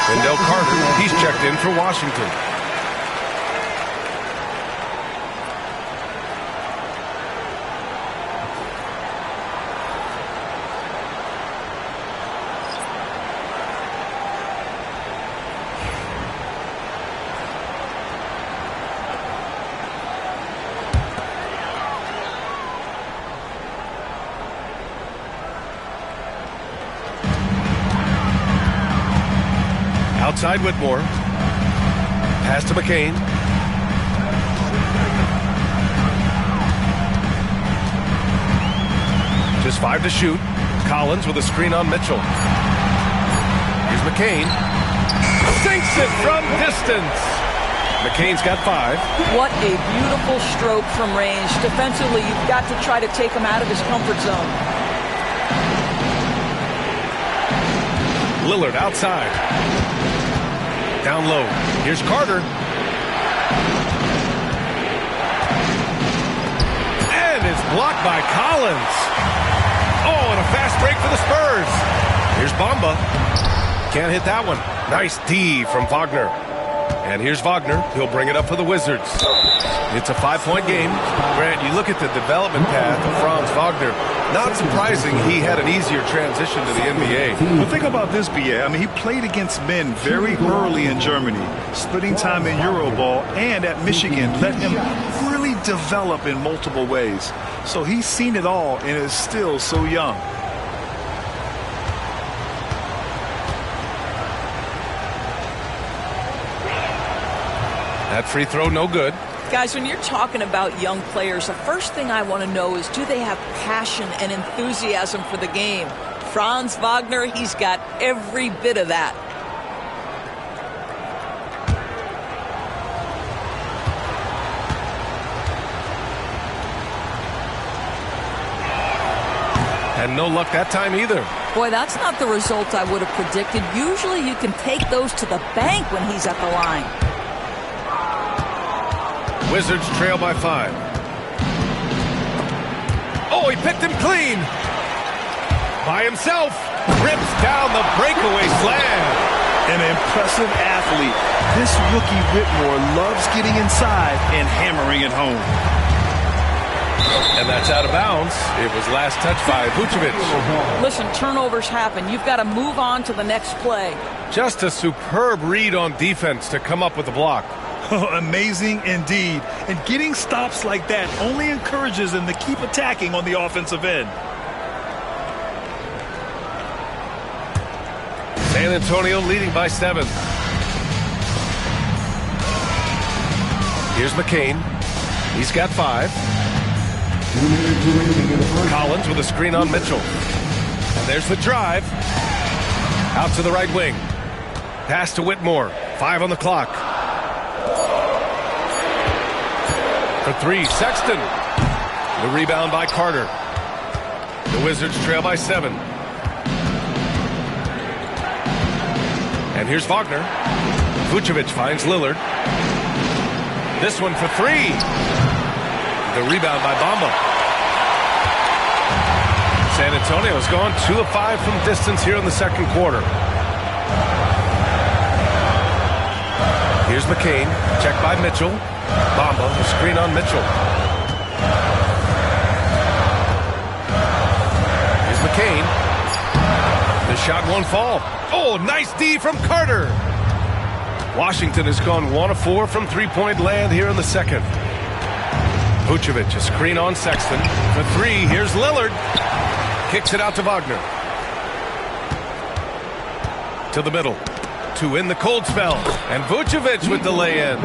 Wendell Carter, he's checked in for Washington. side, Whitmore. Pass to McCain. Just 5 to shoot. Collins with a screen on Mitchell. Here's McCain. Sinks it from distance. McCain's got 5.
What a beautiful stroke from range. Defensively, you've got to try to take him out of his comfort zone.
Lillard outside. Down low. Here's Carter. And it's blocked by Collins. Oh, and a fast break for the Spurs. Here's Bamba. Can't hit that one. Nice D from Wagner. And here's Wagner. He'll bring it up for the Wizards. It's a 5-point game. Grant, you look at the development path of Franz Wagner. Not surprising he had an easier transition to the NBA.
Well, think about this, B.A. I mean, he played against men very early in Germany, splitting time in Euroball, and at Michigan let him really develop in multiple ways. So he's seen it all and is still so young.
That free throw, no good.
Guys, when you're talking about young players, the first thing I want to know is, do they have passion and enthusiasm for the game? Franz Wagner, he's got every bit of that.
And no luck that time either.
Boy, that's not the result I would have predicted. Usually you can take those to the bank when he's at the line.
Wizards trail by 5. Oh, he picked him clean. By himself. Rips down the breakaway slam.
An impressive athlete. This rookie Whitmore loves getting inside and hammering it home.
And that's out of bounds. It was last touched by Vucevic.
Listen, turnovers happen. You've got to move on to the next play.
Just a superb read on defense to come up with the block.
Amazing indeed. And getting stops like that only encourages them to keep attacking on the offensive end.
San Antonio leading by 7. Here's McCain. He's got 5. Collins with a screen on Mitchell. And there's the drive. Out to the right wing. Pass to Whitmore. 5 on the clock. For 3, Sexton. The rebound by Carter. The Wizards trail by 7. And here's Wagner. Vucevic finds Lillard. This one for 3. The rebound by Bamba. San Antonio's gone 2 of 5 from distance here in the second quarter. Here's McCain. Checked by Mitchell. Bamba, the screen on Mitchell. Here's McCain. The shot won't fall. Oh, nice D from Carter. Washington has gone 1 of 4 from three-point land here in the second. Vucevic, a screen on Sexton. For 3, here's Lillard. Kicks it out to Wagner. To the middle. To in the cold spell. And Vucevic with the lay-in.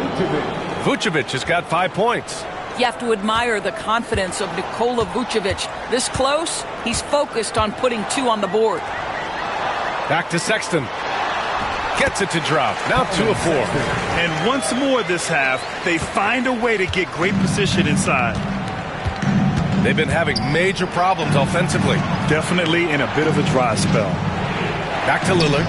Vucevic has got 5 points.
You have to admire the confidence of Nikola Vucevic. This close, he's focused on putting 2 on the board.
Back to Sexton. Gets it to drop. Now 2 of 4.
And once more this half, they find a way to get great position inside.
They've been having major problems offensively.
Definitely in a bit of a dry spell.
Back to Lillard.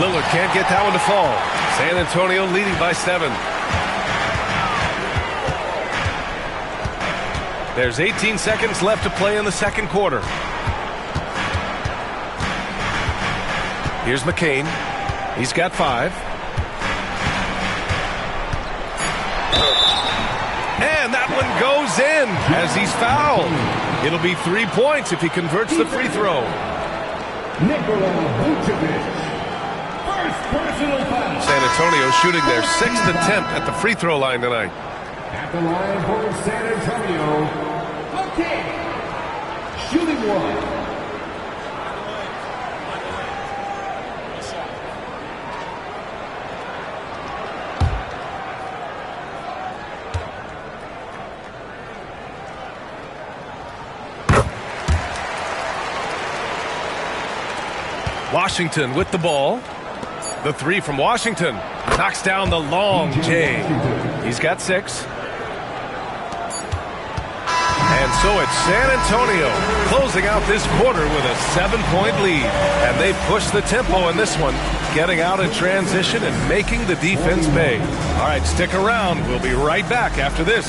Lillard can't get that one to fall. San Antonio leading by 7. There's 18 seconds left to play in the second quarter. Here's McCain. He's got 5. And that one goes in as he's fouled. It'll be 3 points if he converts the free throw.
Nikola Vucevic. First personal foul.
San Antonio shooting their 6th attempt at the free throw line tonight.
At the line for San Antonio, McCain. Shooting 1.
Washington with the ball. The three from Washington. Knocks down the long J. He's got 6. And so it's San Antonio closing out this quarter with a 7-point lead. And they push the tempo in this one, getting out in transition and making the defense pay. All right, stick around. We'll be right back after this.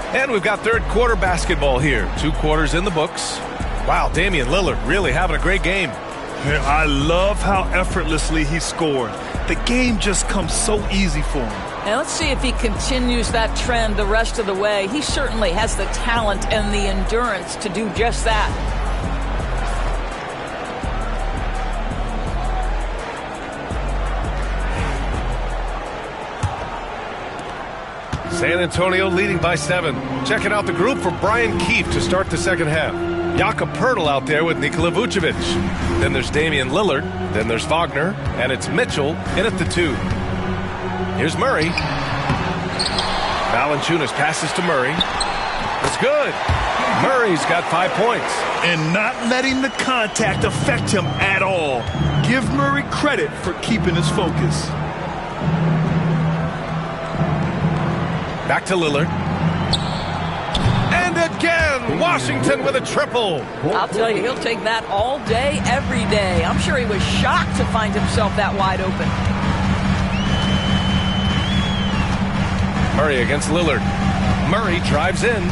And we've got third quarter basketball here. 2 quarters in the books. Wow, Damian Lillard really having a great game.
Man, I love how effortlessly he scored. The game just comes so easy for him.
And let's see if he continues that trend the rest of the way. He certainly has the talent and the endurance to do just that.
San Antonio leading by 7. Checking out the group for Brian Keefe to start the second half. Jakob Poeltl out there with Nikola Vucevic. Then there's Damian Lillard. Then there's Wagner. And it's Mitchell in at the 2. Here's Murray. Valanciunas passes to Murray. It's good. Murray's got 5 points.
And not letting the contact affect him at all. Give Murray credit for keeping his focus.
Back to Lillard. And again, Washington with a triple.
I'll tell you, he'll take that all day, every day. I'm sure he was shocked to find himself that wide open.
Murray against Lillard. Murray drives in.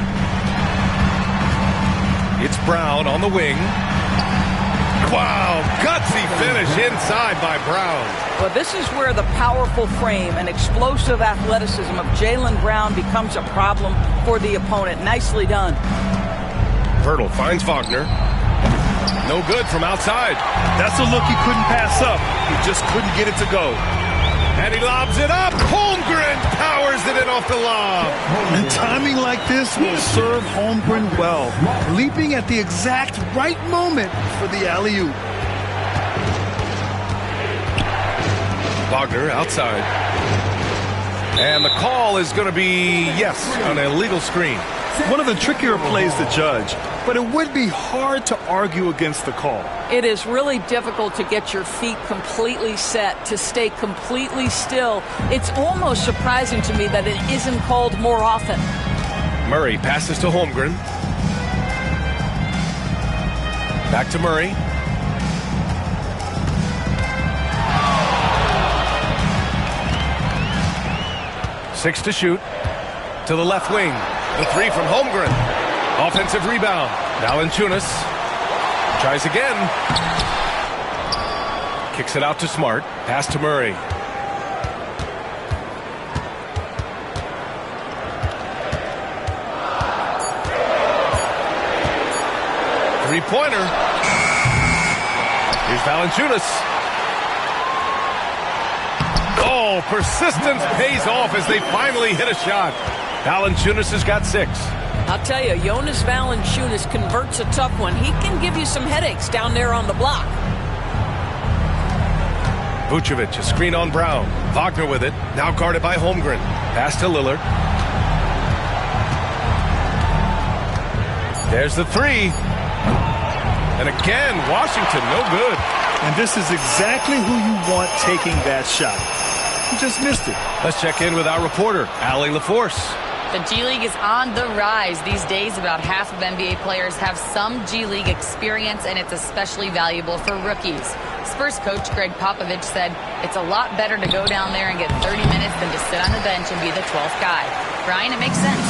It's Brown on the wing. Wow, gutsy finish inside by Brown.
Well, this is where the powerful frame and explosive athleticism of Jaylen Brown becomes a problem for the opponent. Nicely done.
Poeltl finds Wagner. No good from outside.
That's a look he couldn't pass up. He just couldn't get it to go.
And he lobs it up. Holmgren powers it in off the lob.
And timing like this will serve Holmgren well. Leaping at the exact right moment for the alley-oop.
Wagner outside. And the call is going to be, yes, an illegal screen.
One of the trickier plays to judge, but it would be hard to argue against the call.
It is really difficult to get your feet completely set, to stay completely still. It's almost surprising to me that it isn't called more often.
Murray passes to Holmgren. Back to Murray. Six to shoot. To the left wing. The 3 from Holmgren. Offensive rebound. Valanciunas tries again. Kicks it out to Smart. Pass to Murray. Three-pointer. Here's Valanciunas. Oh, persistence pays off as they finally hit a shot. Valanciunas has got 6.
I'll tell you, Jonas Valanciunas converts a tough one. He can give you some headaches down there on the block.
Vucevic, a screen on Brown. Wagner with it, now guarded by Holmgren. Pass to Lillard. There's the 3. And again, Washington, no good.
And this is exactly who you want taking that shot. He just missed it.
Let's check in with our reporter, Allie LaForce.
The G League is on the rise these days. About half of NBA players have some G League experience, and it's especially valuable for rookies. Spurs coach Greg Popovich said it's a lot better to go down there and get 30 minutes than to sit on the bench and be the 12th guy. Brian, it makes sense.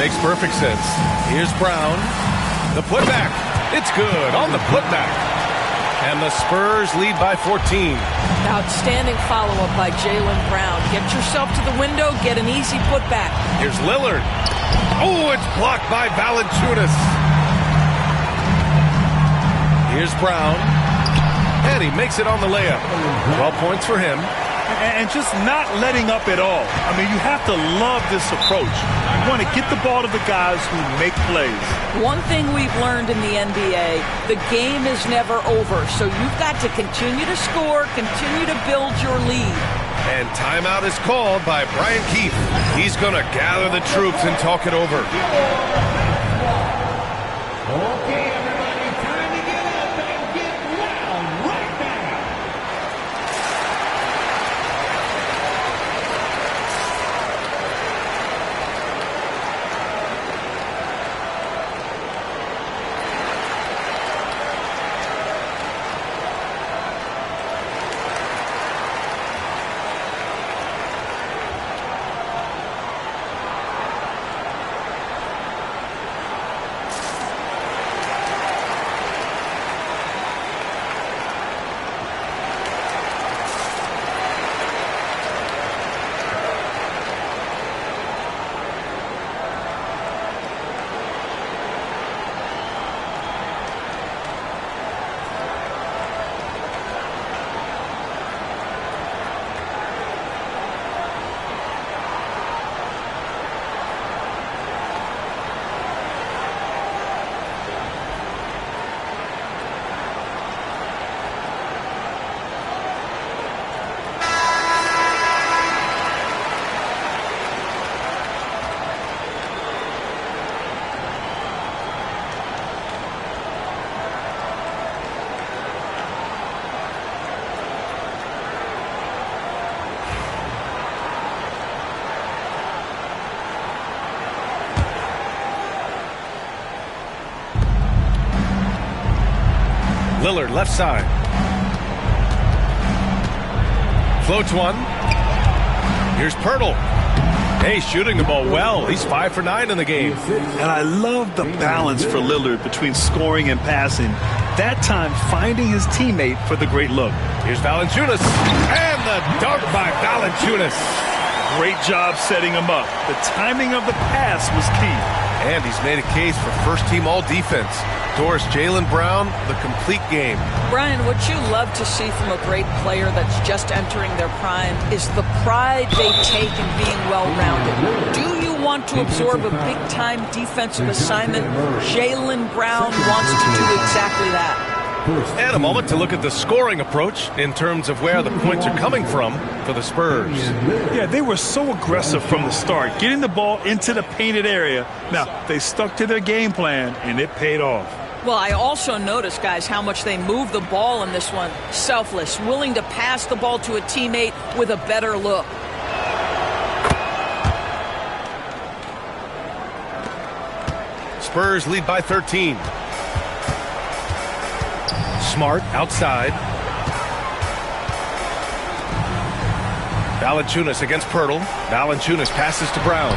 Makes perfect sense. Here's Brown. The putback. It's good on the putback. And the Spurs lead by 14.
Outstanding follow-up by Jaylen Brown. Get yourself to the window, get an easy putback.
Here's Lillard. Oh, it's blocked by Valanciunas. Here's Brown. And he makes it on the layup. 12 points for him.
And just not letting up at all. I mean, you have to love this approach. You want to get the ball to the guys who make plays.
One thing we've learned in the NBA, the game is never over. So you've got to continue to score, continue to build your lead.
And timeout is called by Brian Keefe. He's going to gather the troops and talk it over.
Okay, everybody, time to get up and get loud right now.
Lillard, left side. Floats one. Here's Pirtle. Hey, shooting the ball well. He's 5 for 9 in the game.
And I love the balance for Lillard between scoring and passing. That time, finding his teammate for the great look.
Here's Valanciunas. And the dunk by Valanciunas.
Great job setting him up. The timing of the pass was key.
And he's made a case for first-team all-defense. Doris, Jaylen Brown, the complete game.
Brian, what you love to see from a great player that's just entering their prime is the pride they take in being well-rounded. Do you want to absorb a big-time defensive assignment? Jaylen Brown wants to do exactly that.
And a moment to look at the scoring approach in terms of where the points are coming from for the Spurs.
Yeah, they were so aggressive from the start, getting the ball into the painted area. Now, they stuck to their game plan, and it paid off.
Well, I also noticed, guys, how much they moved the ball in this one. Selfless, willing to pass the ball to a teammate with a better look.
Spurs lead by 13. Smart outside. Valanciunas against Pirtle. Valanciunas passes to Brown.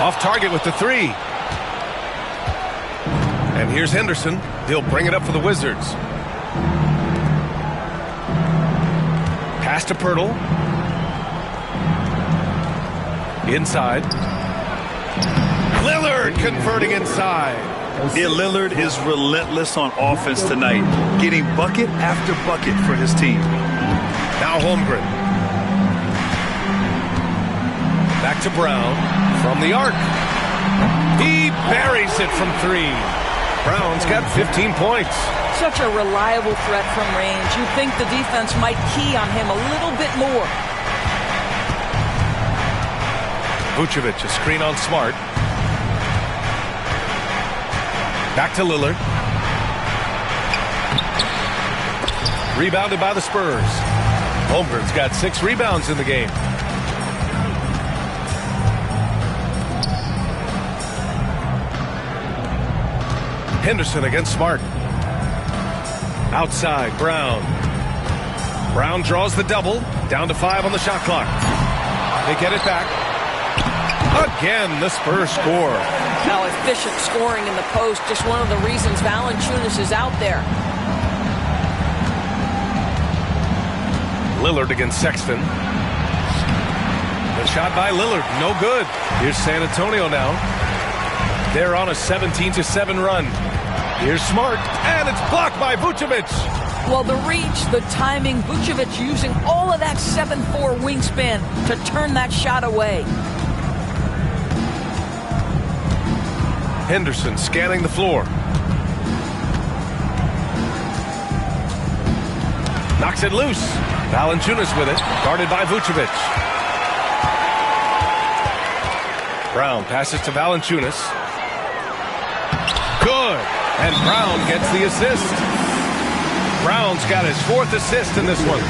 Off target with the three. And here's Henderson. He'll bring it up for the Wizards. Pass to Pirtle. Inside. Lillard converting inside.
Yeah, Lillard is relentless on offense tonight, getting bucket after bucket for his team.
Now Holmgren. Back to Brown from the arc. He buries it from three. Brown's got 15 points.
Such a reliable threat from range. You think the defense might key on him a little bit more.
Vucevic, a screen on Smart. Back to Lillard. Rebounded by the Spurs. Holmgren's got 6 rebounds in the game. Henderson against Smart. Outside, Brown. Brown draws the double. Down to 5 on the shot clock. They get it back. Again, the Spurs score.
Now, efficient scoring in the post, just one of the reasons Valanciunas is out there.
Lillard against Sexton. The shot by Lillard, no good. Here's San Antonio now. They're on a 17-7 run. Here's Smart, and it's blocked by Vucevic.
Well, the reach, the timing, Vucevic using all of that 7'4" wingspan to turn that shot away.
Henderson scanning the floor. Knocks it loose. Valanciunas with it, guarded by Vucevic. Brown passes to Valanciunas. Good. And Brown gets the assist. Brown's got his 4th assist in this one.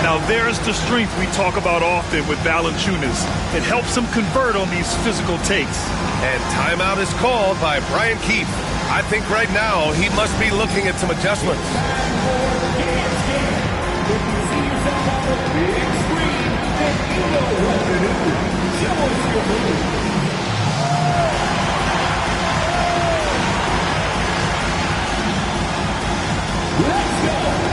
Now there's the strength we talk about often with Valanciunas. It helps him convert on these physical takes.
And timeout is called by Brian Keefe. I think right now he must be looking at some adjustments.
Let's go!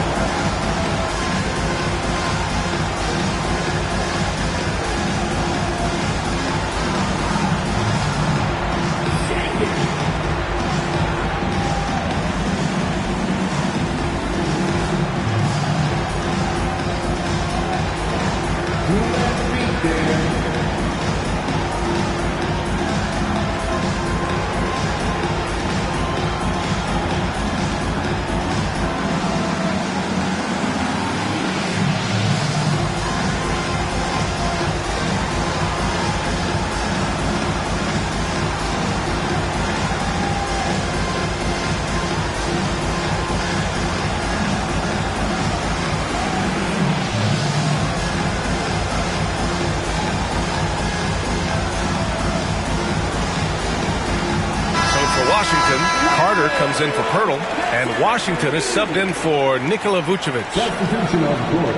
Carter comes in for Pirtle, and Washington is subbed in for Nikola Vucevic.
Substitution on court.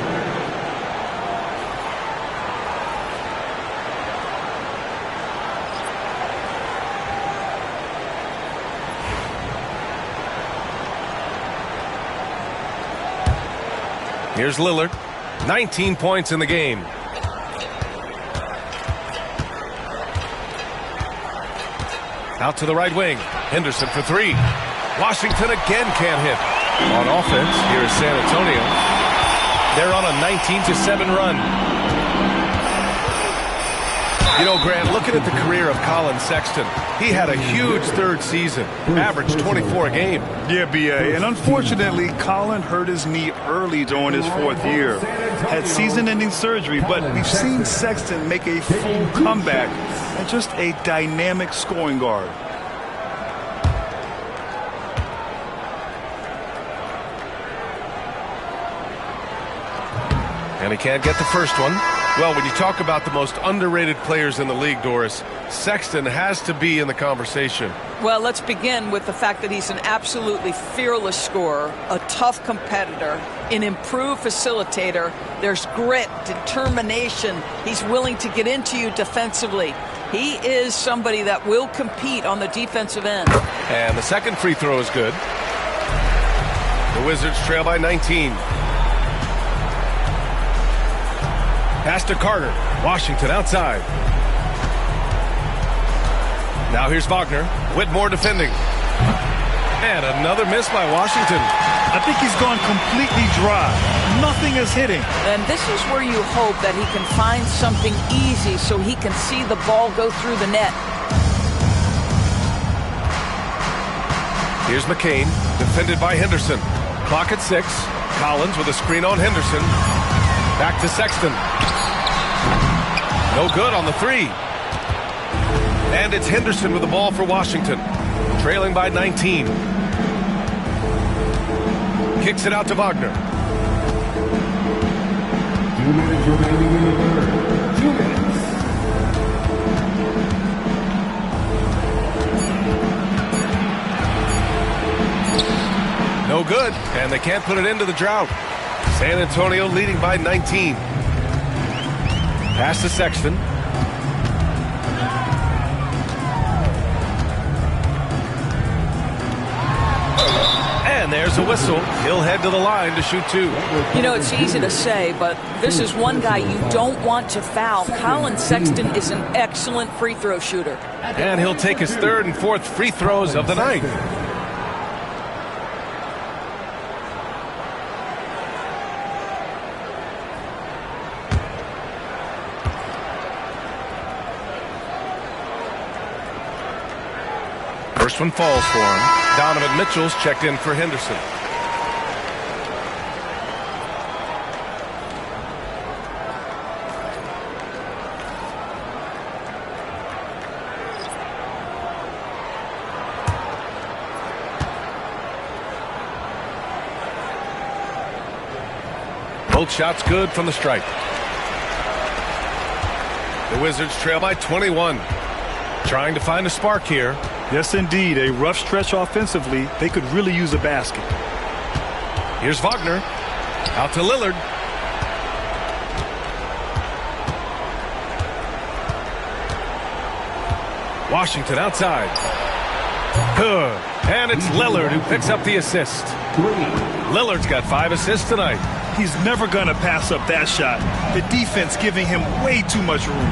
Here's Lillard, 19 points in the game. Out to the right wing. Henderson for 3. Washington again can't hit. On offense, here is San Antonio. They're on a 19-7 run. You know, Grant, looking at the career of Colin Sexton, he had a huge 3rd season, averaged 24 a game.
Yeah, B.A., and unfortunately, Colin hurt his knee early during his 4th year. Had season-ending surgery, but we've seen Sexton make a full comeback and just a dynamic scoring guard.
And he can't get the first one. Well, when you talk about the most underrated players in the league, Doris, Sexton has to be in the conversation.
Well, let's begin with the fact that he's an absolutely fearless scorer, a tough competitor, an improved facilitator. There's grit, determination. He's willing to get into you defensively. He is somebody that will compete on the defensive end.
And the second free throw is good. The Wizards trail by 19. Pass to Carter. Washington outside. Now here's Wagner. Whitmore defending. And another miss by Washington.
I think he's gone completely dry. Nothing is hitting.
And this is where you hope that he can find something easy so he can see the ball go through the net.
Here's McCain, defended by Henderson. Clock at 6. Collins with a screen on Henderson. Back to Sexton. No good on the 3. And it's Henderson with the ball for Washington. Trailing by 19. Kicks it out to Wagner.
2 minutes remaining in the 3rd. 2 minutes.
No good, and they can't put it into the drought. San Antonio leading by 19. Pass to Sexton. And there's a whistle. He'll head to the line to shoot 2.
You know, it's easy to say, but this is one guy you don't want to foul. Colin Sexton is an excellent free throw shooter.
And he'll take his 3rd and 4th free throws of the night. First one falls for him. Donovan Mitchell's checked in for Henderson. Both shots good from the stripe. The Wizards trail by 21. Trying to find a spark here.
Yes, indeed. A rough stretch offensively. They could really use a basket.
Here's Wagner. Out to Lillard. Washington outside. Good. And it's Lillard who picks up the assist. Lillard's got 5 assists tonight.
He's never going to pass up that shot. The defense giving him way too much room.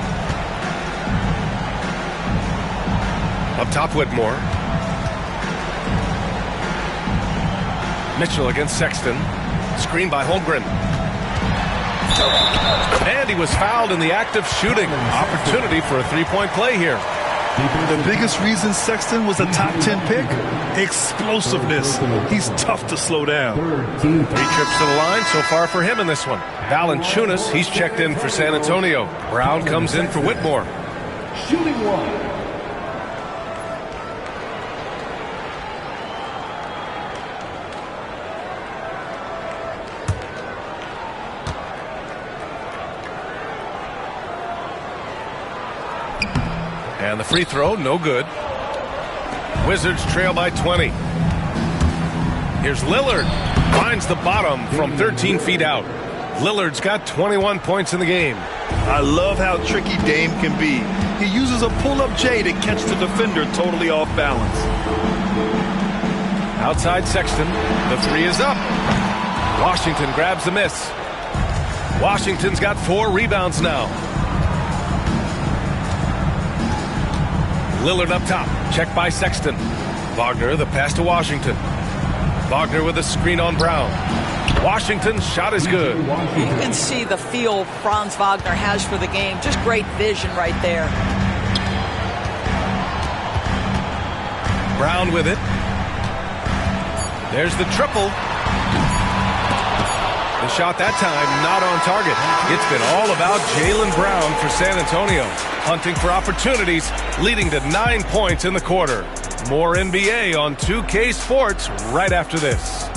Up top, Whitmore. Mitchell against Sexton. Screen by Holmgren. And he was fouled in the act of shooting. Opportunity for a 3-point play here.
The biggest reason Sexton was a top 10 pick? Explosiveness. He's tough to slow down.
3 trips to the line so far for him in this one. Valanciunas, he's checked in for San Antonio. Brown comes in for Whitmore.
Shooting 1.
And the free throw, no good. Wizards trail by 20. Here's Lillard. Finds the bottom from 13 feet out. Lillard's got 21 points in the game.
I love how tricky Dame can be. He uses a pull-up J to catch the defender totally off balance.
Outside Sexton. The 3 is up. Washington grabs the miss. Washington's got 4 rebounds now. Lillard up top. Checked by Sexton. Wagner, the pass to Washington. Wagner with a screen on Brown. Washington's shot is good.
You can see the feel Franz Wagner has for the game. Just great vision right there.
Brown with it. There's the triple. The shot that time not on target. It's been all about Jaylen Brown for San Antonio. Hunting for opportunities, leading to 9 points in the quarter. More NBA on 2K Sports right after this.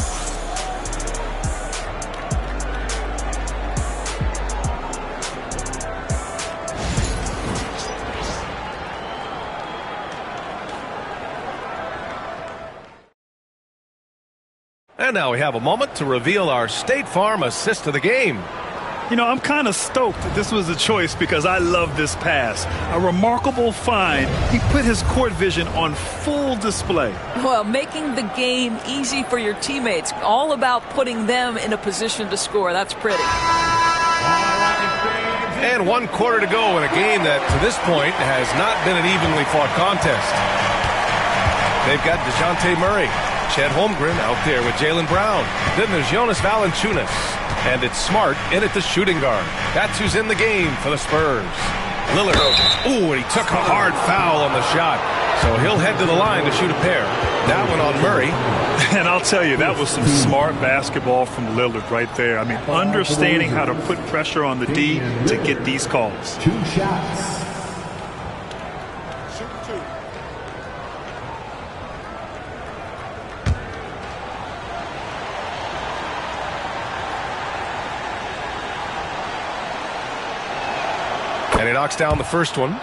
And now we have a moment to reveal our State Farm assist of the game.
You know, I'm kind of stoked that this was a choice because I love this pass. A remarkable find. He put his court vision on full display.
Well, making the game easy for your teammates. All about putting them in a position to score. That's pretty.
And 1 quarter to go in a game that, to this point, has not been an evenly fought contest. They've got DeJounte Murray. Chet Holmgren out there with Jaylen Brown. Then there's Jonas Valanciunas. And it's Smart in at the shooting guard. That's who's in the game for the Spurs. Lillard. Ooh, and he took a hard foul on the shot. So he'll head to the line to shoot a pair. That one on Murray.
And I'll tell you, that was some smart basketball from Lillard right there. I mean, understanding how to put pressure on the D to get these calls.
2 shots.
And he knocks down the first one.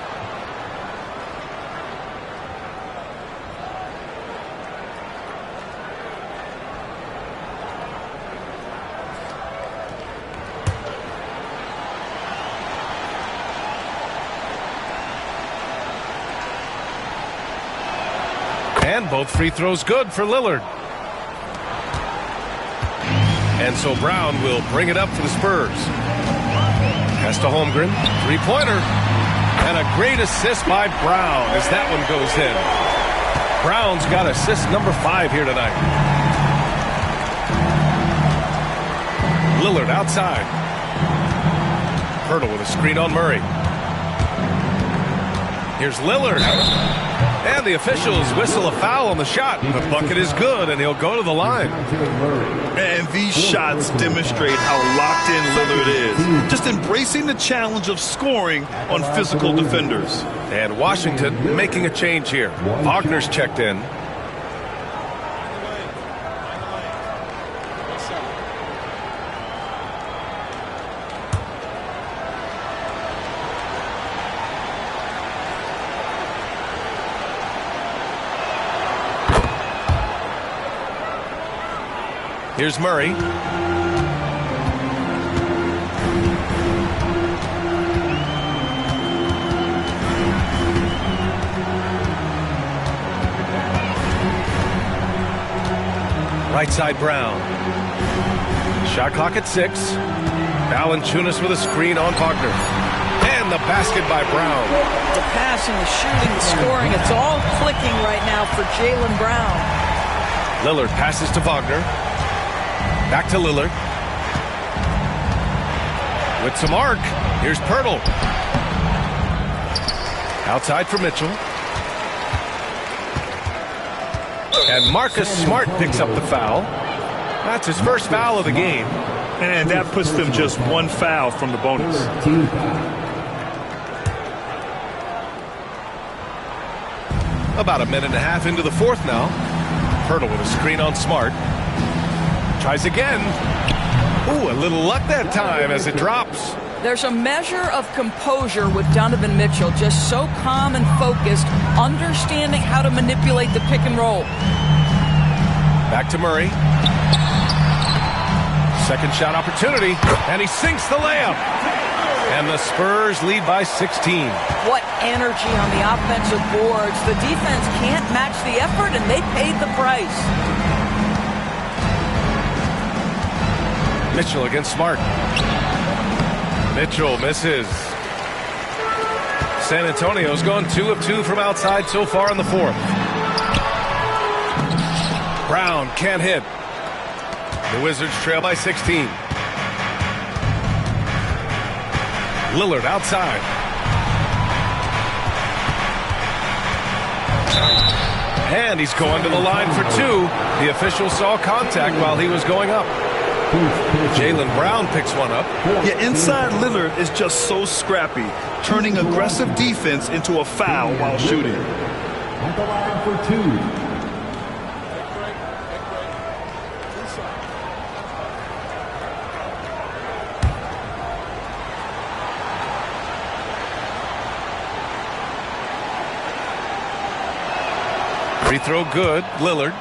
And both free throws good for Lillard. And so Brown will bring it up for the Spurs. Pass to Holmgren. Three-pointer. And a great assist by Brown as that one goes in. Brown's got assist number 5 here tonight. Lillard outside. Hurdle with a screen on Murray. Here's Lillard. And the officials whistle a foul on the shot. The bucket is good, and he'll go to the line.
And these shots demonstrate how locked in Lillard is. Just embracing the challenge of scoring on physical defenders.
And Washington making a change here. Wagner's checked in. Here's Murray. Right side Brown. Shot clock at 6. Valanciunas with a screen on Wagner. And the basket by Brown.
The passing, the shooting, the scoring, it's all clicking right now for Jaylen Brown.
Lillard passes to Wagner. Back to Lillard. With some arc. Here's Pirtle. Outside for Mitchell. And Marcus Smart picks up the foul. That's his first foul of the game.
And that puts them just one foul from the bonus.
About a minute and a half into the fourth now. Pirtle with a screen on Smart. Tries again. Ooh, a little luck that time as it drops.
There's a measure of composure with Donovan Mitchell, just so calm and focused, understanding how to manipulate the pick and roll.
Back to Murray. Second shot opportunity, and he sinks the layup. And the Spurs lead by 16.
What energy on the offensive boards. The defense can't match the effort, and they paid the price.
Mitchell against Smart. Mitchell misses. San Antonio's gone 2 of 2 from outside so far in the fourth. Brown can't hit. The Wizards trail by 16. Lillard outside. And he's going to the line for 2. The official saw contact while he was going up. Jaylen Brown picks one up.
Yeah, inside Lillard is just so scrappy, turning aggressive defense into a foul while shooting.
At the line for 2.
Free throw good, Lillard.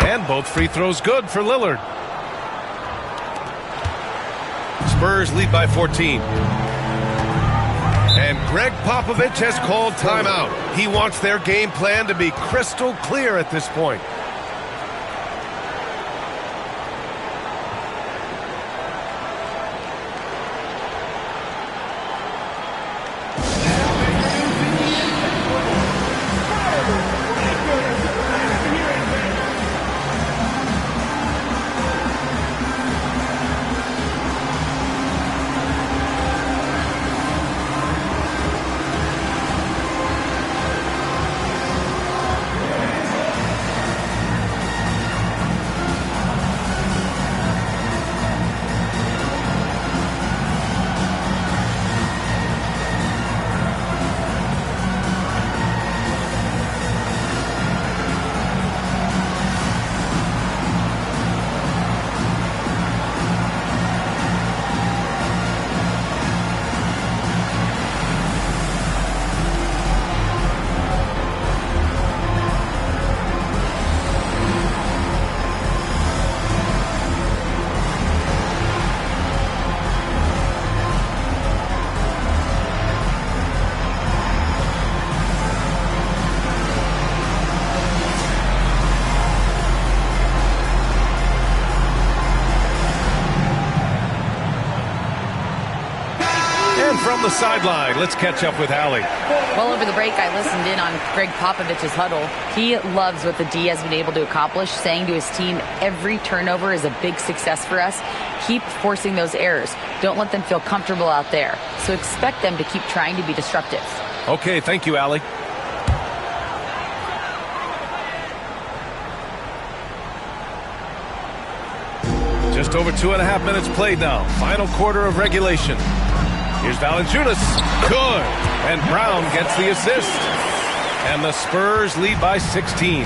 And both free throws good for Lillard. Spurs lead by 14. And Greg Popovich has called timeout. He wants their game plan to be crystal clear at this point. from the sideline. Let's catch up with Allie.
Well, over the break, I listened in on Greg Popovich's huddle. He loves what the D has been able to accomplish, saying to his team, every turnover is a big success for us. Keep forcing those errors. Don't let them feel comfortable out there. So expect them to keep trying to be disruptive.
Okay, thank you, Allie. Just over 2.5 minutes played now. Final quarter of regulation. Here's Valanciunas. Good. And Brown gets the assist. And the Spurs lead by 16.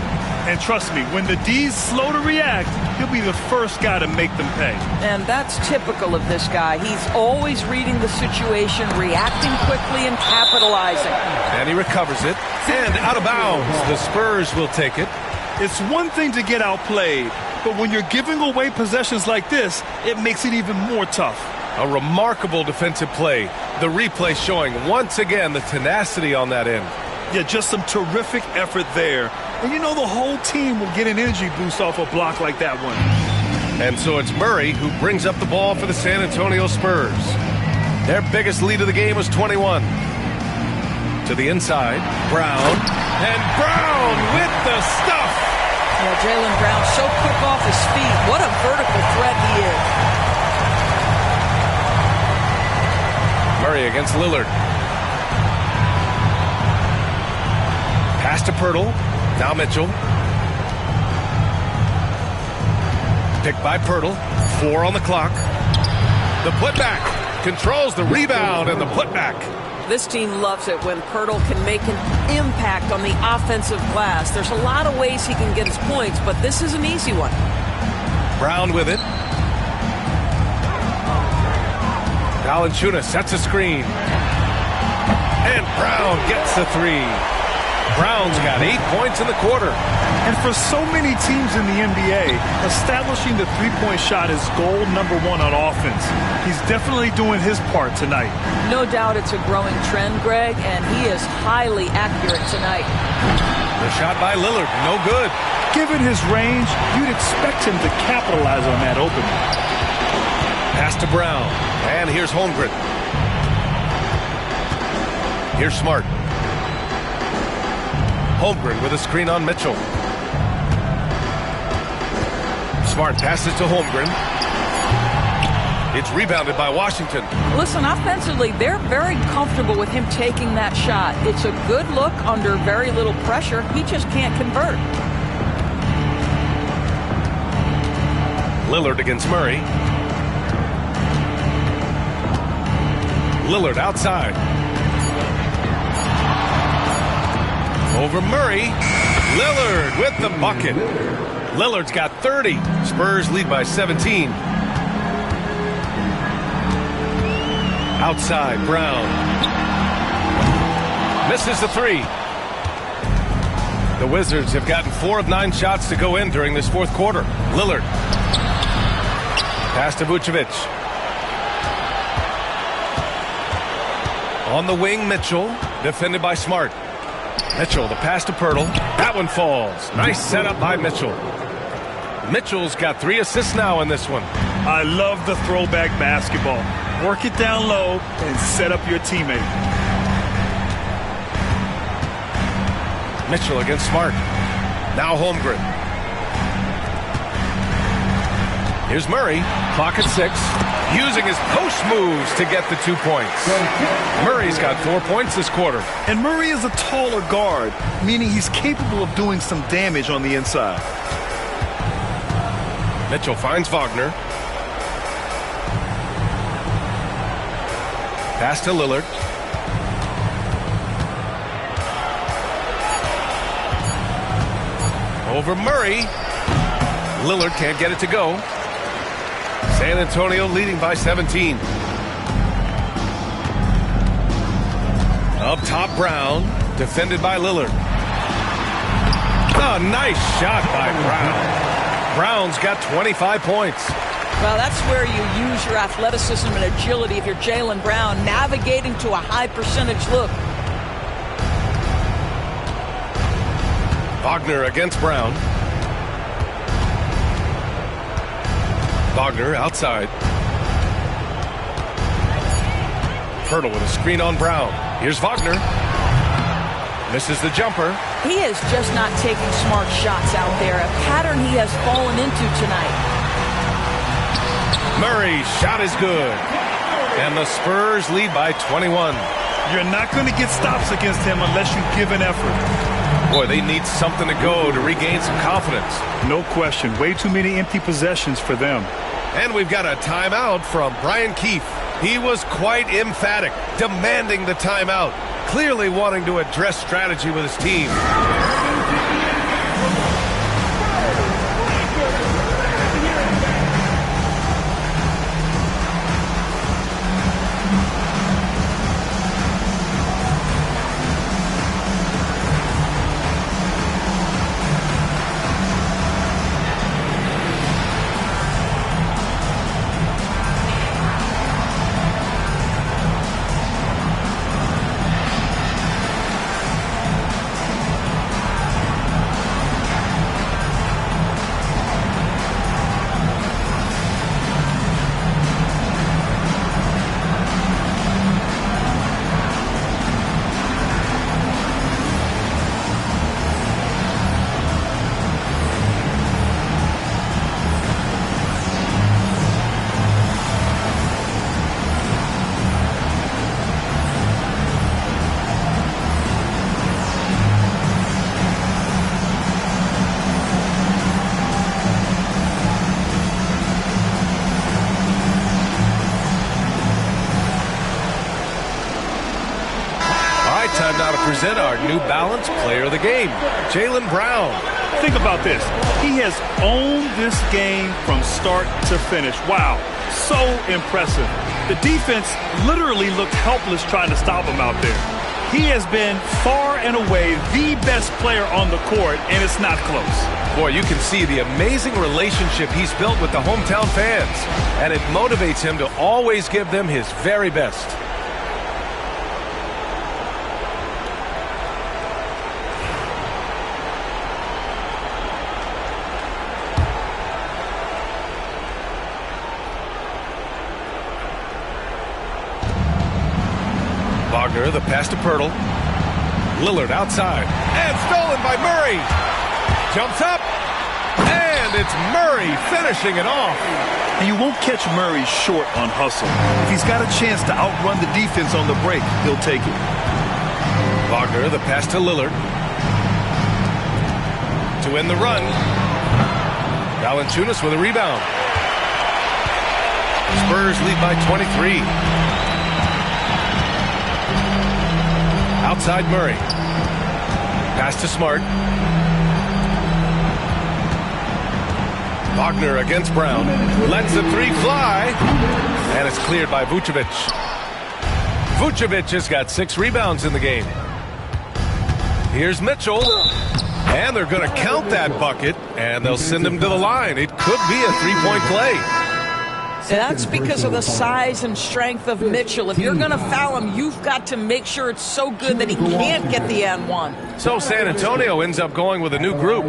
And trust me, when the D's slow to react, he'll be the first guy to make them pay.
And that's typical of this guy. He's always reading the situation, reacting quickly and capitalizing.
And he recovers it. And out of bounds. The Spurs will take it.
It's one thing to get outplayed, but when you're giving away possessions like this, it makes it even more tough.
A remarkable defensive play. The replay showing once again the tenacity on that end.
Yeah, just some terrific effort there. And you know the whole team will get an energy boost off a block like that one.
And so it's Murray who brings up the ball for the San Antonio Spurs. Their biggest lead of the game was 21. To the inside, Brown. And Brown with the stuff.
Yeah, Jaylen Brown so quick off his feet. What a vertical threat he is.
Murray against Lillard. Pass to Pirtle. Now Mitchell. Picked by Pirtle. 4 on the clock. The putback. Controls the rebound and the putback.
This team loves it when Pirtle can make an impact on the offensive glass. There's a lot of ways he can get his points, but this is an easy one.
Brown with it. Valanciunas sets a screen. And Brown gets the 3. Brown's got 8 points in the quarter.
And for so many teams in the NBA, establishing the three-point shot is goal number 1 on offense. He's definitely doing his part tonight.
No doubt it's a growing trend, Greg, and he is highly accurate tonight.
The shot by Lillard, no good.
Given his range, you'd expect him to capitalize on that opening.
Pass to Brown, and here's Holmgren. Here's Smart. Holmgren with a screen on Mitchell. Smart passes to Holmgren. It's rebounded by Washington.
Listen, offensively, they're very comfortable with him taking that shot. It's a good look under very little pressure. He just can't convert.
Lillard against Murray. Lillard outside. Over Murray. Lillard with the bucket. Lillard's got 30. Spurs lead by 17. Outside, Brown. Misses the 3. The Wizards have gotten 4 of 9 shots to go in during this fourth quarter. Lillard. Pass to Vucevic. On the wing, Mitchell. Defended by Smart. Mitchell, the pass to Pirtle. That one falls. Nice setup by Mitchell. Mitchell's got 3 assists now in this one.
I love the throwback basketball. Work it down low and set up your teammate.
Mitchell against Smart. Now Holmgren. Here's Murray. Clock at 6. Using his post moves to get the 2 points. Murray's got 4 points this quarter.
And Murray is a taller guard, meaning he's capable of doing some damage on the inside.
Mitchell finds Wagner. Pass to Lillard. Over Murray. Lillard can't get it to go. San Antonio leading by 17. Up top, Brown. Defended by Lillard. Oh, nice shot by Brown. Brown's got 25 points.
Well, that's where you use your athleticism and agility if you're Jaylen Brown, navigating to a high percentage look.
Wagner against Brown. Wagner outside. Pirtle with a screen on Brown. Here's Wagner. Misses the jumper.
He is just not taking smart shots out there, a pattern he has fallen into tonight.
Murray's shot is good. And the Spurs lead by 21.
You're not going to get stops against him unless you give an effort.
Boy, they need something to go to regain some confidence.
No question. Way too many empty possessions for them.
And we've got a timeout from Brian Keefe. He was quite emphatic, demanding the timeout, clearly wanting to address strategy with his team. Time now to present our New Balance Player of the Game, Jaylen Brown.
Think about this. He has owned this game from start to finish. Wow, so impressive. The defense literally looked helpless trying to stop him out there. He has been far and away the best player on the court, and it's not close.
Boy, you can see the amazing relationship he's built with the hometown fans, and it motivates him to always give them his very best. Wagner, the pass to Pirtle. Lillard outside. And stolen by Murray. Jumps up. And it's Murray finishing it off.
And you won't catch Murray short on hustle. If he's got a chance to outrun the defense on the break, he'll take it.
Wagner, the pass to Lillard. To end the run. Valanciunas with a rebound. Spurs lead by 23. Outside Murray. Pass to Smart. Wagner against Brown. Lets the three fly. And it's cleared by Vucevic. Vucevic has got 6 rebounds in the game. Here's Mitchell. And they're going to count that bucket. And they'll send him to the line. It could be a three-point play.
That's because of the size and strength of Mitchell. If you're going to foul him, you've got to make sure it's so good that he can't get the N1.
So San Antonio ends up going with a new group.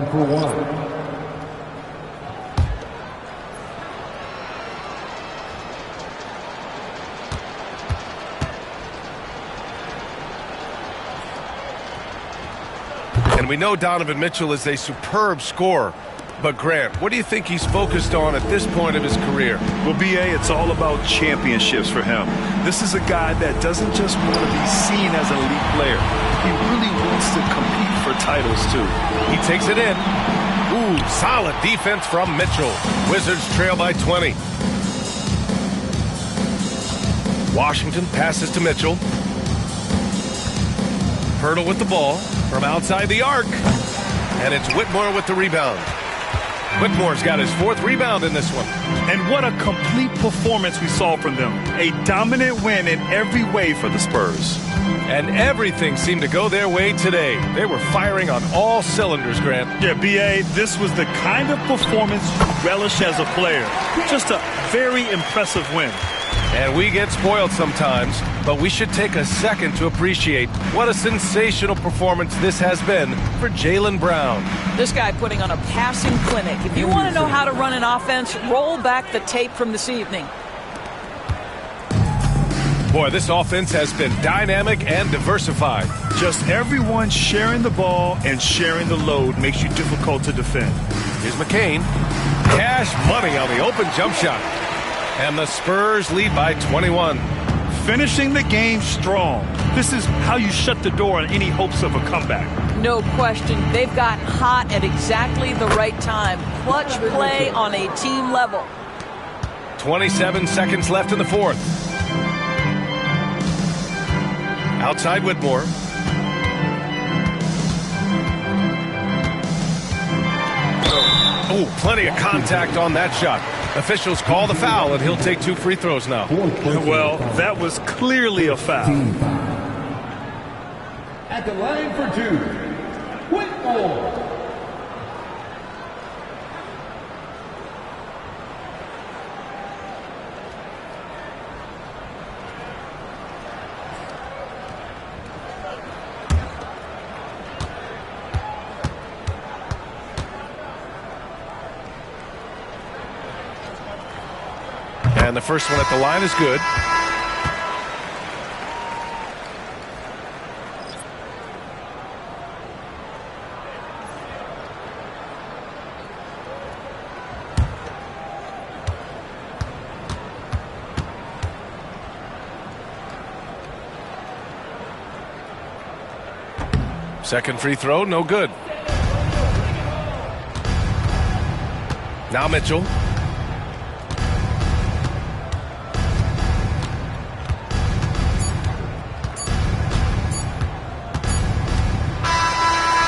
And we know Donovan Mitchell is a superb scorer. But Grant, what do you think he's focused on at this point of his career?
Well, B.A., it's all about championships for him. This is a guy that doesn't just want to be seen as an elite player. He really wants to compete for titles, too.
He takes it in. Ooh, solid defense from Mitchell. Wizards trail by 20. Washington passes to Mitchell. Pirtle with the ball from outside the arc. And it's Whitmore with the rebound. Whitmore's got his 4th rebound in this one.
And what a complete performance we saw from them. A dominant win in every way for the Spurs.
And everything seemed to go their way today. They were firing on all cylinders, Grant.
Yeah, B.A., this was the kind of performance you relish as a player. Just a very impressive win.
And we get spoiled sometimes, but we should take a second to appreciate what a sensational performance this has been for Jaylen Brown.
This guy putting on a passing clinic. If you want to know how to run an offense, roll back the tape from this evening.
Boy, this offense has been dynamic and diversified.
Just everyone sharing the ball and sharing the load makes you difficult to defend.
Here's McCain. Cash money on the open jump shot. And the Spurs lead by 21.
Finishing the game strong. This is how you shut the door on any hopes of a comeback.
No question. They've gotten hot at exactly the right time. Clutch play on a team level.
27 seconds left in the fourth. Outside Whitmore. Oh, plenty of contact on that shot. Officials call the foul, and he'll take 2 free throws now.
Well, that was clearly a foul.
At the line for 2, Whitmore.
And the first one at the line is good. Second free throw, no good. Now Mitchell.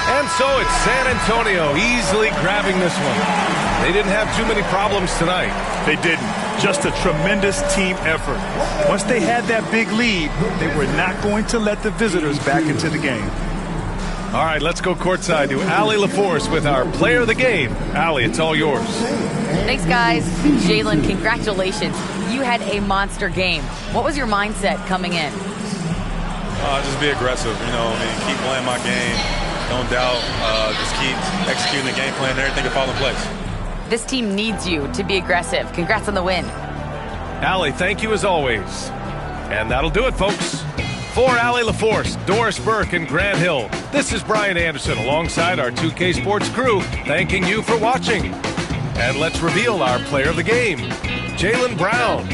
And so it's San Antonio easily grabbing this one. They didn't have too many problems tonight.
They didn't. Just a tremendous team effort. Once they had that big lead, they were not going to let the visitors back into the game.
All right, let's go courtside to Allie LaForce with our player of the game. Allie, it's all yours.
Thanks, guys. Jalen, congratulations. You had a monster game. What was your mindset coming in?
Just be aggressive, keep playing my game. Don't doubt. Just keep executing the game plan and everything will fall in place.
This team needs you to be aggressive. Congrats on the win.
Allie, thank you as always. And that'll do it, folks. For Allie LaForce, Doris Burke, and Grant Hill, this is Brian Anderson alongside our 2K Sports crew, thanking you for watching. And let's reveal our player of the game, Jaylen Brown.